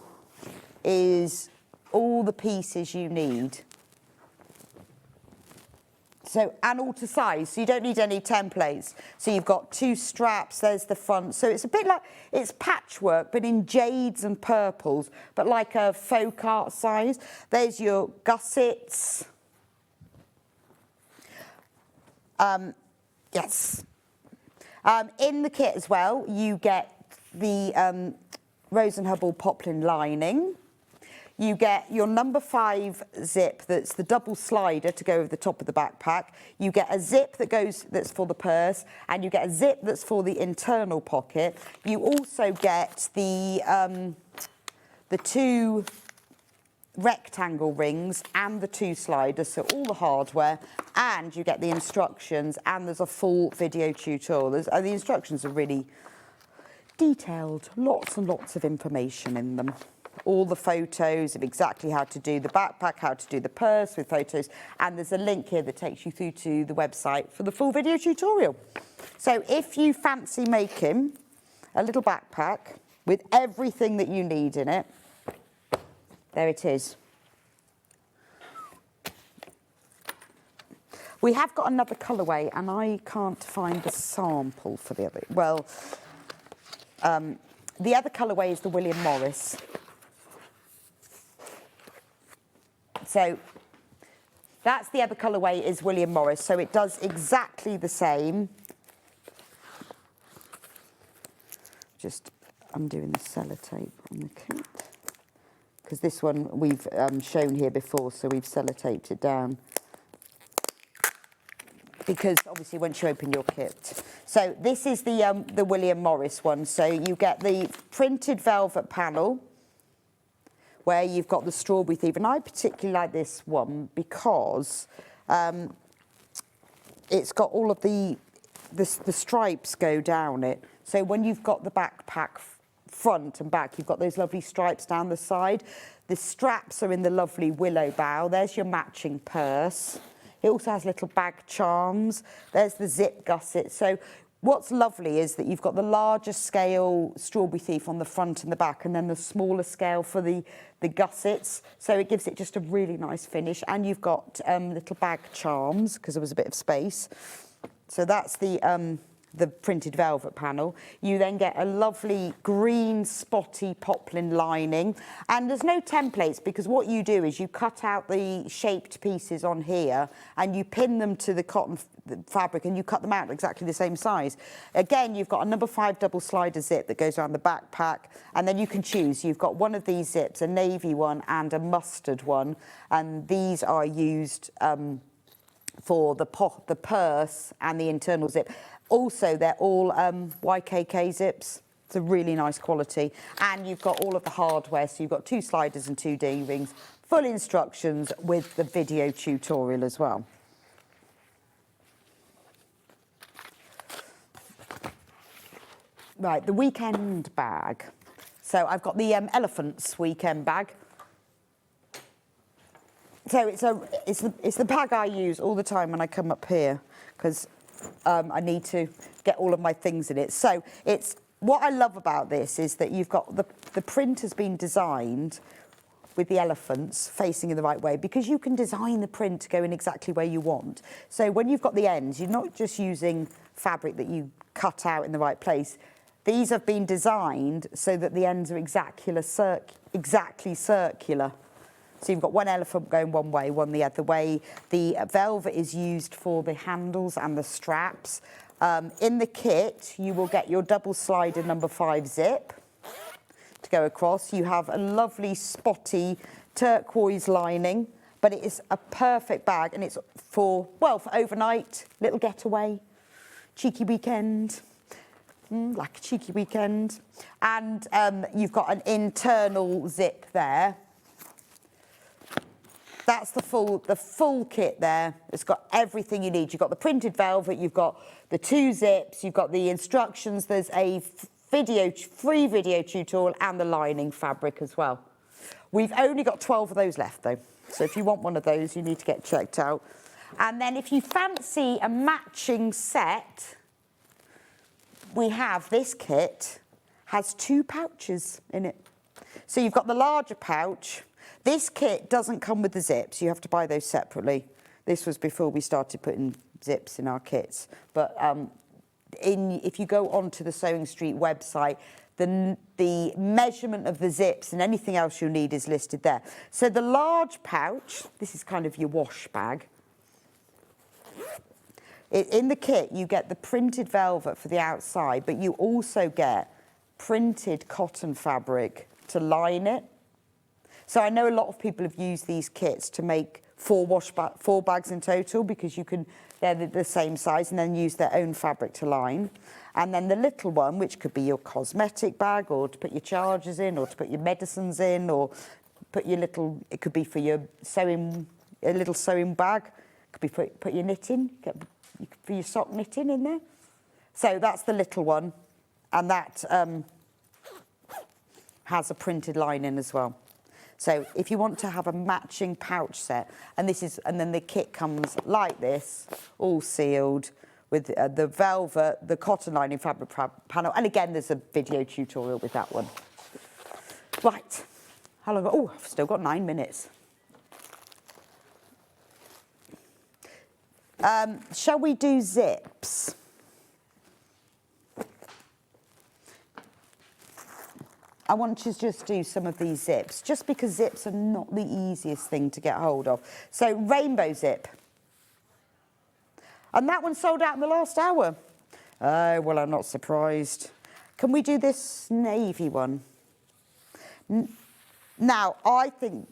is all the pieces you need. So, and all to size, so you don't need any templates. So you've got 2 straps, there's the front. So it's a bit like, it's patchwork, but in jades and purples, but like a folk art size. There's your gussets. Yes. In the kit as well, you get the Rose and Hubble poplin lining. You get your number 5 zip that's the double slider to go over the top of the backpack. You get a zip that's for the purse, and you get a zip that's for the internal pocket. You also get the 2 rectangle rings and the 2 sliders, so all the hardware, and you get the instructions, and there's a full video tutorial. The instructions are really detailed, lots and lots of information in them. All the photos of exactly how to do the backpack, how to do the purse with photos, and there's a link here that takes you through to the website for the full video tutorial. So if you fancy making a little backpack with everything that you need in it, there it is. We have got another colourway, and I can't find the sample for the other. Well, the other colourway is the William Morris. So that's the other colourway, is William Morris. So it does exactly the same. Just undoing the sellotape on the kit, because this one we've shown here before, so we've sellotaped it down. Because obviously once you open your kit. So this is the William Morris one. So you get the printed velvet panel, where you've got the strawberry thief. And I particularly like this one because it's got all of the stripes go down it. So when you've got the backpack front and back, you've got those lovely stripes down the side. The straps are in the lovely willow bough. There's your matching purse. It also has little bag charms. There's the zip gusset. So what's lovely is that you've got the larger scale strawberry thief on the front and the back, and then the smaller scale for the gussets. So it gives it just a really nice finish. And you've got little bag charms, because there was a bit of space. So that's the the printed velvet panel. You then get a lovely green spotty poplin lining, and there's no templates because what you do is you cut out the shaped pieces on here and you pin them to the cotton fabric and you cut them out exactly the same size. Again, you've got a number 5 double slider zip that goes around the backpack, and then you can choose. You've got one of these zips, a navy one and a mustard one, and these are used for the purse and the internal zip. Also, they're all YKK zips. It's a really nice quality. And you've got all of the hardware, so you've got 2 sliders and 2 D-rings, full instructions with the video tutorial as well. Right, the weekend bag. So I've got the elephant's weekend bag. So it's the bag I use all the time when I come up here because I need to get all of my things in it. So it's what I love about this is that you've got the print has been designed with the elephants facing in the right way, because you can design the print to go in exactly where you want. So when you've got the ends, you're not just using fabric that you cut out in the right place. These have been designed so that the ends are exactly circular. So you've got one elephant going one way, one the other way. The velvet is used for the handles and the straps. In the kit, you will get your double slider number 5 zip to go across. You have a lovely spotty turquoise lining, but it is a perfect bag, and it's for overnight, little getaway, cheeky weekend. Like a cheeky weekend. And you've got an internal zip there. That's the full kit there. It's got everything you need. You've got the printed velvet, you've got the 2 zips, you've got the instructions, there's a free video tutorial and the lining fabric as well. We've only got 12 of those left though. So if you want one of those, you need to get checked out. And then if you fancy a matching set, we have this kit, has 2 pouches in it. So you've got the larger pouch. This kit doesn't come with the zips. You have to buy those separately. This was before we started putting zips in our kits. But if you go onto the SewingStreet website, the measurement of the zips and anything else you'll need is listed there. So the large pouch, this is kind of your wash bag. In the kit, you get the printed velvet for the outside, but you also get printed cotton fabric to line it. So I know a lot of people have used these kits to make 4 bags in total, because they're the same size, and then use their own fabric to line. And then the little one, which could be your cosmetic bag, or to put your chargers in, or to put your medicines in, or put your little, it could be for your sewing, a little sewing bag. It could be put your knitting, for your sock knitting in there. So that's the little one, and that has a printed lining as well. So if you want to have a matching pouch set, and then the kit comes like this, all sealed with the velvet, the cotton lining fabric panel, and again there's a video tutorial with that one. Right, how long? Oh, I've still got 9 minutes. Shall we do zips? I want to just do some of these zips, just because zips are not the easiest thing to get hold of. So rainbow zip. And that one sold out in the last hour. Oh, well, I'm not surprised. Can we do this navy one? Now, I think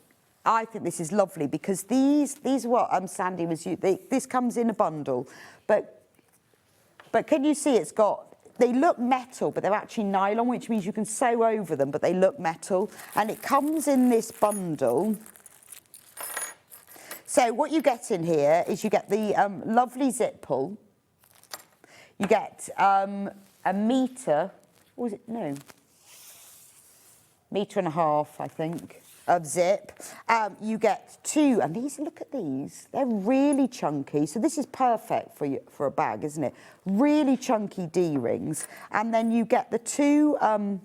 this is lovely, because these are what Sandi was using. This comes in a bundle, but can you see they look metal, but they're actually nylon, which means you can sew over them, but they look metal. And it comes in this bundle. So what you get in here is you get the lovely zip pull. You get a metre, or was it? No. 1.5 meters, I think, of zip. You get 2, and these, look at these, they're really chunky. So this is perfect for a bag, isn't it? Really chunky D-rings. And then you get the 2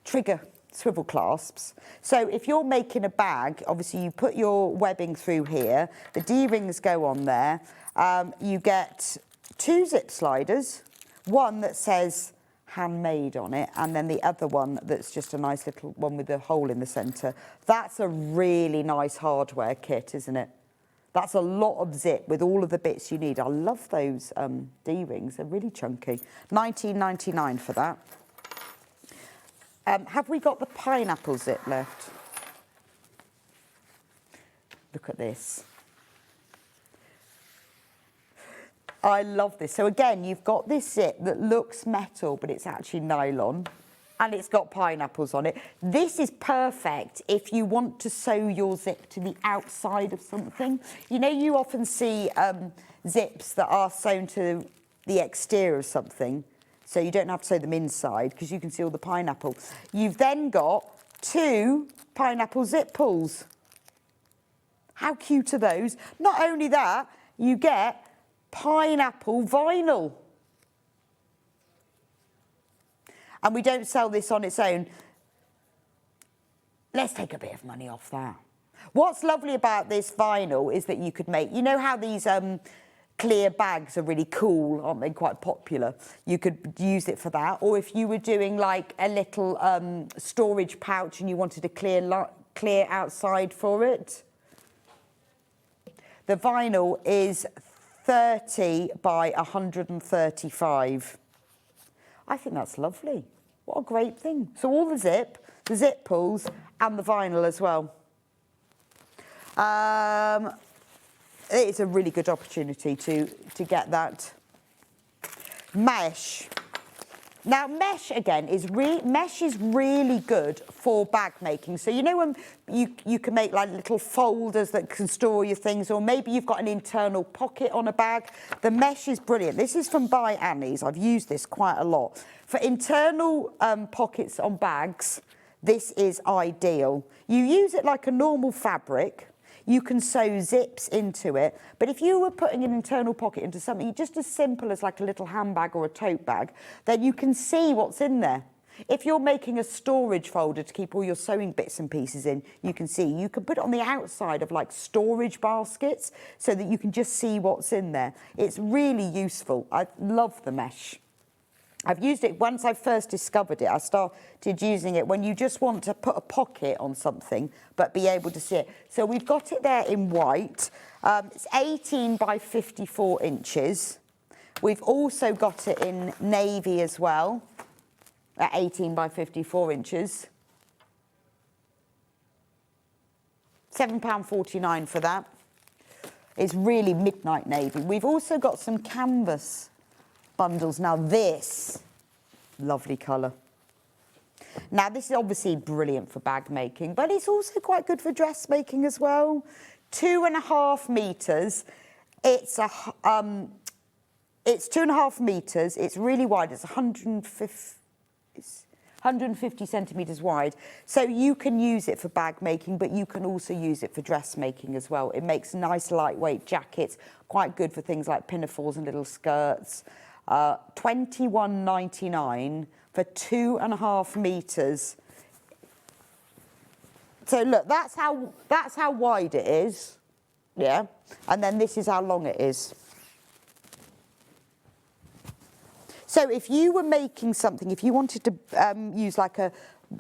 trigger swivel clasps. So if you're making a bag, obviously you put your webbing through here, the D-rings go on there, you get 2 zip sliders, one that says handmade on it, and then the other one that's just a nice little one with a hole in the centre. That's a really nice hardware kit, isn't it? That's a lot of zip with all of the bits you need. I love those D-rings. They're really chunky. £19.99 for that. Have we got the pineapple zip left? Look at this. I love this. So again, you've got this zip that looks metal, but it's actually nylon, and it's got pineapples on it. This is perfect if you want to sew your zip to the outside of something. You know, you often see zips that are sewn to the exterior of something, so you don't have to sew them inside because you can see all the pineapple. You've then got 2 pineapple zip pulls. How cute are those? Not only that, you get pineapple vinyl. And we don't sell this on its own. Let's take a bit of money off that. What's lovely about this vinyl is that you could make, you know how these clear bags are really cool, aren't they, quite popular? You could use it for that. Or if you were doing like a little storage pouch and you wanted a clear outside for it. The vinyl is 30 by 135. I think that's lovely. What a great thing. So all the zip pulls, and the vinyl as well. It's a really good opportunity to get that. Mesh. Now mesh again is really good for bag making. So you know when you can make like little folders that can store your things, or maybe you've got an internal pocket on a bag. The mesh is brilliant. This is from By Annie's. I've used this quite a lot. For internal pockets on bags, this is ideal. You use it like a normal fabric. You can sew zips into it, but if you were putting an internal pocket into something just as simple as like a little handbag or a tote bag, then you can see what's in there. If you're making a storage folder to keep all your sewing bits and pieces in, you can see. You can put it on the outside of like storage baskets so that you can just see what's in there. It's really useful. I love the mesh. I've used it once I first discovered it. I started using it when you just want to put a pocket on something but be able to see it. So we've got it there in white. It's 18 by 54 inches. We've also got it in navy as well, at 18 by 54 inches. £7.49 for that. It's really midnight navy. We've also got some canvas bundles. Now this, lovely colour. Now this is obviously brilliant for bag making, but it's also quite good for dressmaking as well. 2.5 metres. It's 2.5 metres. It's really wide. It's 150 centimetres wide. So you can use it for bag making, but you can also use it for dressmaking as well. It makes nice lightweight jackets, quite good for things like pinafores and little skirts. £21.99 for 2.5 metres. So look, that's how wide it is, yeah, and then this is how long it is. So if you were making something, if you wanted to use like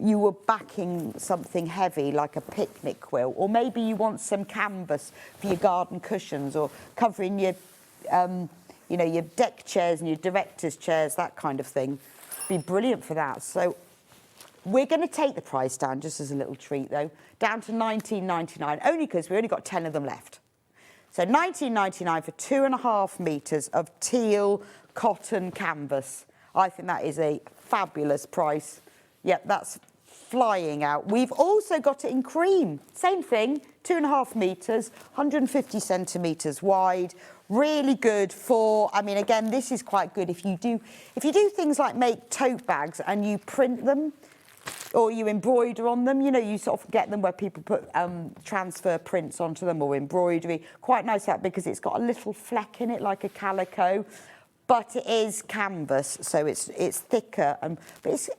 you were backing something heavy like a picnic quilt, or maybe you want some canvas for your garden cushions, or covering your you know, your deck chairs and your director's chairs, that kind of thing. Be brilliant for that. So we're going to take the price down, just as a little treat though, down to £19.99, only because we only got 10 of them left. So £19.99 for 2.5 metres of teal cotton canvas. I think that is a fabulous price. Yep, that's flying out. We've also got it in cream. Same thing, 2.5 metres, 150 centimetres wide. Really good for, I mean, again, this is quite good if you do things like make tote bags and you print them or you embroider on them. You know, you sort of get them where people put transfer prints onto them or embroidery. Quite nice that because it's got a little fleck in it like a calico, but it is canvas, so it's thicker, but it's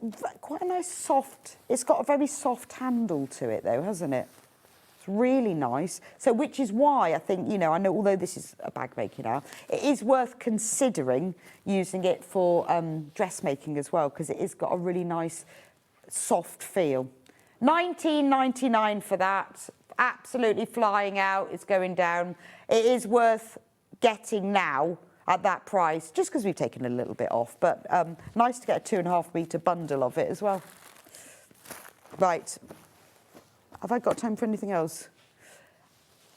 quite a nice soft. It's got a very soft handle to it though, hasn't it? It's really nice. So which is why I think, you know, I know although this is a bag making hour, it is worth considering using it for dressmaking as well, because it has got a really nice soft feel. £19.99 for that. Absolutely flying out. It's going down. It is worth getting now at that price, just because we've taken a little bit off, but nice to get a 2.5 metre bundle of it as well. Right. Have I got time for anything else?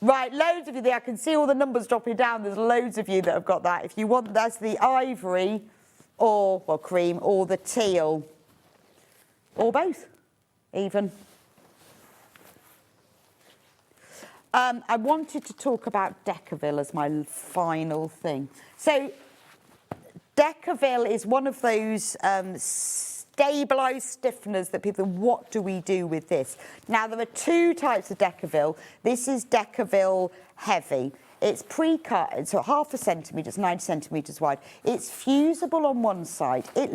Right, loads of you there. I can see all the numbers dropping down. There's loads of you that have got that. If you want, that's the ivory or, well, cream, or the teal, or both, even. I wanted to talk about Decaville as my final thing. So, Decaville is one of those stabilised stiffeners that people, what do we do with this? Now, there are two types of Decaville. This is Decaville Heavy. It's pre-cut, so 0.5 centimetre, it's 9 centimetres wide. It's fusible on one side. It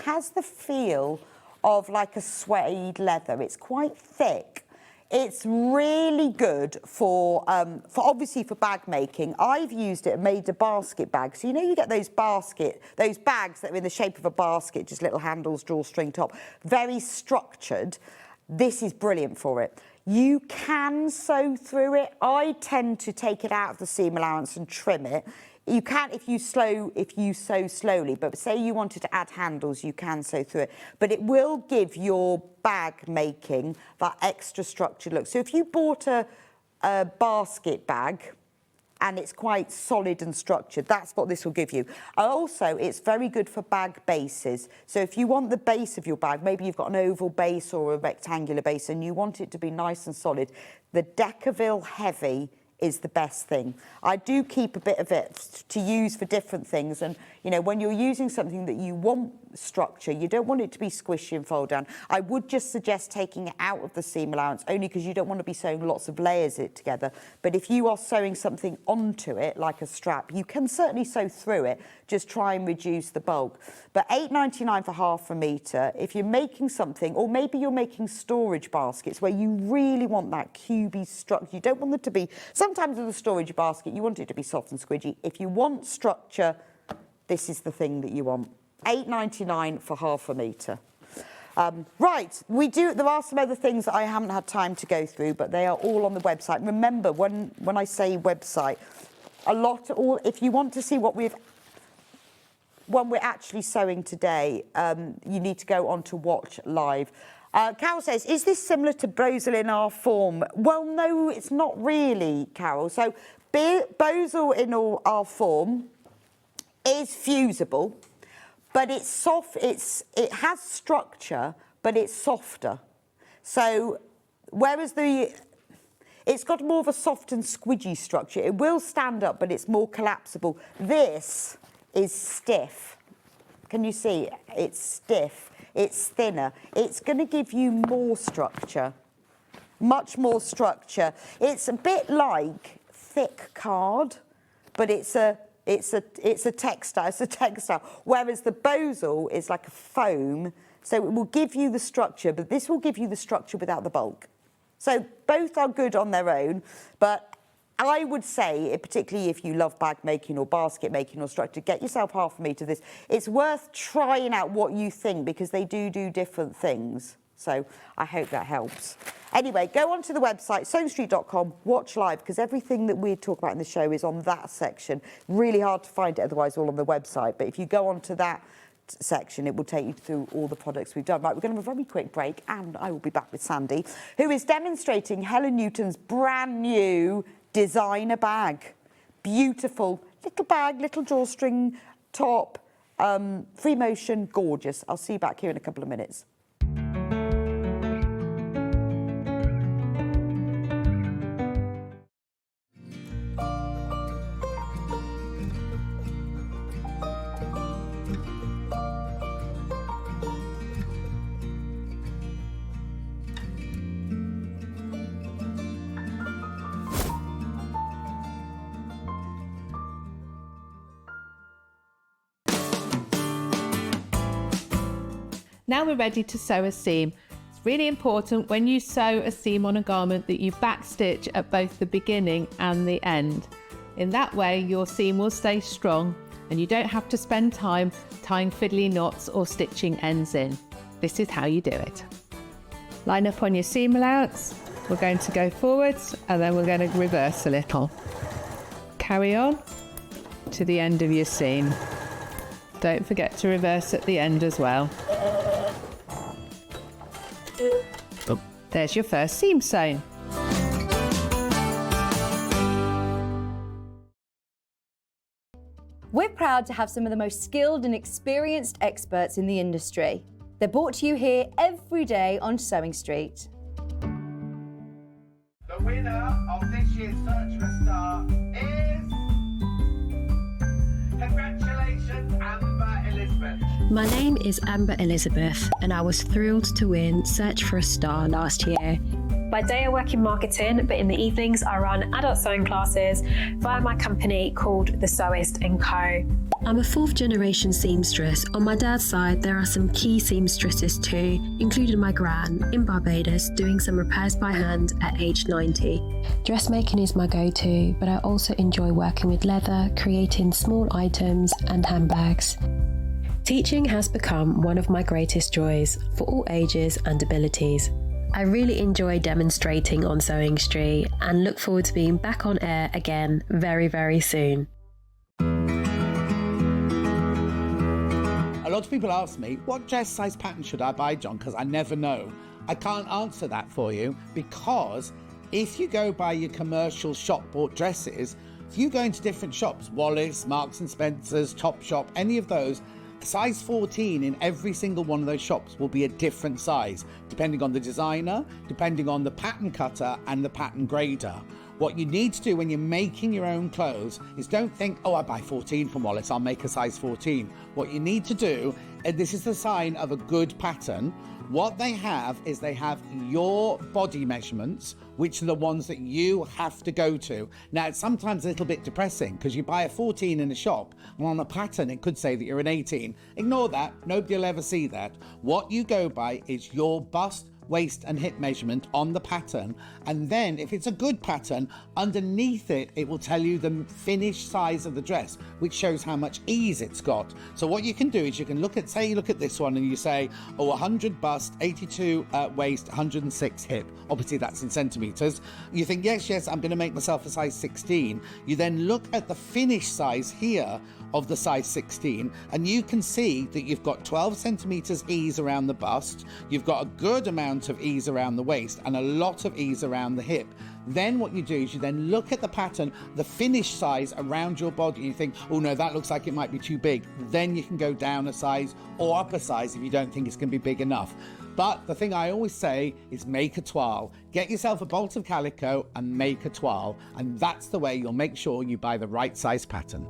has the feel of like a suede leather. It's quite thick. It's really good for obviously for bag making. I've used it and made a basket bag. So you know you get those bags that are in the shape of a basket, just little handles, drawstring top, very structured. This is brilliant for it. You can sew through it. I tend to take it out of the seam allowance and trim it. You can if you sew slowly, but say you wanted to add handles, you can sew through it. But it will give your bag making that extra structured look. So if you bought a basket bag and it's quite solid and structured, that's what this will give you. Also, it's very good for bag bases. So if you want the base of your bag, maybe you've got an oval base or a rectangular base and you want it to be nice and solid, the Decaville Heavy is the best thing. I do keep a bit of it to use for different things, and you know, when you're using something that you want structure, you don't want it to be squishy and fold down. I would just suggest taking it out of the seam allowance, only because you don't want to be sewing lots of layers it together. But if you are sewing something onto it, like a strap, you can certainly sew through it, just try and reduce the bulk. But £8.99 for 0.5 metre, if you're making something, or maybe you're making storage baskets where you really want that cubey structure, you don't want it to be, sometimes with a storage basket, you want it to be soft and squidgy. If you want structure, this is the thing that you want. £8.99 for 0.5 metre. Right, there are some other things that I haven't had time to go through, but they are all on the website. Remember, when I say website, if you want to see what we're actually sewing today, you need to go on to watch live. Carol says, is this similar to Bosal in our form? Well, no, it's not really, Carol. So Bosal in our form is fusible, but it's soft. It has structure, but it's softer. So whereas it's got more of a soft and squidgy structure. It will stand up, but it's more collapsible. This is stiff. Can you see? It's stiff. It's thinner. It's going to give you more structure, much more structure. It's a bit like thick card, but it's a textile. It's a textile. Whereas the Bosal is like a foam, so it will give you the structure, but this will give you the structure without the bulk. So both are good on their own, but I would say, particularly if you love bag making or basket making or structure, get yourself 0.5 metre of this. It's worth trying out what you think, because they do different things. So I hope that helps. Anyway, go onto the website, SewingStreet.com, watch live, because everything that we talk about in the show is on that section. Really hard to find it otherwise, all on the website. But if you go onto that section, it will take you through all the products we've done. Right, we're going to have a very quick break, and I will be back with Sandi, who is demonstrating Helen Newton's brand new designer bag. Beautiful little bag, little drawstring top, free motion, gorgeous. I'll see you back here in a couple of minutes. Now we're ready to sew a seam. It's really important when you sew a seam on a garment that you backstitch at both the beginning and the end. In that way, your seam will stay strong and you don't have to spend time tying fiddly knots or stitching ends in. This is how you do it. Line up on your seam allowance. We're going to go forwards and then we're going to reverse a little. Carry on to the end of your seam. Don't forget to reverse at the end as well. There's your first seam sewn. We're proud to have some of the most skilled and experienced experts in the industry. They're brought to you here every day on Sewing Street. The winner of this year's Search for a Star is... Congratulations, Amber Elizabeth. My name is Amber Elizabeth and I was thrilled to win Search for a Star last year. By day I work in marketing, but in the evenings I run adult sewing classes via my company called The Sewist & Co. I'm a fourth generation seamstress. On my dad's side there are some key seamstresses too, including my gran in Barbados doing some repairs by hand at age 90. Dressmaking is my go-to, but I also enjoy working with leather, creating small items and handbags. Teaching has become one of my greatest joys for all ages and abilities. I really enjoy demonstrating on Sewing Street and look forward to being back on air again very, very soon. A lot of people ask me, what dress size pattern should I buy, John? Because I never know. I can't answer that for you because if you go by your commercial shop bought dresses, if you go into different shops, Wallis, Marks and Spencer's, Topshop, any of those, size 14 in every single one of those shops will be a different size, depending on the designer, depending on the pattern cutter and the pattern grader. What you need to do when you're making your own clothes is don't think, oh, I buy 14 from Wallis, I'll make a size 14. What you need to do, and this is the sign of a good pattern, what they have is they have your body measurements, which are the ones that you have to go to. Now, it's sometimes a little bit depressing because you buy a 14 in a shop and on a pattern it could say that you're an 18. Ignore that, nobody will ever see that. What you go by is your bust, waist and hip measurement on the pattern, and then if it's a good pattern, underneath it it will tell you the finished size of the dress, which shows how much ease it's got. So what you can do is you can look at, say you look at this one and you say, oh, 100 bust, 82 waist, 106 hip. Obviously that's in centimeters. You think, yes, I'm going to make myself a size 16. You then look at the finished size here of the size 16 and you can see that you've got 12 centimeters ease around the bust, you've got a good amount of ease around the waist and a lot of ease around the hip. Then what you do is you then look at the pattern, the finished size around your body, you think, oh no, that looks like it might be too big. Then you can go down a size or up a size if you don't think it's going to be big enough. But the thing I always say is make a toile. Get yourself a bolt of calico and make a toile, and that's the way you'll make sure you buy the right size pattern.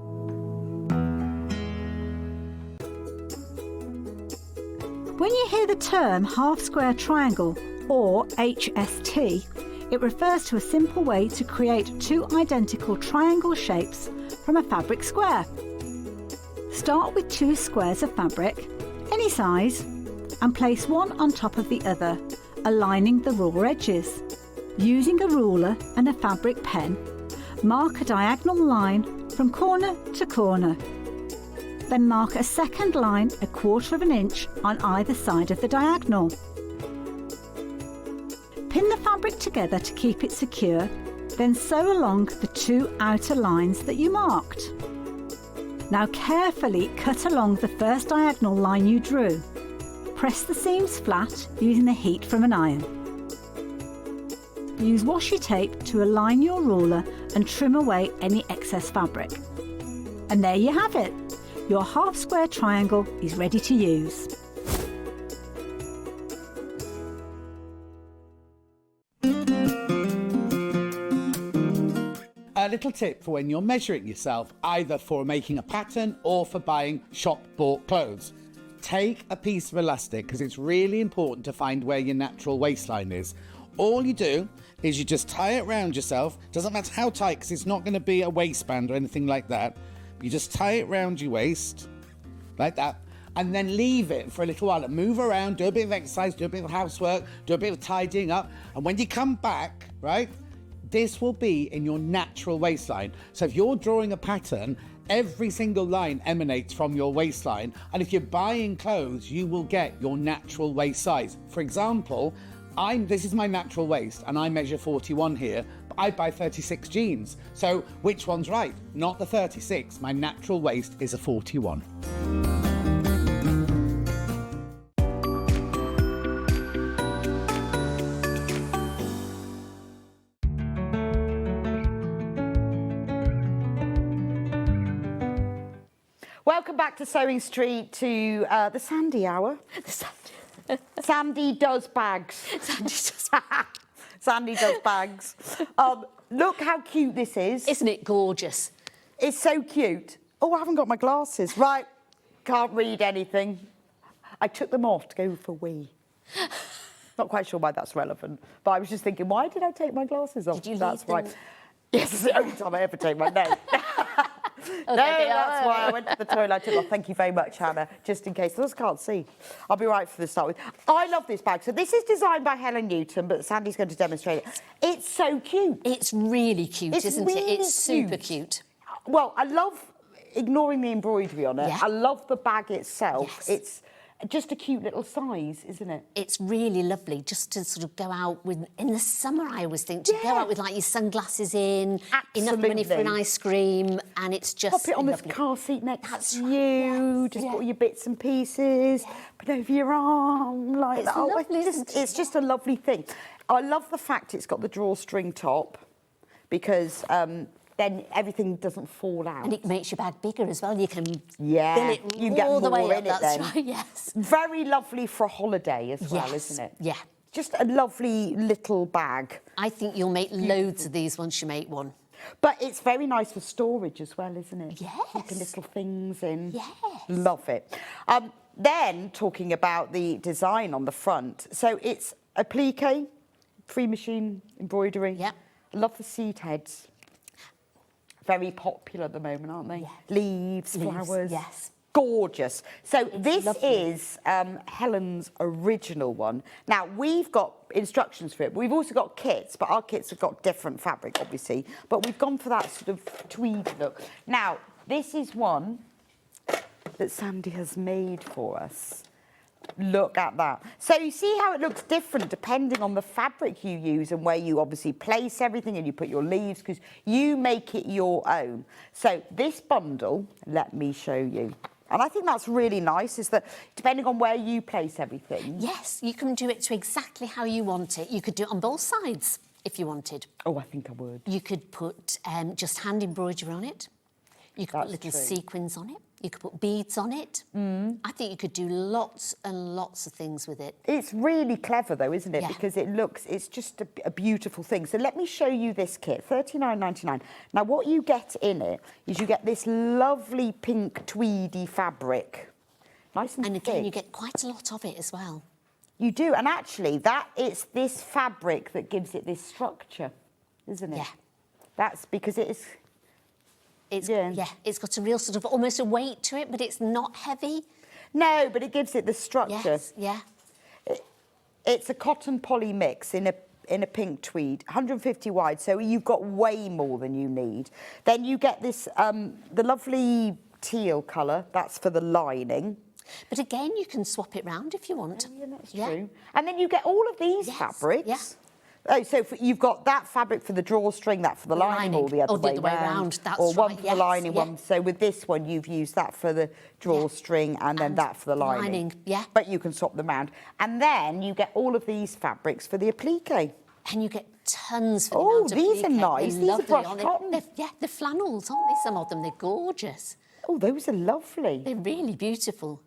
When you hear the term half square triangle, or HST, it refers to a simple way to create two identical triangle shapes from a fabric square. Start with two squares of fabric, any size, and place one on top of the other, aligning the raw edges. Using a ruler and a fabric pen, mark a diagonal line from corner to corner. Then mark a second line 1/4 inch on either side of the diagonal. Pin the fabric together to keep it secure, then sew along the two outer lines that you marked. Now carefully cut along the first diagonal line you drew. Press the seams flat using the heat from an iron. Use washi tape to align your ruler and trim away any excess fabric. And there you have it. Your half square triangle is ready to use. A little tip for when you're measuring yourself, either for making a pattern or for buying shop-bought clothes. Take a piece of elastic, because it's really important to find where your natural waistline is. All you do is you just tie it around yourself. Doesn't matter how tight, because it's not going to be a waistband or anything like that. You just tie it around your waist, like that. and then leave it for a little while and move around, do a bit of exercise, do a bit of housework, do a bit of tidying up. And when you come back, right, this will be in your natural waistline. So if you're drawing a pattern, every single line emanates from your waistline. And if you're buying clothes, you will get your natural waist size. For example, this is my natural waist and I measure 41 here, but I buy 36 jeans. So which one's right? Not the 36. My natural waist is a 41. Welcome back to Sewing Street, to the Sandi Hour. Sandi does bags. Sandi does bags. Look how cute this is. Isn't it gorgeous? It's so cute. Oh, I haven't got my glasses. Right, can't read anything. I took them off to go for a wee. Not quite sure why that's relevant, but I was just thinking, why did I take my glasses off? Did you That's leave why. them? Yes, it's the only time I ever take my no. Oh, No, that's why I went to the toilet. I took off. Thank you very much, Hannah, just in case. Others can't see. I'll be right for the start with. I love this bag. So this is designed by Helen Newton, but Sandi's going to demonstrate it. It's so cute. It's really cute, isn't really it? It's super cute. Well, I love, ignoring the embroidery on it, Yeah. I love the bag itself. Yes. It's just a cute little size, isn't it? It's really lovely just to sort of go out with, in the summer I always think, to go out with like your sunglasses in, enough money for an Absolutely. ice cream, and it's just Pop it on lovely. the car seat next That's to right, you, yes, just yeah. put all your bits and pieces, put over your arm like It's that. Oh, lovely, isn't it? it's just a lovely thing. I love the fact it's got the drawstring top because then everything doesn't fall out. And it makes your bag bigger as well. You can fill Yeah, it you get all the more way in up. it That's then. right, yes. Very lovely for a holiday as well, Yes, isn't it? yeah. Just a lovely little bag. I think you'll make loads of these once you make one. But it's very nice for storage as well, isn't it? Yes. Keeping little things in. Yes. Love it. Then, talking about the design on the front. So it's applique, free machine embroidery. Yeah. I love the seed heads. Very popular at the moment, aren't they? Yes. Leaves, flowers. Yes. Gorgeous. So this lovely. is Helen's original one. Now, we've got instructions for it. We've also got kits, but our kits have got different fabric, obviously. But we've gone for that sort of tweed look. Now, this is one that Sandi has made for us. Look at that. So you see how it looks different depending on the fabric you use and where you obviously place everything and you put your leaves, because you make it your own. So this bundle, let me show you. And I think that's really nice, is that depending on where you place everything. Yes, you can do it to exactly how you want it. You could do it on both sides if you wanted. Oh, I think I would. You could put just hand embroidery on it. You could put That's little true. sequins on it. You could put beads on it. I think you could do lots and lots of things with it. It's really clever though, isn't it? Yeah. Because it's just a beautiful thing. So let me show you this kit, $39.99. Now what you get in it is you get this lovely pink tweedy fabric. Nice and And again, thick. you get quite a lot of it as well. You do, and actually it's this fabric that gives it this structure, isn't it? Yeah. That's because it is... It's got a real sort of almost a weight to it, but it's not heavy. No, but it gives it the structure. Yes, yeah. It's a cotton poly mix in a pink tweed, 150 wide, so you've got way more than you need. Then you get this, the lovely teal colour, that's for the lining. But again, you can swap it round if you want. Oh, yeah, that's true. And then you get all of these fabrics. Yeah. Oh, so you've got that fabric for the drawstring, that for the lining, or the other way round. That's or one right, for yes, the lining, yeah. one. So with this one, you've used that for the drawstring and then that for the lining. Yeah. But you can swap them round. And then you get all of these fabrics for the applique. And you get tons for the Oh, amount of these are applique. nice. They're These are lovely, brushed aren't cotton. They're flannels, aren't they, some of them? They're gorgeous. Oh, those are lovely. They're really beautiful.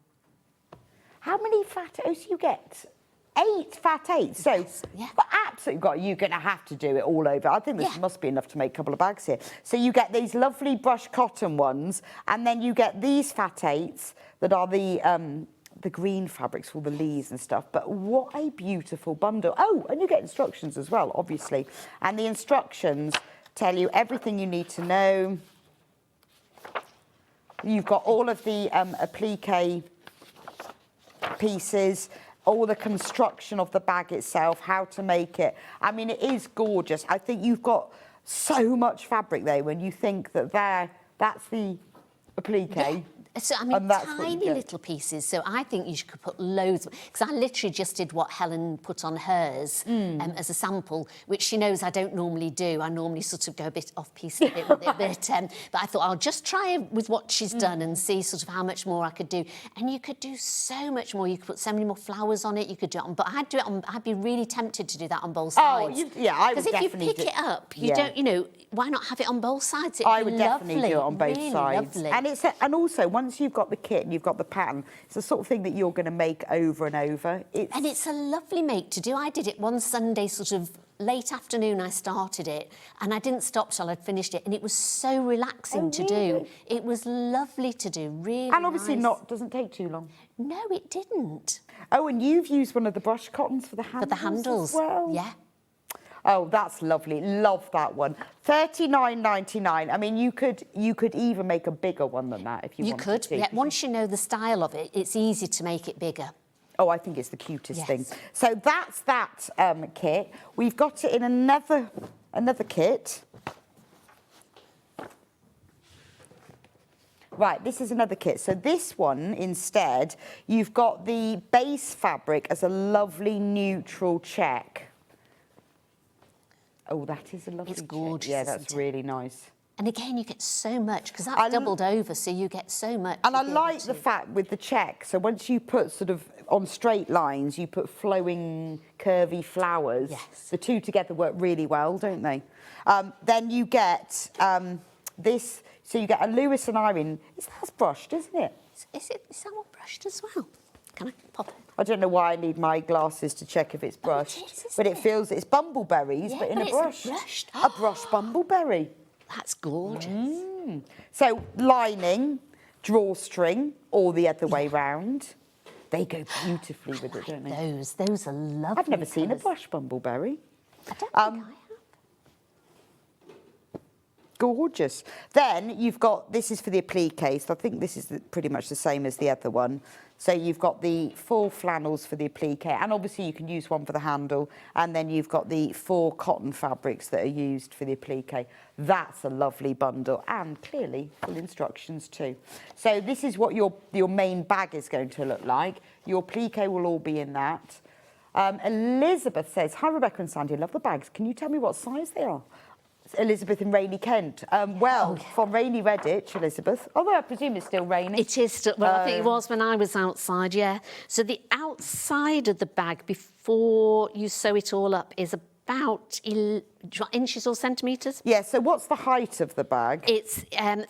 How many fat oats you get? 8 fat 8. So, yeah. But absolutely, you're going to have to do it all over. I think this must be enough to make a couple of bags here. So you get these lovely brushed cotton ones, and then you get these fat 8s that are the green fabrics for the leaves and stuff. But what a beautiful bundle. Oh, and you get instructions as well, obviously. And the instructions tell you everything you need to know. You've got all of the applique pieces, all the construction of the bag itself, how to make it. I mean, it is gorgeous. I think you've got so much fabric there when you think that that's the applique. Yeah. So, I mean, tiny little pieces. So I think you could put loads, because I literally just did what Helen put on hers as a sample, which she knows I don't normally do. I normally sort of go a bit off-piece a bit with it. But I thought I'll just try with what she's done and see sort of how much more I could do. And you could do so much more. You could put so many more flowers on it. You could do it on, but I'd do it on, I'd be really tempted to do that on both sides. Oh, yeah, I would definitely. Because if you pick it up, you don't, you know, why not have it on both sides? I would definitely do it on both really sides. Lovely. And also, once you've got the kit and you've got the pattern, it's the sort of thing that you're going to make over and over. And it's a lovely make to do. I did it one Sunday, sort of late afternoon I started it, and I didn't stop till I'd finished it, and it was so relaxing to do. It was lovely to do, really And obviously nice. doesn't take too long. No, it didn't. Oh, and you've used one of the brush cottons for the handles. For the handles, as well. yeah. Oh, that's lovely. Love that one. $39.99. I mean, you could even make a bigger one than that if you wanted could, to. yeah. Once you know the style of it, it's easy to make it bigger. Oh, I think it's the cutest thing. So that's that kit. We've got it in another kit. Right, this is another kit. So this one, instead, you've got the base fabric as a lovely neutral check. Oh, that is a lovely It's gorgeous, check. Yeah, that's isn't it? really nice. And again, you get so much, because that's doubled over, so you get so much. And I like the fact with the check, so once you put sort of on straight lines, you put flowing, curvy flowers. Yes. The two together work really well, don't they? Then you get this, so you get a Lewis and Irene. That's brushed, isn't it? Is that one brushed as well? Can I pop it? I don't know why I need my glasses to check if it's brushed, but it feels it's bumbleberries, but in a brush. A brushed bumbleberry. That's gorgeous. So lining, drawstring, or the other way round. They go beautifully with it, don't they? Those are lovely. I've never seen a brush bumbleberry. I don't think I have. Gorgeous. Then you've got, this is for the applique, so I think this is pretty much the same as the other one. So you've got the 4 flannels for the applique, and obviously you can use one for the handle, and then you've got the 4 cotton fabrics that are used for the applique. That's a lovely bundle, and clearly full instructions too. So this is what your main bag is going to look like. Your applique will all be in that. Elizabeth says, hi Rebecca and Sandy, I love the bags. Can you tell me what size they are? Elizabeth in rainy Kent. From rainy Redditch, Elizabeth. Although I presume it's still raining. It is still, well, I think it was when I was outside, yeah. So the outside of the bag before you sew it all up is about inches or centimetres? Yeah, so what's the height of the bag? It's, I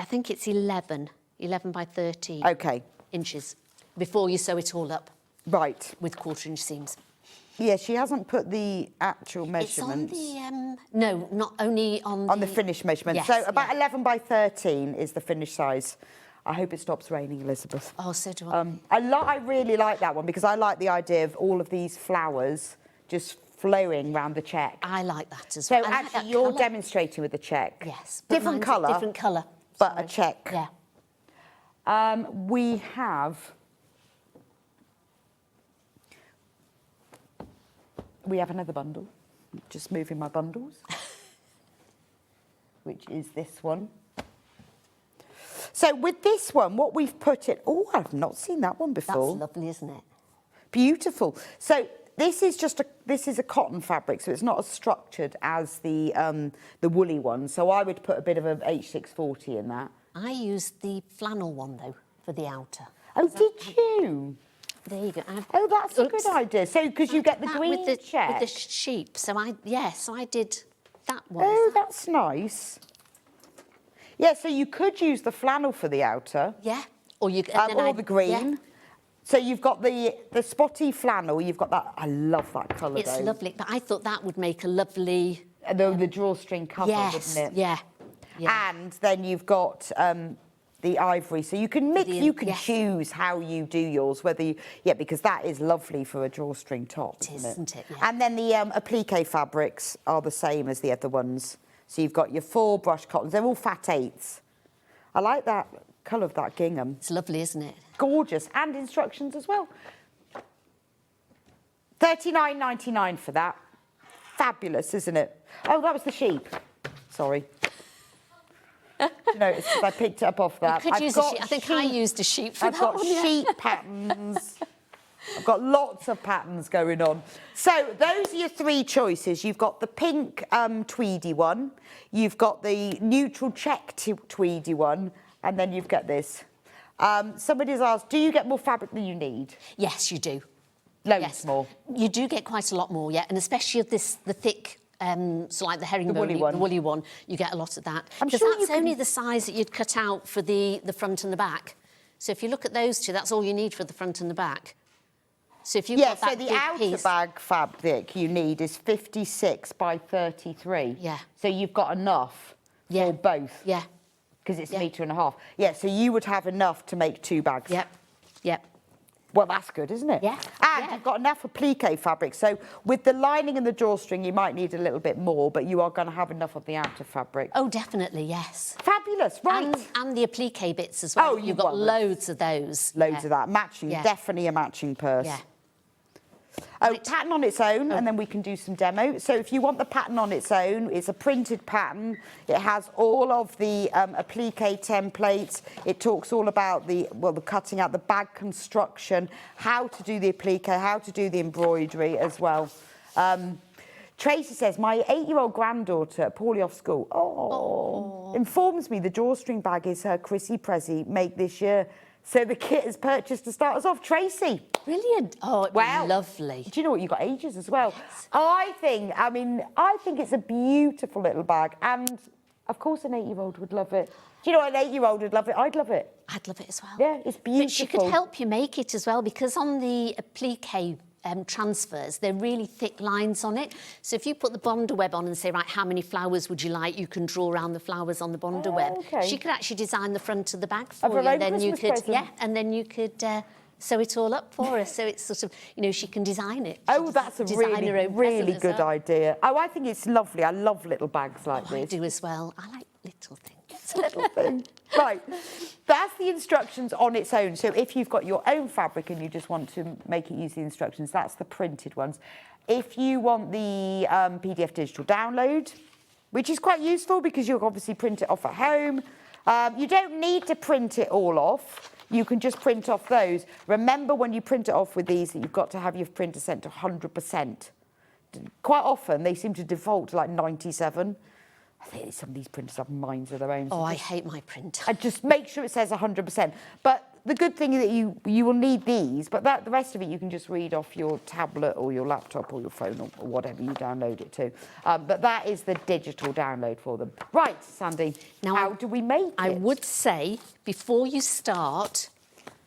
think it's 11 by 13 inches before you sew it all up. Right. With 1/4 inch seams. Yeah, she hasn't put the actual measurements. It's on the, no, not only on the... On the finished measurement. Yes, so about 11 by 13 is the finished size. I hope it stops raining, Elizabeth. Oh, so do I. I really like that one because I like the idea of all of these flowers just flowing around the check. I like that as well. So actually you're demonstrating with the check. Yes. Different colour. Different colour. But a check. Yeah. We have... We have another bundle, just moving my bundles, which is this one. So with this one, what we've put it... Oh, I've not seen that one before. That's lovely, isn't it? Beautiful. So this is a cotton fabric, so it's not as structured as the woolly one. So I would put a bit of a H640 in that. I used the flannel one, though, for the outer. Oh, did you? There you go. Oh, that's a good idea. So, because you get the green with the, check. with the sheep. So I did that one. Oh, that's nice. Yeah, so you could use the flannel for the outer. Yeah. Or you or the green. Yeah. So you've got the spotty flannel. You've got that. I love that colour. It's lovely, but I thought that would make a lovely. The drawstring cover, yes, wouldn't it? Yeah. And then you've got the ivory, so you can mix. You can choose how you do yours, whether you, because that is lovely for a drawstring top. It is, isn't it? Yeah. And then the applique fabrics are the same as the other ones. So you've got your 4 brush cottons. They're all fat 8s. I like that Colour of that gingham. It's lovely, isn't it? Gorgeous. And instructions as well. $39.99 for that. Fabulous, isn't it? Oh, that was the sheep. Sorry. Do you notice I picked it up off that? You could use a sheep. I think I used a sheep for I've got sheep patterns. I've got lots of patterns going on. So those are your 3 choices. You've got the pink tweedy one, you've got the neutral check tweedy one, and then you've got this. Somebody's asked, do you get more fabric than you need? Yes, you do. Loads more. You do get quite a lot more, yeah, and especially of the thick, so like the herringbone, the woolly one, you get a lot of that. I'm because sure that's only the size that you'd cut out for the front and the back. So if you look at those two, that's all you need for the front and the back. So if you've got that so the outer bag fabric you need is 56 by 33. Yeah. So you've got enough for both. Yeah. Because it's 1.5 meters. Yeah, so you would have enough to make 2 bags. Yep. Yep. Well, that's good, isn't it? Yeah. And you've got enough applique fabric. So with the lining and the drawstring, you might need a little bit more, but you are going to have enough of the outer fabric. Oh, definitely, yes. Fabulous, right. And the applique bits as well. Oh, you've got loads of those. Loads of that. Matching, definitely a matching purse. Yeah. Oh, pattern on its own, and then we can do some demo. So if you want the pattern on its own, it's a printed pattern. It has all of the applique templates. It talks all about the cutting out, the bag construction, how to do the applique, how to do the embroidery as well. Tracy says, my 8-year-old granddaughter, poorly off school, informs me the drawstring bag is her Chrissy Prezi make this year. So the kit is purchased to start us off. Tracy. Brilliant. Oh, wow. Lovely. Do you know what? You've got ages as well. Yes. I think it's a beautiful little bag. And, of course, an 8-year-old would love it. Do you know what? An 8-year-old would love it. I'd love it. I'd love it as well. Yeah, it's beautiful. But she could help you make it as well, because on the applique transfers, they're really thick lines on it. So if you put the Bonder web on and say, right, how many flowers would you like? You can draw around the flowers on the Bonder web. Okay. She could actually design the front of the bag for you. And then you could, and then you could sew it all up for her. So it's sort of, she can design it. That's a really good idea. Oh, I think it's lovely. I love little bags like this. I do as well. I like little things. Little thing. Right, that's the instructions on its own. So if you've got your own fabric and you just want to make it use the instructions, that's the printed ones. If you want the PDF digital download, which is quite useful because you'll obviously print it off at home, you don't need to print it all off. You can just print off those. Remember when you print it off with these that you've got to have your printer set to 100%. Quite often they seem to default to like 97. I think some of these printers have minds of their own. Oh, I hate my printer. And just make sure it says 100%. But the good thing is that you will need these, but the rest of it you can just read off your tablet or your laptop or your phone or whatever you download it to. But that is the digital download for them. Right, Sandy, now how do we make it? I would say, before you start,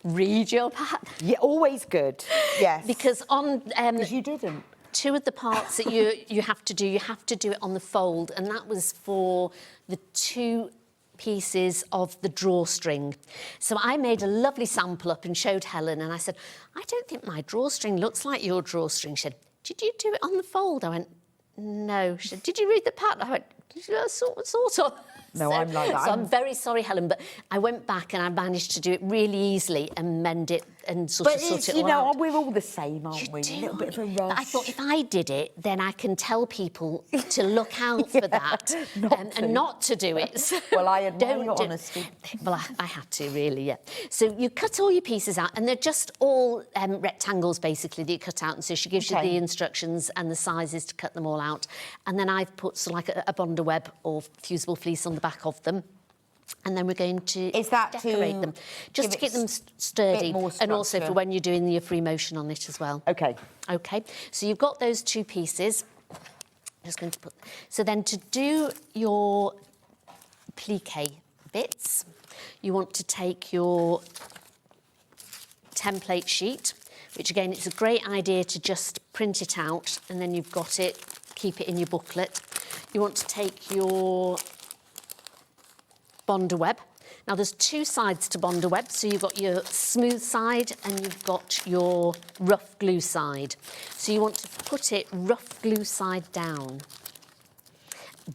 read your pattern. Yeah, always good, yes. Because because you didn't. 2 of the parts that you have to do it on the fold, and that was for the 2 pieces of the drawstring. So I made a lovely sample up and showed Helen, and I said, I don't think my drawstring looks like your drawstring. She said, did you do it on the fold? I went, no. She said, did you read the pattern? I went, sort of. No, I'm like that. So I'm very sorry, Helen, but I went back and I managed to do it really easily and mend it and sort of sort it all out. We're all the same, aren't we? A little bit of a rush. But I thought if I did it, then I can tell people to look out for that and not to do it. Well, I admire your honesty. Well, I had to, really, yeah. So you cut all your pieces out, and they're just all rectangles, basically, that you cut out. And so she gives you the instructions and the sizes to cut them all out. And then I've put sort of like a Bonder web or fusible fleece on the back of them. And then we're going to decorate them, just to keep them sturdy, and also for when you're doing your free motion on it as well. Okay. Okay. So you've got those 2 pieces. I'm just going to put. So then to do your applique bits, you want to take your template sheet, which again, it's a great idea to just print it out, and then you've got it. Keep it in your booklet. You want to take your Bonder web. Now there's 2 sides to Bonder web, so you've got your smooth side and you've got your rough glue side. So you want to put it rough glue side down.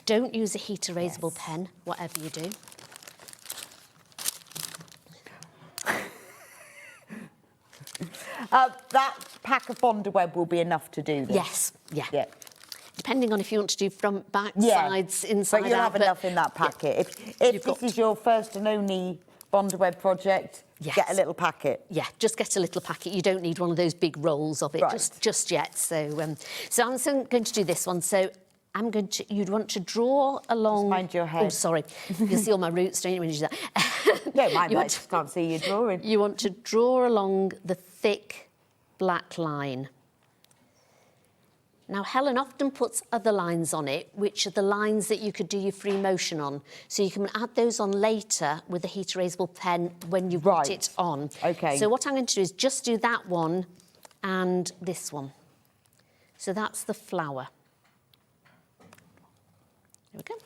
Don't use a heat erasable pen, whatever you do. That pack of Bondaweb will be enough to do this. Yes, yeah. Depending on if you want to do front, back, sides, inside, but you'll out. have enough in that packet. If this is your first and only Bondaweb project, get a little packet. Yeah, just get a little packet. You don't need one of those big rolls of it just yet. So, so I'm going to do this one. So I'm going to. You'd want to draw along. Just mind your head. Oh, sorry. You'll see all my roots, don't you, when you do that? No, I can't see you drawing. You want to draw along the thick black line. Now, Helen often puts other lines on it, which are the lines that you could do your free motion on. So you can add those on later with a heat erasable pen when you put it on. OK. So what I'm going to do is just do that one and this one. So that's the flower. There we go.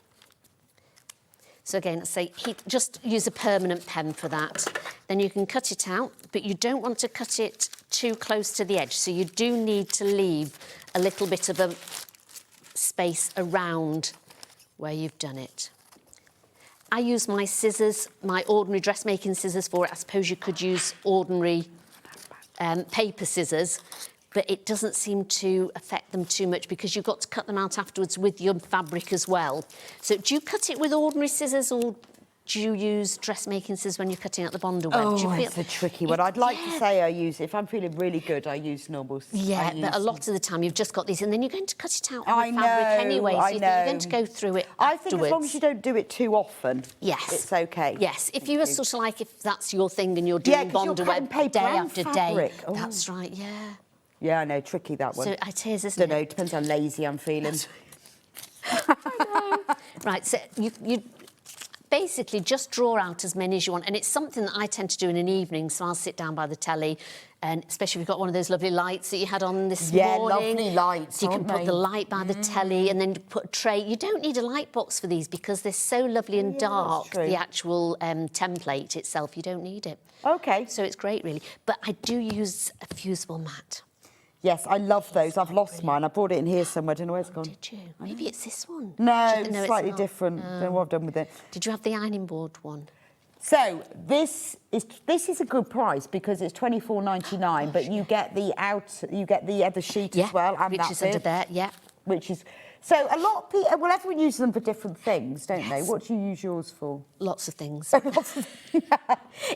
So again, say just use a permanent pen for that. Then you can cut it out, but you don't want to cut it too close to the edge. So you do need to leave a little bit of a space around where you've done it. I use my scissors, my ordinary dressmaking scissors for it. I suppose you could use ordinary paper scissors, but it doesn't seem to affect them too much because you've got to cut them out afterwards with your fabric as well. So do you cut it with ordinary scissors or do you use dressmaking scissors when you're cutting out the Bondaweb? Oh, it's a tricky one. I'd like to say I use, if I'm feeling really good, I use normal scissors. Yeah, but a lot of the time you've just got these and then you're going to cut it out with fabric anyway, so you're going to go through it I think afterwards. as long as you don't do it too often, yes, it's OK. Yes, if you were sort of like, if that's your thing and you're doing Bondaweb day after day. That's right, yeah. Yeah, I know, tricky that one. So it is, isn't it? Don't know, depends how lazy I'm feeling. Right, so you basically just draw out as many as you want, and it's something that I tend to do in an evening, so I'll sit down by the telly, and especially if you've got one of those lovely lights that you had on this morning. Yeah, lovely lights, so you can put the light by the telly and then put a tray. You don't need a light box for these because they're so lovely and dark, the actual template itself, you don't need it. OK. So it's great, really. But I do use a fusible mat. Yes, I love those. I've lost mine. I brought it in here somewhere. I don't know where it's gone. Did you? Maybe it's this one. No, it's slightly different. Don't know what I've done with it. Did you have the ironing board one? So this is a good price because it's $24.99, but you get the other sheet as well, and which is under there. Yeah, which is. So a lot of people, well, everyone uses them for different things, don't they? What do you use yours for? Lots of things.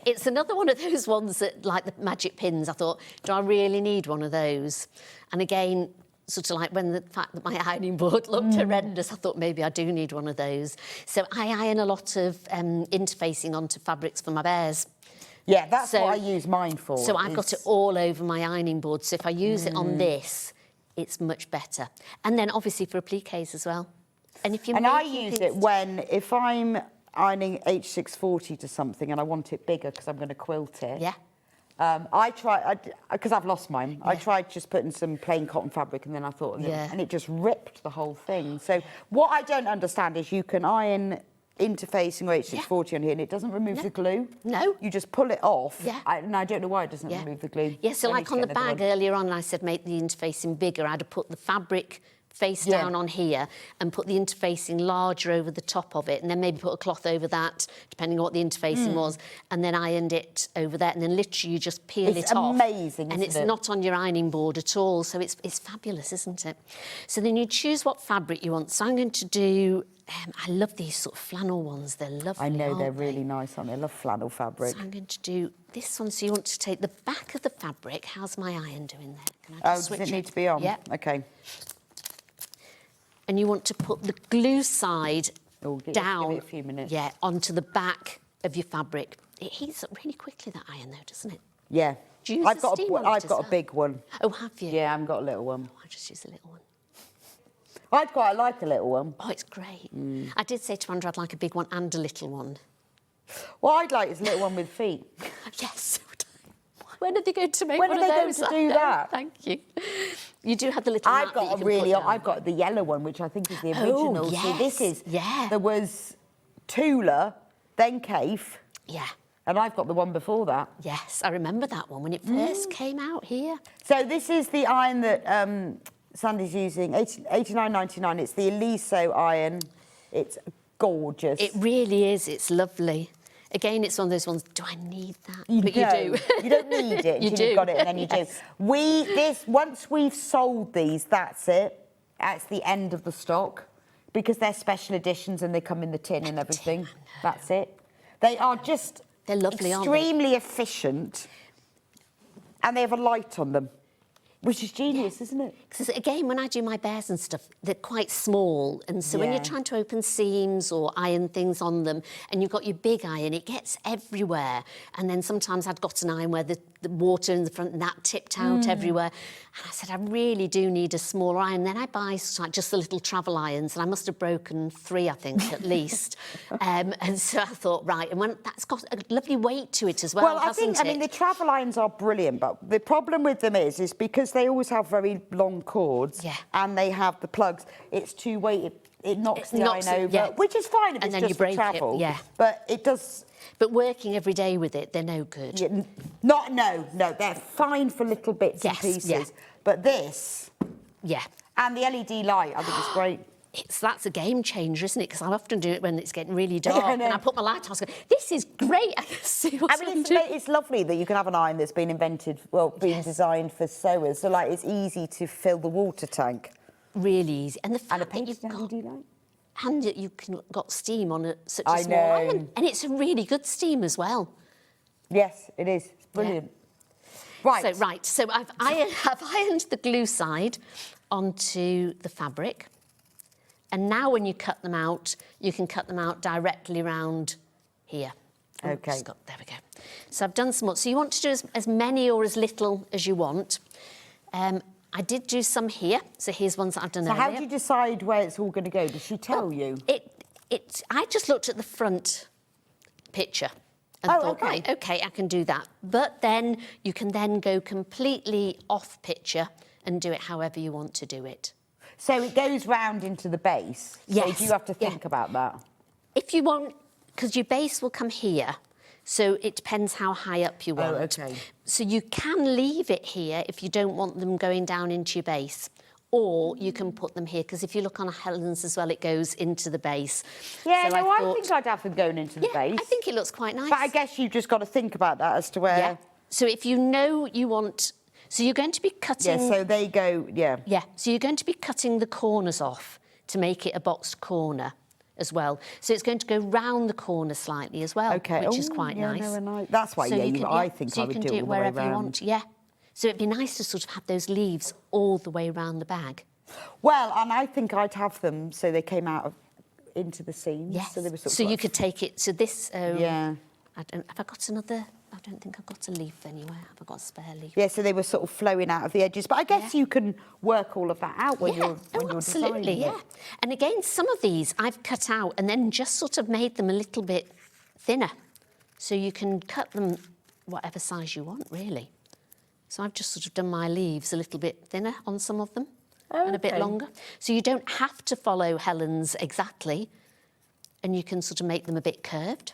It's another one of those ones that, like the magic pins, I thought, do I really need one of those? And again, sort of like when the fact that my ironing board looked horrendous, I thought maybe I do need one of those. So I iron a lot of interfacing onto fabrics for my bears. Yeah, that's what I use mine for. So I've got it all over my ironing board. So if I use it on this, it's much better. And then obviously for appliques as well. And if you I use it if I'm ironing H640 to something and I want it bigger because I'm going to quilt it. Yeah. I try, because I've lost mine, I tried just putting some plain cotton fabric and then I thought, and it just ripped the whole thing. So what I don't understand is you can iron interfacing or H640 on here and it doesn't remove the glue. No. You just pull it off. Yeah. And I don't know why it doesn't remove the glue. Yeah, so like on the bag earlier on, I said make the interfacing bigger. I'd have put the fabric face down on here and put the interfacing larger over the top of it and then maybe put a cloth over that, depending on what the interfacing was, and then ironed it over there and then literally you just peel it off. It's amazing, and it's not on your ironing board at all, so it's fabulous, isn't it? So then you choose what fabric you want. So I'm going to do, I love these sort of flannel ones, they're lovely. I know, they're really nice, aren't they? I love flannel fabric. So I'm going to do this one, so you want to take the back of the fabric. How's my iron doing there? Can I just switch does it need to be on? Yeah. OK. And you want to put the glue side down, give it a few minutes. Yeah, onto the back of your fabric. It heats up really quickly, that iron, though, doesn't it? Yeah. Do you use I've got a big one. Oh, have you? Yeah, I haven't got a little one. Oh, I just use a little one. I'd quite like a little one. Oh, it's great. I did say to Andrew I'd like a big one and a little one. What I'd like is a little one with feet. Yes. When are they going to make when one are they of those? going to do that? Thank you. You do have the little I've got the yellow one, which I think is the original. Oh, yes. See, this is... There was Tula, then Cafe. Yeah. And I've got the one before that. Yes, I remember that one when it first came out here. So this is the iron that Sandi's using, $89.99. It's the Eliso iron. It's gorgeous. It really is. It's lovely. Again, it's one of those ones, do I need that? You but do. You do. You don't need it until you've got it, and then you Yes. do. Once we've sold these, that's it. That's the end of the stock, because they're special editions and they come in the tin and everything. That's it. They are just They're lovely, extremely efficient, and they have a light on them, which is genius, isn't it? Because again, when I do my bears and stuff, they're quite small, and so when you're trying to open seams or iron things on them, and you've got your big iron, it gets everywhere. And then sometimes I'd got an iron where the water in the front and that tipped out everywhere. And I said, I really do need a smaller iron. Then I buy like just the little travel irons, and I must have broken 3, I think, at least. And so I thought, right, and when that's got a lovely weight to it as well. Well, I mean, the travel irons are brilliant, but the problem with them is because they always have very long cords, and they have the plugs. It's too weighted. It knocks the iron over, which is fine if and it's then just you break for travel. it, But it does. But working every day with it, they're no good. Yeah, no, they're fine for little bits and pieces. Yeah. But this, and the LED light, I think it's great. That's a game changer, isn't it? Because I often do it when it's getting really dark, I know. and I put my light on. I go, this is great. I can see what's It's lovely that you can have an iron that's been invented, been designed for sewers. So, like, it's easy to fill the water tank. Really easy, and the fact that you've got LED light. and that you can got steam on such a small iron, and it's a really good steam as well. Yes, it is. It's brilliant. Right. So I've ironed the glue side onto the fabric, and now when you cut them out, you can cut them out directly round here. Okay. There we go. So I've done some more. So you want to do as many or as little as you want. I did do some here, so here's ones that I've done earlier. So how do you decide where it's all going to go? Does she tell you? I just looked at the front picture and thought, right, okay, I can do that. But then you can then go completely off picture and do it however you want to do it. So it goes round into the base? Yes. So do you have to think about that? If you want, because your base will come here, so it depends how high up you want. Oh, okay. So you can leave it here if you don't want them going down into your base. Or you can put them here, because if you look on Helen's as well, it goes into the base. Yeah, so I think I'd have them going into the base. I think it looks quite nice. But I guess you've just got to think about that as to where... Yeah. So if you know you want... So you're going to be cutting... Yeah, so they go, Yeah, so you're going to be cutting the corners off to make it a boxed corner as well. So it's going to go round the corner slightly as well, which is quite nice. No, that's why, so I think so I you would can do it all the way wherever you round. want. Yeah. So it'd be nice to sort of have those leaves all the way around the bag. Well, and I think I'd have them so they came out into the seams. Yes. So they were sort of so like... you could take it to this... yeah. have I got another... I don't think I've got a leaf anywhere. Have I got a spare leaf? Yeah, so they were sort of flowing out of the edges. But I guess you can work all of that out when you're absolutely, designing yeah. it. And again, some of these I've cut out and then just sort of made them a little bit thinner. So you can cut them whatever size you want, really. So I've just sort of done my leaves a little bit thinner on some of them and a bit longer. So you don't have to follow Helen's exactly, and you can sort of make them a bit curved.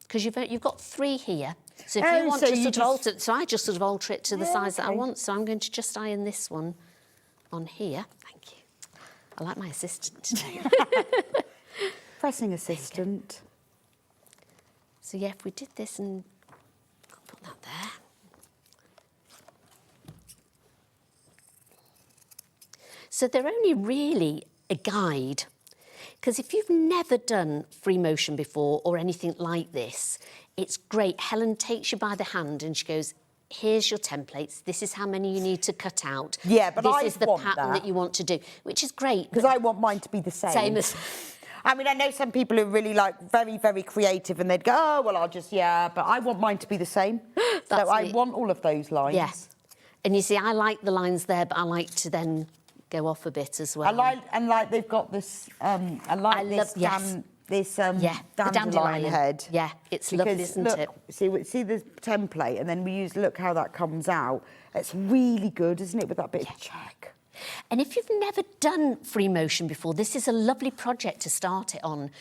Because you've got 3 here. So if you want to sort of alter... So I just sort of alter it to the size that I want. So I'm going to just iron this one on here. Thank you. I like my assistant today. Pressing assistant. So yeah, if we did this and... I'll put that there. So they're only really a guide. Because if you've never done free motion before or anything like this, it's great. Helen takes you by the hand and she goes, here's your templates. This is how many you need to cut out. Yeah, but this is the pattern that you want to do, which is great. Because I want mine to be the same. Same as... I mean, I know some people are really, like, very, very creative and they'd go, oh, well, I'll just, but I want mine to be the same. So I want all of those lines. Yes. And you see, I like the lines there, but I like to then... go off a bit as well. They've got this. Dandelion head. Yeah, it's lovely, isn't it? See the template, and then look how that comes out. It's really good, isn't it? With that bit of check. And if you've never done free motion before, this is a lovely project to start it on.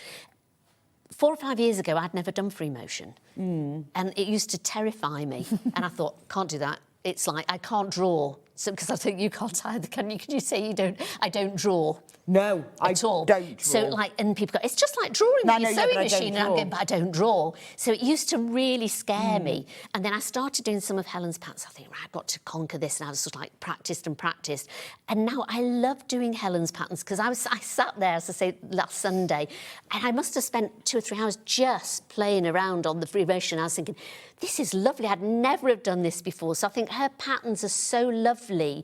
4 or 5 years ago, I'd never done free motion, and it used to terrify me. And I thought, can't do that. It's like I can't draw So, because I think you can't either, can you? Could you say I don't draw? No, at all. Don't draw. So, like, and people go, it's just like drawing with your sewing machine. And I'm going, but I don't draw. So it used to really scare me. And then I started doing some of Helen's patterns. I think, right, I've got to conquer this. And I was sort of like practiced. And now I love doing Helen's patterns because I sat there, as I say, last Sunday, and I must have spent 2 or 3 hours just playing around on the free motion. I was thinking, this is lovely. I'd never have done this before. So I think her patterns are so lovely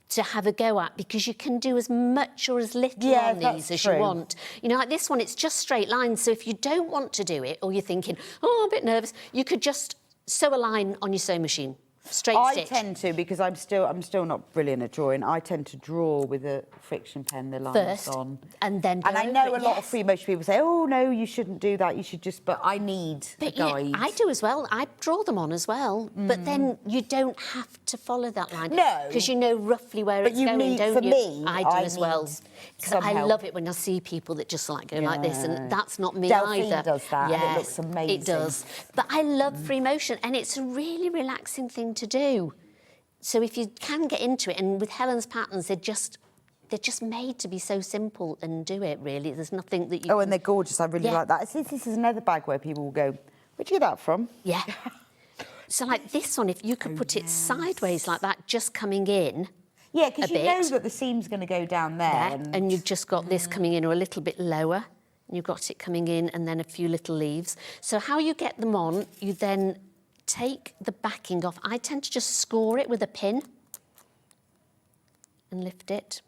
to have a go at because you can do as much or as little on these as you want. You know, like this one, it's just straight lines. So if you don't want to do it or you're thinking, oh, I'm a bit nervous, you could just sew a line on your sewing machine. Straight stitch. I tend to, because I'm still not brilliant at drawing. I tend to draw with a friction pen, the lines first, on, and then. And I know a lot of free motion people say, "Oh no, you shouldn't do that. You should just." But I need a guide. Yeah, I do as well. I draw them on as well, but then you don't have to follow that line. No, because you know roughly where it's going, don't you? Me, I do as well. Because I love it when I see people that just like go like this, and that's not me Delphine either. does that, and it looks amazing. It does. But I love free motion, and it's a really relaxing thing to do. So if you can get into it, and with Helen's patterns, they're just made to be so simple and do it, really. There's nothing that you and they're gorgeous. I really like that. This is another bag where people will go, where'd you get that from? Yeah. So like this one, if you could put it sideways like that, just coming in. Yeah, because you know that the seam's going to go down there. And you've just got this coming in or a little bit lower. And you've got it coming in and then a few little leaves. So how you get them on, you then take the backing off. I tend to just score it with a pin and lift it.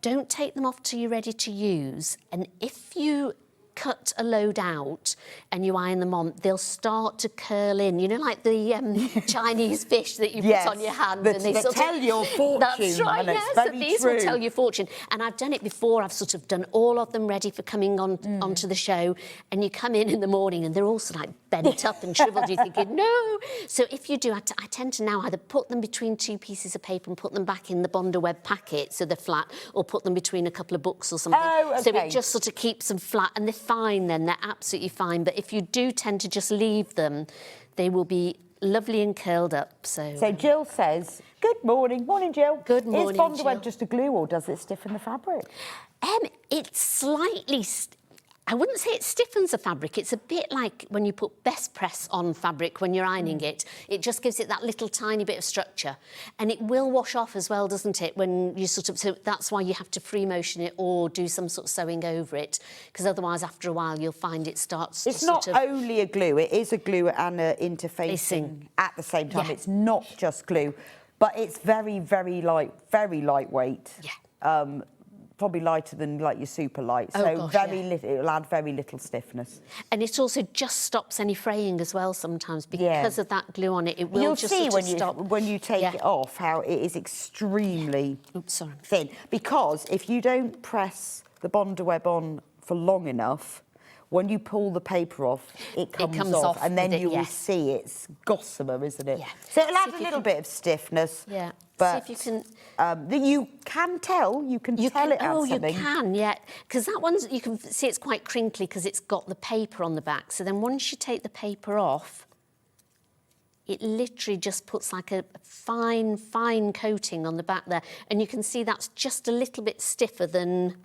Don't take them off till you're ready to use. And if you cut a load out and you iron them on, they'll start to curl in. You know, like the Chinese fish that you put on your hand. And they tell your fortune. That's right, yes. So these will tell your fortune. And I've done it before. I've sort of done all of them ready for coming on onto the show. And you come in the morning and they're all sort of like bent up and shriveled. You're thinking, no. So if you do, I tend to now either put them between 2 pieces of paper and put them back in the Bonder Web packet so they're flat, or put them between a couple of books or something. Oh, okay. So it just sort of keeps them flat, and they're fine then, they're absolutely fine. But if you do tend to just leave them, they will be lovely and curled up. So Jill says, good morning. Morning, Jill. Good morning, Is Bonder Web Jill. just a glue, or does it stiffen the fabric? It's slightly... I wouldn't say it stiffens the fabric. It's a bit like when you put best press on fabric when you're ironing it. It just gives it that little tiny bit of structure. And it will wash off as well, doesn't it, when you sort of... So that's why you have to free motion it or do some sort of sewing over it, because otherwise, after a while, you'll find it starts It's to not sort of... only a glue, it is a glue and an interfacing at the same time. Yeah. It's not just glue, but it's very, very lightweight. Yeah. Probably lighter than like your super light, Oh, so gosh, very yeah. little. It'll add very little stiffness. And it also just stops any fraying as well sometimes because of that glue on it. It will You'll just see sort of stop. when you take it off how it is extremely thin. Because if you don't press the Bonder Web on for long enough, when you pull the paper off, it comes off, and then you will see it's gossamer, isn't it? Yeah. So it'll add a little bit of stiffness. Yeah. But see if you can... you can tell. You can tell it adds something. You can, yeah. Because that one's... You can see it's quite crinkly because it's got the paper on the back. So then once you take the paper off, it literally just puts like a fine, fine coating on the back there. And you can see that's just a little bit stiffer than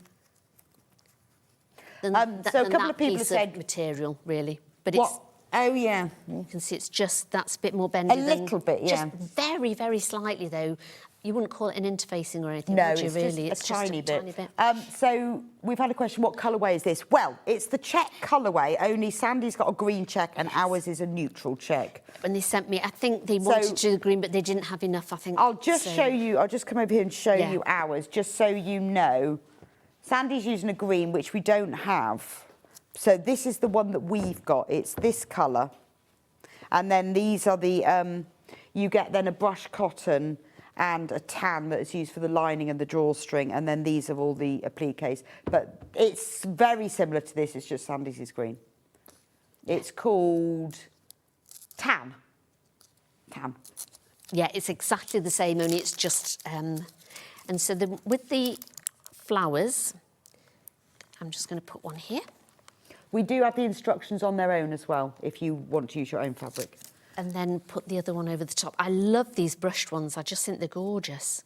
so a couple of people have said material, really. But what? It's... Oh, yeah. You can see it's just, that's a bit more bendy. A little bit, yeah. Just very, very slightly, though. You wouldn't call it an interfacing or anything, no, would you, it's really? Just a tiny bit. So we've had a question, what colourway is this? Well, it's the check colourway, only Sandi's got a green check and ours is a neutral check. When they sent me, I think they wanted to do the green, but they didn't have enough, I think. I'll just show you, I'll just come over here and show you ours, just so you know. Sandi's using a green, which we don't have. So this is the one that we've got. It's this colour. And then these are the, you get then a brush cotton and a tan that is used for the lining and the drawstring. And then these are all the appliques. But it's very similar to this. It's just Sandi's is green. It's called tan. Tan. Yeah, it's exactly the same, only it's just... and so with the flowers, I'm just going to put one here. We do have the instructions on their own as well, if you want to use your own fabric. And then put the other one over the top. I love these brushed ones. I just think they're gorgeous.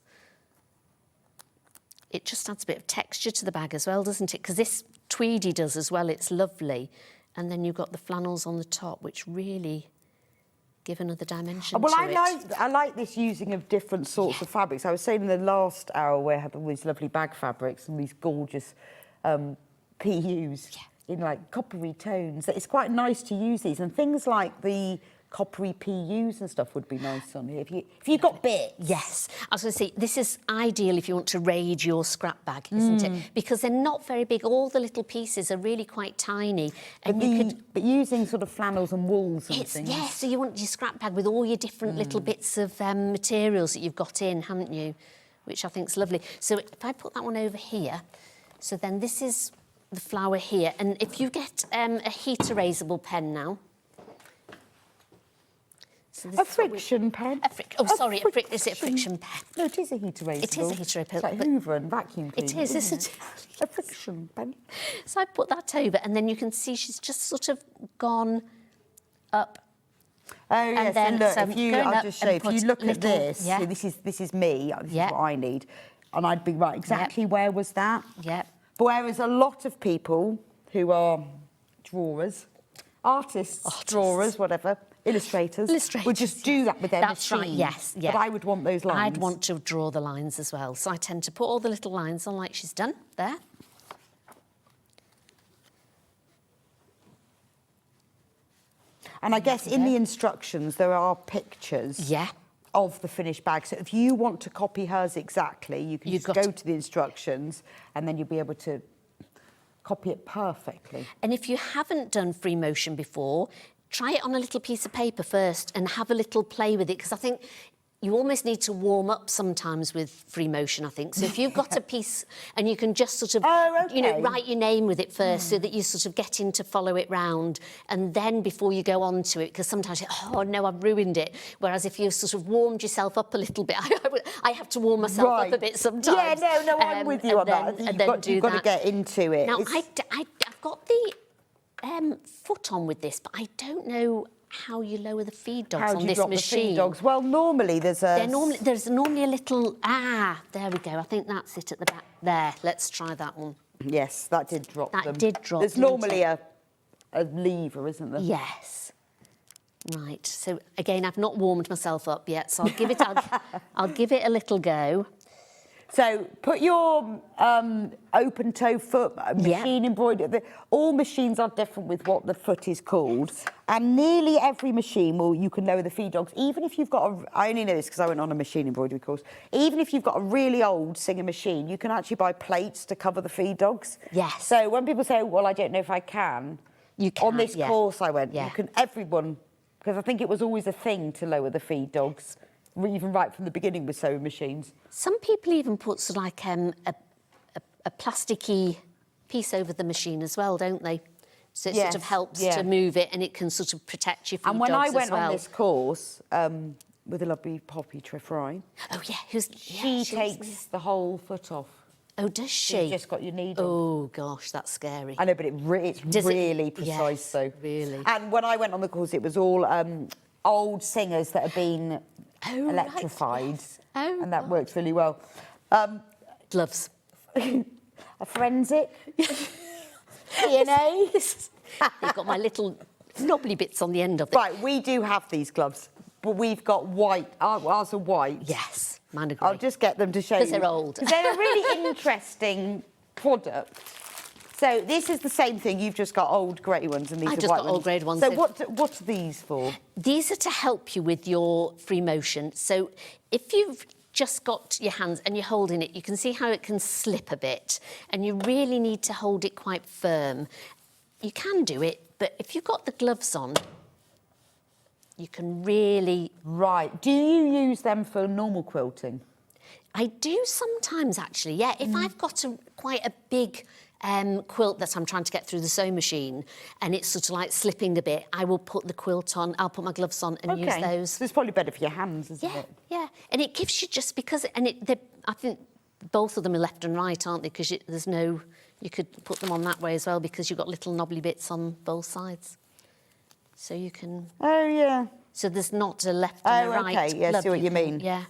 It just adds a bit of texture to the bag as well, doesn't it? Because this tweedy does as well. It's lovely. And then you've got the flannels on the top, which really give another dimension to it. I like this using of different sorts of fabrics. I was saying in the last hour where I had all these lovely bag fabrics and these gorgeous PUs in like coppery tones. It's quite nice to use these, and things like the coppery PUs and stuff would be nice on here if you've got bits. Yes, I was going to say this is ideal if you want to raid your scrap bag, isn't it? Because they're not very big. All the little pieces are really quite tiny, and but using sort of flannels and wools and things. Yeah, so you want your scrap bag with all your different little bits of materials that you've got in, haven't you? Which I think is lovely. So if I put that one over here, so then this is the flower here, and if you get a heat erasable pen now. So a friction pen? Is it a friction pen? No, it is a heat erasable. It is a heat erasable. It's like Hoover and vacuum cleaner. It is, isn't it? A friction pen. So I put that over, and then you can see she's just sort of gone up. Oh, yes, and look, I'll just show you, if you look at this, see, this is me, this is what I need, and I'd be right, exactly where was that? Yep. But whereas a lot of people who are drawers, artists, drawers, whatever, illustrators would just do that with their machine. Right, yes. But I would want those lines. I'd want to draw the lines as well. So I tend to put all the little lines on like she's done there. And I guess in the instructions there are pictures of the finished bag. So if you want to copy hers exactly, you can just go to the instructions and then you'll be able to copy it perfectly. And if you haven't done free motion before, try it on a little piece of paper first and have a little play with it, because I think you almost need to warm up sometimes with free motion, I think. So if you've got a piece and you can just sort of, you know, write your name with it first so that you sort of get in to follow it round, and then before you go on to it, because sometimes you oh no, I've ruined it. Whereas if you've sort of warmed yourself up a little bit, I have to warm myself up a bit sometimes. Yeah, no, I'm with you on that. You've got to get into it. Now, I've got the foot on with this, but I don't know how you lower the feed dogs on this machine. The feed dogs? Well, normally there's a... There's normally a little... there we go. I think that's it at the back there. Let's try that one. Yes, that did drop them. That did drop There's normally a lever, isn't there? Yes. Right. So, again, I've not warmed myself up yet, so I'll give it... I'll give it a little go. So put your open toe foot machine embroidered. All machines are different with what the foot is called, and nearly every machine you can lower the feed dogs. Even if you've got I only know this because I went on a machine embroidery course. Even if you've got a really old Singer machine, you can actually buy plates to cover the feed dogs. Yes. So when people say, "Well, I don't know if I can," you can. On this course I went, you can. Everyone, because I think it was always a thing to lower the feed dogs. Even right from the beginning with sewing machines. Some people even put sort of like a plasticky piece over the machine as well, don't they? So it sort of helps to move it, and it can sort of protect you from dogs as well. And when I went on this course with a lovely Poppy Triffrine, she takes the whole foot off. Oh, does she? You've just got your needle. Oh, gosh, that's scary. I know, but it's really precise, though. Really. And when I went on the course, it was all old singers that have been electrified, right, yes. And that works really well. Gloves. A forensic. DNA. They've got my little knobbly bits on the end of it. Right, we do have these gloves, but we've got white. Ours are white. Yes, mine are grey. I'll just get them to show you. Because they're old. Because they're a really interesting product. So this is the same thing. You've just got old grey ones, and these are white ones. I've just got old grey ones. So what are these for? These are to help you with your free motion. So if you've just got your hands and you're holding it, you can see how it can slip a bit, and you really need to hold it quite firm. You can do it, but if you've got the gloves on, you can really... Right. Do you use them for normal quilting? I do sometimes, actually, yeah. If I've got quite a big... quilt that I'm trying to get through the sewing machine, and it's sort of like slipping a bit, I will put the quilt on, I'll put my gloves on and use those. So it's probably better for your hands, isn't it? Yeah, and it gives you just because... I think both of them are left and right, aren't they? Because there's no... You could put them on that way as well, because you've got little knobbly bits on both sides. So you can... Oh, yeah. So there's not a left and a right. Okay, yeah, I see what you mean. Yeah.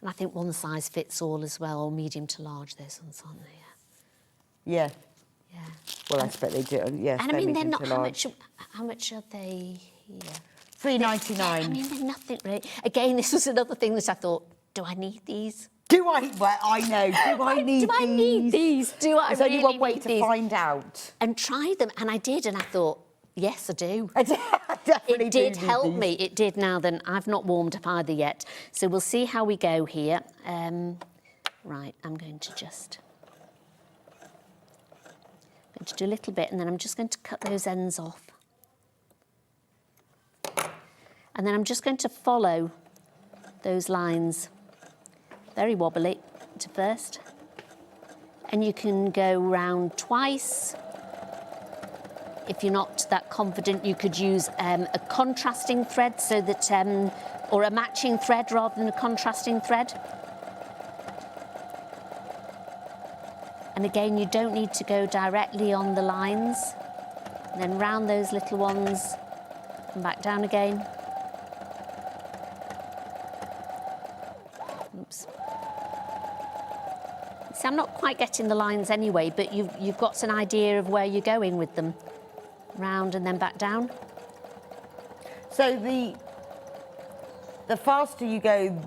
And I think one size fits all as well, or medium to large, those ones, aren't they? Yeah. Yeah. Well, I expect they do. Yes, and I mean, they're medium not. to How large. much are they here? $3.99. I mean, they're nothing really. Again, this was another thing that I thought, do I need these? Do I? Well, I know. Do I need these? Do I need these? Do I There's really only one way need to these? find out. And try them, and I did, and I thought, yes, I do. I definitely It did do help need me. It did. Now then, I've not warmed up either yet, so we'll see how we go here. Right, I'm going to do a little bit, and then I'm just going to cut those ends off. And then I'm just going to follow those lines, very wobbly to first. And you can go round twice. If you're not that confident, you could use a contrasting thread so that, or a matching thread rather than a contrasting thread. And again, you don't need to go directly on the lines. And then round those little ones and back down again. Oops. See, I'm not quite getting the lines anyway, but you've got an idea of where you're going with them. Round and then back down. So the faster you go,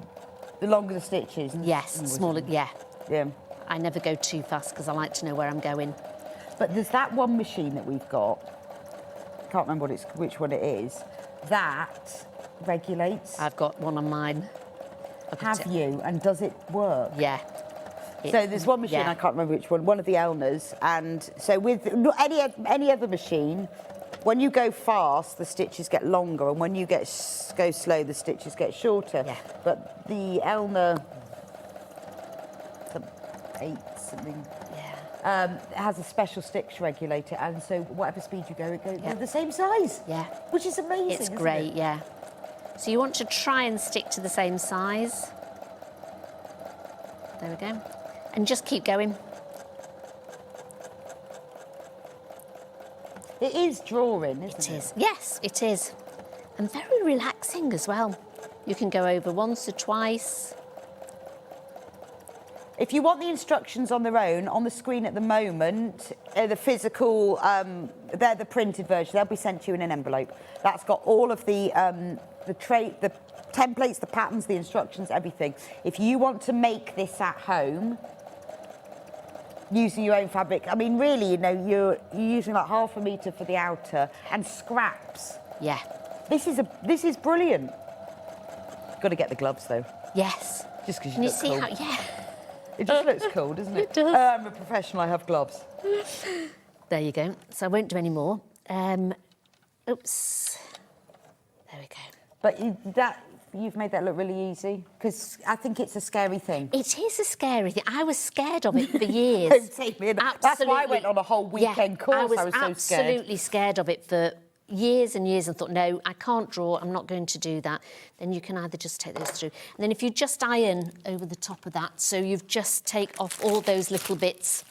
the longer the stitches. Yes, smaller, yeah. Yeah. I never go too fast because I like to know where I'm going. But there's that one machine that we've got, I can't remember which one it is, that regulates. I've got one on mine. Have you? And does it work? Yeah. So there's one machine, I can't remember which one of the Elners, and so with any other machine, when you go fast, the stitches get longer, and when you go slow, the stitches get shorter. Yeah. But the Elner 8 something. Yeah. Has a special stitch regulator, and so whatever speed you go, they're the same size. Yeah. Which is amazing. It's isn't great, it? yeah. So you want to try and stick to the same size. There we go. And just keep going. It is drawing, isn't it? It is. Yes, it is. And very relaxing as well. You can go over once or twice. If you want the instructions on their own, on the screen at the moment, the physical, they're the printed version. They'll be sent to you in an envelope. That's got all of the templates, the patterns, the instructions, everything. If you want to make this at home, using your own fabric, I mean, really, you know, you're using like 1/2 metre for the outer and scraps. Yeah. This is brilliant. Got to get the gloves though. Yes. Just because you look see cool. how, yeah. It just looks cool, doesn't it? It does. I'm a professional, I have gloves. There you go. So I won't do any more. Oops. There we go. But you've made that look really easy, because I think it's a scary thing. It is a scary thing. I was scared of it for years. Don't take me in. That's why I went on a whole weekend course. I was so scared. absolutely scared of it for years and years and thought, no, I can't draw, I'm not going to do that. Then you can either just take those through. And then if you just iron over the top of that, so you've just take off all those little bits.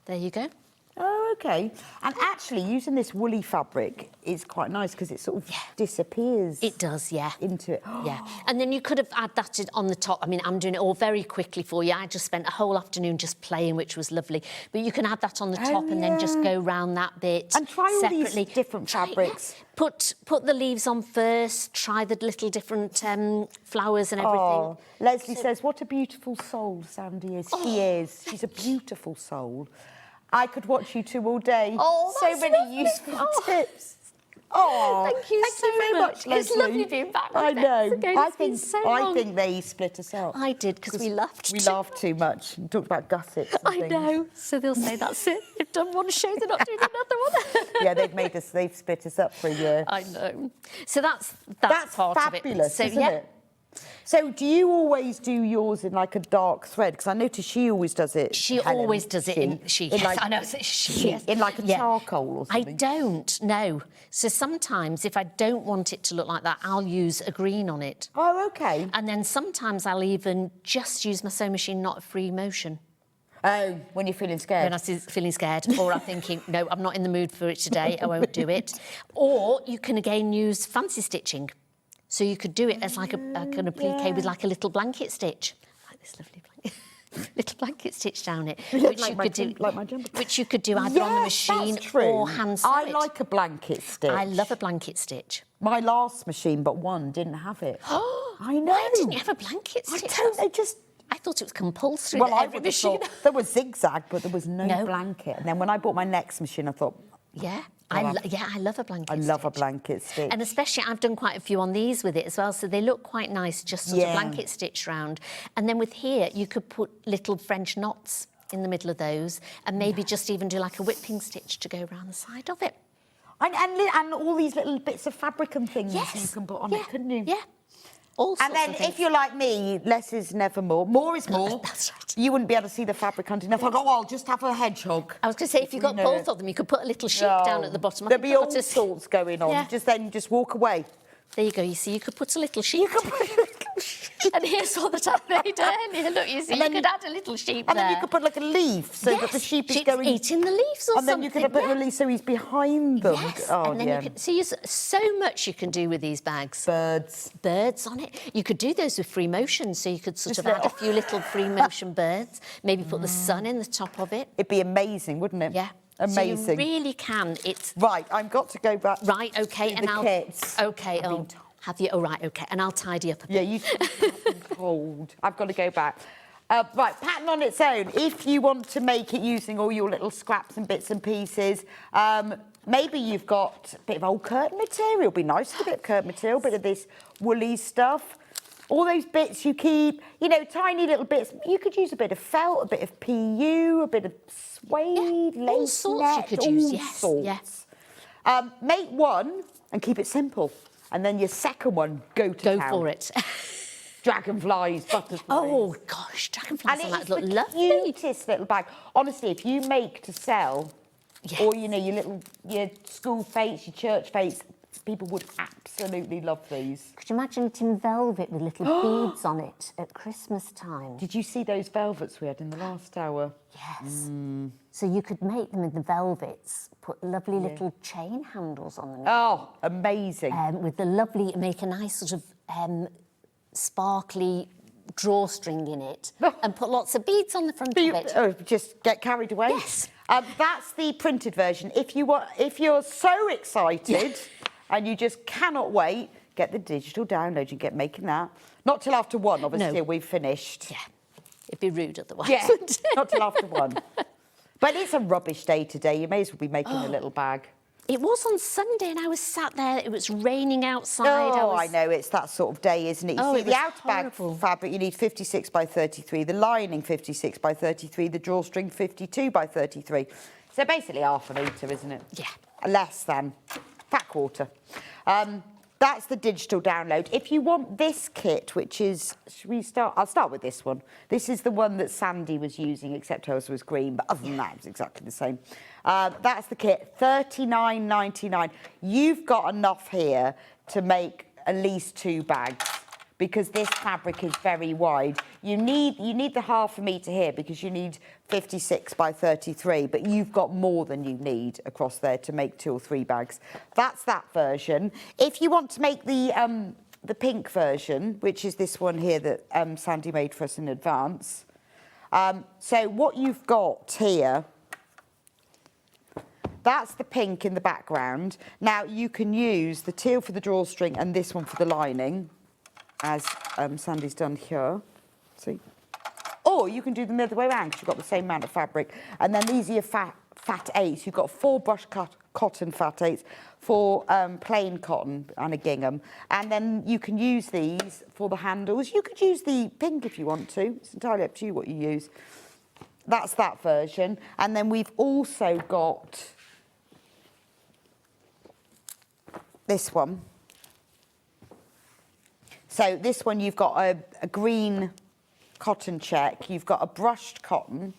There you go. Oh, okay. And actually, using this woolly fabric is quite nice because it sort of disappears. It does, yeah. Into it. Yeah. And then you could have had that on the top. I mean, I'm doing it all very quickly for you. I just spent a whole afternoon just playing, which was lovely. But you can add that on the top and then just go round that bit and try all separately. these different fabrics. Yeah. Put the leaves on first. Try the little different flowers and everything. Oh, Leslie says, what a beautiful soul Sandi is. She is. She's a beautiful soul. I could watch you two all day. Oh, so many useful tips. Oh, thank you very much, Leslie. It's lovely being back. I know. I think they split us up. I did because we laughed. We laughed too much. We talked about gussets. And things. Know. So they'll say that's it. They've done one show. They're not doing another one. Yeah, they've split us up for a year. I know. So that's part fabulous, of it. So, isn't it? So do you always do yours in like a dark thread? Because I notice she always does it. She always does it in like, I know. In like a charcoal or something. I don't, no. So sometimes if I don't want it to look like that, I'll use a green on it. Oh, okay. And then sometimes I'll even just use my sewing machine, not a free motion. Oh, when you're feeling scared. When I'm feeling scared, or I'm thinking, no, I'm not in the mood for it today, I won't do it. Or you can again use fancy stitching. So you could do it as like a kind of applique with like a little blanket stitch. Like this lovely blanket. Little blanket stitch down it, which you could do either on the machine or hand sew I like a blanket stitch. I love a blanket stitch. My last machine, but one, didn't have it. I know. Why didn't you have a blanket stitch? I don't know, just... I thought it was compulsory. Well, I every would have machine. thought there was zigzag, but there was no blanket. And then when I bought my next machine, I thought... Yeah, I love a blanket stitch. I love a blanket stitch. And especially, I've done quite a few on these with it as well, so they look quite nice, just sort of blanket stitched round. And then with here, you could put little French knots in the middle of those, and maybe just even do like a whipping stitch to go around the side of it. And all these little bits of fabric and things you can put on it, couldn't you? Yeah. All and then if you're like me, less is never more. More is more. That's right. You wouldn't be able to see the fabric underneath. I thought, I'll just have a hedgehog. I was going to say, if you got both of them, you could put a little sheep down at the bottom. There'd be all sorts going on. Yeah. Just walk away. There you go. You see, you could put a little sheep. And here's all that I made earlier. Look, you see, you could add a little sheep and there. then you could put like a leaf so that the sheep is going... eating the leaves or something. And then you could put a leaf so he's behind them. Yes. Oh, and then you can see so much you can do with these bags. Birds on it. You could do those with free motion, so you could sort of add a few little free motion birds. Maybe put the sun in the top of it. It'd be amazing, wouldn't it? Yeah. Amazing. So you really can. It's right. I've got to go back. Right. Okay. To the kits. Okay. Have you? Oh, right, OK. And I'll tidy up a bit. Yeah, you cold. I've got to go back. Right, pattern on its own. If you want to make it using all your little scraps and bits and pieces, maybe you've got a bit of old curtain material. It'd be nice to have a bit of curtain material, a bit of this woolly stuff. All those bits you keep, you know, tiny little bits. You could use a bit of felt, a bit of PU, a bit of suede, lace all sorts net, you could use, all sorts. Make one and keep it simple. And then your second one, go town. for it. Dragonflies, butterflies. Oh, gosh, dragonflies and on that it's look the lovely. cutest little bag. Honestly, if you make to sell, or, you know, your school fates, your church fates, people would absolutely love these. Could you imagine it in velvet with little beads on it at Christmas time? Did you see those velvets we had in the last hour? Yes. So you could make them in the velvets, put lovely little chain handles on them. Oh, amazing. With the lovely, make a nice sort of sparkly drawstring in it and put lots of beads on the front of it. Oh, just get carried away. Yes. That's the printed version. If you're so excited and you just cannot wait, get the digital download and get making that. Not till after 1, obviously, till we've finished. Yeah. It'd be rude otherwise. Yeah, not till after 1. But it's a rubbish day today. You may as well be making a little bag. It was on Sunday and I was sat there. It was raining outside. Oh, I know. It's that sort of day, isn't it? You see, the outer bag fabric, you need 56 by 33. The lining, 56 by 33. The drawstring, 52 by 33. So basically half a metre, isn't it? Yeah. Less than. Fat quarter. That's the digital download. If you want this kit, which is... Should we start? I'll start with this one. This is the one that Sandi was using, except hers was green. But other than that, it's exactly the same. That's the kit, $39.99. You've got enough here to make at least 2 bags because this fabric is very wide. You need the half a metre here because you need 56 by 33, but you've got more than you need across there to make 2 or 3 bags. That's that version. If you want to make the pink version, which is this one here that Sandi made for us in advance, so what you've got here, that's the pink in the background. Now, you can use the teal for the drawstring and this one for the lining, as Sandi's done here. See? Or you can do them the other way around because you've got the same amount of fabric. And then these are your fat 8s. You've got 4 brush cotton fat 8s, 4 plain cotton and a gingham. And then you can use these for the handles. You could use the pink if you want to. It's entirely up to you what you use. That's that version. And then we've also got this one. So this one, you've got a green cotton check, you've got a brushed cotton,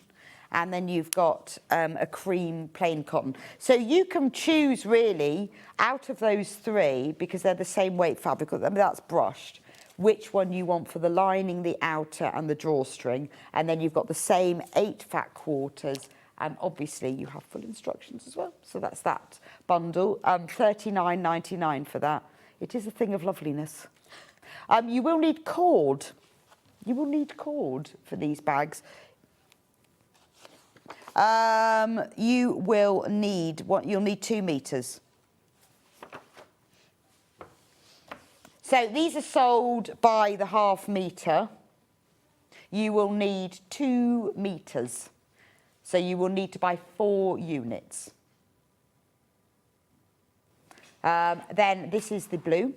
and then you've got a cream plain cotton. So you can choose really out of those 3, because they're the same weight fabric, that's brushed, which one you want for the lining, the outer and the drawstring. And then you've got the same 8 fat quarters, and obviously you have full instructions as well. So that's that bundle, $39.99 for that. It is a thing of loveliness. You will need cord. You will need cord for these bags. You'll need 2 meters. So these are sold by the half metre. You will need 2 meters. So you will need to buy 4 units. Then this is the blue.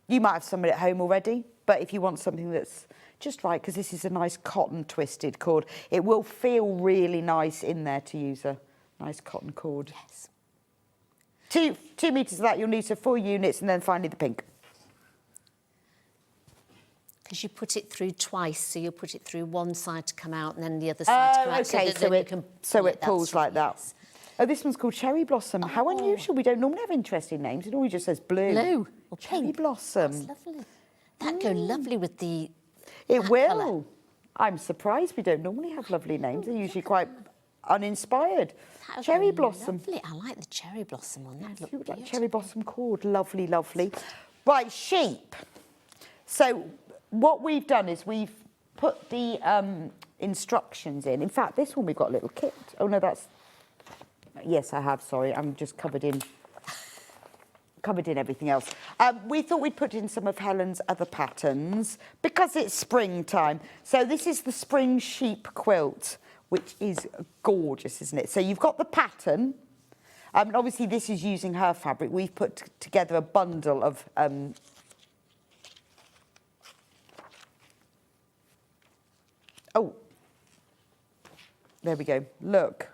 You might have some at home already, but if you want something that's just right, because this is a nice cotton twisted cord, it will feel really nice in there to use a nice cotton cord. Yes. 2 meters of that you'll need, so 4 units, and then finally the pink. Because you put it through twice, so you'll put it through one side to come out and then the other side to come out. Okay, so it pulls like that. Oh, this one's called Cherry Blossom. How unusual. We don't normally have interesting names. It always just says blue. Blue or Cherry pink. Blossom. That's lovely. That'd go lovely with the It will. colour. I'm surprised we don't normally have lovely names. They're usually quite uninspired. That'd Cherry go Blossom. Lovely. I like the Cherry Blossom one. That You would like beautiful. Cherry Blossom cord. Lovely, lovely. Right, sheep. So what we've done is we've put the instructions in. In fact, this one we've got a little kit. Oh, no, that's... Yes, I have, sorry. I'm just covered in everything else. We thought we'd put in some of Helen's other patterns because it's springtime. So this is the spring sheep quilt, which is gorgeous, isn't it? So you've got the pattern. Obviously, this is using her fabric. We've put together a bundle of... Oh, there we go. Look.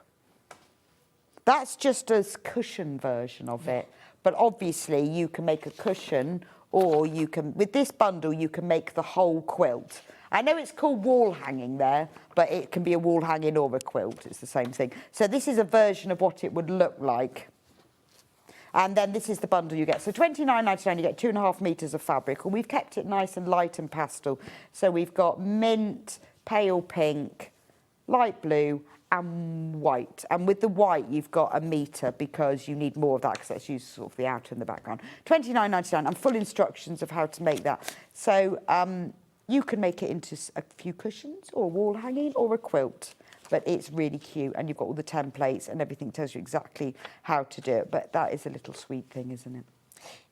That's just a cushion version of it. But obviously, you can make a cushion, or you can, with this bundle, you can make the whole quilt. I know it's called wall hanging there, but it can be a wall hanging or a quilt. It's the same thing. So this is a version of what it would look like. And then this is the bundle you get. So $29.99, you get 2.5 meters of fabric. And we've kept it nice and light and pastel. So we've got mint, pale pink, light blue, and white. And with the white, you've got a metre because you need more of that because that's used sort of the outer and the background. $29.99 and full instructions of how to make that. So you can make it into a few cushions or a wall hanging or a quilt. But it's really cute, and you've got all the templates and everything tells you exactly how to do it. But that is a little sweet thing, isn't it?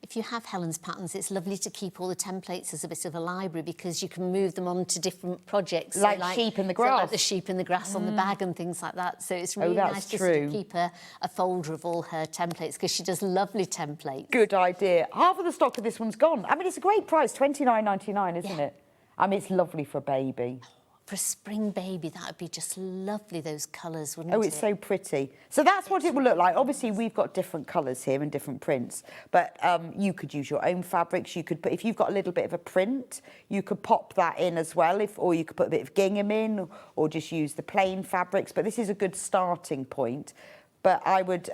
If you have Helen's patterns, it's lovely to keep all the templates as a bit of a library because you can move them on to different projects. Like sheep in the grass. So like the sheep in the grass on the bag and things like that. So it's really nice just to keep a folder of all her templates because she does lovely templates. Good idea. Half of the stock of this one's gone. I mean, it's a great price, $29.99, isn't it? I mean, it's lovely for a baby. For a spring baby, that would be just lovely, those colours, wouldn't it? Oh, it's so pretty. So that's what it will look like. Obviously, we've got different colours here and different prints, but you could use your own fabrics. You could put, if you've got a little bit of a print, you could pop that in as well, or you could put a bit of gingham in, or just use the plain fabrics. But this is a good starting point. But I would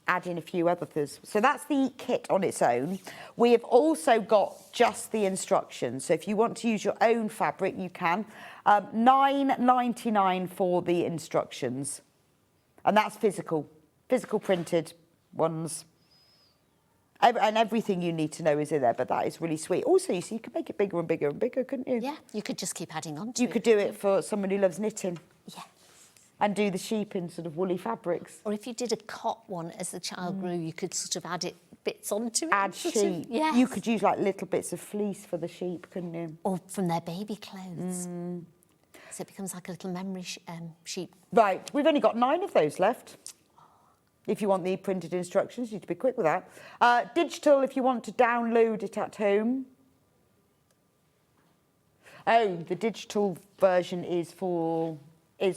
add in a few others. So that's the kit on its own. We have also got just the instructions. So if you want to use your own fabric, you can. $9.99 for the instructions. And that's physical printed ones. And everything you need to know is in there, but that is really sweet. Also, you see, you could make it bigger and bigger and bigger, couldn't you? Yeah, you could just keep adding on to it. You could do it for someone who loves knitting. Yeah. And do the sheep in sort of woolly fabrics. Or if you did a cot one as the child grew, you could sort of add it bits onto it. Add sheep. Yes. You could use like little bits of fleece for the sheep, couldn't you? Or from their baby clothes. So it becomes like a little memory sheep. Right, we've only got 9 of those left. If you want the printed instructions, you need to be quick with that. Digital, if you want to download it at home. Oh, the digital version is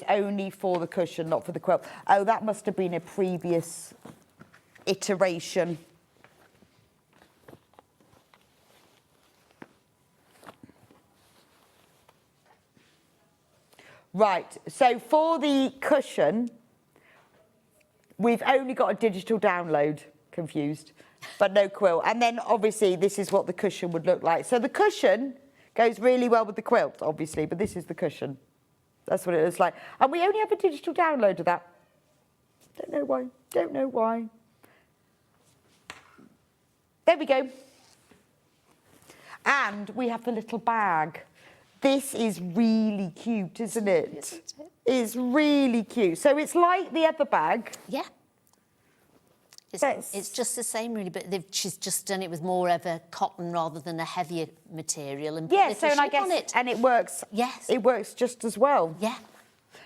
only for the cushion, not for the quilt. Oh, that must have been a previous iteration. Right, so for the cushion, we've only got a digital download, confused. but no quilt. And then obviously this is what the cushion would look like. So the cushion goes really well with the quilt, obviously, but this is the cushion. That's what it looks like. And we only have a digital download of that. Don't know why. Don't know why. There we go. And we have the little bag. This is really cute, isn't it? It's really cute. So it's like the other bag. Yeah. It's just the same, really, but she's just done it with more of a cotton rather than a heavier material. And yeah, so and I guess and it works. Yes, it works just as well. Yeah.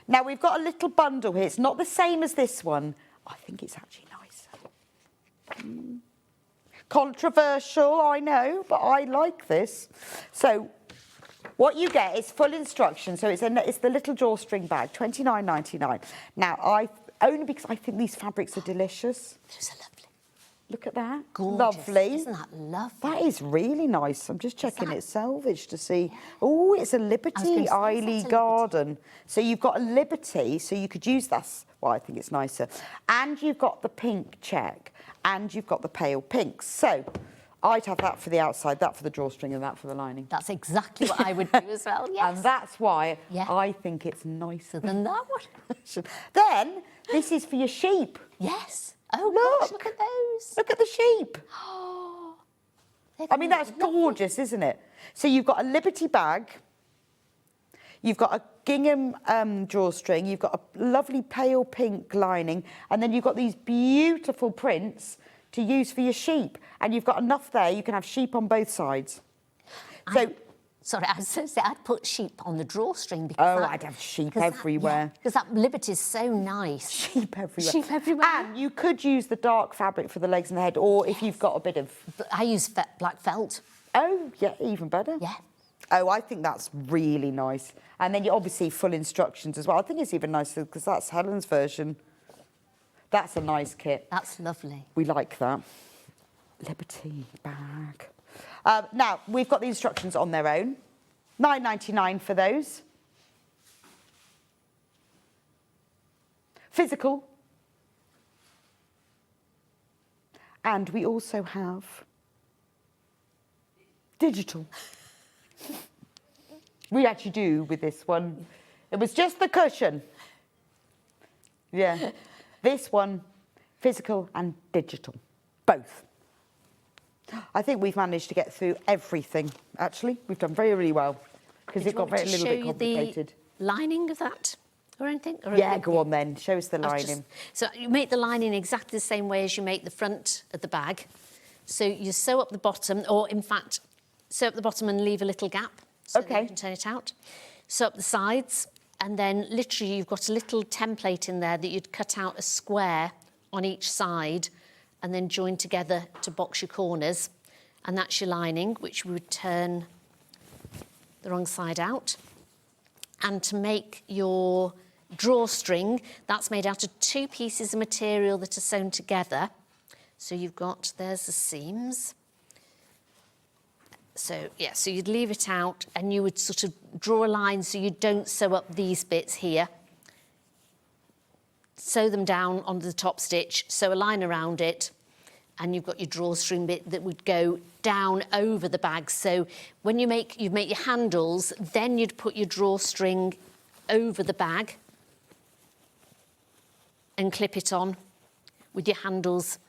Now we've got a little bundle here. It's not the same as this one. I think it's actually nicer. Controversial, I know, but I like this. So what you get is full instructions. So it's the little drawstring bag, $29.99. Now only because I think these fabrics are delicious. Those are lovely. Look at that. Gorgeous. Lovely. Isn't that lovely? That is really nice. I'm just checking it's selvage to see. Yeah. Oh, it's a Liberty Eiley Garden. So you've got a Liberty, so you could use that. Well, I think it's nicer. And you've got the pink check, and you've got the pale pink. So I'd have that for the outside, that for the drawstring, and that for the lining. That's exactly what I would do as well, yes. And that's why I think it's nicer than that one. Then, this is for your sheep. Yes. Oh, gosh, look at those. Look at the sheep. Oh, I mean, that's gorgeous, isn't it? So you've got a Liberty bag. You've got a gingham drawstring. You've got a lovely pale pink lining. And then you've got these beautiful prints to use for your sheep. And you've got enough there, you can have sheep on both sides. Sorry, I was supposed to say I'd put sheep on the drawstring because I'd have sheep everywhere. Because that Liberty is so nice. Sheep everywhere. Sheep everywhere. And you could use the dark fabric for the legs and the head, or if you've got a bit of... I use black felt. Oh, yeah, even better. Yeah. Oh, I think that's really nice. And then you obviously full instructions as well. I think it's even nicer because that's Helen's version. That's a nice kit. That's lovely. We like that. Liberty bag. Now, we've got the instructions on their own. $9.99 for those. Physical. And we also have digital. We actually do with this one. It was just the cushion. Yeah. This one, physical and digital. Both. I think we've managed to get through everything, actually. We've done very, really well. Because it got a little bit complicated. The lining of that or anything? Or yeah, go on then. Show us the lining. So you make the lining exactly the same way as you make the front of the bag. So you sew up the bottom, or in fact, sew up the bottom and leave a little gap so that you can turn it out. Sew up the sides, and then literally you've got a little template in there that you'd cut out a square on each side and then join together to box your corners. And that's your lining, which we would turn the wrong side out. And to make your drawstring, that's made out of 2 pieces of material that are sewn together. So you've got, there's the seams. So, yeah, so you'd leave it out and you would sort of draw a line so you don't sew up these bits here. Sew them down onto the top stitch, sew a line around it, and you've got your drawstring bit that would go down over the bag. So when you'd make your handles, then you'd put your drawstring over the bag and clip it on with your handles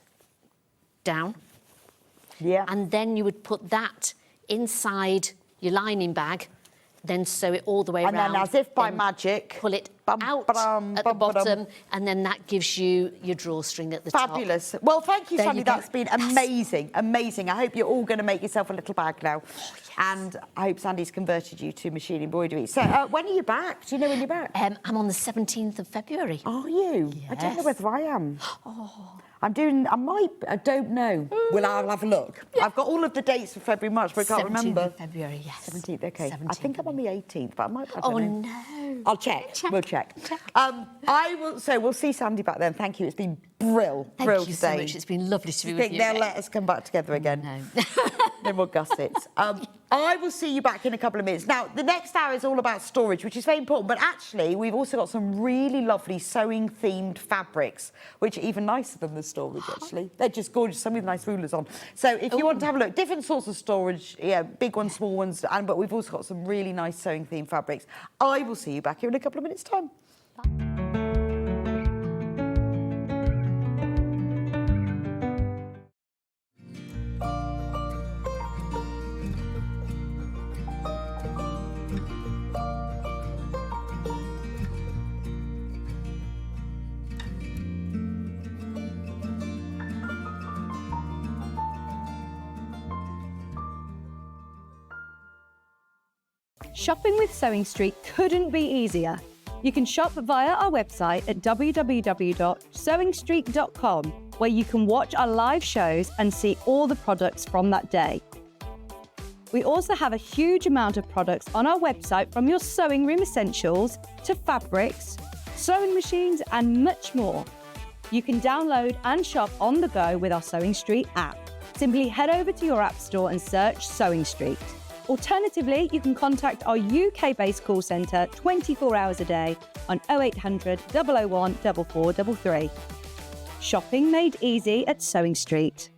down. Yeah. And then you would put that inside your lining bag, then sew it all the way around. And then, as if by magic, pull it out at the bottom, and then that gives you your drawstring at the top. Fabulous. Well, thank you, Sandi. That's been amazing, amazing. I hope you're all going to make yourself a little bag now. Oh, yes. And I hope Sandi's converted you to machine embroidery. So, when are you back? Do you know when you're back? I'm on the 17th of February. Are you? Yes. I don't know whether I am. I don't know. Well, I'll have a look. Yeah. I've got all of the dates for February, March, but I can't remember. 17th of February, yes. 17th, OK. 17th. I think I'm on the 18th, but I might... I don't know. No. I'll check. We'll check. So we'll see Sandi back then. Thank you. It's been brill Thank you today. so much. It's been lovely to be with you. Do you think they'll let us come back together again? No. No more gussets. I will see you back in a couple of minutes. Now, the next hour is all about storage, which is very important, but actually, we've also got some really lovely sewing-themed fabrics, which are even nicer than the storage, actually. They're just gorgeous, some with nice rulers on. So if you want to have a look, different sorts of storage, yeah, big ones, small ones, but we've also got some really nice sewing-themed fabrics. I will see you back here in a couple of minutes' time. Shopping with SewingStreet couldn't be easier. You can shop via our website at www.sewingstreet.com, where you can watch our live shows and see all the products from that day. We also have a huge amount of products on our website, from your sewing room essentials to fabrics, sewing machines and much more. You can download and shop on the go with our SewingStreet app. Simply head over to your app store and search SewingStreet. Alternatively, you can contact our UK-based call centre 24 hours a day on 0800 001 4433. Shopping made easy at SewingStreet.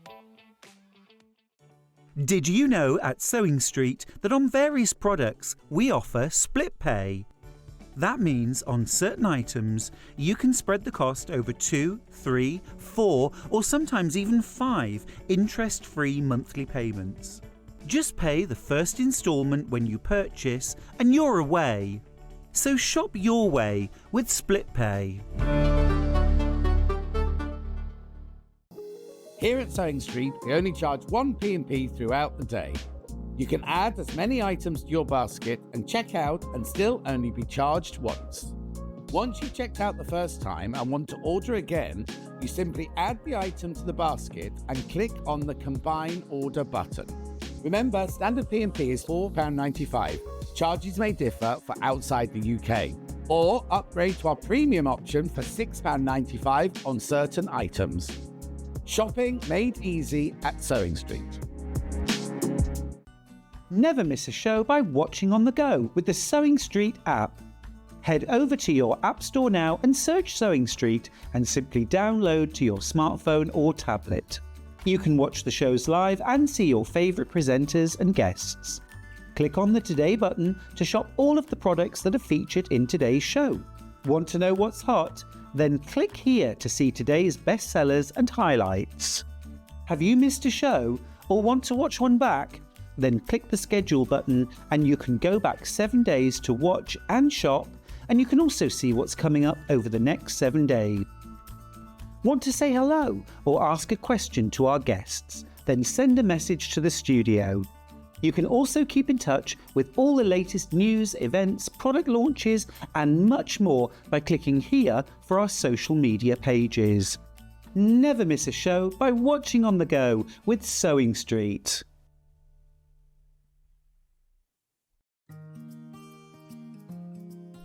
Did you know at SewingStreet that on various products we offer split pay? That means on certain items you can spread the cost over 2, 3, 4 or sometimes even 5 interest-free monthly payments. Just pay the first instalment when you purchase and you're away. So shop your way with split pay. Here at SewingStreet, we only charge one P&P throughout the day. You can add as many items to your basket and check out and still only be charged once. Once you've checked out the first time and want to order again, you simply add the item to the basket and click on the Combine Order button. Remember, standard P&P is £4.95. Charges may differ for outside the UK. Or upgrade to our premium option for £6.95 on certain items. Shopping made easy at SewingStreet. Never miss a show by watching on the go with the SewingStreet app. Head over to your app store now and search SewingStreet and simply download to your smartphone or tablet. You can watch the shows live and see your favourite presenters and guests. Click on the Today button to shop all of the products that are featured in today's show. Want to know what's hot? Then click here to see today's bestsellers and highlights. Have you missed a show or want to watch one back? Then click the schedule button and you can go back 7 days to watch and shop, and you can also see what's coming up over the next 7 days. Want to say hello or ask a question to our guests? Then send a message to the studio. You can also keep in touch with all the latest news, events, product launches and much more by clicking here for our social media pages. Never miss a show by watching on the go with SewingStreet.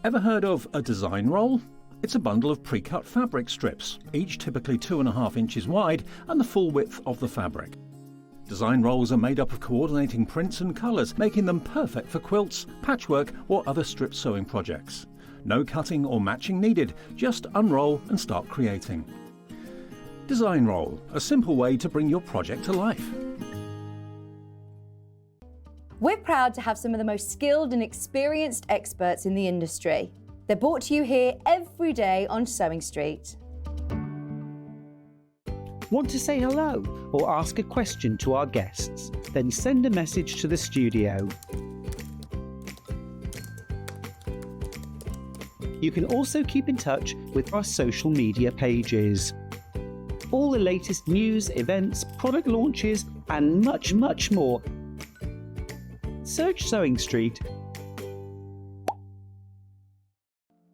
Ever heard of a design roll? It's a bundle of pre-cut fabric strips, each typically 2.5 inches wide and the full width of the fabric. Design rolls are made up of coordinating prints and colours, making them perfect for quilts, patchwork or other strip sewing projects. No cutting or matching needed, just unroll and start creating. Design roll, a simple way to bring your project to life. We're proud to have some of the most skilled and experienced experts in the industry. They're brought to you here every day on SewingStreet. Want to say hello or ask a question to our guests? Then send a message to the studio. You can also keep in touch with our social media pages. All the latest news, events, product launches and much, much more. Search SewingStreet.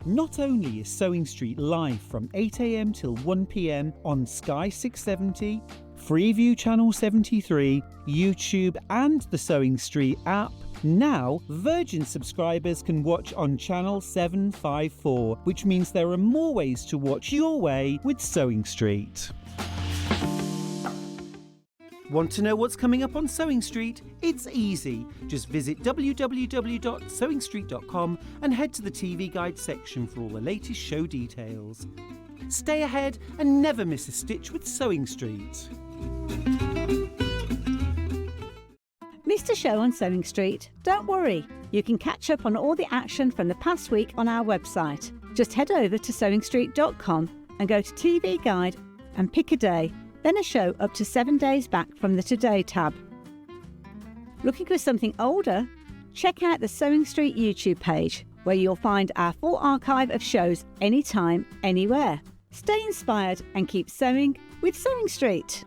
Not only is SewingStreet live from 8 AM till 1 PM on Sky 670, Freeview Channel 73, YouTube and the SewingStreet app, now Virgin subscribers can watch on Channel 754, which means there are more ways to watch your way with SewingStreet. Want to know what's coming up on Sewing Street? It's easy. Just visit www.sewingstreet.com and head to the TV guide section for all the latest show details. Stay ahead and never miss a stitch with Sewing Street. Missed a show on Sewing Street? Don't worry, you can catch up on all the action from the past week on our website. Just head over to SewingStreet.com and go to TV Guide and pick a day, then a show up to 7 days back from the Today tab. Looking for something older? Check out the Sewing Street YouTube page, where you'll find our full archive of shows anytime, anywhere. Stay inspired and keep sewing with Sewing Street.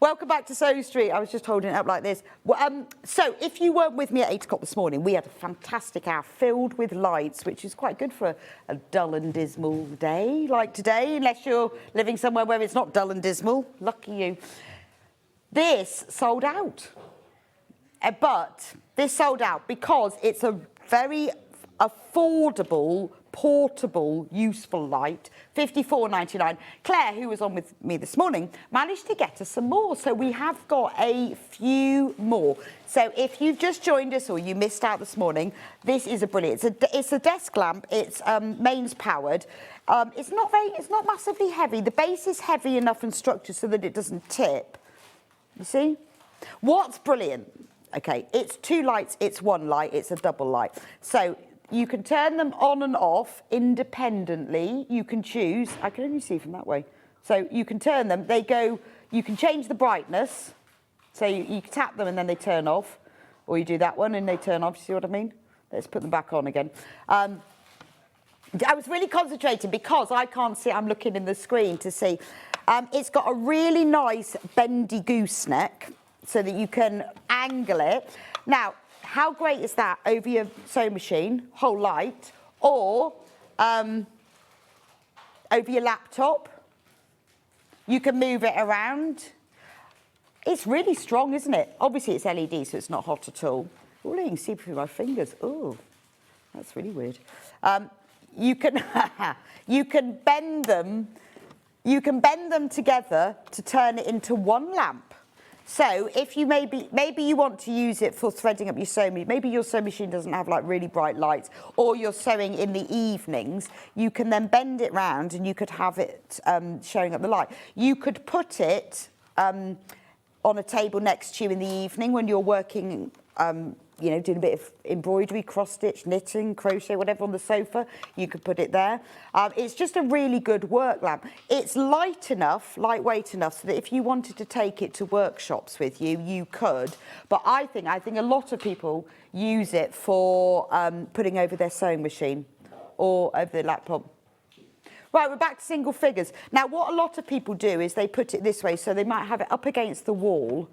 Welcome back to Sewing Street. I was just holding it up like this. So if you weren't with me at 8 o'clock this morning, we had a fantastic hour filled with lights, which is quite good for a dull and dismal day like today, unless you're living somewhere where it's not dull and dismal. Lucky you. This sold out. But this sold out because it's a very affordable, portable, useful light, £54.99. Claire, who was on with me this morning, managed to get us some more. So we have got a few more. So if you've just joined us or you missed out this morning, this is a brilliant. It's a desk lamp. It's mains powered. It's not massively heavy. The base is heavy enough and structured so that it doesn't tip. You see? What's brilliant? Okay, it's 2 lights. It's 1 light. It's a double light. So you can turn them on and off independently. You can choose. I can only see from that way. So you can turn them. They go. You can change the brightness. So you tap them and then they turn off. Or you do that one and they turn off. You see what I mean? Let's put them back on again. I was really concentrating because I can't see. I'm looking in the screen to see. It's got a really nice bendy gooseneck so that you can angle it. Now, how great is that over your sewing machine, whole light, or over your laptop? You can move it around. It's really strong, isn't it? Obviously, it's LED, so it's not hot at all. Oh, you can see through my fingers. Oh, that's really weird. You can you can bend them. You can bend them together to turn it into 1 lamp. So if you maybe you want to use it for threading up your sewing machine, maybe your sewing machine doesn't have like really bright lights, or you're sewing in the evenings, you can then bend it round and you could have it showing up the light. You could put it on a table next to you in the evening when you're working, you know, doing a bit of embroidery, cross-stitch, knitting, crochet, whatever on the sofa, you could put it there. It's just a really good work lamp. It's lightweight enough so that if you wanted to take it to workshops with you, you could. But I think a lot of people use it for putting over their sewing machine or over their laptop. Right, we're back to single figures. Now, what a lot of people do is they put it this way, so they might have it up against the wall,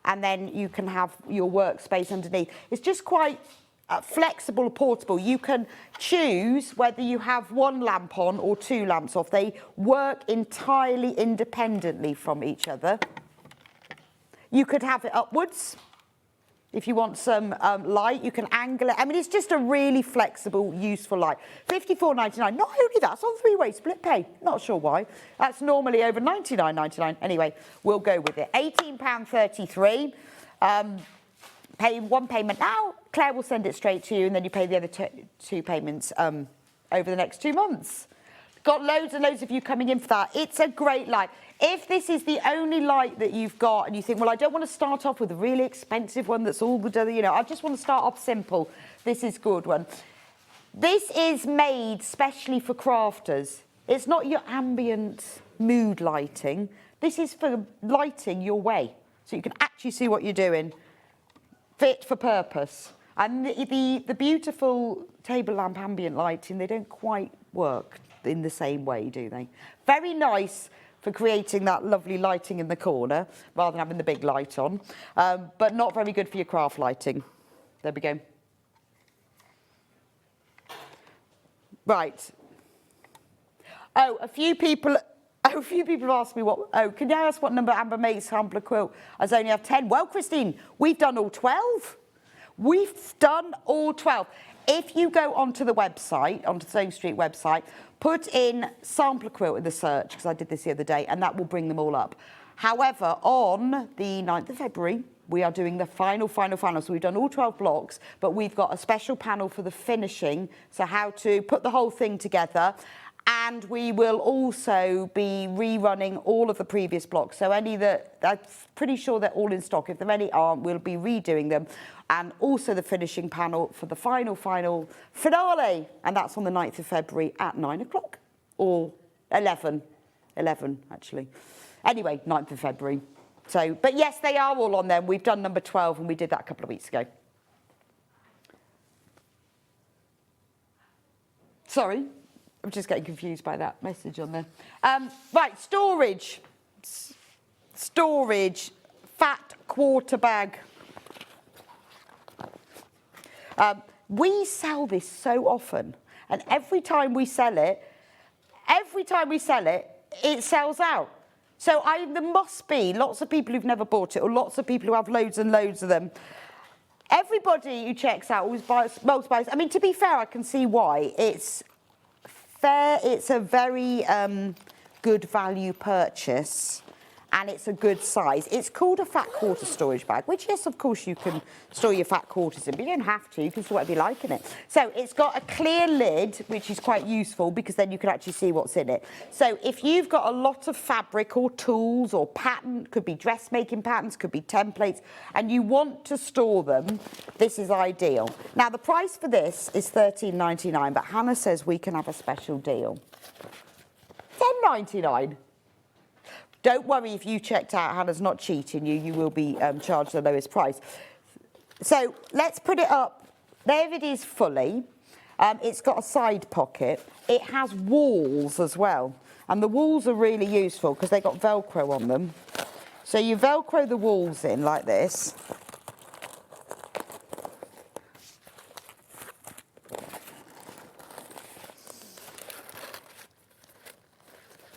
and then you can have your workspace underneath. It's just quite flexible, portable. You can choose whether you have 1 lamp on or 2 lamps off. They work entirely independently from each other. You could have it upwards. If you want some light, you can angle it. I mean, it's just a really flexible, useful light. £54.99. Not only that, it's on 3-way split pay. Not sure why. That's normally over £99.99. Anyway, we'll go with it. £18.33. Pay 1 payment now. Claire will send it straight to you, and then you pay the other 2 payments over the next 2 months. Got loads and loads of you coming in for that. It's a great light. If this is the only light that you've got and you think, well, I don't want to start off with a really expensive one that's all the, you know, I just want to start off simple, this is a good one. This is made specially for crafters. It's not your ambient mood lighting. This is for lighting your way, so you can actually see what you're doing. Fit for purpose. And the beautiful table lamp ambient lighting, they don't quite work in the same way, do they? Very nice for creating that lovely lighting in the corner, rather than having the big light on, but not very good for your craft lighting. There we go. Right. Oh, a few people have asked me can I ask what number Amber makes sampler quilt? I only have 10. Well, Christine, we've done all 12. We've done all 12. If you go onto the website, onto the SewingStreet website, put in sampler quilt in the search, because I did this the other day, and that will bring them all up. However, on the 9th of February, we are doing the final. So we've done all 12 blocks, but we've got a special panel for the finishing, so how to put the whole thing together. And we will also be rerunning all of the previous blocks. So any that, I'm pretty sure they're all in stock. If there any aren't, we'll be redoing them. And also the finishing panel for the final finale. And that's on the 9th of February at 9 o'clock. Or 11 actually. Anyway, 9th of February. So, but yes, they are all on them. We've done number 12 and we did that a couple of weeks ago. Sorry. I'm just getting confused by that message on there. Right, storage. Storage, fat quarter bag. We sell this so often, and every time we sell it, it sells out. So there must be lots of people who've never bought it, or lots of people who have loads and loads of them. Everybody who checks out always buys, multiplies. I mean, to be fair, I can see why. It's a very good value purchase, and it's a good size. It's called a fat quarter storage bag, which, yes, of course, you can store your fat quarters in, but you don't have to. You can store whatever you like in it. So it's got a clear lid, which is quite useful because then you can actually see what's in it. So if you've got a lot of fabric or tools or pattern, could be dressmaking patterns, could be templates, and you want to store them, this is ideal. Now, the price for this is £13.99, but Hannah says we can have a special deal. £10.99. Don't worry if you checked out, Hannah's not cheating you. You will be charged the lowest price. So let's put it up. There it is fully. It's got a side pocket. It has walls as well. And the walls are really useful because they've got Velcro on them. So you Velcro the walls in like this.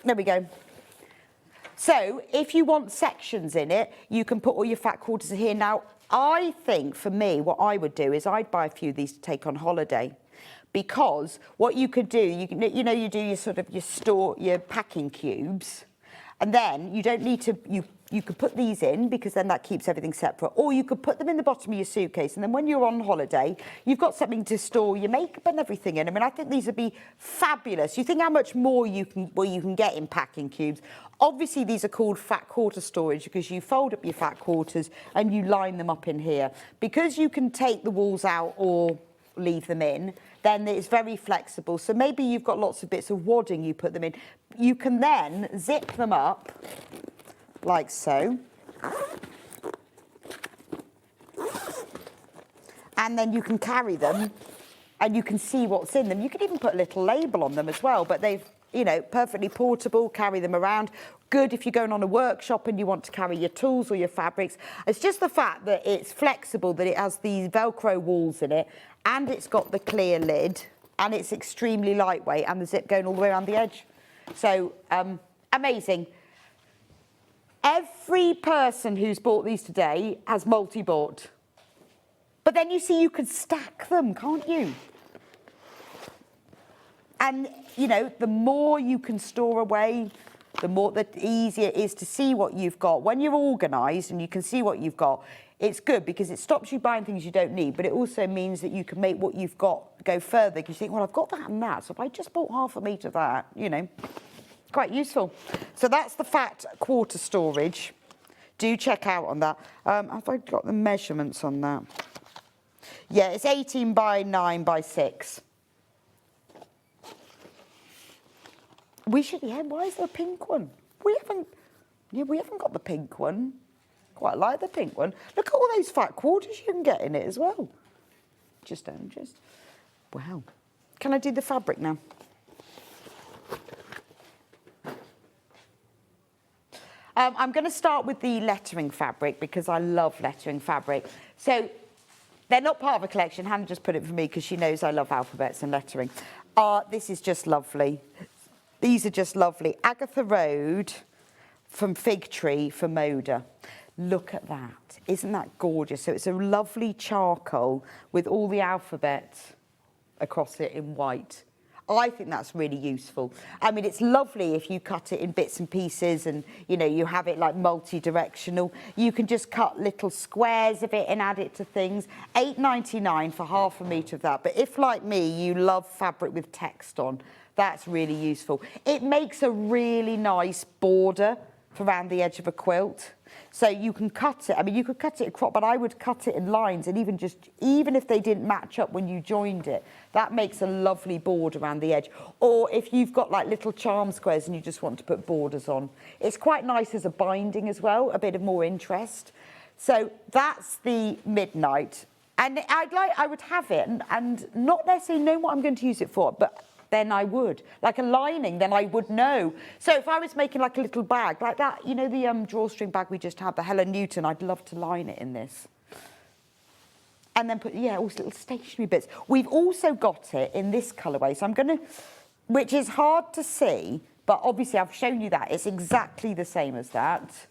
There we go. So if you want sections in it, you can put all your fat quarters in here. Now, I think for me, what I would do is I'd buy a few of these to take on holiday, because what you could do, you do your packing cubes, and then you don't need to, you could put these in because then that keeps everything separate, or you could put them in the bottom of your suitcase, and then when you're on holiday, you've got something to store your makeup and everything in. I mean, I think these would be fabulous. You think how much more you can get in packing cubes. Obviously, these are called fat quarter storage because you fold up your fat quarters and you line them up in here. Because you can take the walls out or leave them in, then it's very flexible. So maybe you've got lots of bits of wadding you put them in. You can then zip them up like so. And then you can carry them and you can see what's in them. You could even put a little label on them as well, but they've, perfectly portable, carry them around. Good if you're going on a workshop and you want to carry your tools or your fabrics. It's just the fact that it's flexible, that it has these Velcro walls in it, and it's got the clear lid, and it's extremely lightweight, and the zip going all the way around the edge. So, amazing. Every person who's bought these today has multi-bought. But then you see you can stack them, can't you? And, the more you can store away, the easier it is to see what you've got. When you're organised and you can see what you've got, it's good because it stops you buying things you don't need, but it also means that you can make what you've got go further because you think, well, I've got that and that, so if I just bought half a metre of that, quite useful. So that's the fat quarter storage. Do check out on that. Have I got the measurements on that? Yeah, it's 18 by 9 by 6. Why is there a pink one? We haven't got the pink one. Quite like the pink one. Look at all those fat quarters you can get in it as well. Wow. Can I do the fabric now? I'm going to start with the lettering fabric because I love lettering fabric. So they're not part of a collection. Hannah just put it for me because she knows I love alphabets and lettering. This is just lovely. These are just lovely. Agatha Road from Fig Tree for Moda. Look at that. Isn't that gorgeous? So it's a lovely charcoal with all the alphabet across it in white. I think that's really useful. I mean, it's lovely if you cut it in bits and pieces and, you know, you have it like multi-directional. You can just cut little squares of it and add it to things. £8.99 for half a metre of that. But if, like me, you love fabric with text on, that's really useful. It makes a really nice border for around the edge of a quilt. So you can cut it. I mean, you could cut it across, but I would cut it in lines, and even if they didn't match up when you joined it, that makes a lovely border around the edge. Or if you've got like little charm squares and you just want to put borders on, it's quite nice as a binding as well, a bit of more interest. So that's the Midnight, and I would have it and not necessarily know what I'm going to use it for, but then I would. Like a lining, then I would know. So if I was making like a little bag, like that, you know the drawstring bag we just had, the Helen Newton, I'd love to line it in this. And then put, yeah, all little stationery bits. We've also got it in this colourway, so I'm going to, which is hard to see, but obviously I've shown you that. It's exactly the same as that.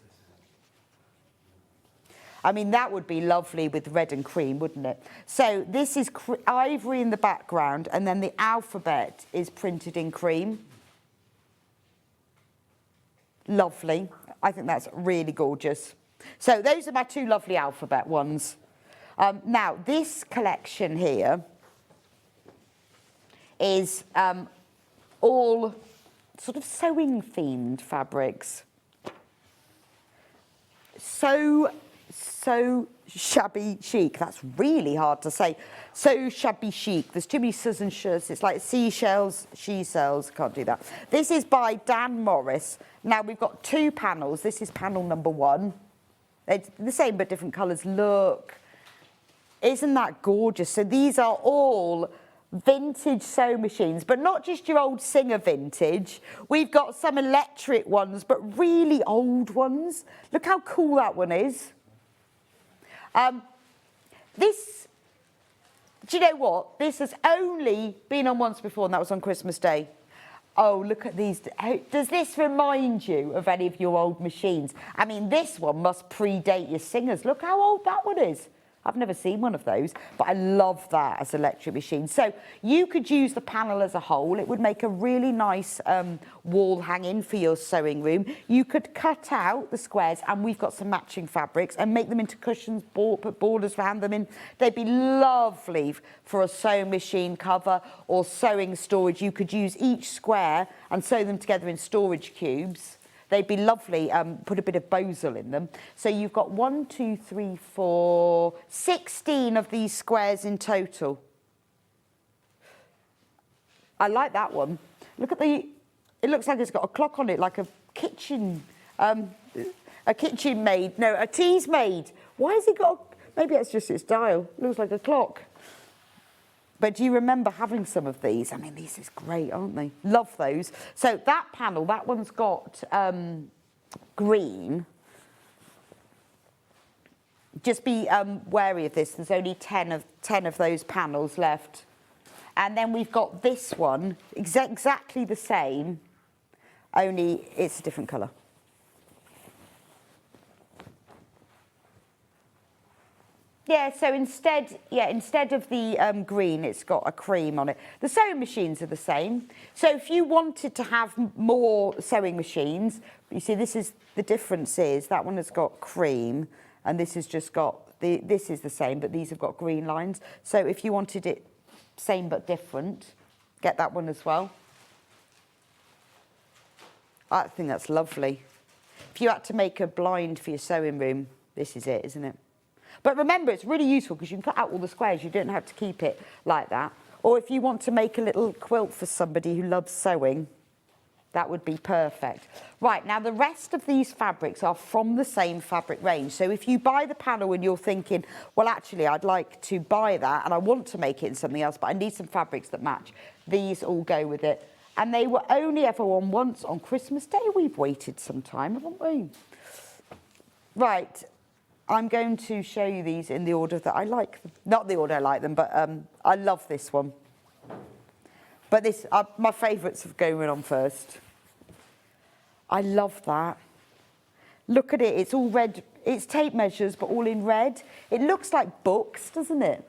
I mean, that would be lovely with red and cream, wouldn't it? So this is ivory in the background, and then the alphabet is printed in cream. Lovely. I think that's really gorgeous. So those are my two lovely alphabet ones. Now, this collection here is all sort of sewing-themed fabrics. So shabby chic. That's really hard to say. So shabby chic. There's too many s's and sh's. It's like seashells, she sells. Can't do that. This is by Dan Morris. Now we've got two panels. This is panel number 1. It's the same but different colours. Look. Isn't that gorgeous? So these are all vintage sewing machines, but not just your old Singer vintage. We've got some electric ones, but really old ones. Look how cool that one is. This, do you know what? This has only been on once before, and that was on Christmas Day. Oh, look at these. Does this remind you of any of your old machines? I mean, this one must predate your Singers. Look how old that one is. I've never seen one of those, but I love that as an electric machine. So you could use the panel as a whole. It would make a really nice wall hanging for your sewing room. You could cut out the squares, and we've got some matching fabrics, and make them into cushions, put borders around them in. They'd be lovely for a sewing machine cover or sewing storage. You could use each square and sew them together in storage cubes. They'd be lovely, put a bit of bosal in them. So you've got 1, 2, 3, 4, 16 of these squares in total. I like that one. Look at it looks like it's got a clock on it, like a kitchen maid. No, a tea's maid. Why has it got, maybe it's just its dial. It looks like a clock. But do you remember having some of these? I mean, these is great, aren't they? Love those. So that panel, that one's got green. Just be wary of this. There's only 10 of those panels left. And then we've got this one, exactly the same, only it's a different colour. Yeah, so instead of the green, it's got a cream on it. The sewing machines are the same. So if you wanted to have more sewing machines, you see this is the difference is that one has got cream, and this has just got this is the same, but these have got green lines. So if you wanted it same but different, get that one as well. I think that's lovely. If you had to make a blind for your sewing room, this is it, isn't it? But remember, it's really useful because you can cut out all the squares. You don't have to keep it like that. Or if you want to make a little quilt for somebody who loves sewing, that would be perfect. Right, now the rest of these fabrics are from the same fabric range. So if you buy the panel and you're thinking, well, actually, I'd like to buy that and I want to make it in something else, but I need some fabrics that match, these all go with it. And they were only ever on once on Christmas Day. We've waited some time, haven't we? Right. I'm going to show you these in the order that I like them. Not the order I like them, but I love this one. But this, my favourites are going on first. I love that. Look at it, it's all red. It's tape measures, but all in red. It looks like books, doesn't it?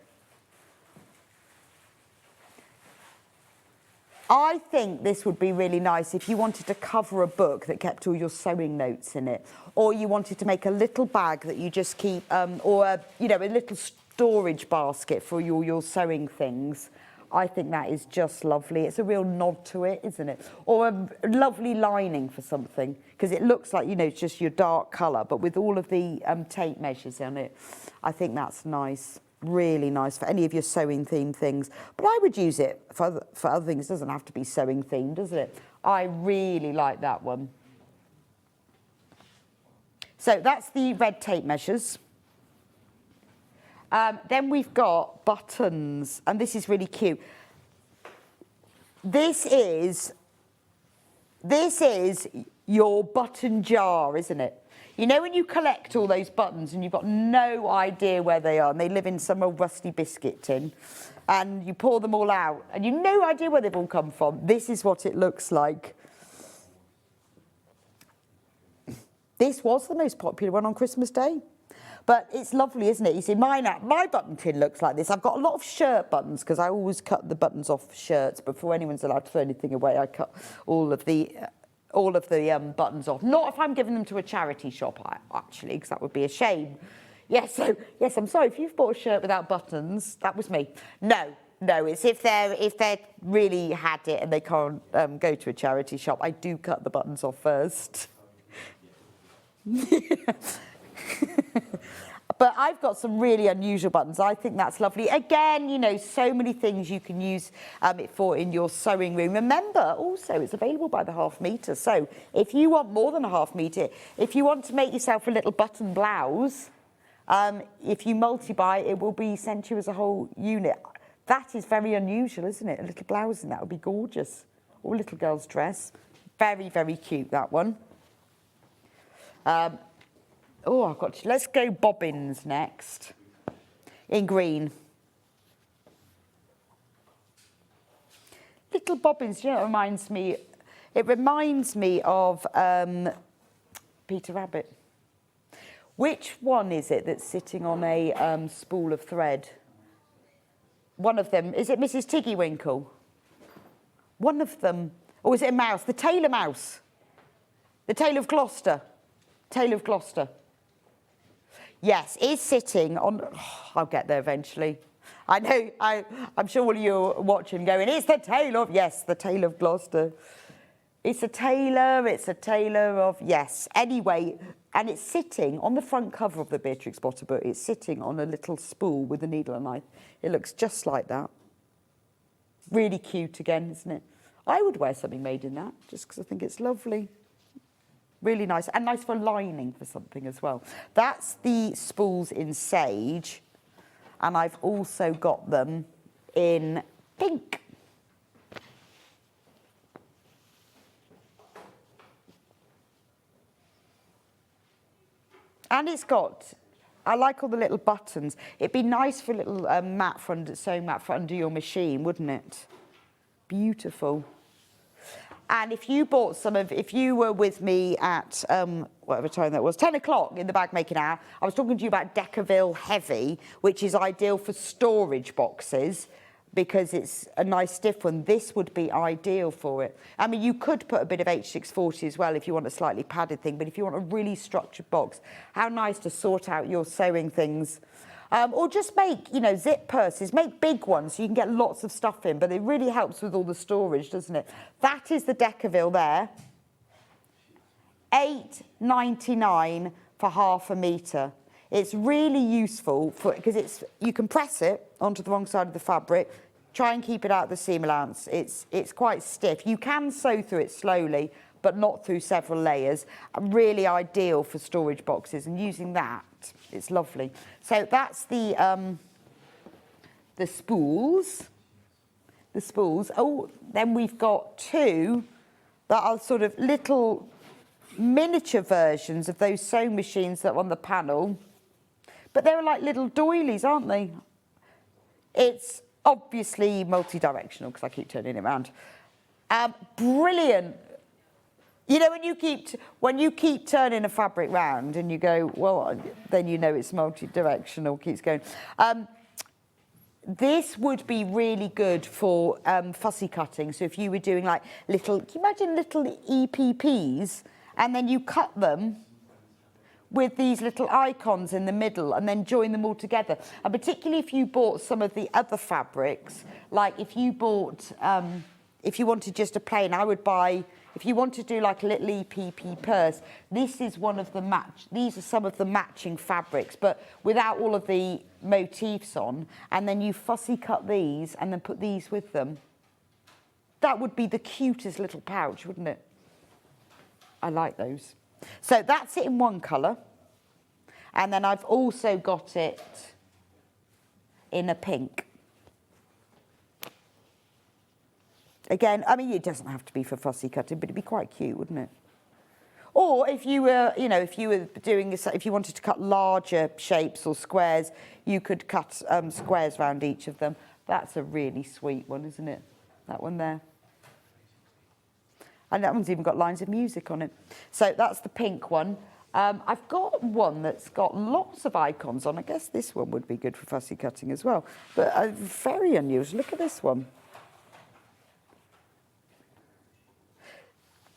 I think this would be really nice if you wanted to cover a book that kept all your sewing notes in it, or you wanted to make a little bag that you just keep, or a little storage basket for your sewing things. I think that is just lovely. It's a real nod to it, isn't it? Or a lovely lining for something, because it looks like, it's just your dark colour, but with all of the tape measures on it, I think that's nice. Really nice for any of your sewing themed things. But I would use it for other things. It doesn't have to be sewing themed, does it? I really like that one. So that's the red tape measures. Then we've got buttons, and this is really cute. This is your button jar, isn't it? You know when you collect all those buttons and you've got no idea where they are, and they live in some old rusty biscuit tin, and you pour them all out, and you've no idea where they've all come from. This is what it looks like. This was the most popular one on Christmas Day. But it's lovely, isn't it? You see, my button tin looks like this. I've got a lot of shirt buttons because I always cut the buttons off shirts before anyone's allowed to throw anything away. I cut all of the buttons off. Not if I'm giving them to a charity shop, actually, because that would be a shame. Yes, I'm sorry if you've bought a shirt without buttons. That was me. No, it's if they really had it and they can't go to a charity shop. I do cut the buttons off first. But I've got some really unusual buttons. I think that's lovely. Again, so many things you can use it for in your sewing room. Remember, also, it's available by the half metre. So if you want more than a half metre, if you want to make yourself a little button blouse, if you multi-buy, it will be sent to you as a whole unit. That is very unusual, isn't it? A little blouse, and that would be gorgeous. Or a little girl's dress. Very, very cute, that one. Let's go bobbins next, in green. Little bobbins, it reminds me of Peter Rabbit. Which one is it that's sitting on a spool of thread? One of them, is it Mrs. Tiggywinkle? One of them, or is it a mouse? The Tailor Mouse. The Tale of Gloucester. Tale of Gloucester. Yes, is sitting on... I'll get there eventually. I know, I'm sure all of you are watching going, it's the tale of... Yes, the Tale of Gloucester. It's a tailor of... Yes. Anyway, and it's sitting on the front cover of the Beatrix Potter book. It's sitting on a little spool with a needle and knife. It looks just like that. Really cute again, isn't it? I would wear something made in that, just because I think it's lovely. Really nice, and nice for lining for something as well. That's the spools in sage, and I've also got them in pink. And it's got, I like all the little buttons. It'd be nice for a little sewing mat for under your machine, wouldn't it? Beautiful. And if you bought if you were with me at, whatever time that was, 10 o'clock in the bag making hour, I was talking to you about Decaville Heavy, which is ideal for storage boxes because it's a nice stiff one. This would be ideal for it. I mean, you could put a bit of H640 as well if you want a slightly padded thing, but if you want a really structured box, how nice to sort out your sewing things. Or just make, zip purses, make big ones so you can get lots of stuff in, but it really helps with all the storage, doesn't it? That is the Decaville there. $8.99 for half a metre. It's really useful because you can press it onto the wrong side of the fabric, try and keep it out of the seam allowance. It's quite stiff. You can sew through it slowly, but not through several layers. Really ideal for storage boxes, and using that, it's lovely. So that's the spools. The spools. Oh, then we've got two that are sort of little miniature versions of those sewing machines that are on the panel. But they're like little doilies, aren't they? It's obviously multi-directional because I keep turning it around. Brilliant. You know, when you keep turning a fabric round and you go, well, then you know it's multi-directional, keeps going. This would be really good for fussy cutting. So if you were doing like little, can you imagine little EPPs, and then you cut them with these little icons in the middle and then join them all together. And particularly if you bought some of the other fabrics, like if you bought, if you wanted just a plain, I would buy, if you want to do like a little EPP purse, this is one of the these are some of the matching fabrics, but without all of the motifs on, and then you fussy cut these and then put these with them. That would be the cutest little pouch, wouldn't it? I like those. So that's it in one colour. And then I've also got it in a pink. Again, I mean, it doesn't have to be for fussy cutting, but it'd be quite cute, wouldn't it? Or if you were, you know, if you were doing, if you wanted to cut larger shapes or squares, you could cut squares around each of them. That's a really sweet one, isn't it? That one there. And that one's even got lines of music on it. So that's the pink one. I've got one that's got lots of icons on. I guess this one would be good for fussy cutting as well. But very unusual. Look at this one.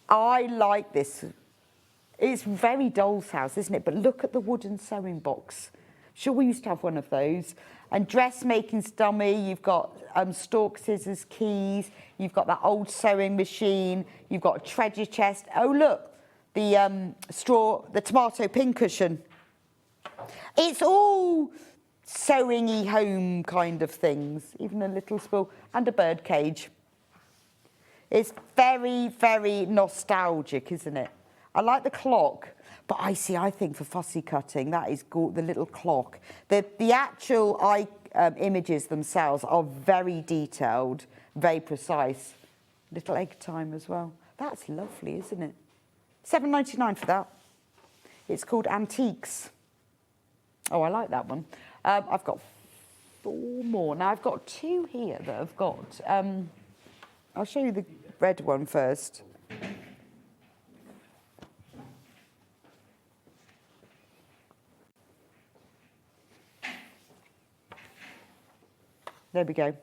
I like this. It's very doll's house, isn't it? But look at the wooden sewing box. Sure, we used to have one of those. And dressmaking's dummy. You've got stalk scissors, keys. You've got that old sewing machine. You've got a treasure chest. Oh, look, the tomato pincushion. It's all sewing-y home kind of things. Even a little spool and a bird cage. It's very, very nostalgic, isn't it? I like the clock, but I think for fussy cutting, that is the little clock. The actual images themselves are very detailed, very precise. Little egg time as well. That's lovely, isn't it? £7.99 for that. It's called Antiques. Oh, I like that one. I've got 4 more. Now, I've got 2 here that I've got. I'll show you the red one first. There we go.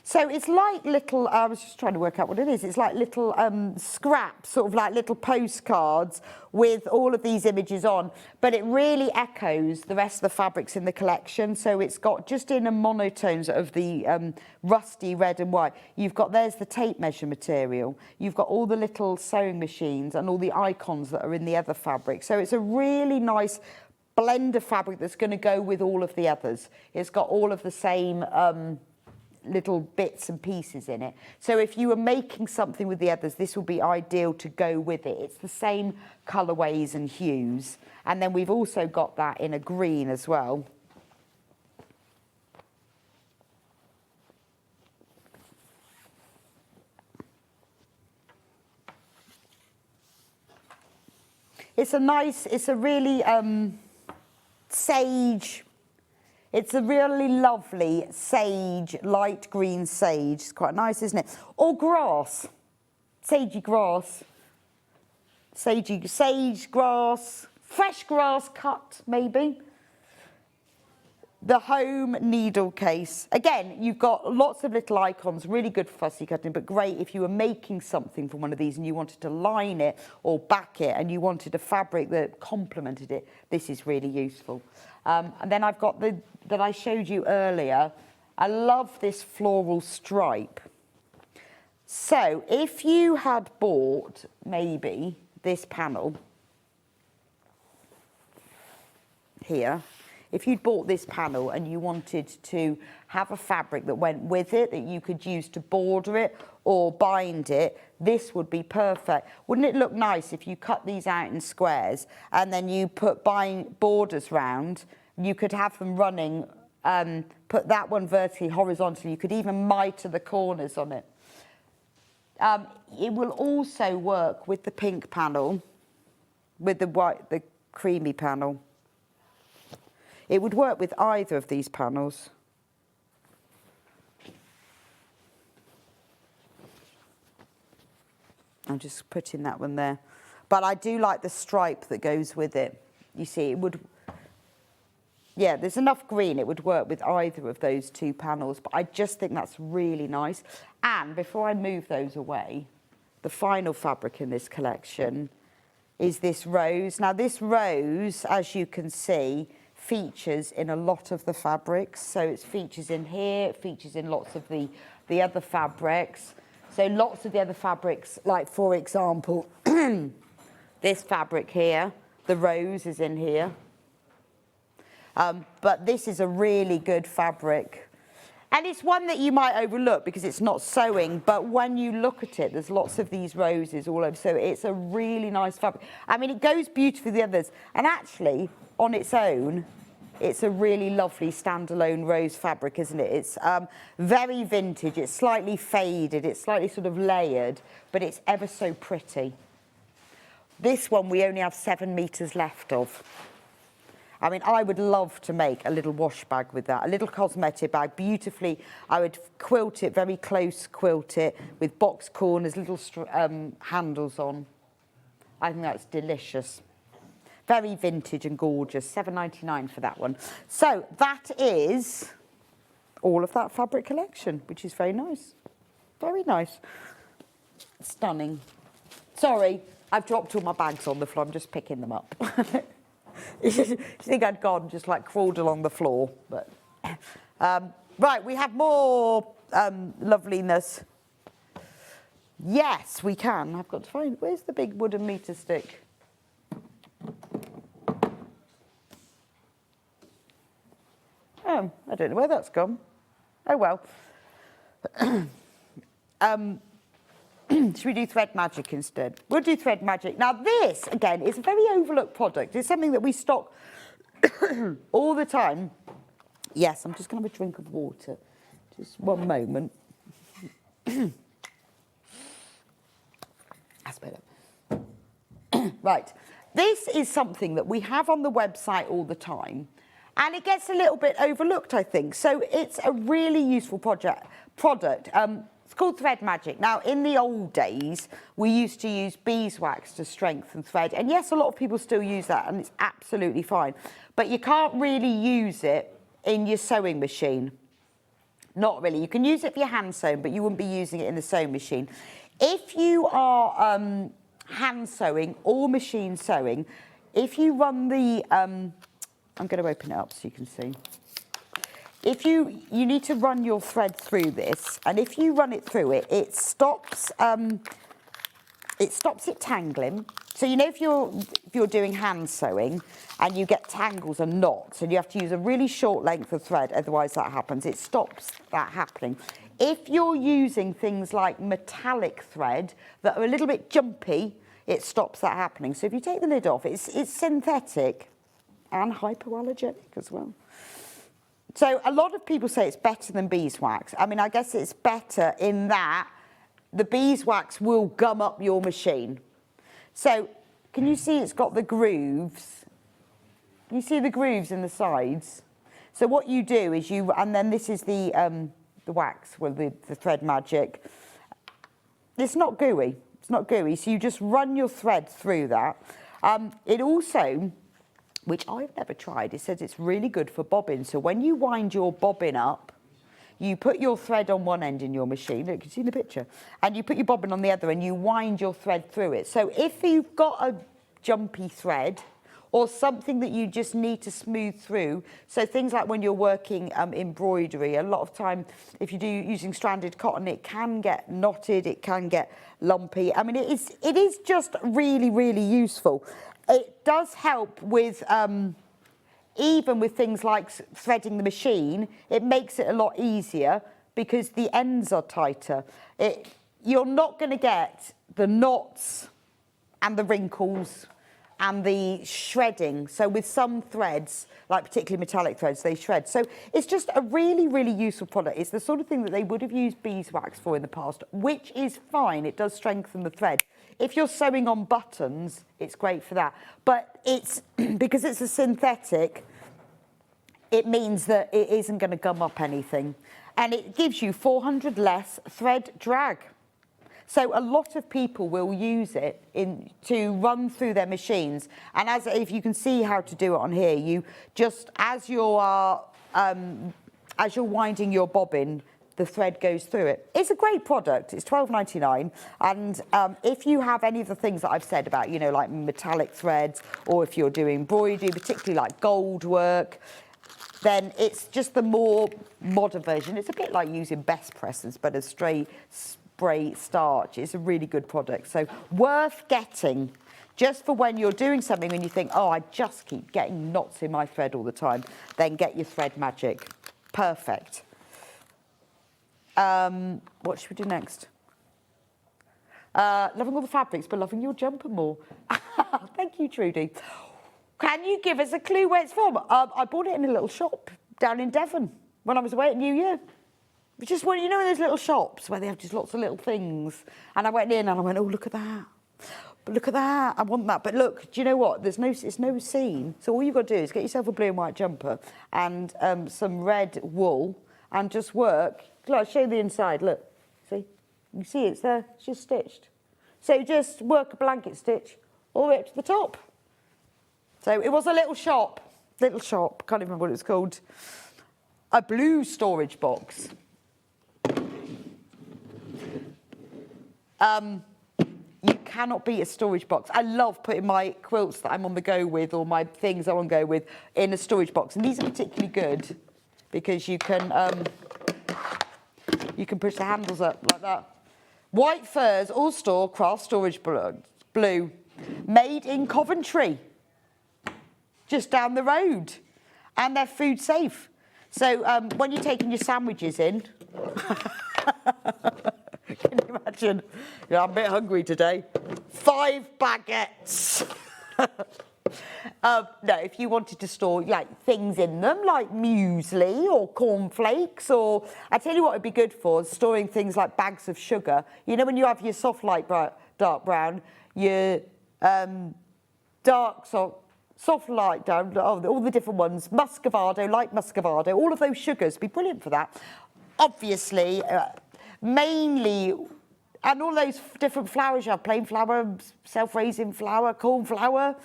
So it's like little, I was just trying to work out what it is. It's like little scraps, sort of like little postcards with all of these images on, but it really echoes the rest of the fabrics in the collection. So it's got just in a monotones of the rusty red and white. You've got, there's the tape measure material. You've got all the little sewing machines and all the icons that are in the other fabric. So it's a really nice blend of fabric that's going to go with all of the others. It's got all of the same little bits and pieces in it. So if you were making something with the others, this will be ideal to go with it. It's the same colourways and hues. And then we've also got that in a green as well. It's a nice, it's a really sage. It's a really lovely sage, light green sage. It's quite nice, isn't it? Or grass, sagey grass, sage grass, fresh grass cut maybe. The home needle case. Again, you've got lots of little icons, really good for fussy cutting, but great if you were making something from one of these and you wanted to line it or back it and you wanted a fabric that complemented it. This is really useful. And then I've got that I showed you earlier. I love this floral stripe. So if you had bought maybe this panel here, if you'd bought this panel and you wanted to have a fabric that went with it, that you could use to border it or bind it, this would be perfect. Wouldn't it look nice if you cut these out in squares and then you put borders round? You could have them running, put that one vertically, horizontally. You could even mitre the corners on it. It will also work with the pink panel, with the creamy panel. It would work with either of these panels. I'm just putting that one there. But I do like the stripe that goes with it. You see, it would, yeah, there's enough green, it would work with either of those two panels, but I just think that's really nice. And before I move those away, the final fabric in this collection is this rose. Now this rose, as you can see, features in a lot of the fabrics. So it features in here, it features in lots of the other fabrics. So lots of the other fabrics, like for example, this fabric here, the rose is in here. But this is a really good fabric. And it's one that you might overlook because it's not sewing, but when you look at it, there's lots of these roses all over. So it's a really nice fabric. I mean, it goes beautifully with the others. And actually, on its own, it's a really lovely standalone rose fabric, isn't it? It's very vintage, it's slightly faded, it's slightly sort of layered, but it's ever so pretty. This one we only have 7 meters left of. I mean, I would love to make a little wash bag with that, a little cosmetic bag, beautifully. I would quilt it, very close quilt it, with box corners, little handles on. I think that's delicious. Very vintage and gorgeous, £7.99 for that one. So that is all of that fabric collection, which is very nice. Very nice. Stunning. Sorry, I've dropped all my bags on the floor, I'm just picking them up. You think I'd gone, just like crawled along the floor. But right, we have more loveliness. Yes, we can. I've got to find, where's the big wooden meter stick? Oh, I don't know where that's gone. Oh, well. Should we do thread magic instead? We'll do thread magic. Now this, again, is a very overlooked product. It's something that we stock all the time. Yes, I'm just going to have a drink of water. Just one moment. That's better. Right. This is something that we have on the website all the time. And it gets a little bit overlooked, I think. So it's a really useful product. It's called Thread Magic. Now, in the old days, we used to use beeswax to strengthen thread. And yes, a lot of people still use that, and it's absolutely fine. But you can't really use it in your sewing machine. Not really. You can use it for your hand sewing, but you wouldn't be using it in the sewing machine. If you are hand sewing or machine sewing, if you run the... I'm going to open it up so you can see. If you need to run your thread through this, and if you run it through it, it stops it tangling. So you know if you're doing hand sewing and you get tangles and knots and you have to use a really short length of thread, otherwise that happens. It stops that happening. If you're using things like metallic thread that are a little bit jumpy, it stops that happening. So if you take the lid off, it's synthetic and hypoallergenic as well. So a lot of people say it's better than beeswax. I mean, I guess it's better in that the beeswax will gum up your machine. So can you see it's got the grooves? You see the grooves in the sides? So what you do is and then this is the wax with the Thread Magic. It's not gooey. It's not gooey. So you just run your thread through that. It also, which I've never tried, it says it's really good for bobbin. So when you wind your bobbin up, you put your thread on one end in your machine, look, you can see the picture, and you put your bobbin on the other and you wind your thread through it. So if you've got a jumpy thread or something that you just need to smooth through, so things like when you're working embroidery, a lot of time if you do using stranded cotton, it can get knotted, it can get lumpy. I mean, it is just really, really useful. It does help with, even with things like threading the machine, it makes it a lot easier because the ends are tighter. You're not going to get the knots and the wrinkles and the shredding. So with some threads, like particularly metallic threads, they shred. So it's just a really, really useful product. It's the sort of thing that they would have used beeswax for in the past, which is fine. It does strengthen the thread. If you're sewing on buttons, it's great for that. But it's because it's a synthetic, it means that it isn't going to gum up anything. And it gives you 400 less thread drag. So a lot of people will use it to run through their machines. And if you can see how to do it on here, you just, as you're winding your bobbin, the thread goes through it. It's a great product. It's £12.99. And if you have any of the things that I've said about, you know, like metallic threads, or if you're doing embroidery, particularly like gold work, then it's just the more modern version. It's a bit like using best presses, but a straight spray starch. It's a really good product. So worth getting, just for when you're doing something and you think, oh, I just keep getting knots in my thread all the time, then get your Thread Magic. Perfect. What should we do next? Loving all the fabrics, but loving your jumper more. Thank you, Trudy. Can you give us a clue where it's from? I bought it in a little shop down in Devon when I was away at New Year. It's just, well, you know, in those little shops where they have just lots of little things. And I went in and I went, oh, look at that. But look at that. I want that. But look, do you know what? It's no seam. So all you've got to do is get yourself a blue and white jumper and some red wool and just work. Look, I'll show you the inside. Look, see? You see it's there. It's just stitched. So just work a blanket stitch all the way up to the top. So it was a little shop. Can't even remember what it was called. A blue storage box. You cannot beat a storage box. I love putting my quilts that I'm on the go with, or my things I'm on the go with, in a storage box. And these are particularly good because you can push the handles up like that. White furs, all store, craft storage blue, made in Coventry, just down the road, and they're food safe. So when you're taking your sandwiches in, can you imagine? Yeah, I'm a bit hungry today. 5 baguettes. No, if you wanted to store like things in them, like muesli or cornflakes, or I tell you what it'd be good for, storing things like bags of sugar. You know, when you have your soft light dark brown, your soft light down, all the different ones, muscovado, light muscovado, all of those sugars would be brilliant for that. Obviously, mainly, and all those different flours you have, plain flour, self-raising flour, corn flour,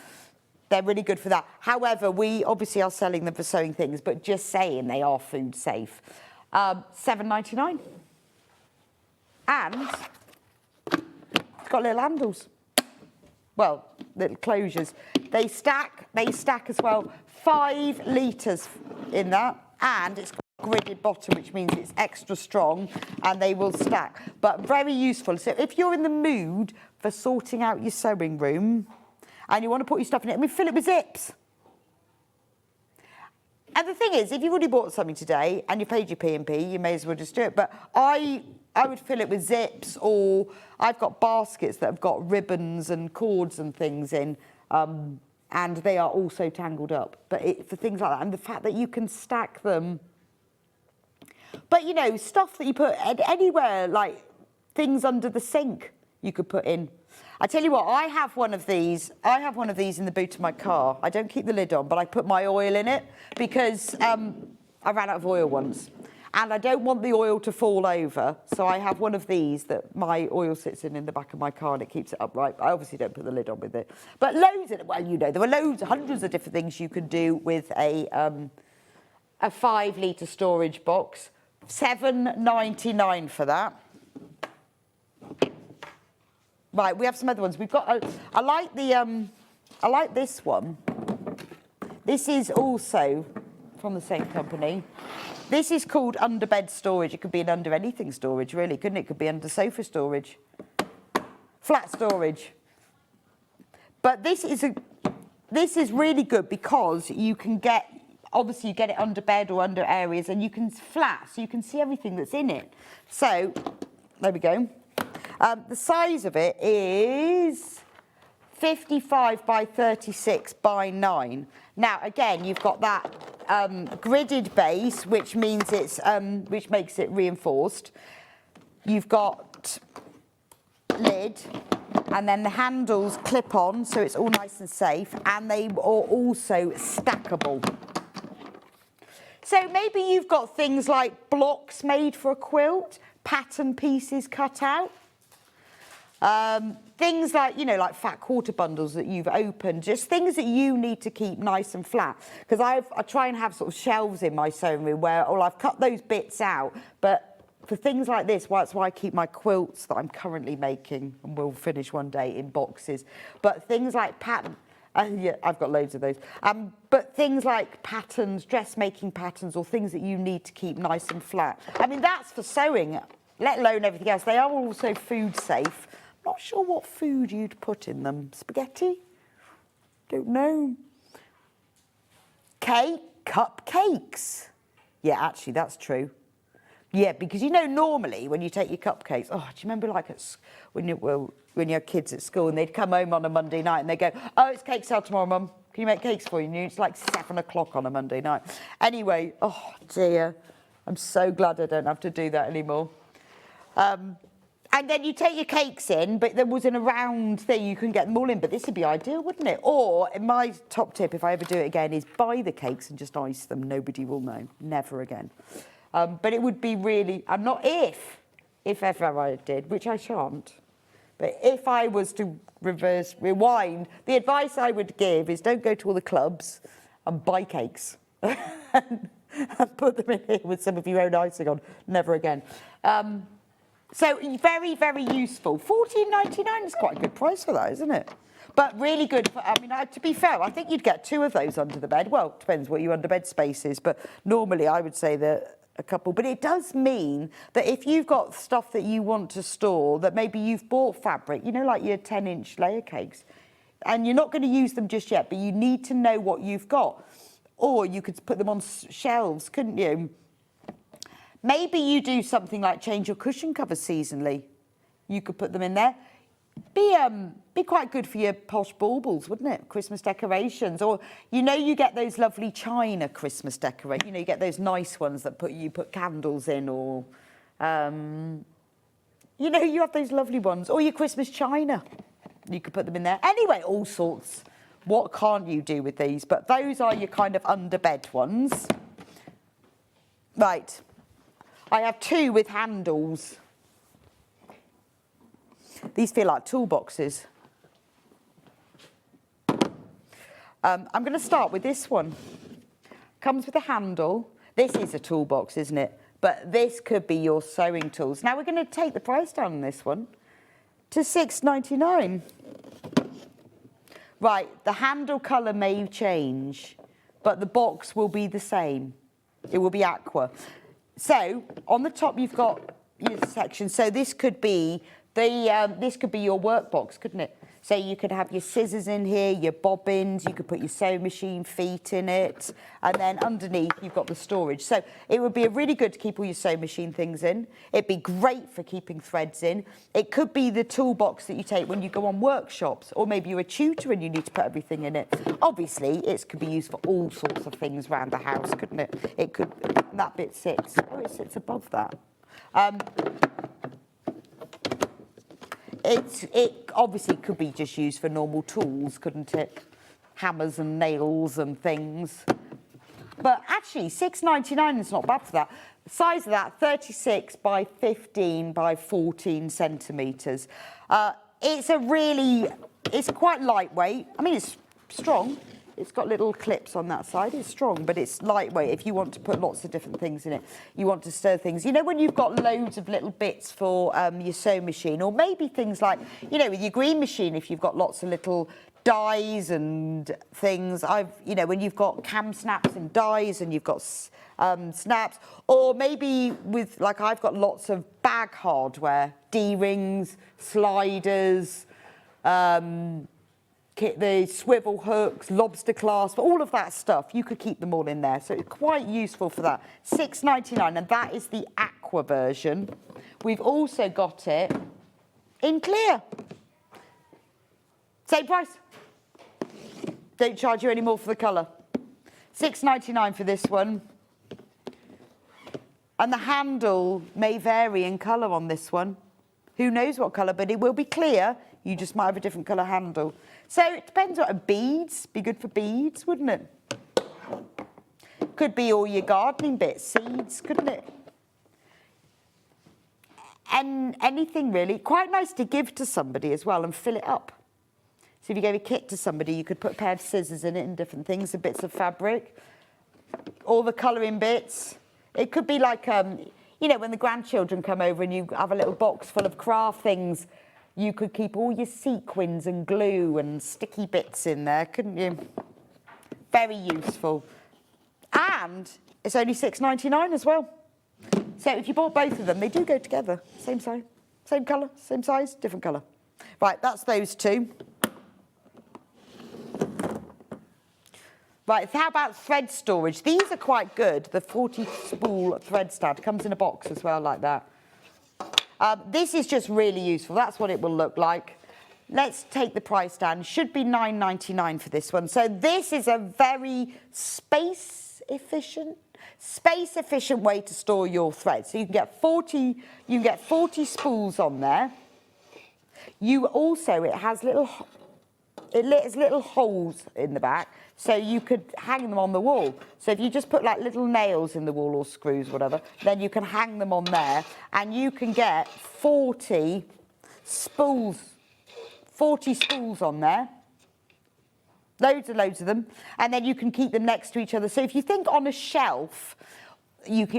they're really good for that. However, we obviously are selling them for sewing things, but just saying they are food safe. £7.99. And it's got little handles. Well, little closures. They stack as well. 5 litres in that, and it's got a gridded bottom, which means it's extra strong, and they will stack. But very useful. So if you're in the mood for sorting out your sewing room, and you want to put your stuff in it, fill it with zips. And the thing is, if you've already bought something today and you paid your P&P, you may as well just do it. But I would fill it with zips, or I've got baskets that have got ribbons and cords and things in, and they are also tangled up. But for things like that, and the fact that you can stack them. But, you know, stuff that you put anywhere, like things under the sink you could put in. I tell you what, I have one of these in the boot of my car. I don't keep the lid on, but I put my oil in it because I ran out of oil once. And I don't want the oil to fall over, so I have one of these that my oil sits in the back of my car and it keeps it upright. I obviously don't put the lid on with it. But well, you know, there are hundreds of different things you can do with a 5-litre storage box. £7.99 for that. Right, we have some other ones. We've got. I like this one. This is also from the same company. This is called underbed storage. It could be an under anything storage, really, couldn't it? It could be under sofa storage, flat storage. But this is really good because you can get. Obviously, you get it under bed or under areas, and you can flat, so you can see everything that's in it. So, there we go. The size of it is 55 by 36 by 9. Now, again, you've got that gridded base, which means it's which makes it reinforced. You've got lid, and then the handles clip on, so it's all nice and safe, and they are also stackable. So maybe you've got things like blocks made for a quilt, pattern pieces cut out. Things like, you know, like fat quarter bundles that you've opened, just things that you need to keep nice and flat. Because I try and have sort of shelves in my sewing room where, I've cut those bits out, but for things like this, that's why I keep my quilts that I'm currently making, and will finish one day, in boxes. But things like yeah, I've got loads of those. But things like patterns, dressmaking patterns, or things that you need to keep nice and flat. I mean, that's for sewing, let alone everything else. They are also food safe. Not sure what food you'd put in them. Spaghetti? Don't know. Cupcakes. Yeah, actually, that's true. Yeah, because you know, normally when you take your cupcakes, do you remember like when you had kids at school and they'd come home on a Monday night and they go, it's cake sale tomorrow, Mum. Can you make cakes for you? And it's like 7 o'clock on a Monday night. Anyway, oh dear, I'm so glad I don't have to do that anymore. And then you take your cakes in, but there wasn't a round thing, you couldn't get them all in, but this would be ideal, wouldn't it? Or, my top tip, if I ever do it again, is buy the cakes and just ice them. Nobody will know. Never again. But it would be really, not if ever I did, which I shan't, but if I was to rewind, the advice I would give is don't go to all the clubs and buy cakes and put them in here with some of your own icing on. Never again. So very, very useful. $14.99 is quite a good price for that, isn't it? But really good. To be fair, I think you'd get 2 of those under the bed. Well, depends what your underbed space is, but normally I would say that a couple. But it does mean that if you've got stuff that you want to store, that maybe you've bought fabric, you know, like your 10-inch layer cakes, and you're not going to use them just yet, but you need to know what you've got. Or you could put them on shelves, couldn't you? Maybe you do something like change your cushion covers seasonally. You could put them in there. Be quite good for your posh baubles, wouldn't it? Christmas decorations. Or, you know, you get those lovely china Christmas decorations. You know, you get those nice ones that you put candles in, or, you know, you have those lovely ones. Or your Christmas china. You could put them in there. Anyway, all sorts. What can't you do with these? But those are your kind of underbed ones. Right. I have 2 with handles. These feel like toolboxes. I'm going to start with this one. Comes with a handle. This is a toolbox, isn't it? But this could be your sewing tools. Now we're going to take the price down on this one to $6.99. Right, the handle colour may change, but the box will be the same. It will be aqua. So on the top you've got your section. So this could be this could be your work box, couldn't it? So you could have your scissors in here, your bobbins, you could put your sewing machine feet in it, and then underneath you've got the storage. So it would be really good to keep all your sewing machine things in. It'd be great for keeping threads in. It could be the toolbox that you take when you go on workshops, or maybe you're a tutor and you need to put everything in it. Obviously, it could be used for all sorts of things around the house, couldn't it? It could, that bit sits, it sits above that. It obviously could be just used for normal tools, couldn't it? Hammers and nails and things. But actually, $6.99 is not bad for that. The size of that, 36 by 15 by 14 centimetres. It's quite lightweight. I mean, it's strong. It's got little clips on that side. It's strong, but it's lightweight if you want to put lots of different things in it. You want to stir things. You know, when you've got loads of little bits for your sewing machine, or maybe things like, you know, with your green machine, if you've got lots of little dies and things. You know, when you've got cam snaps and dies and you've got snaps, or maybe with, like, I've got lots of bag hardware, D-rings, sliders, the swivel hooks, lobster clasp, all of that stuff, you could keep them all in there. So it's quite useful for that. $6.99, and that is the aqua version. We've also got it in clear. Same price. Don't charge you any more for the colour. $6.99 for this one. And the handle may vary in colour on this one. Who knows what colour, but it will be clear. You just might have a different colour handle. So it depends what beads. Be good for beads, wouldn't it? Could be all your gardening bits, seeds, couldn't it? anything really. Quite nice to give to somebody as well and fill it up. So if you gave a kit to somebody, you could put a pair of scissors in it and different things, and bits of fabric, all the colouring bits. It could be like, you know, when the grandchildren come over and you have a little box full of craft things, you could keep all your sequins and glue and sticky bits in there, couldn't you? Very useful. And it's only £6.99 as well. So if you bought both of them, they do go together. Same size, same colour, same size, different colour. Right, that's those two. Right, how about thread storage? These are quite good. The 40 spool thread stand comes in a box as well, like that. This is just really useful. That's what it will look like. Let's take the price down. Should be £9.99 for this one. So this is a very space efficient way to store your thread. So you can get 40 spools on there. It has little holes in the back, so you could hang them on the wall. So if you just put like little nails in the wall or screws, whatever, then you can hang them on there, and you can get 40 spools on there. Loads of them, and then you can keep them next to each other. So if you think on a shelf,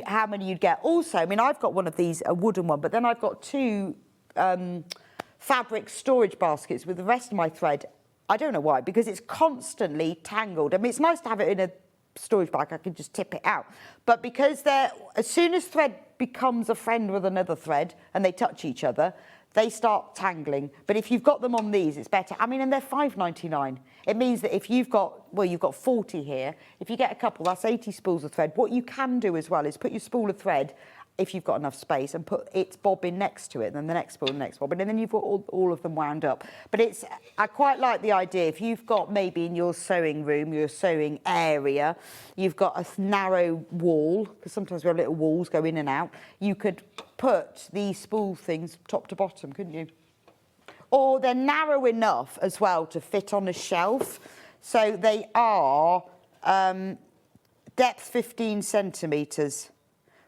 how many you'd get. Also, I mean, I've got one of these, a wooden one, but then I've got two fabric storage baskets with the rest of my thread. I don't know why, because it's constantly tangled. I mean, it's nice to have it in a storage bag. I can just tip it out. But because as soon as thread becomes a friend with another thread and they touch each other, they start tangling. But if you've got them on these, it's better. I mean, and they're £5.99. It means that if you've got 40 here. If you get a couple, that's 80 spools of thread. What you can do as well is put your spool of thread, if you've got enough space, and put its bobbin next to it, and then the next spool, the next bobbin, and then you've got all of them wound up. But I quite like the idea, if you've got maybe in your sewing room, your sewing area, you've got a narrow wall, because sometimes we have little walls go in and out, you could put these spool things top to bottom, couldn't you? Or they're narrow enough as well to fit on a shelf. So they are depth 15 centimetres,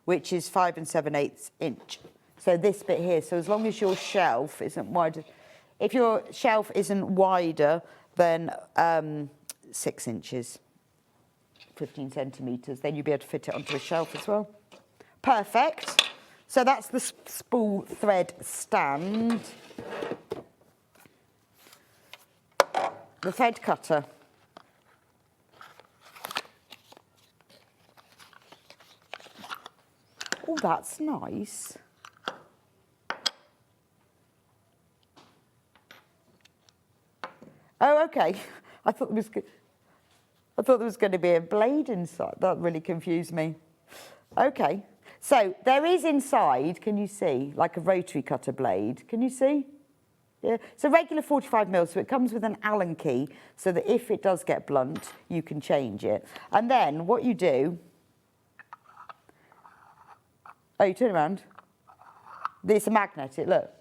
which is 5 7/8 inch. So this bit here, so as long as your shelf isn't wider, if your shelf isn't wider than 6 inches, 15 centimetres, then you'll be able to fit it onto a shelf as well. Perfect. So that's the spool thread stand. The thread cutter. Oh, that's nice. Oh, okay. I thought there was going to be a blade inside. That really confused me. Okay. So there is inside, can you see, like a rotary cutter blade. Can you see? Yeah. It's a regular 45mm, so it comes with an Allen key, so that if it does get blunt, you can change it. And then what you do... Oh, you turn around. It's a magnetic, look.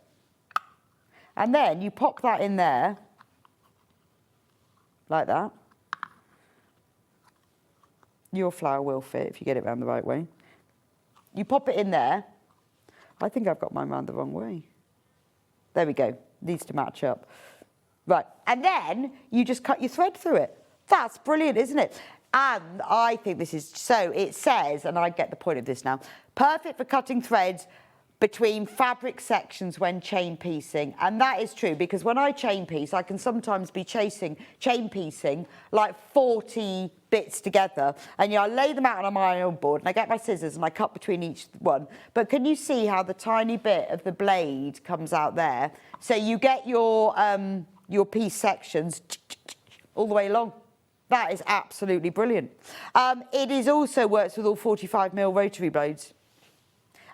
And then you pop that in there, like that. Your flower will fit if you get it round the right way. You pop it in there. I think I've got mine round the wrong way. There we go. Needs to match up. Right, and then you just cut your thread through it. That's brilliant, isn't it? And I think this is, so it says, and I get the point of this now, perfect for cutting threads between fabric sections when chain piecing. And that is true, because when I chain piece, I can sometimes be chain piecing like 40 bits together. And I lay them out on my iron board, and I get my scissors and I cut between each one. But can you see how the tiny bit of the blade comes out there? So you get your piece sections all the way along. That is absolutely brilliant. It also works with all 45mm rotary blades.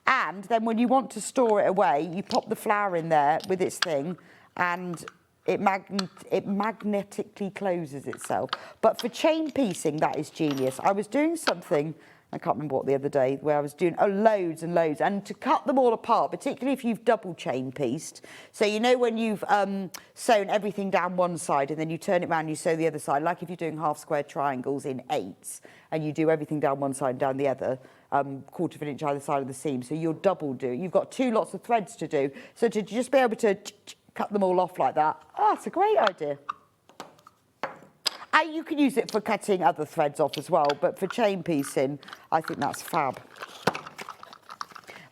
And then when you want to store it away, you pop the flower in there with its thing, and it magnetically closes itself. But for chain piecing, that is genius. I was doing something, I can't remember what, the other day, where I was doing loads and loads, and to cut them all apart, particularly if you've double chain pieced, so you know when you've sewn everything down one side and then you turn it around and you sew the other side, like if you're doing half square triangles in 8s and you do everything down one side and down the other, 1/4 of an inch either side of the seam. So you're double doing. You've got 2 lots of threads to do. So to just be able to cut them all off like that, oh, that's a great idea. And you can use it for cutting other threads off as well, but for chain piecing, I think that's fab.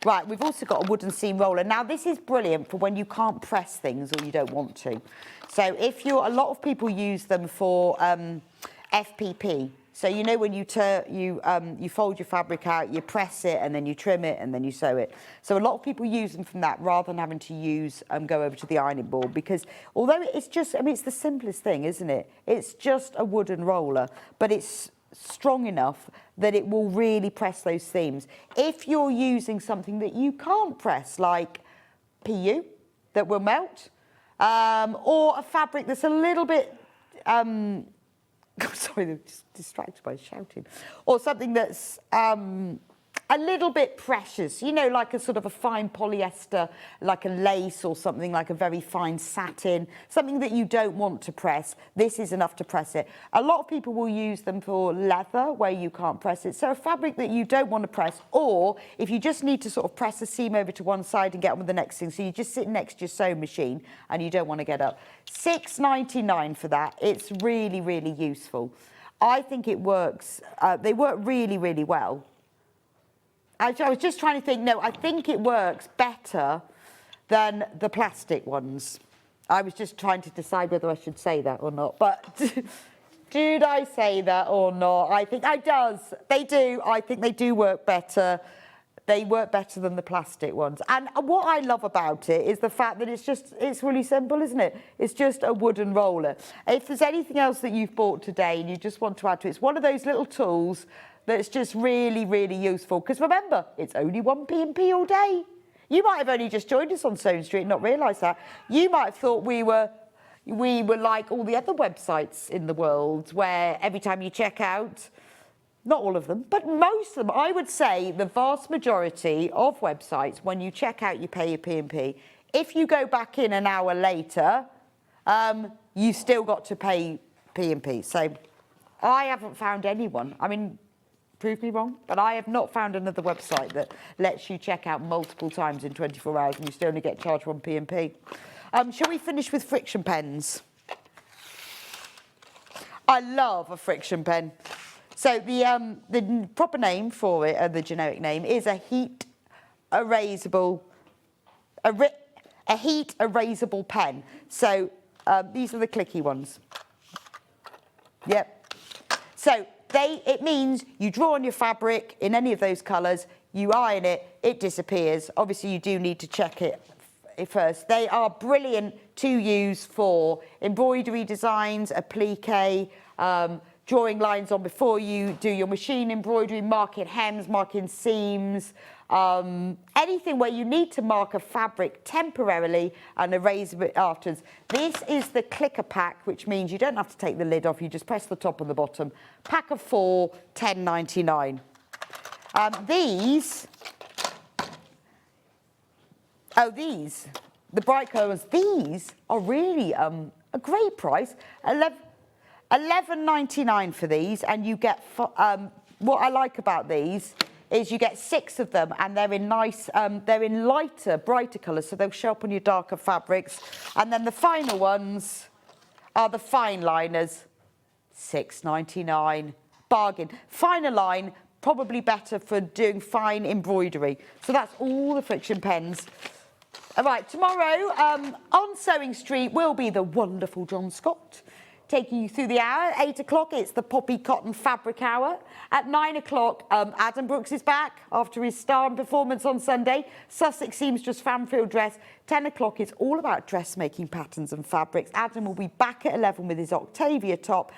Right, we've also got a wooden seam roller. Now, this is brilliant for when you can't press things or you don't want to. So if you're, a lot of people use them for FPP. So you know when you fold your fabric out, you press it and then you trim it and then you sew it. So a lot of people use them from that rather than having to use go over to the ironing board, because although it's just, I mean, it's the simplest thing, isn't it? It's just a wooden roller, but it's strong enough that it will really press those seams. If you're using something that you can't press, like PU that will melt, or a fabric that's a little bit sorry, they're just distracted by shouting. Or something that's a little bit precious, you know, like a sort of a fine polyester, like a lace or something, like a very fine satin, something that you don't want to press. This is enough to press it. A lot of people will use them for leather where you can't press it. So a fabric that you don't want to press, or if you just need to sort of press a seam over to one side and get on with the next thing, so you just sit next to your sewing machine and you don't want to get up. £6.99 for that. It's really, really useful. I think it works. They work really, really well. I was just trying to think, no, I think it works better than the plastic ones. I was just trying to decide whether I should say that or not, but did I say that or not? I think it does. They do. I think they do work better. They work better than the plastic ones. And what I love about it is the fact that it's really simple, isn't it? It's just a wooden roller. If there's anything else that you've bought today and you just want to add to it, it's one of those little tools that's just really, really useful. Because remember, it's only 1 P&P all day. You might have only just joined us on SewingStreet and not realised that. You might have thought we were like all the other websites in the world, where every time you check out, not all of them, but most of them, I would say the vast majority of websites, when you check out, you pay your P&P. If you go back in an hour later, you still got to pay P&P. So I haven't found anyone. I mean, prove me wrong, but I have not found another website that lets you check out multiple times in 24 hours and you still only get charged 1 P&P. Shall we finish with friction pens? I love a friction pen. So the proper name for it, the generic name, is a heat erasable pen. So these are the clicky ones. Yep. So it means you draw on your fabric in any of those colours, you iron it, it disappears. Obviously, you do need to check it first. They are brilliant to use for embroidery designs, applique, drawing lines on before you do your machine embroidery, marking hems, marking seams, anything where you need to mark a fabric temporarily and erase it afterwards. This is the clicker pack, which means you don't have to take the lid off, you just press the top and the bottom. Pack of 4, £10.99. These, the bright colours, these are really a great price. £11.99 for these, and you get, what I like about these is you get 6 of them, and they're in nice, they're in lighter, brighter colours, so they'll show up on your darker fabrics. And then the final ones are the fine liners, £6.99, bargain. Finer line, probably better for doing fine embroidery. So that's all the friction pens. All right, tomorrow on SewingStreet will be the wonderful John Scott, taking you through the hour. At 8 o'clock, it's the Poppy Cotton Fabric Hour. At 9 o'clock, Adam Brooks is back after his star performance on Sunday. Sussex Seamstress Fanfield Dress. 10 o'clock, it's all about dressmaking patterns and fabrics. Adam will be back at 11 with his Octavia top.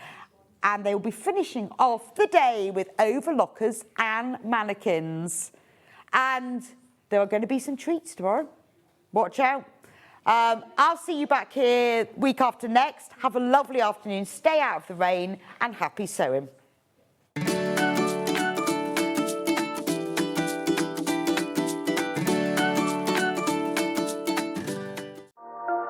And they will be finishing off the day with overlockers and mannequins. And there are going to be some treats tomorrow. Watch out. I'll see you back here week after next. Have a lovely afternoon. Stay out of the rain and happy sewing.